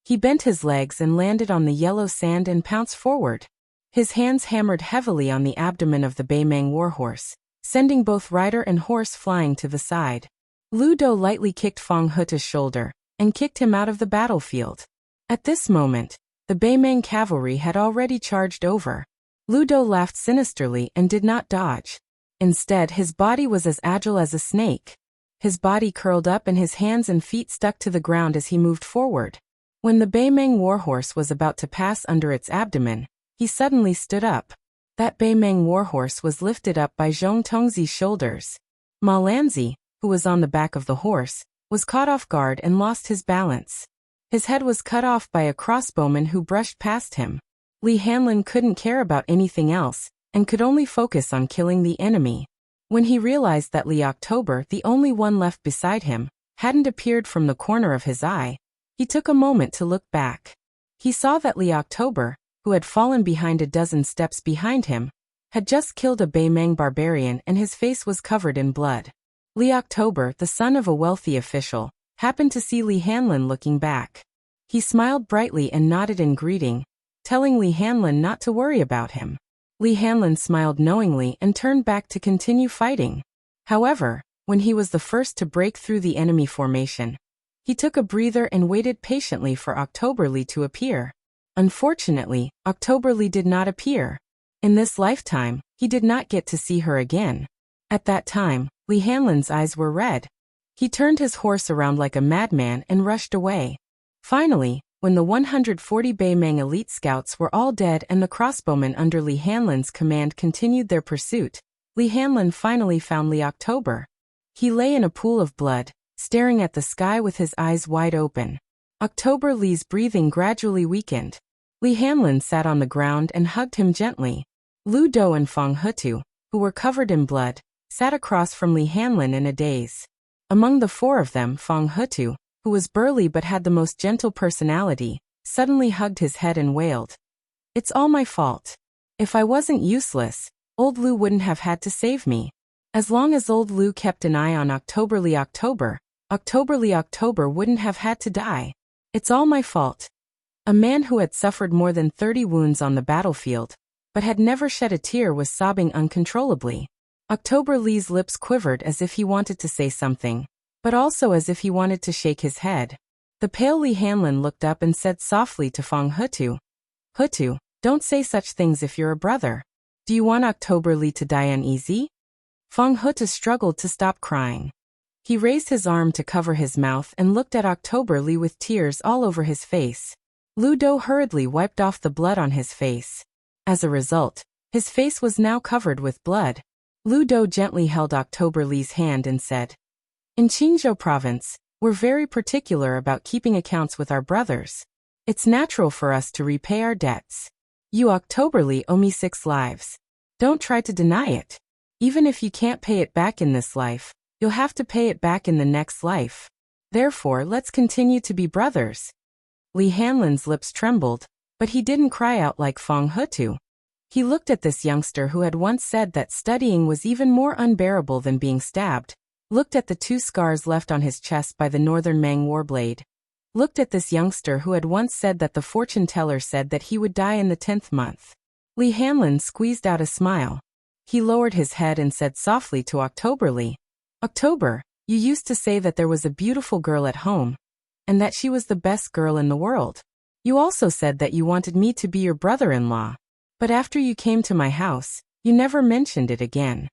He bent his legs and landed on the yellow sand and pounced forward. His hands hammered heavily on the abdomen of the Bei Mang warhorse, sending both rider and horse flying to the side. Lu Do lightly kicked Fong Hutu's shoulder, and kicked him out of the battlefield. At this moment, the Beimeng cavalry had already charged over. Lu Dou laughed sinisterly and did not dodge. Instead, his body was as agile as a snake. His body curled up and his hands and feet stuck to the ground as he moved forward. When the Beimeng warhorse was about to pass under its abdomen, he suddenly stood up. That Beimeng warhorse was lifted up by Zhong Tongzi's shoulders. Ma Lanzi, who was on the back of the horse, was caught off guard and lost his balance. His head was cut off by a crossbowman who brushed past him. Li Hanlin couldn't care about anything else, and could only focus on killing the enemy. When he realized that Li October, the only one left beside him, hadn't appeared from the corner of his eye, he took a moment to look back. He saw that Li October, who had fallen behind a dozen steps behind him, had just killed a Beimeng barbarian and his face was covered in blood. Li October, the son of a wealthy official, happened to see Li Hanlin looking back. He smiled brightly and nodded in greeting, telling Li Hanlin not to worry about him. Li Hanlin smiled knowingly and turned back to continue fighting. However, when he was the first to break through the enemy formation, he took a breather and waited patiently for October Li to appear. Unfortunately, October Li did not appear. In this lifetime, he did not get to see her again. At that time, Li Hanlin's eyes were red. He turned his horse around like a madman and rushed away. Finally, when the 140 Beimeng elite scouts were all dead and the crossbowmen under Li Hanlin's command continued their pursuit, Li Hanlin finally found Li October. He lay in a pool of blood, staring at the sky with his eyes wide open. October Li's breathing gradually weakened. Li Hanlin sat on the ground and hugged him gently. Lu Dou and Feng Hutu, who were covered in blood, sat across from Li Hanlin in a daze. Among the four of them, Feng Hutu, who was burly but had the most gentle personality, suddenly hugged his head and wailed. "It's all my fault. If I wasn't useless, old Lu wouldn't have had to save me. As long as old Lu kept an eye on October Li October wouldn't have had to die. It's all my fault." A man who had suffered more than 30 wounds on the battlefield, but had never shed a tear, was sobbing uncontrollably. October Li's lips quivered as if he wanted to say something, but also as if he wanted to shake his head. The pale Li Hanlin looked up and said softly to Feng Hutu, "Hutu, don't say such things if you're a brother. Do you want October Li to die uneasy?" Feng Hutu struggled to stop crying. He raised his arm to cover his mouth and looked at October Li with tears all over his face. Lu Dou hurriedly wiped off the blood on his face. As a result, his face was now covered with blood. Lu Dou gently held October Li's hand and said, "In Qingzhou province, we're very particular about keeping accounts with our brothers. It's natural for us to repay our debts. You October Li owe me 6 lives. Don't try to deny it. Even if you can't pay it back in this life, you'll have to pay it back in the next life. Therefore, let's continue to be brothers." Li Hanlin's lips trembled, but he didn't cry out like Feng Hutu. He looked at this youngster who had once said that studying was even more unbearable than being stabbed, looked at the 2 scars left on his chest by the Northern Mang warblade, looked at this youngster who had once said that the fortune teller said that he would die in the 10th month. Li Hanlin squeezed out a smile. He lowered his head and said softly to October Li, "October, you used to say that there was a beautiful girl at home, and that she was the best girl in the world. You also said that you wanted me to be your brother-in-law. But after you came to my house, you never mentioned it again.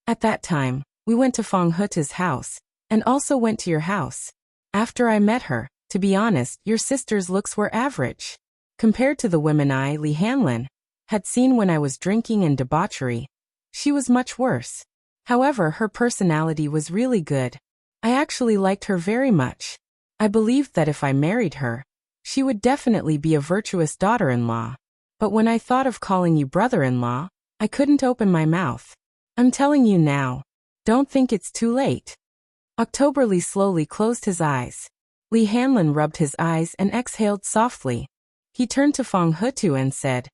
At that time, we went to Feng Hutu's house, and also went to your house. After I met her, to be honest, your sister's looks were average. Compared to the women I, Li Hanlin, had seen when I was drinking and debauchery, she was much worse. However, her personality was really good. I actually liked her very much. I believed that if I married her, she would definitely be a virtuous daughter-in-law. But when I thought of calling you brother-in-law, I couldn't open my mouth. I'm telling you now. Don't think it's too late." October Li slowly closed his eyes. Li Hanlin rubbed his eyes and exhaled softly. He turned to Feng Hutu and said,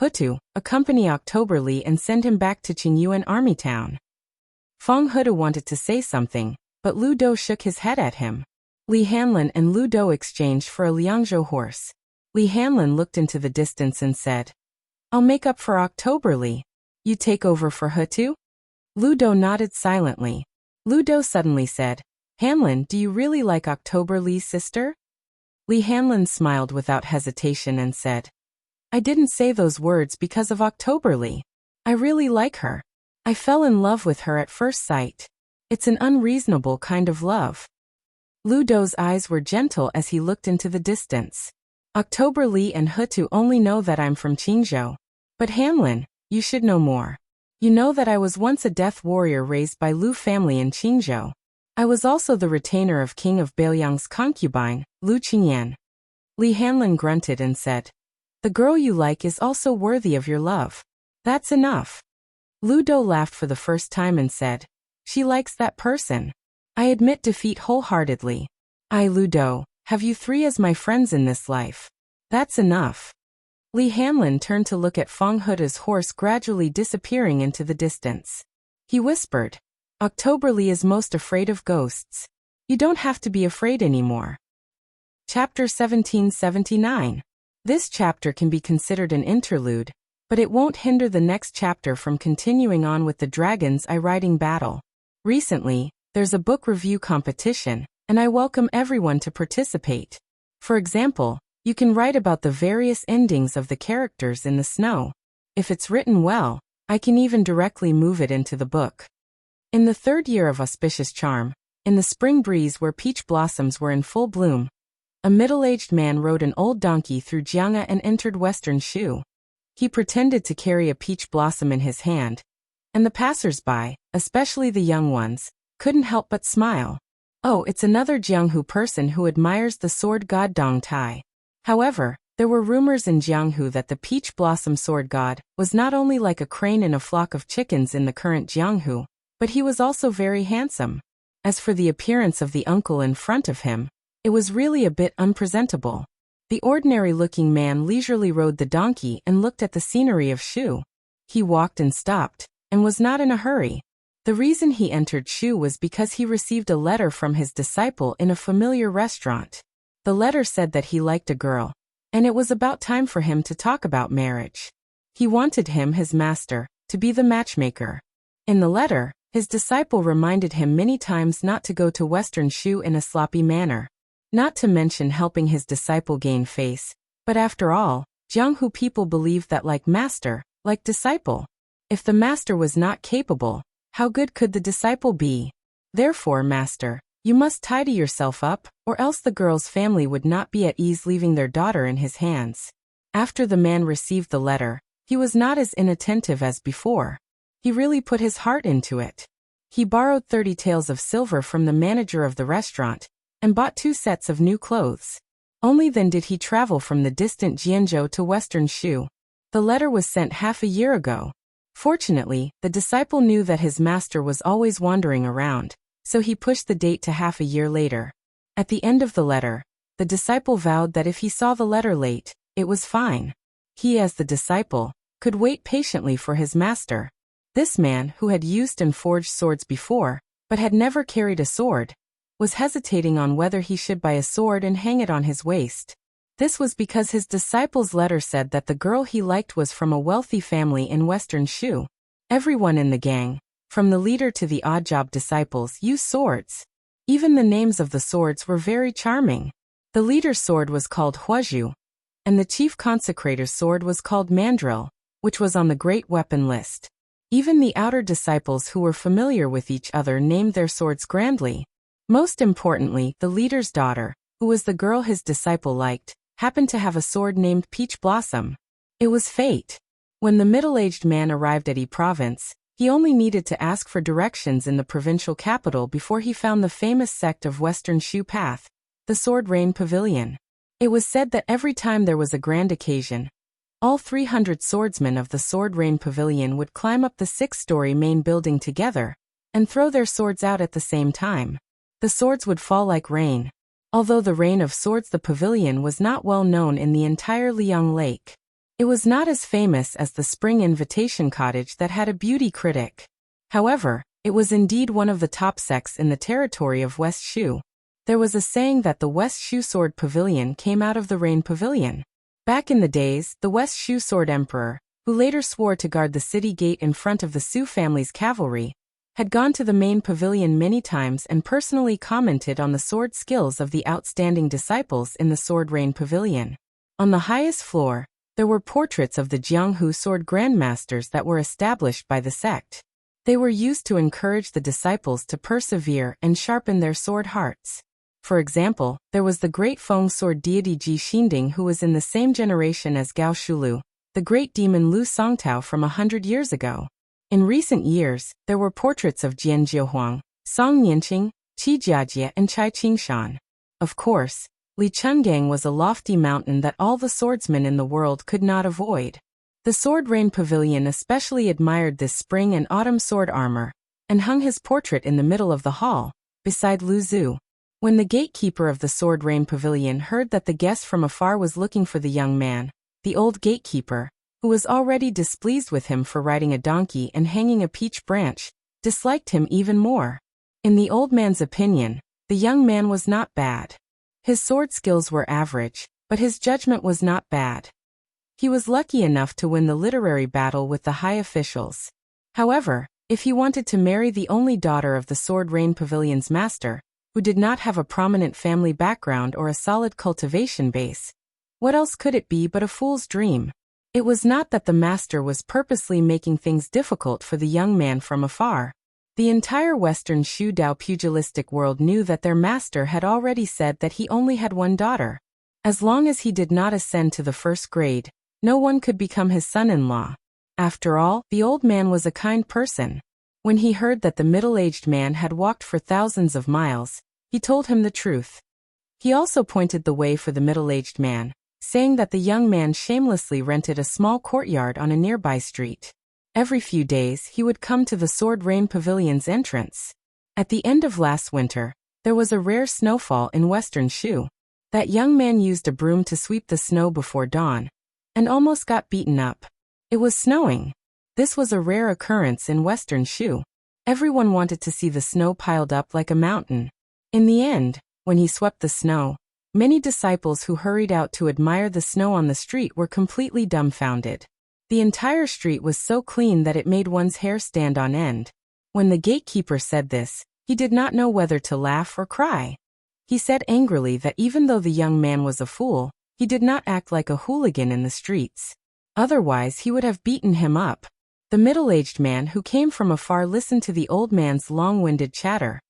"Hutu, accompany October Li and send him back to Qingyuan Army Town." Feng Hutu wanted to say something, but Lu Dou shook his head at him. Li Hanlin and Lu Dou exchanged for a Liangzhou horse. Li Hanlin looked into the distance and said, "I'll make up for October Li. You take over for Hutu?" Lu Dou nodded silently. Lu Dou suddenly said, "Hanlin, do you really like October Li's sister?" Li Hanlin smiled without hesitation and said, I didn't say those words because of October Li. I really like her. I fell in love with her at first sight. It's an unreasonable kind of love. Lu Dou's eyes were gentle as he looked into the distance. October Li and Hutu only know that I'm from Qingzhou. But Hanlin, you should know more. You know that I was once a death warrior raised by Lu family in Qingzhou. I was also the retainer of King of Beiliang's concubine, Lu Qingyan. Li Hanlin grunted and said, The girl you like is also worthy of your love. That's enough. Lu Dou laughed for the first time and said, She likes that person. I admit defeat wholeheartedly. I, Lu Dou, have you three as my friends in this life. That's enough. Li Hanlin turned to look at Feng Huda's horse gradually disappearing into the distance. He whispered, October Li is most afraid of ghosts. You don't have to be afraid anymore. Chapter 1779. This chapter can be considered an interlude, but it won't hinder the next chapter from continuing on with the dragons I riding battle. Recently, there's a book review competition, and I welcome everyone to participate. For example, you can write about the various endings of the characters in the snow. If it's written well, I can even directly move it into the book. In the third year of auspicious charm, in the spring breeze where peach blossoms were in full bloom, a middle-aged man rode an old donkey through Jiang'a and entered western Shu. He pretended to carry a peach blossom in his hand, and the passers-by, especially the young ones, couldn't help but smile. Oh, it's another Jianghu person who admires the sword god Dong Tai. However, there were rumors in Jianghu that the peach blossom sword god was not only like a crane in a flock of chickens in the current Jianghu, but he was also very handsome. As for the appearance of the uncle in front of him, it was really a bit unpresentable. The ordinary-looking man leisurely rode the donkey and looked at the scenery of Shu. He walked and stopped, and was not in a hurry. The reason he entered Shu was because he received a letter from his disciple in a familiar restaurant. The letter said that he liked a girl, and it was about time for him to talk about marriage. He wanted him, his master, to be the matchmaker. In the letter, his disciple reminded him many times not to go to Western Shu in a sloppy manner. Not to mention helping his disciple gain face, but after all, Jianghu people believed that like master, like disciple. If the master was not capable, how good could the disciple be? Therefore, master, you must tidy yourself up, or else the girl's family would not be at ease leaving their daughter in his hands. After the man received the letter, he was not as inattentive as before. He really put his heart into it. He borrowed 30 taels of silver from the manager of the restaurant, and bought 2 sets of new clothes. Only then did he travel from the distant Jianzhou to Western Shu. The letter was sent half a year ago. Fortunately, the disciple knew that his master was always wandering around, so he pushed the date to half a year later. At the end of the letter, the disciple vowed that if he saw the letter late, it was fine. He, as the disciple, could wait patiently for his master. This man, who had used and forged swords before, but had never carried a sword, was hesitating on whether he should buy a sword and hang it on his waist. This was because his disciple's letter said that the girl he liked was from a wealthy family in Western Shu. Everyone in the gang, from the leader to the odd-job disciples, used swords. Even the names of the swords were very charming. The leader's sword was called Huazhu, and the chief consecrator's sword was called Mandril, which was on the great weapon list. Even the outer disciples who were familiar with each other named their swords grandly. Most importantly, the leader's daughter, who was the girl his disciple liked, happened to have a sword named Peach Blossom. It was fate. When the middle-aged man arrived at Yi province, he only needed to ask for directions in the provincial capital before he found the famous sect of Western Shu Path, the Sword Rain Pavilion. It was said that every time there was a grand occasion, all 300 swordsmen of the Sword Rain Pavilion would climb up the 6-story main building together and throw their swords out at the same time. The swords would fall like rain. Although the rain of swords, the pavilion was not well known in the entire Liang Lake. It was not as famous as the Spring Invitation Cottage that had a beauty critic. However, it was indeed one of the top sects in the territory of West Shu. There was a saying that the West Shu Sword Pavilion came out of the Rain Pavilion. Back in the days, the West Shu Sword Emperor, who later swore to guard the city gate in front of the Su family's cavalry, had gone to the main pavilion many times and personally commented on the sword skills of the outstanding disciples in the Sword Rain Pavilion. On the highest floor, there were portraits of the Jianghu sword grandmasters that were established by the sect. They were used to encourage the disciples to persevere and sharpen their sword hearts. For example, there was the great Feng sword deity Ji Xinding, who was in the same generation as Gao Shulu, the great demon Lu Songtao from 100 years ago. In recent years, there were portraits of Jian Jiehuang, Song Nianqing, Qi Jiajie and Chai Qingshan. Of course, Li Chungang was a lofty mountain that all the swordsmen in the world could not avoid. The Sword Rain Pavilion especially admired this spring and autumn sword armor, and hung his portrait in the middle of the hall, beside Lu Zhu. When the gatekeeper of the Sword Rain Pavilion heard that the guest from afar was looking for the young man, the old gatekeeper, who was already displeased with him for riding a donkey and hanging a peach branch, disliked him even more. In the old man's opinion, the young man was not bad. His sword skills were average, but his judgment was not bad. He was lucky enough to win the literary battle with the high officials. However, if he wanted to marry the only daughter of the Sword Rain Pavilion's master, who did not have a prominent family background or a solid cultivation base, what else could it be but a fool's dream? It was not that the master was purposely making things difficult for the young man from afar. The entire Western Shu Dao pugilistic world knew that their master had already said that he only had one daughter. As long as he did not ascend to the first grade, no one could become his son-in-law. After all, the old man was a kind person. When he heard that the middle-aged man had walked for thousands of miles, he told him the truth. He also pointed the way for the middle-aged man, saying that the young man shamelessly rented a small courtyard on a nearby street. Every few days he would come to the Sword Rain Pavilion's entrance. At the end of last winter, there was a rare snowfall in Western Shu. That young man used a broom to sweep the snow before dawn, and almost got beaten up. It was snowing. This was a rare occurrence in Western Shu. Everyone wanted to see the snow piled up like a mountain. In the end, when he swept the snow, many disciples who hurried out to admire the snow on the street were completely dumbfounded. The entire street was so clean that it made one's hair stand on end. When the gatekeeper said this, he did not know whether to laugh or cry. He said angrily that even though the young man was a fool, he did not act like a hooligan in the streets. Otherwise he would have beaten him up. The middle-aged man who came from afar listened to the old man's long-winded chatter.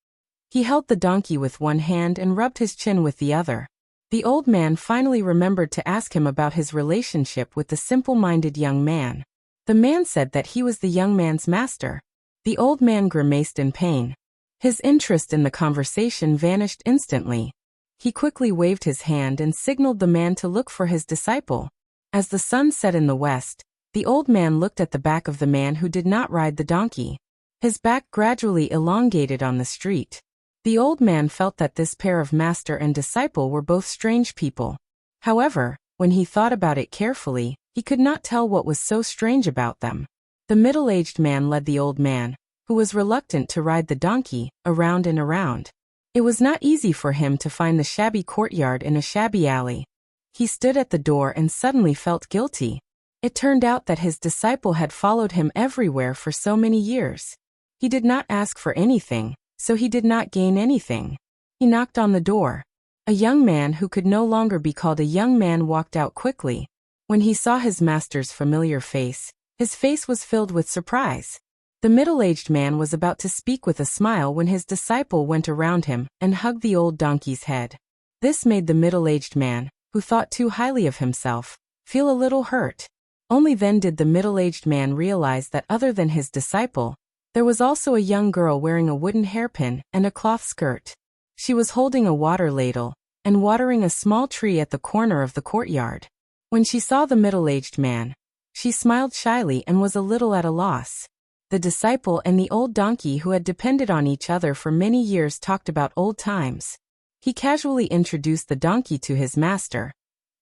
He held the donkey with one hand and rubbed his chin with the other. The old man finally remembered to ask him about his relationship with the simple-minded young man. The man said that he was the young man's master. The old man grimaced in pain. His interest in the conversation vanished instantly. He quickly waved his hand and signaled the man to look for his disciple. As the sun set in the west, the old man looked at the back of the man who did not ride the donkey. His back gradually elongated on the street. The old man felt that this pair of master and disciple were both strange people. However, when he thought about it carefully, he could not tell what was so strange about them. The middle-aged man led the old man, who was reluctant to ride the donkey, around and around. It was not easy for him to find the shabby courtyard in a shabby alley. He stood at the door and suddenly felt guilty. It turned out that his disciple had followed him everywhere for so many years. He did not ask for anything, so he did not gain anything. He knocked on the door. A young man who could no longer be called a young man walked out quickly. When he saw his master's familiar face, his face was filled with surprise. The middle-aged man was about to speak with a smile when his disciple went around him and hugged the old donkey's head. This made the middle-aged man, who thought too highly of himself, feel a little hurt. Only then did the middle-aged man realize that other than his disciple, there was also a young girl wearing a wooden hairpin and a cloth skirt. She was holding a water ladle and watering a small tree at the corner of the courtyard. When she saw the middle-aged man, she smiled shyly and was a little at a loss. The disciple and the old donkey who had depended on each other for many years talked about old times. He casually introduced the donkey to his master.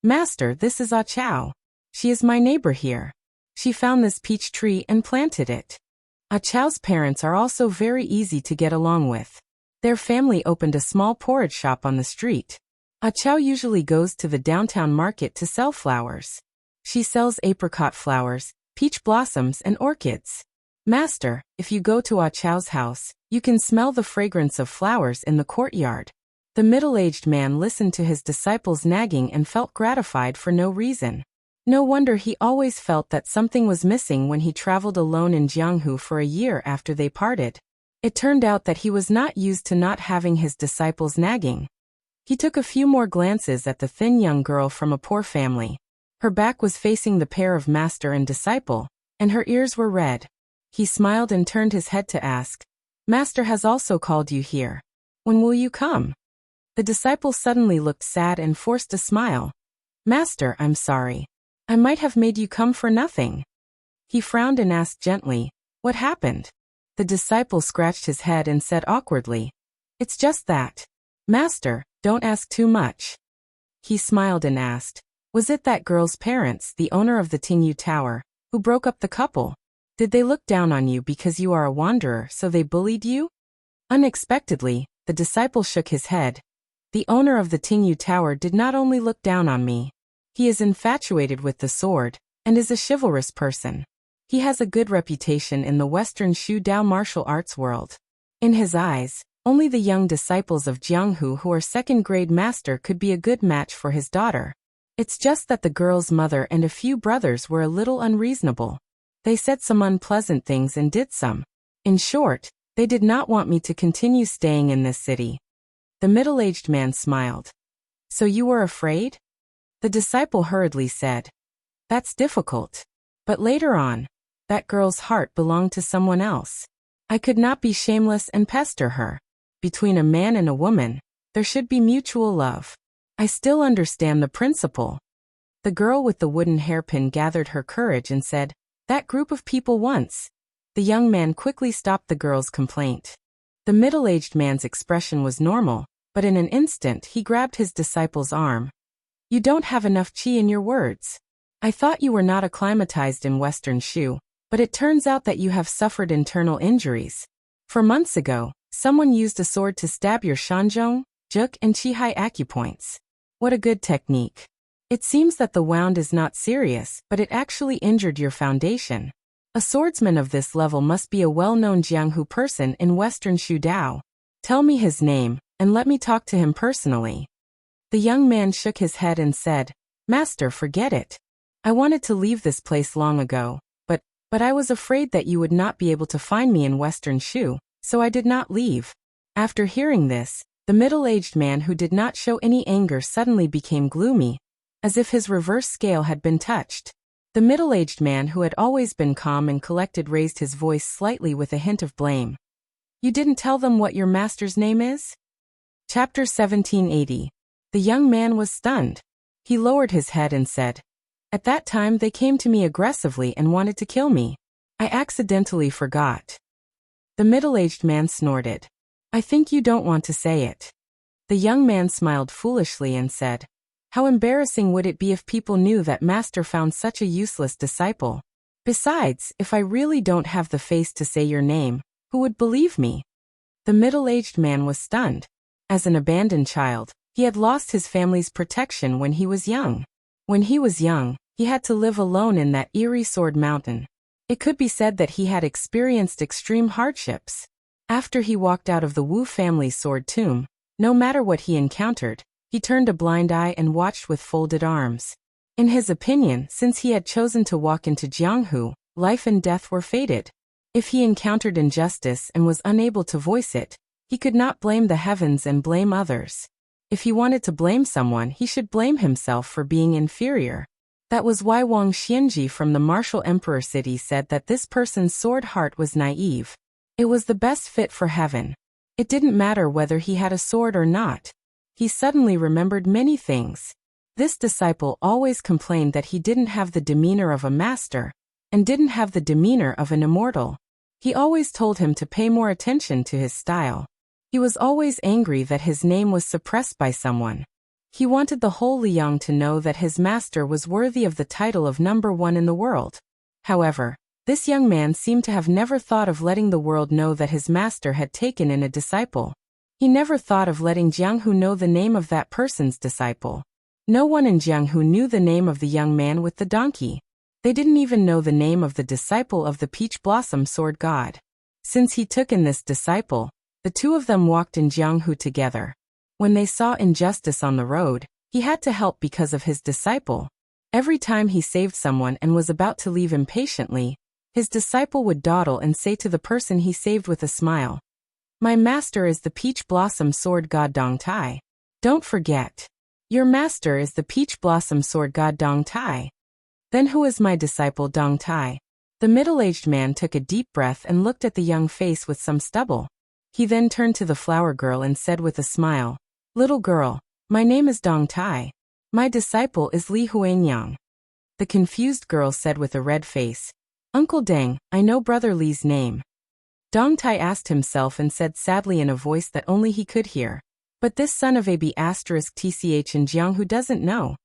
"Master, this is Ah Chow. She is my neighbor here. She found this peach tree and planted it." Ah Chow's parents are also very easy to get along with. Their family opened a small porridge shop on the street. Ah Chow usually goes to the downtown market to sell flowers. She sells apricot flowers, peach blossoms and orchids. Master, if you go to Ah Chow's house, you can smell the fragrance of flowers in the courtyard. The middle-aged man listened to his disciple's nagging and felt gratified for no reason. No wonder he always felt that something was missing when he traveled alone in Jianghu for a year after they parted. It turned out that he was not used to not having his disciple's nagging. He took a few more glances at the thin young girl from a poor family. Her back was facing the pair of master and disciple, and her ears were red. He smiled and turned his head to ask, "Master has also called you here. When will you come?" The disciple suddenly looked sad and forced a smile. "Master, I'm sorry. I might have made you come for nothing." He frowned and asked gently, "What happened?" The disciple scratched his head and said awkwardly, "It's just that. Master, don't ask too much." He smiled and asked, "Was it that girl's parents, the owner of the Tingyu Tower, who broke up the couple? Did they look down on you because you are a wanderer, so they bullied you?" Unexpectedly, the disciple shook his head. "The owner of the Tingyu Tower did not only look down on me. He is infatuated with the sword, and is a chivalrous person. He has a good reputation in the Western Shu Dao martial arts world. In his eyes, only the young disciples of Jianghu who are second-grade master could be a good match for his daughter. It's just that the girl's mother and a few brothers were a little unreasonable. They said some unpleasant things and did some. In short, they did not want me to continue staying in this city." The middle-aged man smiled. "So you were afraid?" The disciple hurriedly said, "That's difficult. But later on, that girl's heart belonged to someone else. I could not be shameless and pester her. Between a man and a woman, there should be mutual love. I still understand the principle." The girl with the wooden hairpin gathered her courage and said, "That group of people once." The young man quickly stopped the girl's complaint. The middle-aged man's expression was normal, but in an instant he grabbed his disciple's arm. "You don't have enough qi in your words. I thought you were not acclimatized in Western Shu, but it turns out that you have suffered internal injuries. For months ago, someone used a sword to stab your shanzhong, juk and qihai acupoints. What a good technique. It seems that the wound is not serious, but it actually injured your foundation. A swordsman of this level must be a well-known Jianghu person in Western Shu Dao. Tell me his name, and let me talk to him personally." The young man shook his head and said, "Master, forget it. I wanted to leave this place long ago, but I was afraid that you would not be able to find me in Western Shu, so I did not leave." After hearing this, the middle-aged man who did not show any anger suddenly became gloomy, as if his reverse scale had been touched. The middle-aged man who had always been calm and collected raised his voice slightly with a hint of blame. "You didn't tell them what your master's name is?" Chapter 1780. The young man was stunned. He lowered his head and said, "At that time they came to me aggressively and wanted to kill me. I accidentally forgot." The middle-aged man snorted. "I think you don't want to say it." The young man smiled foolishly and said, "How embarrassing would it be if people knew that master found such a useless disciple? Besides, if I really don't have the face to say your name, who would believe me?" The middle-aged man was stunned. As an abandoned child, he had lost his family's protection when he was young. When he was young, he had to live alone in that eerie sword mountain. It could be said that he had experienced extreme hardships. After he walked out of the Wu family's sword tomb, no matter what he encountered, he turned a blind eye and watched with folded arms. In his opinion, since he had chosen to walk into Jianghu, life and death were fated. If he encountered injustice and was unable to voice it, he could not blame the heavens and blame others. If he wanted to blame someone, he should blame himself for being inferior. That was why Wang Xianji from the martial emperor city said that this person's sword heart was naive. It was the best fit for heaven. It didn't matter whether he had a sword or not. He suddenly remembered many things. This disciple always complained that he didn't have the demeanor of a master, and didn't have the demeanor of an immortal. He always told him to pay more attention to his style. He was always angry that his name was suppressed by someone. He wanted the whole Liang to know that his master was worthy of the title of #1 in the world. However, this young man seemed to have never thought of letting the world know that his master had taken in a disciple. He never thought of letting Jianghu know the name of that person's disciple. No one in Jianghu knew the name of the young man with the donkey. They didn't even know the name of the disciple of the peach blossom sword god. Since he took in this disciple, the two of them walked in Jianghu together. When they saw injustice on the road, he had to help because of his disciple. Every time he saved someone and was about to leave impatiently, his disciple would dawdle and say to the person he saved with a smile, "My master is the peach blossom sword god Dong Tai. Don't forget. Your master is the peach blossom sword god Dong Tai." "Then who is my disciple Dong Tai?" The middle-aged man took a deep breath and looked at the young face with some stubble. He then turned to the flower girl and said with a smile, "Little girl, my name is Dong Tai. My disciple is Li Huanyang." The confused girl said with a red face, "Uncle Deng, I know brother Li's name." Dong Tai asked himself and said sadly in a voice that only he could hear, "But this son of AB*TCH in Jianghu doesn't know."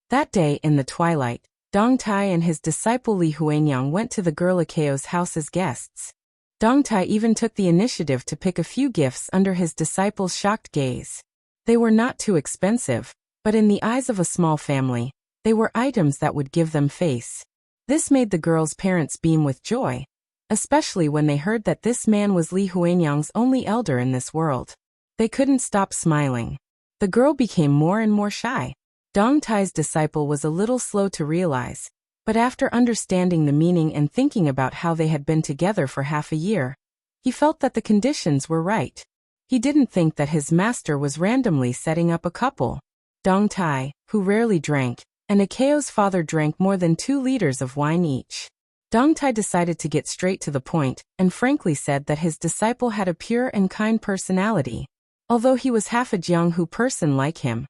That day in the twilight, Dong Tai and his disciple Li Huanyang went to the girl Akao's house as guests. Dong Tai even took the initiative to pick a few gifts under his disciple's shocked gaze. They were not too expensive, but in the eyes of a small family, they were items that would give them face. This made the girl's parents beam with joy, especially when they heard that this man was Li Huanyang's only elder in this world. They couldn't stop smiling. The girl became more and more shy. Dong Tai's disciple was a little slow to realize, but after understanding the meaning and thinking about how they had been together for half a year, he felt that the conditions were right. He didn't think that his master was randomly setting up a couple. Dong Tai, who rarely drank, and Akao's father drank more than 2 liters of wine each. Dong Tai decided to get straight to the point and frankly said that his disciple had a pure and kind personality. Although he was half a Jianghu person like him,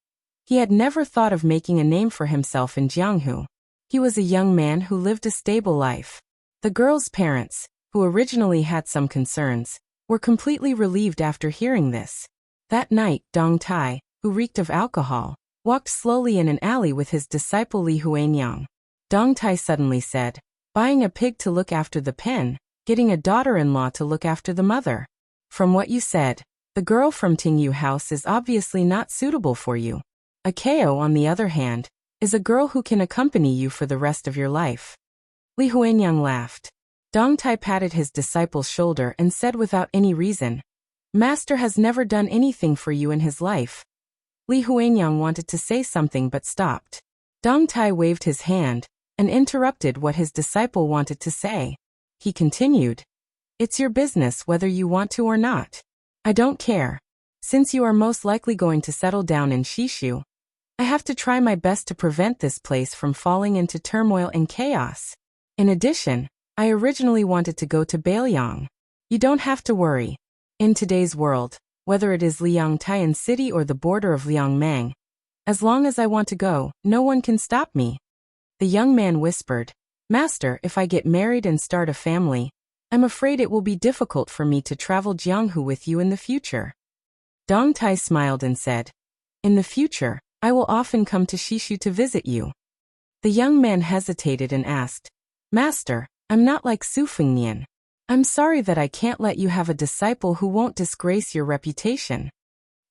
he had never thought of making a name for himself in Jianghu. He was a young man who lived a stable life. The girl's parents, who originally had some concerns, were completely relieved after hearing this. That night, Dong Tai, who reeked of alcohol, walked slowly in an alley with his disciple Li Huanyang. Dong Tai suddenly said, "Buying a pig to look after the pen, getting a daughter-in-law to look after the mother. From what you said, the girl from Tingyu House is obviously not suitable for you. Akao, on the other hand, is a girl who can accompany you for the rest of your life." Li Huanyang laughed. Dong Tai patted his disciple's shoulder and said without any reason, "Master has never done anything for you in his life." Li Huanyang wanted to say something but stopped. Dong Tai waved his hand and interrupted what his disciple wanted to say. He continued, "It's your business whether you want to or not. I don't care. Since you are most likely going to settle down in Shishu, I have to try my best to prevent this place from falling into turmoil and chaos. In addition, I originally wanted to go to Bailiang. You don't have to worry. In today's world, whether it is Liangtaian City or the border of Liangmang, as long as I want to go, no one can stop me." The young man whispered, "Master, if I get married and start a family, I'm afraid it will be difficult for me to travel Jianghu with you in the future." Dong Tai smiled and said, "In the future, I will often come to Shishu to visit you." The young man hesitated and asked, "Master, I'm not like Su Fengnian. I'm sorry that I can't let you have a disciple who won't disgrace your reputation."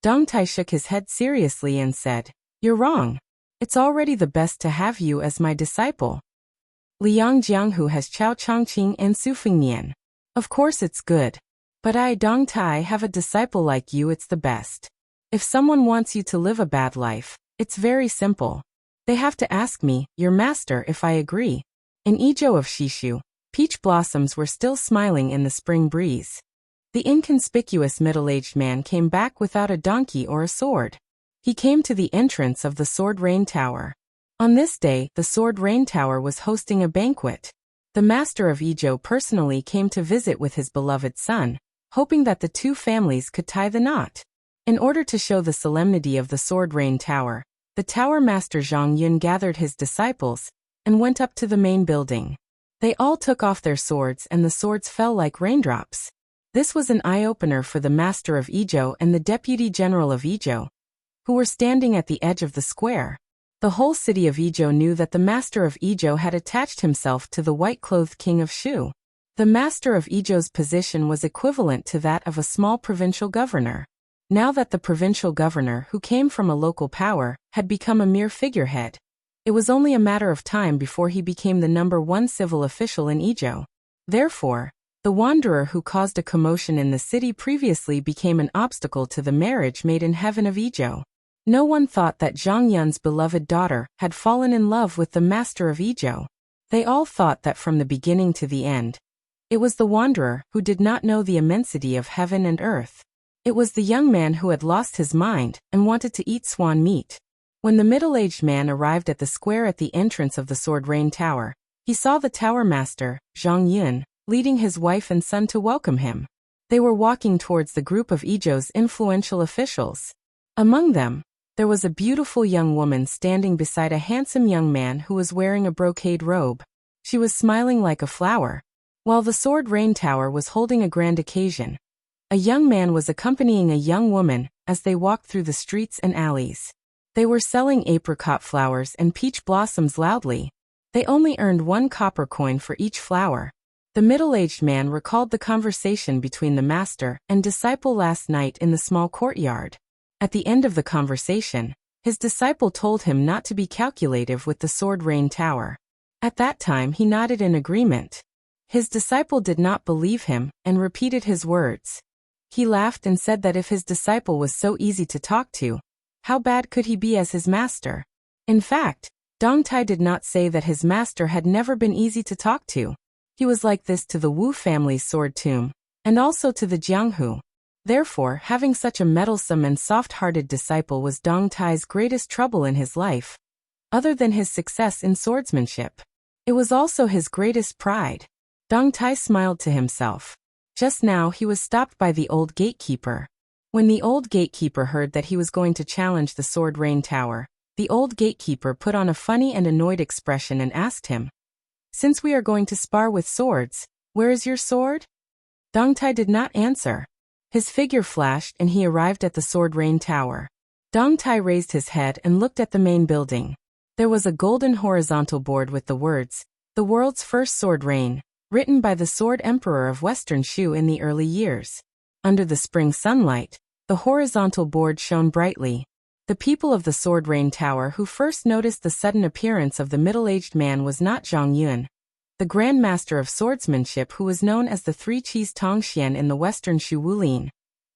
Dong Tai shook his head seriously and said, "You're wrong. It's already the best to have you as my disciple. Liang Jianghu has Chao Chongqing and Su Fengnian. Of course it's good. But I, Dong Tai, have a disciple like you. It's the best. If someone wants you to live a bad life, it's very simple. They have to ask me, your master, if I agree." In Izhou of Shishu, peach blossoms were still smiling in the spring breeze. The inconspicuous middle-aged man came back without a donkey or a sword. He came to the entrance of the Sword Rain Tower. On this day, the Sword Rain Tower was hosting a banquet. The master of Izhou personally came to visit with his beloved son, hoping that the two families could tie the knot. In order to show the solemnity of the Sword Rain Tower, the tower master Zhang Yun gathered his disciples and went up to the main building. They all took off their swords and the swords fell like raindrops. This was an eye-opener for the master of Izhou and the deputy general of Izhou, who were standing at the edge of the square. The whole city of Izhou knew that the master of Izhou had attached himself to the white-clothed king of Shu. The master of Izhou's position was equivalent to that of a small provincial governor. Now that the provincial governor, who came from a local power, had become a mere figurehead, It was only a matter of time before he became the #1 civil official in Ijo. Therefore, the wanderer who caused a commotion in the city previously became an obstacle to the marriage made in heaven of Ijo. No one thought that Zhang Yun's beloved daughter had fallen in love with the master of Ijo. They all thought that from the beginning to the end, it was the wanderer who did not know the immensity of heaven and earth. It was the young man who had lost his mind and wanted to eat swan meat. When the middle-aged man arrived at the square at the entrance of the Sword Rain Tower, he saw the tower master, Zhang Yun, leading his wife and son to welcome him. They were walking towards the group of Ijo's influential officials. Among them, there was a beautiful young woman standing beside a handsome young man who was wearing a brocade robe. She was smiling like a flower. While the Sword Rain Tower was holding a grand occasion, a young man was accompanying a young woman as they walked through the streets and alleys. They were selling apricot flowers and peach blossoms loudly. They only earned 1 copper coin for each flower. The middle-aged man recalled the conversation between the master and disciple last night in the small courtyard. At the end of the conversation, his disciple told him not to be calculative with the Sword Rain Tower. At that time he nodded in agreement. His disciple did not believe him and repeated his words. He laughed and said that if his disciple was so easy to talk to, how bad could he be as his master? In fact, Dongtai did not say that his master had never been easy to talk to. He was like this to the Wu family's sword tomb, and also to the Jianghu. Therefore, having such a meddlesome and soft-hearted disciple was Dong Tai's greatest trouble in his life. Other than his success in swordsmanship, it was also his greatest pride. Dong Tai smiled to himself. Just now he was stopped by the old gatekeeper. When the old gatekeeper heard that he was going to challenge the Sword Rain Tower, the old gatekeeper put on a funny and annoyed expression and asked him, "Since we are going to spar with swords, where is your sword?" Dong Tai did not answer. His figure flashed and he arrived at the Sword Rain Tower. Dong Tai raised his head and looked at the main building. There was a golden horizontal board with the words, "The World's First Sword Rain," written by the Sword Emperor of Western Shu in the early years. Under the spring sunlight, the horizontal board shone brightly. The people of the Sword Rain Tower who first noticed the sudden appearance of the middle-aged man was not Zhang Yun, the Grand Master of Swordsmanship who was known as the Three Qis Tongxian in the Western Shu Wulin,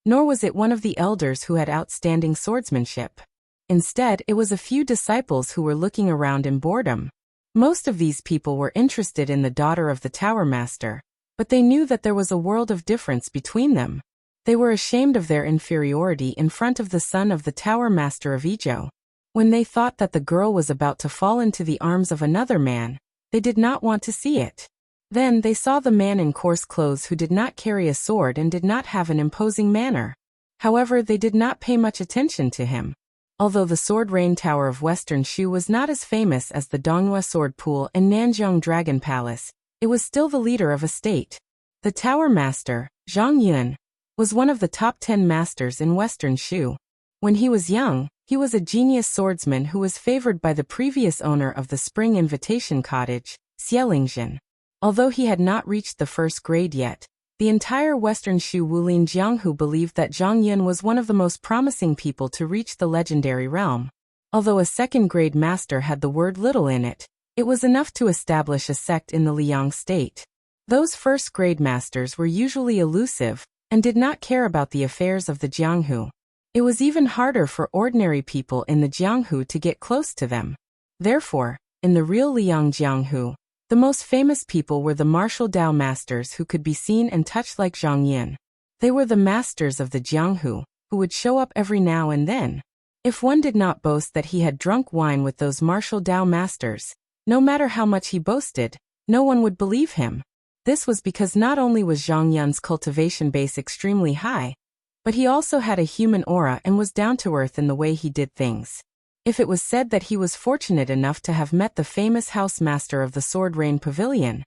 nor was it one of the elders who had outstanding swordsmanship. Instead, it was a few disciples who were looking around in boredom. Most of these people were interested in the daughter of the Tower Master, but they knew that there was a world of difference between them. They were ashamed of their inferiority in front of the son of the Tower Master of Ijo. When they thought that the girl was about to fall into the arms of another man, they did not want to see it. Then they saw the man in coarse clothes who did not carry a sword and did not have an imposing manner. However, they did not pay much attention to him. Although the Sword Rain Tower of Western Shu was not as famous as the Donghua Sword Pool and Nanzhong Dragon Palace, it was still the leader of a state. The Tower Master, Zhang Yun, was one of the top 10 masters in Western Shu. When he was young, he was a genius swordsman who was favored by the previous owner of the Spring Invitation Cottage, Xielingzhen. Although he had not reached the first grade yet, the entire Western Shu Wulin Jianghu believed that Zhang Yun was one of the most promising people to reach the legendary realm. Although a second-grade master had the word little in it, it was enough to establish a sect in the Liang state. Those first-grade masters were usually elusive and did not care about the affairs of the Jianghu. It was even harder for ordinary people in the Jianghu to get close to them. Therefore, in the real Liang Jianghu, the most famous people were the martial Dao masters who could be seen and touched like Zhang Yun. They were the masters of the Jianghu, who would show up every now and then. If one did not boast that he had drunk wine with those martial Dao masters, no matter how much he boasted, no one would believe him. This was because not only was Zhang Yun's cultivation base extremely high, but he also had a human aura and was down to earth in the way he did things. If it was said that he was fortunate enough to have met the famous house master of the Sword Rain Pavilion,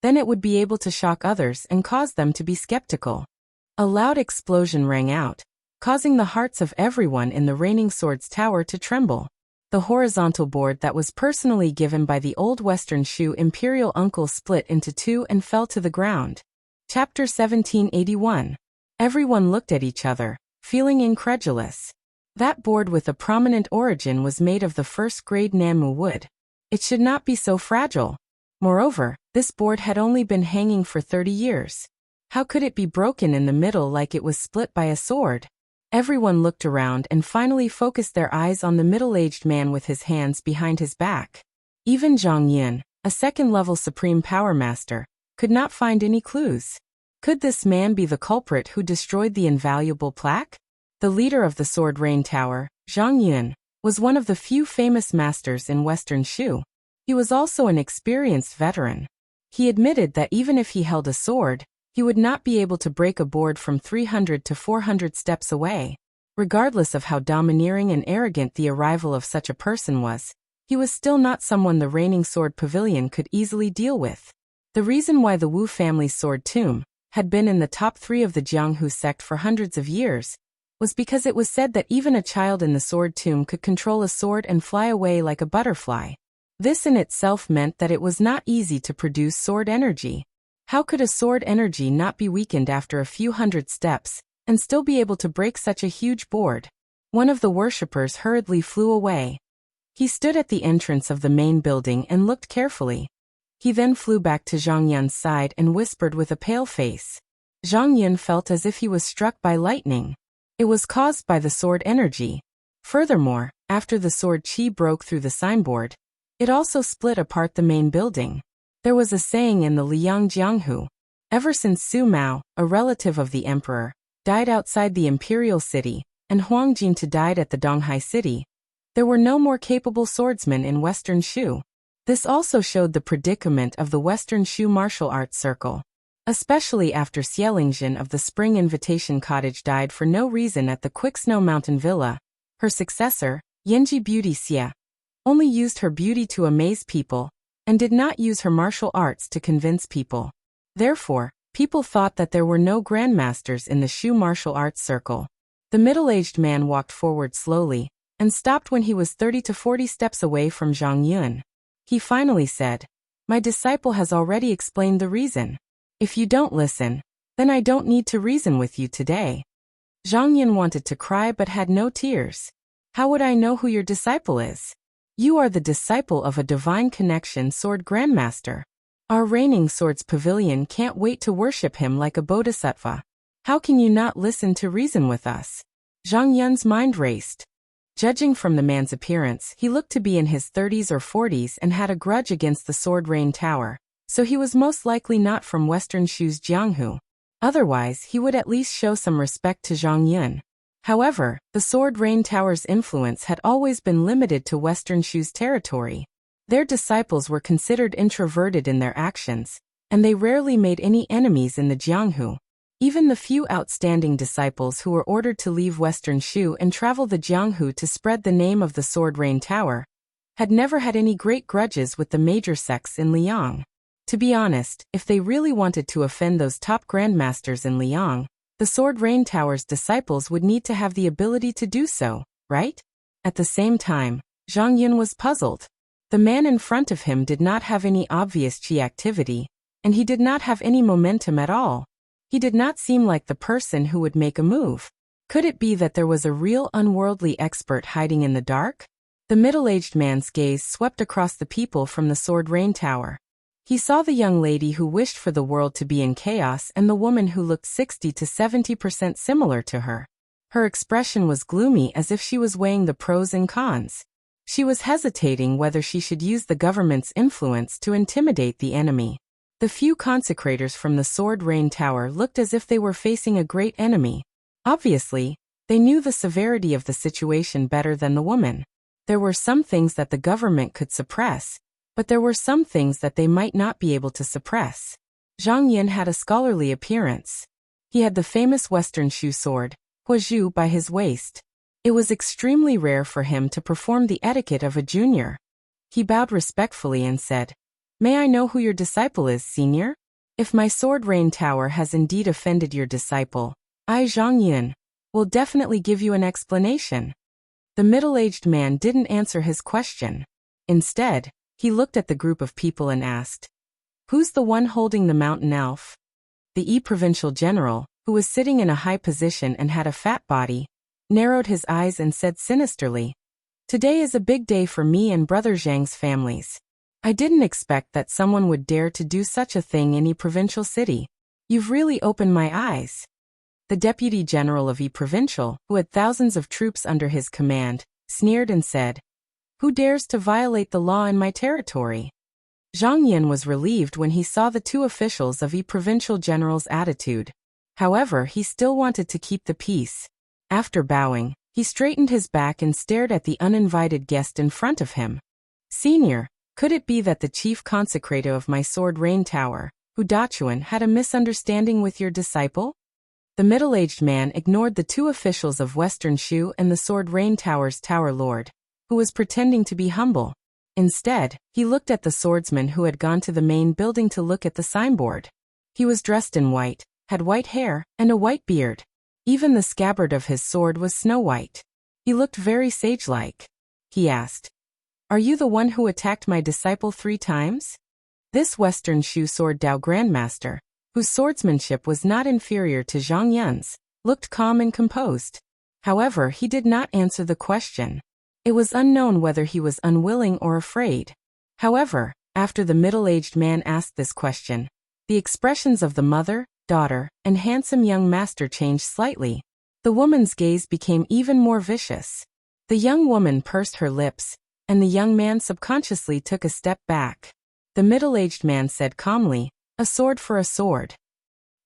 then it would be able to shock others and cause them to be skeptical. A loud explosion rang out, causing the hearts of everyone in the Raining Swords Tower to tremble. The horizontal board that was personally given by the old Western Shu imperial uncle split into two and fell to the ground. Chapter 1781. Everyone looked at each other, feeling incredulous. That board with a prominent origin was made of the first-grade Nanmu wood. It should not be so fragile. Moreover, this board had only been hanging for 30 years. How could it be broken in the middle like it was split by a sword? Everyone looked around and finally focused their eyes on the middle-aged man with his hands behind his back. Even Zhang Yun, a second-level Supreme Power Master, could not find any clues. Could this man be the culprit who destroyed the invaluable plaque? The leader of the Sword Rain Tower, Zhang Yun, was one of the few famous masters in Western Shu. He was also an experienced veteran. He admitted that even if he held a sword, he would not be able to break a board from 300 to 400 steps away. Regardless of how domineering and arrogant the arrival of such a person was, he was still not someone the reigning sword pavilion could easily deal with. The reason why the Wu family's sword tomb had been in the top 3 of the Jianghu sect for hundreds of years was because it was said that even a child in the sword tomb could control a sword and fly away like a butterfly. This in itself meant that it was not easy to produce sword energy. How could a sword energy not be weakened after a few hundred steps and still be able to break such a huge board? One of the worshippers hurriedly flew away. He stood at the entrance of the main building and looked carefully. He then flew back to Zhang Yun's side and whispered with a pale face. Zhang Yun felt as if he was struck by lightning. It was caused by the sword energy. Furthermore, after the sword qi broke through the signboard, it also split apart the main building. There was a saying in the Liang Jianghu, ever since Su Mao, a relative of the emperor, died outside the imperial city, and Huang Jinta died at the Donghai city, there were no more capable swordsmen in Western Shu. This also showed the predicament of the Western Shu martial arts circle. Especially after Xielingzhen of the Spring Invitation Cottage died for no reason at the Quicksnow Mountain Villa, her successor, Yanji Beauty Xie, only used her beauty to amaze people, and did not use her martial arts to convince people. Therefore, people thought that there were no grandmasters in the Shu martial arts circle. The middle-aged man walked forward slowly, and stopped when he was 30 to 40 steps away from Zhang Yun. He finally said, "My disciple has already explained the reason. If you don't listen, then I don't need to reason with you today." Zhang Yun wanted to cry but had no tears. "How would I know who your disciple is? You are the disciple of a divine connection sword grandmaster. Our reigning swords pavilion can't wait to worship him like a bodhisattva. How can you not listen to reason with us?" Zhang Yun's mind raced. Judging from the man's appearance, he looked to be in his 30s or 40s and had a grudge against the Sword Rain Tower, so he was most likely not from Western Shu's Jianghu. Otherwise, he would at least show some respect to Zhang Yun. However, the Sword Rain Tower's influence had always been limited to Western Shu's territory. Their disciples were considered introverted in their actions, and they rarely made any enemies in the Jianghu. Even the few outstanding disciples who were ordered to leave Western Shu and travel the Jianghu to spread the name of the Sword Rain Tower had never had any great grudges with the major sects in Liang. To be honest, if they really wanted to offend those top grandmasters in Liang, the Sword Rain Tower's disciples would need to have the ability to do so, right? At the same time, Zhang Yun was puzzled. The man in front of him did not have any obvious qi activity, and he did not have any momentum at all. He did not seem like the person who would make a move. Could it be that there was a real unworldly expert hiding in the dark? The middle-aged man's gaze swept across the people from the Sword Rain Tower. He saw the young lady who wished for the world to be in chaos and the woman who looked 60 to 70% similar to her. Her expression was gloomy as if she was weighing the pros and cons. She was hesitating whether she should use the government's influence to intimidate the enemy. The few consecrators from the Sword Rain Tower looked as if they were facing a great enemy. Obviously, they knew the severity of the situation better than the woman. There were some things that the government could suppress, but there were some things that they might not be able to suppress. Zhang Yun had a scholarly appearance. He had the famous Western Shu sword, Huazhu, by his waist. It was extremely rare for him to perform the etiquette of a junior. He bowed respectfully and said, "May I know who your disciple is, senior? If my Sword Rain Tower has indeed offended your disciple, I, Zhang Yun, will definitely give you an explanation." The middle-aged man didn't answer his question. Instead, he looked at the group of people and asked, "Who's the one holding the mountain elf?" The provincial general, who was sitting in a high position and had a fat body, narrowed his eyes and said sinisterly, Today is a big day for me and Brother Zhang's families. I didn't expect that someone would dare to do such a thing in a provincial city. You've really opened my eyes. The Deputy General of Provincial, who had thousands of troops under his command, sneered and said, "Who dares to violate the law in my territory?" Zhang Yun was relieved when he saw the two officials of provincial general's attitude. However, he still wanted to keep the peace. After bowing, he straightened his back and stared at the uninvited guest in front of him. "Senior, could it be that the chief consecrator of my sword rain tower, Hu Dachuan, had a misunderstanding with your disciple?" The middle-aged man ignored the two officials of Western Shu and the Sword Rain Tower's tower lord, who was pretending to be humble. Instead, he looked at the swordsman who had gone to the main building to look at the signboard. He was dressed in white, had white hair, and a white beard. Even the scabbard of his sword was snow-white. He looked very sage-like. He asked, "Are you the one who attacked my disciple 3 times?" This Western Shu Sword Dao Grandmaster, whose swordsmanship was not inferior to Zhang Yun's, looked calm and composed. However, he did not answer the question. It was unknown whether he was unwilling or afraid. However, after the middle-aged man asked this question, the expressions of the mother, daughter, and handsome young master changed slightly. The woman's gaze became even more vicious. The young woman pursed her lips, and the young man subconsciously took a step back. The middle-aged man said calmly, "A sword for a sword."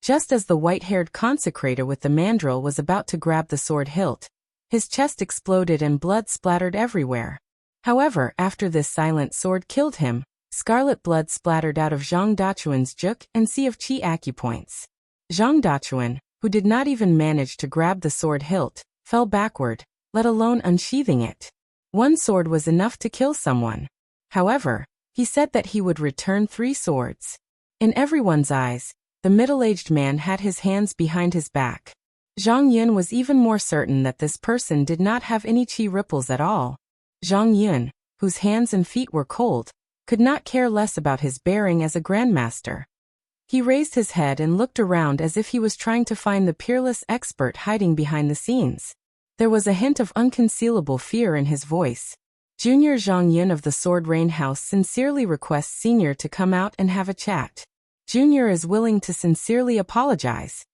Just as the white-haired consecrator with the mandrel was about to grab the sword hilt, his chest exploded and blood splattered everywhere. However, after this silent sword killed him, scarlet blood splattered out of Zhang Dachuan's juk and sea of qi acupoints. Zhang Dachuan, who did not even manage to grab the sword hilt, fell backward, let alone unsheathing it. One sword was enough to kill someone. However, he said that he would return 3 swords. In everyone's eyes, the middle-aged man had his hands behind his back. Zhang Yun was even more certain that this person did not have any qi ripples at all. Zhang Yun, whose hands and feet were cold, could not care less about his bearing as a grandmaster. He raised his head and looked around as if he was trying to find the peerless expert hiding behind the scenes. There was a hint of unconcealable fear in his voice. Junior Zhang Yun of the Sword Rain House sincerely requests Senior to come out and have a chat. Junior is willing to sincerely apologize.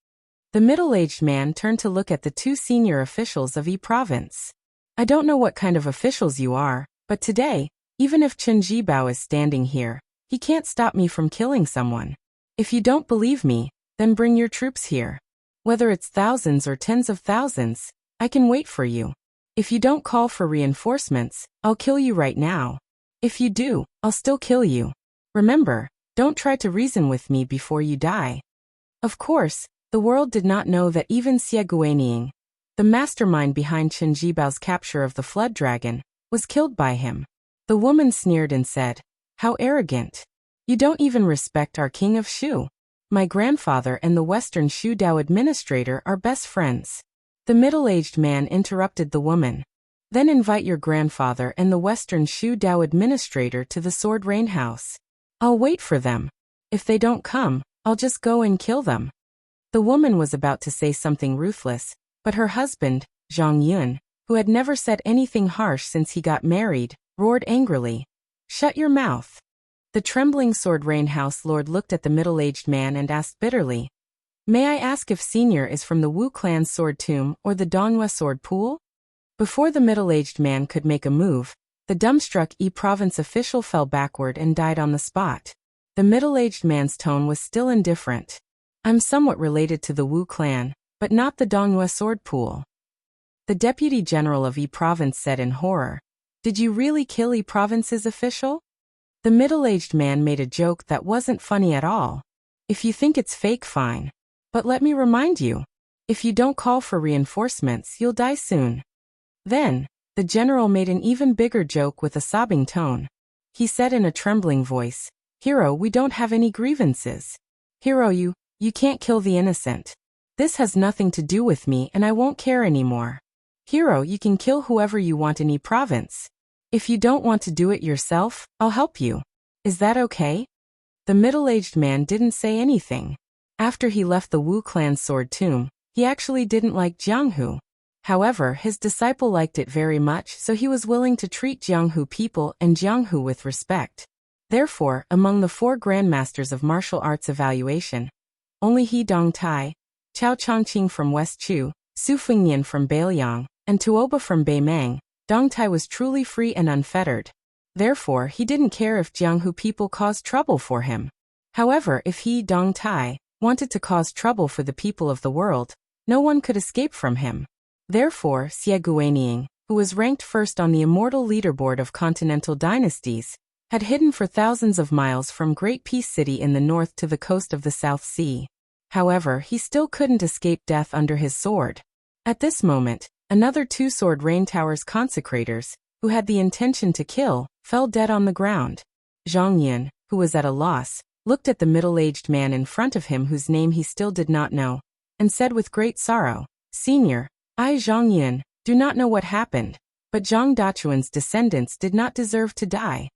The middle-aged man turned to look at the 2 senior officials of province. "I don't know what kind of officials you are, but today, even if Chen Jibao is standing here, he can't stop me from killing someone. If you don't believe me, then bring your troops here. Whether it's thousands or tens of thousands, I can wait for you. If you don't call for reinforcements, I'll kill you right now. If you do, I'll still kill you. Remember, don't try to reason with me before you die." Of course, the world did not know that even Xie Guinying, the mastermind behind Chen Jibao's capture of the Flood Dragon, was killed by him. The woman sneered and said, "How arrogant. You don't even respect our king of Shu. My grandfather and the Western Shu Dao administrator are best friends." The middle-aged man interrupted the woman. "Then invite your grandfather and the Western Shu Dao administrator to the Sword Rain House. I'll wait for them. If they don't come, I'll just go and kill them." The woman was about to say something ruthless, but her husband, Zhang Yun, who had never said anything harsh since he got married, roared angrily, "Shut your mouth." The trembling Sword Rain House lord looked at the middle-aged man and asked bitterly, "May I ask if Senior is from the Wu clan's sword tomb or the Donghua sword pool?" Before the middle-aged man could make a move, the dumbstruck province official fell backward and died on the spot. The middle-aged man's tone was still indifferent. "I'm somewhat related to the Wu clan, but not the Donghua sword pool." The deputy general of province said in horror, "Did you really kill province's official?" The middle-aged man made a joke that wasn't funny at all. "If you think it's fake, fine. But let me remind you, if you don't call for reinforcements, you'll die soon." Then, the general made an even bigger joke with a sobbing tone. He said in a trembling voice, "Hero, we don't have any grievances. Hero, you can't kill the innocent. This has nothing to do with me and I won't care anymore. Hero, you can kill whoever you want in province. If you don't want to do it yourself, I'll help you. Is that okay?" The middle-aged man didn't say anything. After he left the Wu clan sword tomb, he actually didn't like Jianghu. However, his disciple liked it very much, so he was willing to treat Jianghu people and Jianghu with respect. Therefore, among the 4 grandmasters of martial arts evaluation, only He Dongtai, Chao Chongqing from West Chu, Su Fengnian from Beiliang, and Tuoba from Beimang, Dongtai was truly free and unfettered. Therefore, he didn't care if Jianghu people caused trouble for him. However, if He Dongtai wanted to cause trouble for the people of the world, no one could escape from him. Therefore, Xie Guaniying, who was ranked first on the immortal leaderboard of continental dynasties, had hidden for thousands of miles from Great Peace City in the north to the coast of the South Sea. However, he still couldn't escape death under his sword. At this moment, another 2 Sword Rain Tower's consecrators, who had the intention to kill, fell dead on the ground. Zhang Yin, who was at a loss, looked at the middle-aged man in front of him whose name he still did not know, and said with great sorrow, "Senior, I Zhang Yin, do not know what happened, but Zhang Dachuan's descendants did not deserve to die."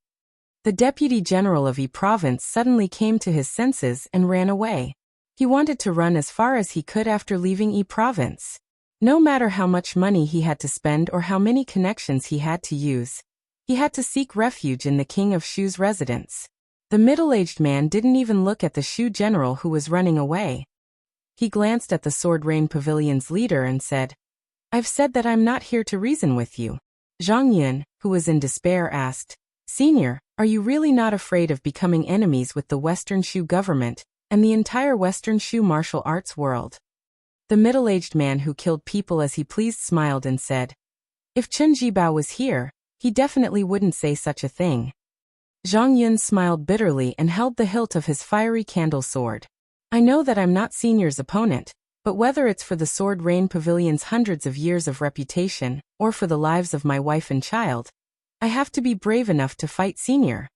The deputy general of Yi province suddenly came to his senses and ran away. He wanted to run as far as he could after leaving Yi province. No matter how much money he had to spend or how many connections he had to use, he had to seek refuge in the king of Shu's residence. The middle-aged man didn't even look at the Shu general who was running away. He glanced at the Sword Rain Pavilion's leader and said, "I've said that I'm not here to reason with you." Zhang Yin, who was in despair, asked, "Senior, are you really not afraid of becoming enemies with the Western Shu government and the entire Western Shu martial arts world?" The middle-aged man who killed people as he pleased smiled and said, "If Chen Jibao was here, he definitely wouldn't say such a thing." Zhang Yun smiled bitterly and held the hilt of his fiery candle sword. "I know that I'm not Senior's opponent, but whether it's for the Sword Rain Pavilion's hundreds of years of reputation, or for the lives of my wife and child, I have to be brave enough to fight Senior."